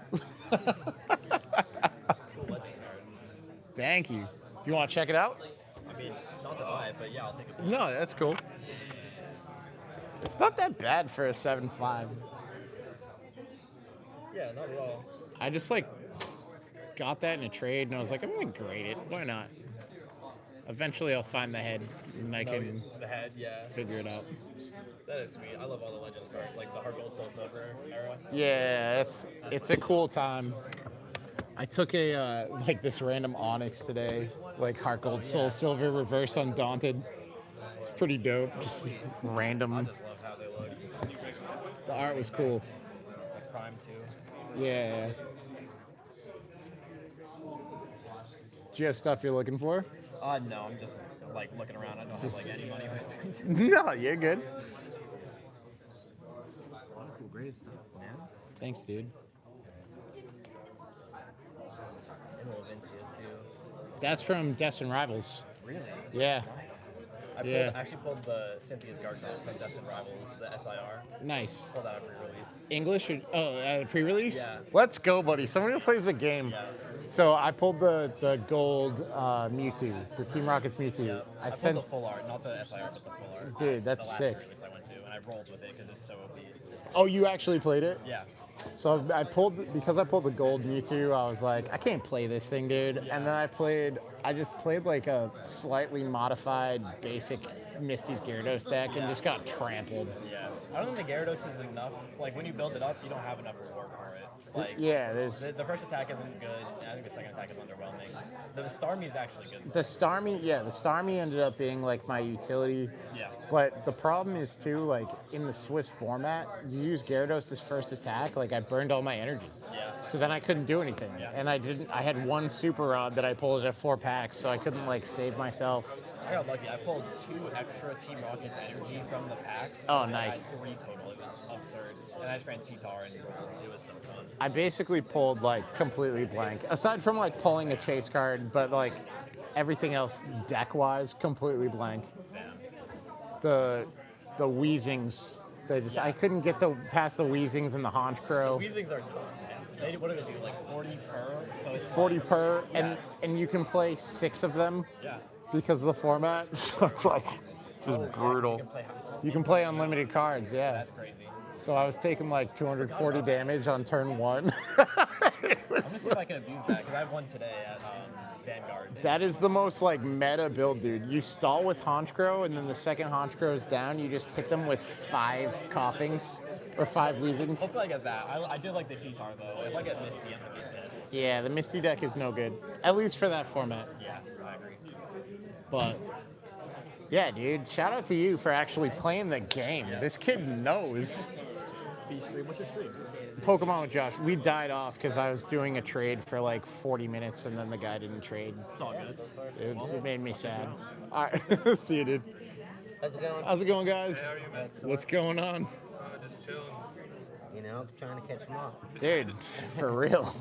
Speaker 1: Thank you. You want to check it out?
Speaker 10: I mean, not to buy it, but yeah, I'll take it.
Speaker 1: No, that's cool. It's not that bad for a 7.5.
Speaker 10: Yeah, not at all.
Speaker 1: I just like got that in a trade and I was like, I'm gonna grade it. Why not? Eventually I'll find the head and I can
Speaker 10: The head, yeah.
Speaker 1: figure it out.
Speaker 10: That is sweet. I love all the Legends cards, like the Heart Gold, Soul Silver era.
Speaker 1: Yeah, it's a cool time. I took a like this random Onyx today, like Heart Gold, Soul Silver, Reverse Undaunted. It's pretty dope. Just random.
Speaker 10: I just love how they look.
Speaker 1: The art was cool.
Speaker 10: Like Prime too.
Speaker 1: Yeah. Do you have stuff you're looking for?
Speaker 10: No, I'm just like looking around. I don't have like any money with me.
Speaker 1: No, you're good.
Speaker 10: A lot of cool graded stuff, man.
Speaker 1: Thanks, dude.
Speaker 10: And Vincia too.
Speaker 1: That's from Destined Rivals.
Speaker 10: Really?
Speaker 1: Yeah.
Speaker 10: Nice. I actually pulled the Cynthia's Garchomp from Destined Rivals, the SIR.
Speaker 1: Nice.
Speaker 10: Pulled out a pre-release.
Speaker 1: English or pre-release?
Speaker 10: Yeah.
Speaker 1: Let's go, buddy. Somebody who plays the game.
Speaker 10: Yeah.
Speaker 1: So I pulled the gold Mewtwo, the Team Rockets Mewtwo.
Speaker 10: Yeah. I
Speaker 1: sent
Speaker 10: pulled the full art, not the SIR, but the full art.
Speaker 1: Dude, that's
Speaker 10: the last
Speaker 1: sick.
Speaker 10: pre-release I went to, and I rolled with it because it's so OP.
Speaker 1: Oh, you actually played it?
Speaker 10: Yeah.
Speaker 1: So because I pulled the gold Mewtwo, I was like, I can't play this thing, dude. Yeah. And then I just played like a slightly modified basic Misty's Gyarados deck and just got trampled.
Speaker 10: Yeah. I don't think the Gyarados is enough. Like when you build it up, you don't have enough reward for it. Like the first attack isn't good. And I think the second attack is underwhelming. The Starmie is actually good.
Speaker 1: The Starmie ended up being like my utility.
Speaker 10: Yeah.
Speaker 1: But the problem is too, like in the Swiss format, you use Gyarados' first attack, like I burned all my energy.
Speaker 10: Yeah.
Speaker 1: So then I couldn't do anything.
Speaker 10: Yeah.
Speaker 1: And I had one Super Rod that I pulled at 4 packs, so I couldn't like save myself.
Speaker 10: I got lucky. I pulled 2 extra Team Rockets energy from the packs.
Speaker 1: Oh, nice.
Speaker 10: 3 total. It was absurd. And I just ran T-Tar and it was so fun.
Speaker 1: I basically pulled like completely blank, aside from like pulling a chase card, but like everything else deck-wise, completely blank.
Speaker 10: Yeah.
Speaker 1: The Weezings, I couldn't get past the Weezings and the Haunch Crow.
Speaker 10: The Weezings are tough, man. What do they do? Like 40 per? So it's
Speaker 1: 40
Speaker 10: like,
Speaker 1: per,
Speaker 10: yeah.
Speaker 1: and you can play 6 of them.
Speaker 10: Yeah.
Speaker 1: Because of the format. So it's like just brutal. You can play unlimited cards, yeah.
Speaker 10: That's crazy.
Speaker 1: So I was taking like 240 damage on turn 1. It was
Speaker 10: gonna see if I can abuse that because I have one today at Vanguard.
Speaker 1: That is the most like meta build, dude. You stall with Honchkrow, and then the second Honchkrow is down, you just hit them with 5 coughings or 5 wheezings.
Speaker 10: Hopefully I get that. I did like the T-Tar though. If I get Misty, I'm gonna be pissed.
Speaker 1: Yeah, the Misty deck is no good, at least for that format.
Speaker 10: Yeah, I agree.
Speaker 1: But yeah, dude, shout out to you for actually playing the game.
Speaker 10: Yeah.
Speaker 1: This kid knows.
Speaker 10: What's your stream?
Speaker 1: Pokemon with Josh. We died off because I was doing a trade for like 40 minutes and then the guy didn't trade.
Speaker 10: It's all good.
Speaker 1: It made me sad. All right, see you, dude.
Speaker 12: How's it going?
Speaker 1: How's it going, guys?
Speaker 15: Hey, how are you, man?
Speaker 1: What's going on?
Speaker 15: Just chilling.
Speaker 12: You know, trying to catch them up.
Speaker 1: Dude, for real.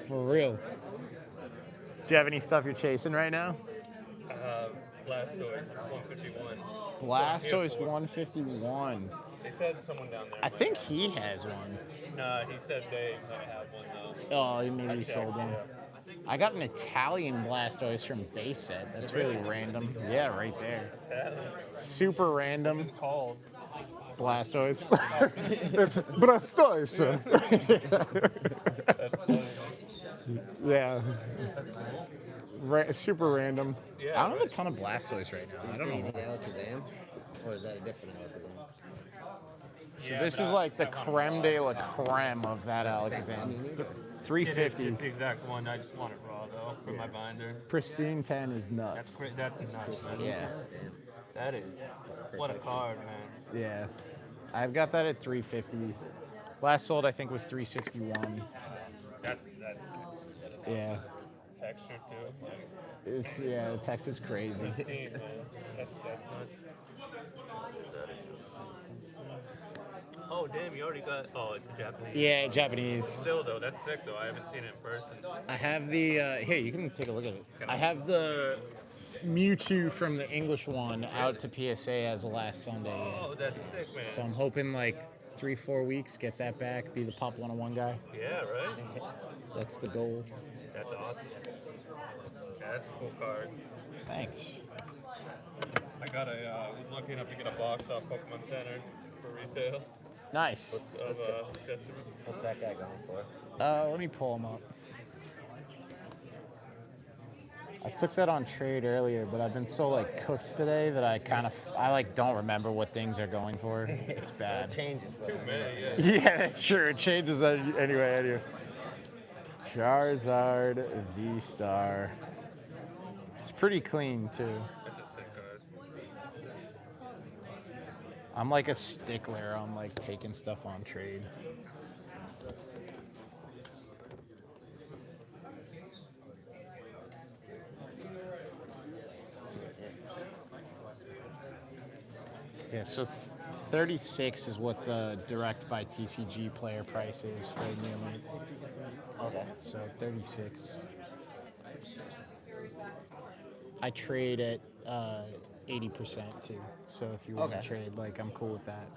Speaker 1: For real. Do you have any stuff you're chasing right now?
Speaker 15: Blastoise 151.
Speaker 1: Blastoise 151.
Speaker 15: They said someone down there.
Speaker 1: I think he has one.
Speaker 15: No, he said they might have one though.
Speaker 1: Oh, maybe he sold one. I got an Italian Blastoise from base set. That's really random. Yeah, right there. Super random.
Speaker 15: It's called
Speaker 1: Blastoise. It's Blastoise. Yeah.
Speaker 15: That's cool.
Speaker 1: Super random.
Speaker 15: Yeah,
Speaker 1: I don't have a ton of Blastoise right now. I don't know.
Speaker 12: Alakazam? Or is that a different Alakazam?
Speaker 1: So this is like the creme de la creme of that Alakazam. 350.
Speaker 15: It's the exact one. I just want it raw though for my binder.
Speaker 1: Pristine 10 is nuts.
Speaker 15: That's nuts, man.
Speaker 1: Yeah.
Speaker 15: That is. What a card, man.
Speaker 1: Yeah. I've got that at 350. Last sold I think was 361.
Speaker 15: That's
Speaker 1: Yeah.
Speaker 15: texture too. Like,
Speaker 1: It's the texture's crazy.
Speaker 15: pristine, man. That's nuts. Oh damn! You already got. Oh, it's a Japanese.
Speaker 1: Yeah, Japanese.
Speaker 15: Still though, that's sick though. I haven't seen it in person.
Speaker 1: I have the here. You can take a look at it. I have the Mewtwo from the English one out to PSA as of last Sunday.
Speaker 15: Oh, that's sick, man.
Speaker 1: So I'm hoping like 3-4 weeks get that back. Be the Pop 101 guy.
Speaker 15: Yeah, right.
Speaker 1: That's the goal.
Speaker 15: That's awesome. Yeah, that's a cool card.
Speaker 1: Thanks.
Speaker 15: I got was lucky enough to get a box off Pokemon Center for retail.
Speaker 1: Nice.
Speaker 12: What's that guy going for?
Speaker 1: Let me pull him up. I took that on trade earlier, but I've been so like cooked today that I like don't remember what things are going for. It's bad.
Speaker 12: It changes.
Speaker 15: Too many, yeah.
Speaker 1: Yeah, that's true. It changes anyway. Charizard V-Star. It's pretty clean too.
Speaker 15: That's a sick card.
Speaker 1: I'm like a stickler on like taking stuff on trade. Yeah, so 36 is what the direct by TCG player price is for the new elite.
Speaker 12: Okay.
Speaker 1: So 36. I trade at 80% too. So if you want to trade, like I'm cool with that.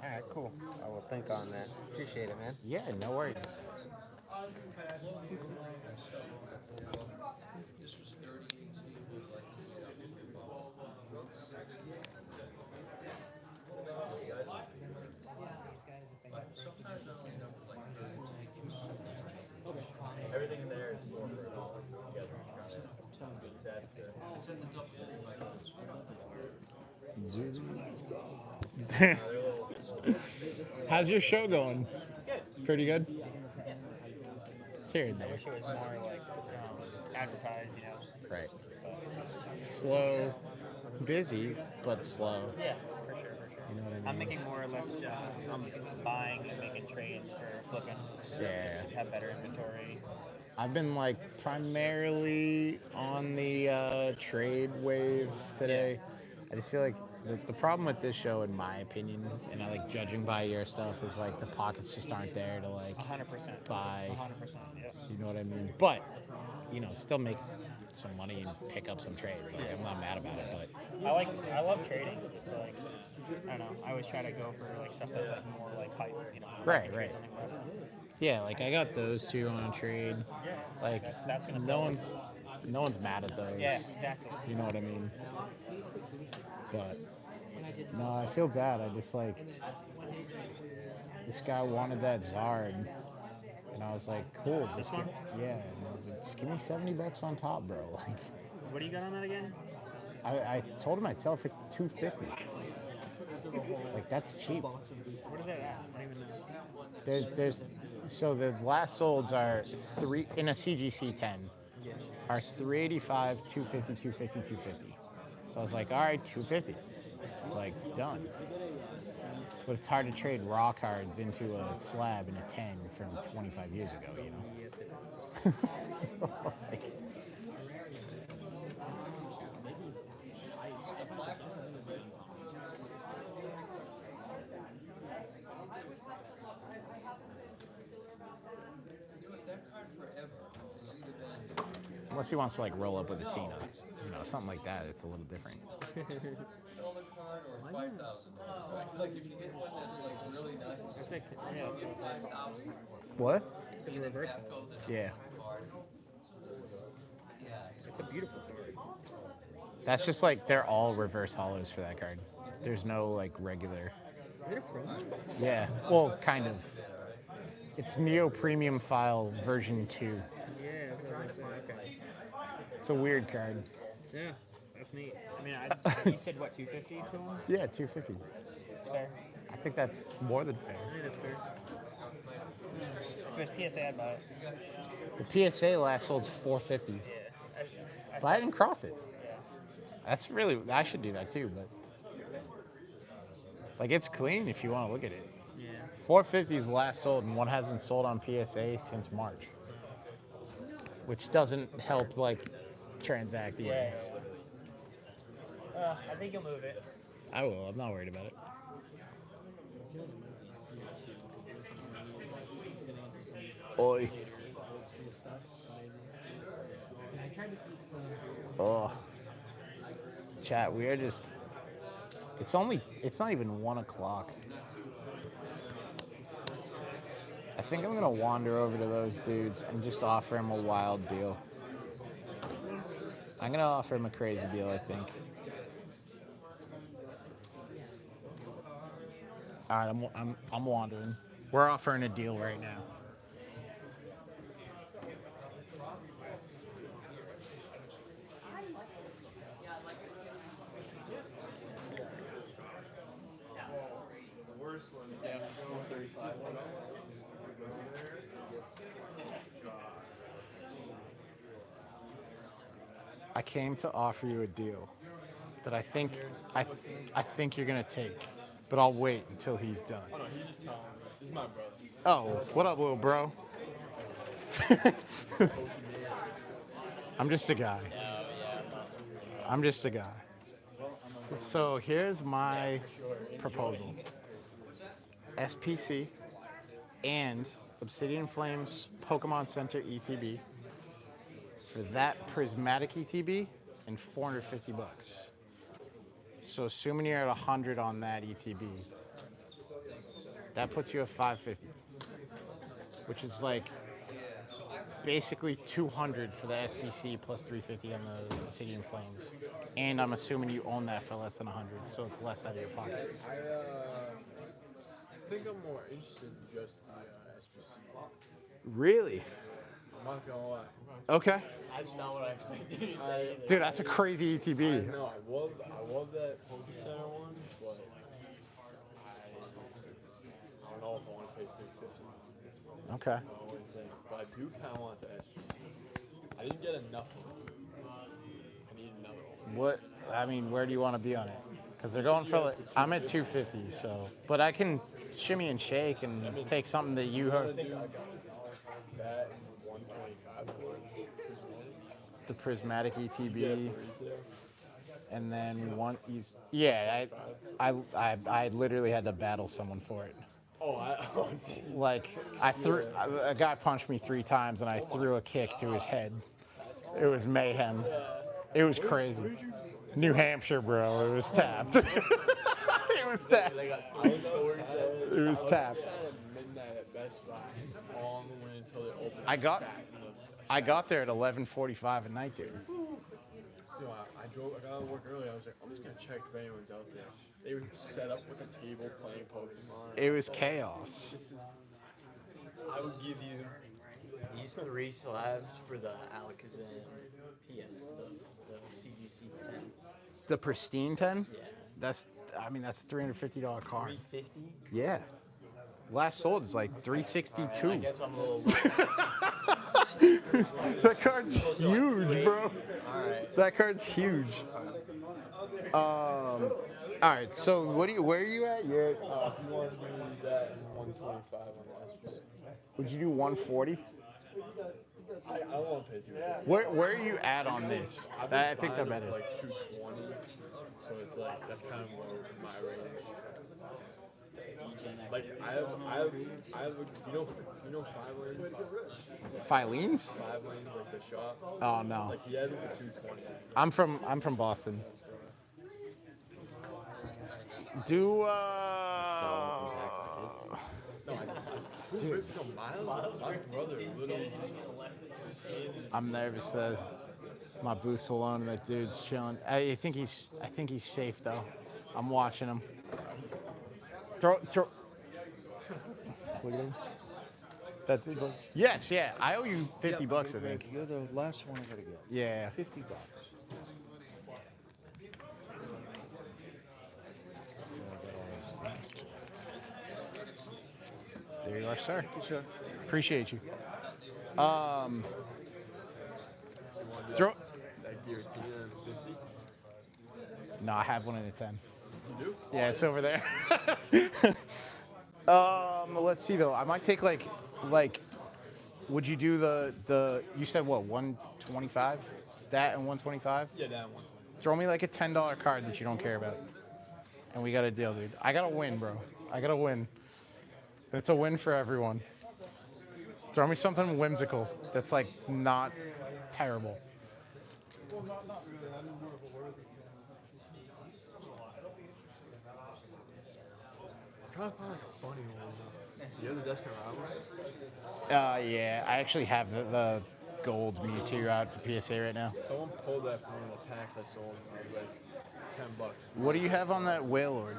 Speaker 12: All right, cool. I will think on that. Appreciate it, man.
Speaker 1: Yeah, no worries.
Speaker 2: Everything in there is $4 for $1. You guys are trying to sound good sets
Speaker 1: How's your show going?
Speaker 10: Good.
Speaker 1: Pretty good? It's here and
Speaker 10: I
Speaker 1: there.
Speaker 10: wish it was more like advertised, you know.
Speaker 1: Right. Slow, busy, but slow.
Speaker 10: Yeah, for sure.
Speaker 1: You know what I mean?
Speaker 10: I'm making more or less. I'm buying and making trades for flipping.
Speaker 1: Yeah.
Speaker 10: Just to have better inventory.
Speaker 1: I've been like primarily on the trade wave today. I just feel like the problem with this show, in my opinion, and I like judging by your stuff, is like the pockets just aren't there to like
Speaker 10: 100%.
Speaker 1: buy.
Speaker 10: 100%. Yeah.
Speaker 1: You know what I mean? But still make some money and pick up some trades. Like, I'm not mad about it, but
Speaker 10: I love trading. It's like I don't know. I always try to go for like stuff that's like more like hype. You know.
Speaker 1: Right.
Speaker 10: Trade something less.
Speaker 1: Yeah, like I got those two on a trade.
Speaker 10: Yeah.
Speaker 1: Like
Speaker 10: That's gonna
Speaker 1: no
Speaker 10: sell.
Speaker 1: one's mad at those.
Speaker 10: Yeah, exactly.
Speaker 1: You know what I mean? But no, I feel bad. I just like this guy wanted that Zard, and And I was like, cool.
Speaker 16: This
Speaker 1: just
Speaker 16: one?
Speaker 1: yeah. And I was like, just give me $70 on top, bro. Like,
Speaker 16: What do you got on that again?
Speaker 1: I told him I'd sell for $250. Like, that's cheap.
Speaker 16: What is that at? I don't even know.
Speaker 1: There's so the last solds are three in a CGC 10 are 385, 250, 250, 250. So I was like, all right, 250, like done. But it's hard to trade raw cards into a slab in a 10 from 25 years ago, you know.
Speaker 16: Yes, it is.
Speaker 1: Like, unless he wants to like roll up with a Tina, you know, something like that. It's a little different.
Speaker 17: Like if you get one that's like really nice.
Speaker 16: It's like, yeah, it's
Speaker 1: What?
Speaker 16: It's a reverse.
Speaker 1: Yeah.
Speaker 16: It's a beautiful card.
Speaker 1: That's just like they're all reverse hollows for that card. There's no like regular.
Speaker 16: Is it a promo?
Speaker 1: Yeah. Well, kind of. It's Neo Premium File version 2.
Speaker 16: Yeah, that's what I was gonna say. Okay.
Speaker 1: It's a weird card.
Speaker 16: Yeah, that's neat. I mean, you said what, 250 to him?
Speaker 1: Yeah, 250.
Speaker 16: It's fair.
Speaker 1: I think that's more than fair.
Speaker 16: I think that's fair. If it was PSA, I'd buy it.
Speaker 1: The PSA last sold's 450.
Speaker 16: Yeah.
Speaker 1: But I didn't cross it.
Speaker 16: Yeah.
Speaker 1: That's really, I should do that too, but like it's clean if you want to look at it.
Speaker 16: Yeah.
Speaker 1: 450 is last sold, and one hasn't sold on PSA since March, which doesn't help like transact either.
Speaker 16: Yeah. I think you'll move it.
Speaker 1: I will. I'm not worried about it. Oi. Oh. Chat, we are just, it's not even 1 o'clock. I think I'm gonna wander over to those dudes and just offer him a wild deal. I'm gonna offer him a crazy deal, I think. All right, I'm wandering. We're offering a deal right now. I came to offer you a deal that I think you're gonna take, but I'll wait until he's done.
Speaker 10: Oh no, he's just telling me. This is my brother.
Speaker 1: Oh, what up, little bro? I'm just a guy. I'm just a guy. So here's my proposal. SPC and Obsidian Flames Pokemon Center ETB for that prismatic ETB and $450. So assuming you're at 100 on that ETB, that puts you at 550, which is like basically 200 for the SPC plus 350 on the Obsidian Flames. And I'm assuming you own that for less than 100, so it's less out of your pocket.
Speaker 10: I think I'm more interested in just the SPC.
Speaker 1: Really?
Speaker 10: I'm not gonna lie.
Speaker 1: Okay.
Speaker 10: That's not what I expected you to say.
Speaker 1: Dude, that's a crazy ETB.
Speaker 10: I know, I love that Poke Center one, but I don't know if I want to pay $350.
Speaker 1: Okay.
Speaker 10: But I do kind of want the SPC. I didn't get enough of it. I need another one.
Speaker 1: What? I mean, where do you want to be on it? Because they're going for like, I'm at 250, so. But I can shimmy and shake and take something that you heard.
Speaker 10: I got that and 125 for it.
Speaker 1: The prismatic ETB. And then one, yeah, I literally had to battle someone for it. Like, a guy punched me 3 times and I threw a kick to his head. It was mayhem. It was crazy. New Hampshire, bro. It was tapped. It was tapped. It was tapped.
Speaker 10: Midnight at Best Buy, all the way until they opened.
Speaker 1: I got there at 11:45 at night, dude.
Speaker 10: I got out of work early. I was like, I'm just gonna check if anyone's out there. They were set up with a table playing Pokemon.
Speaker 1: It was chaos.
Speaker 10: I would give you He's 3 slabs for the Alakazam PS, the CGC 10.
Speaker 1: The pristine 10?
Speaker 10: Yeah.
Speaker 1: That's a $350 card.
Speaker 10: 350?
Speaker 1: Yeah. Last sold is like 362.
Speaker 10: Right, I guess I'm a little.
Speaker 1: That card's huge, bro.
Speaker 10: Alright.
Speaker 1: That card's huge. All right. So where are you at? You're at,
Speaker 17: If you want to do that in 125 on the SPC.
Speaker 1: would you do 140?
Speaker 17: I don't want to pay too much.
Speaker 1: Where are you at on this? I think the bet is.
Speaker 17: Like 220. So it's like, that's kind of more my range. Like I have you know 5 lanes?
Speaker 1: Filene's?
Speaker 17: 5 lanes like the shop.
Speaker 1: Oh no.
Speaker 17: Like he has it for 220.
Speaker 1: I'm from Boston. Do dude,
Speaker 17: My brother literally just
Speaker 1: I'm nervous that my booth's alone and that dude's chilling. I think he's safe though. I'm watching him. Throw. Look at him. That dude's like, yes, yeah. I owe you $50, I think.
Speaker 18: You're the last one I gotta get.
Speaker 1: Yeah.
Speaker 18: $50.
Speaker 1: There you are, sir. Appreciate you. Throw.
Speaker 17: That guillotine at 50.
Speaker 1: No, I have one in a 10.
Speaker 17: You do?
Speaker 1: Yeah, it's over there. Let's see though. I might take like, would you do the? You said what? 125? That and 125?
Speaker 17: Yeah, that one.
Speaker 1: Throw me like a $10 card that you don't care about, and we got a deal, dude. I gotta win, bro. I gotta win. It's a win for everyone. Throw me something whimsical that's like not terrible.
Speaker 17: I'm trying to find like a funny one. You have the Destiny Rivals?
Speaker 1: Yeah, I actually have the gold Mewtwo out to PSA right now.
Speaker 17: Someone pulled that from one of the packs I sold, and I was like, $10.
Speaker 1: What do you have on that Wailord?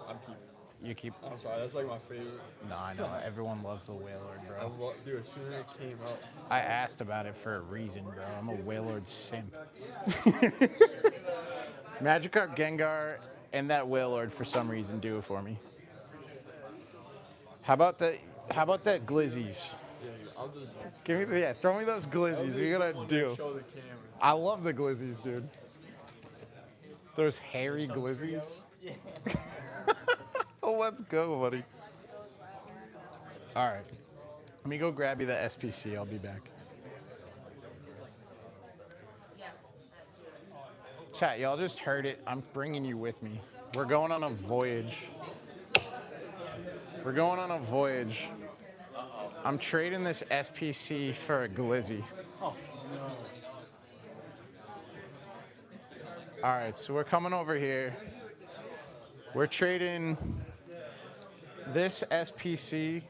Speaker 17: I'm keeping it.
Speaker 1: You keep.
Speaker 17: I'm sorry, that's like my favorite.
Speaker 1: No, I know. Everyone loves the Wailord, bro.
Speaker 17: Dude, as soon as it came out.
Speaker 1: I asked about it for a reason, bro. I'm a Wailord simp. Magikarp, Gengar, and that Wailord for some reason do it for me. How about that Glizzies?
Speaker 17: Yeah, I'll just.
Speaker 1: Give me throw me those Glizzies. We gotta do.
Speaker 17: Show the camera.
Speaker 1: I love the Glizzies, dude. Those hairy Glizzies. Oh, let's go, buddy. All right. Let me go grab you the SPC. I'll be back. Chat, y'all just heard it. I'm bringing you with me. We're going on a voyage. We're going on a voyage. I'm trading this SPC for a Glizzy.
Speaker 17: Oh, no.
Speaker 1: All right, so we're coming over here. We're trading this SPC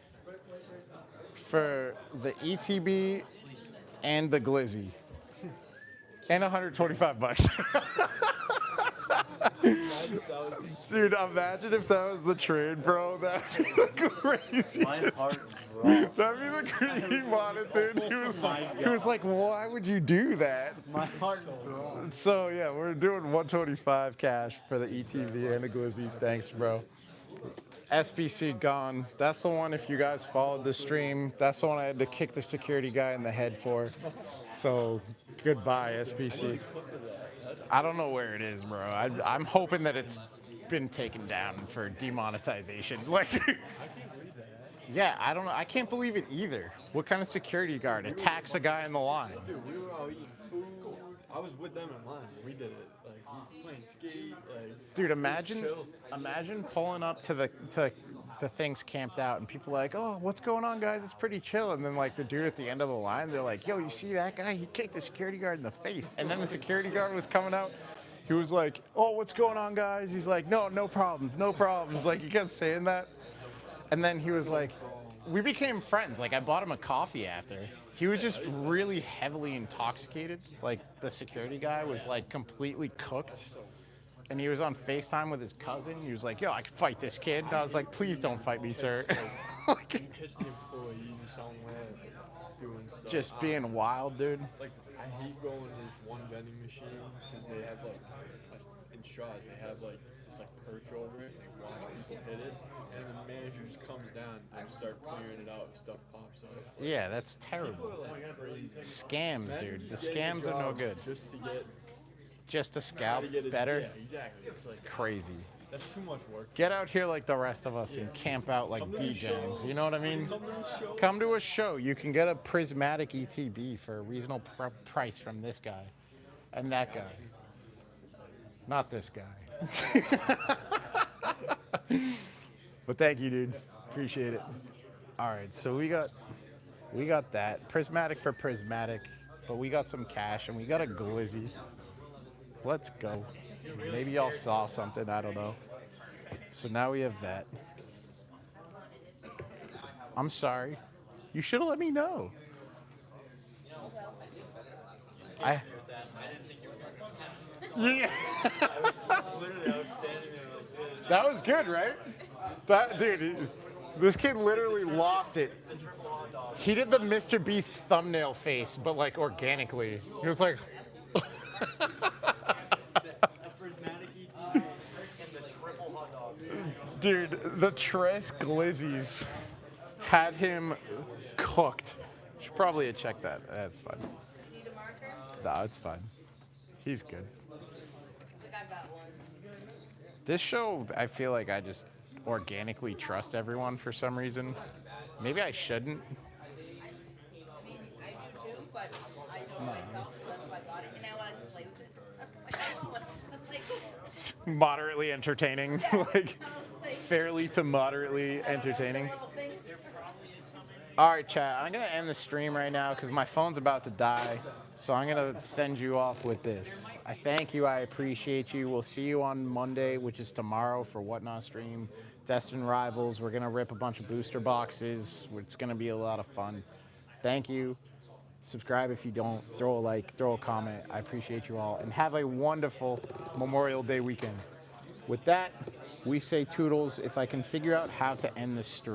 Speaker 1: for the ETB and the Glizzy. And $125. Dude, imagine if that was the trade, bro. That'd be the craziest.
Speaker 2: My heart dropped.
Speaker 1: That'd be the crazy. He wanted, dude. He was like, why would you do that?
Speaker 2: My heart dropped.
Speaker 1: So yeah, we're doing 125 cash for the ETV and the Glizzy. Thanks, bro. SBC gone. That's the one, if you guys followed the stream, that's the one I had to kick the security guy in the head for. So goodbye, SBC. I don't know where it is, bro. I'm hoping that it's been taken down for demonetization. Like, yeah, I don't know. I can't believe it either. What kind of security guard attacks a guy in the line?
Speaker 17: Dude, we were all eating food. I was with them in line. We did it. Like, we were playing skate. Like,
Speaker 1: dude, imagine pulling up to the things camped out and people are like, oh, what's going on, guys? It's pretty chill. And then like the dude at the end of the line, they're like, yo, you see that guy? He kicked the security guard in the face. And then the security guard was coming out. He was like, oh, what's going on, guys? He's like, no problems, no problems. Like, he kept saying that. And then he was like, we became friends. Like, I bought him a coffee after. He was just really heavily intoxicated. Like, the security guy was like completely cooked. and he was on FaceTime with his cousin. He was like, "Yo, I can fight this kid." And I was like, "Please don't fight me, sir."
Speaker 17: Like, you catch the employees or somewhere doing stuff.
Speaker 1: Just being wild, dude.
Speaker 17: Like, I hate going to this one vending machine because they have like in straws they have like this like perch over it and they watch people hit it, and the manager just comes down and start clearing it out if stuff pops up.
Speaker 1: Yeah, that's terrible. Scams, dude. The scams are no good. Just to scalp better.
Speaker 17: Yeah, exactly. It's like
Speaker 1: crazy.
Speaker 17: That's too much work.
Speaker 1: Get out here like the rest of us and camp out like DJs. You know what I mean? Come to a show. You can get a prismatic ETB for a reasonable price from this guy and that guy. Not this guy. But thank you, dude. Appreciate it. All right, so we got that prismatic for prismatic, but we got some cash and we got a glizzy. Let's go. Maybe y'all saw something, I don't know. So now we have that. I'm sorry. You should have let me know. Yeah. That was good, right? That dude, this kid literally lost it. He did the Mr. Beast thumbnail face, but like organically. He was like dude, the Tres Glizzies had him cooked. Should probably have checked that. That's fine.
Speaker 4: You need a marker?
Speaker 1: No, it's fine. He's good.
Speaker 4: I think I got one.
Speaker 1: This show, I feel like I just organically trust everyone for some reason. Maybe I shouldn't.
Speaker 4: I mean, I do too, but I know myself, so that's why I got it. And I want to play with it. That's like,
Speaker 1: It's moderately entertaining. Like, fairly to moderately entertaining. All right, chat. I'm going to end the stream right now because my phone's about to die. So I'm going to send you off with this. I thank you. I appreciate you. We'll see you on Monday, which is tomorrow, for Whatnot stream. Destin Rivals. We're going to rip a bunch of booster boxes. It's going to be a lot of fun. Thank you. Subscribe if you don't. Throw a like. Throw a comment. I appreciate you all. And have a wonderful Memorial Day weekend. With that, we say toodles. If I can figure out how to end the stream.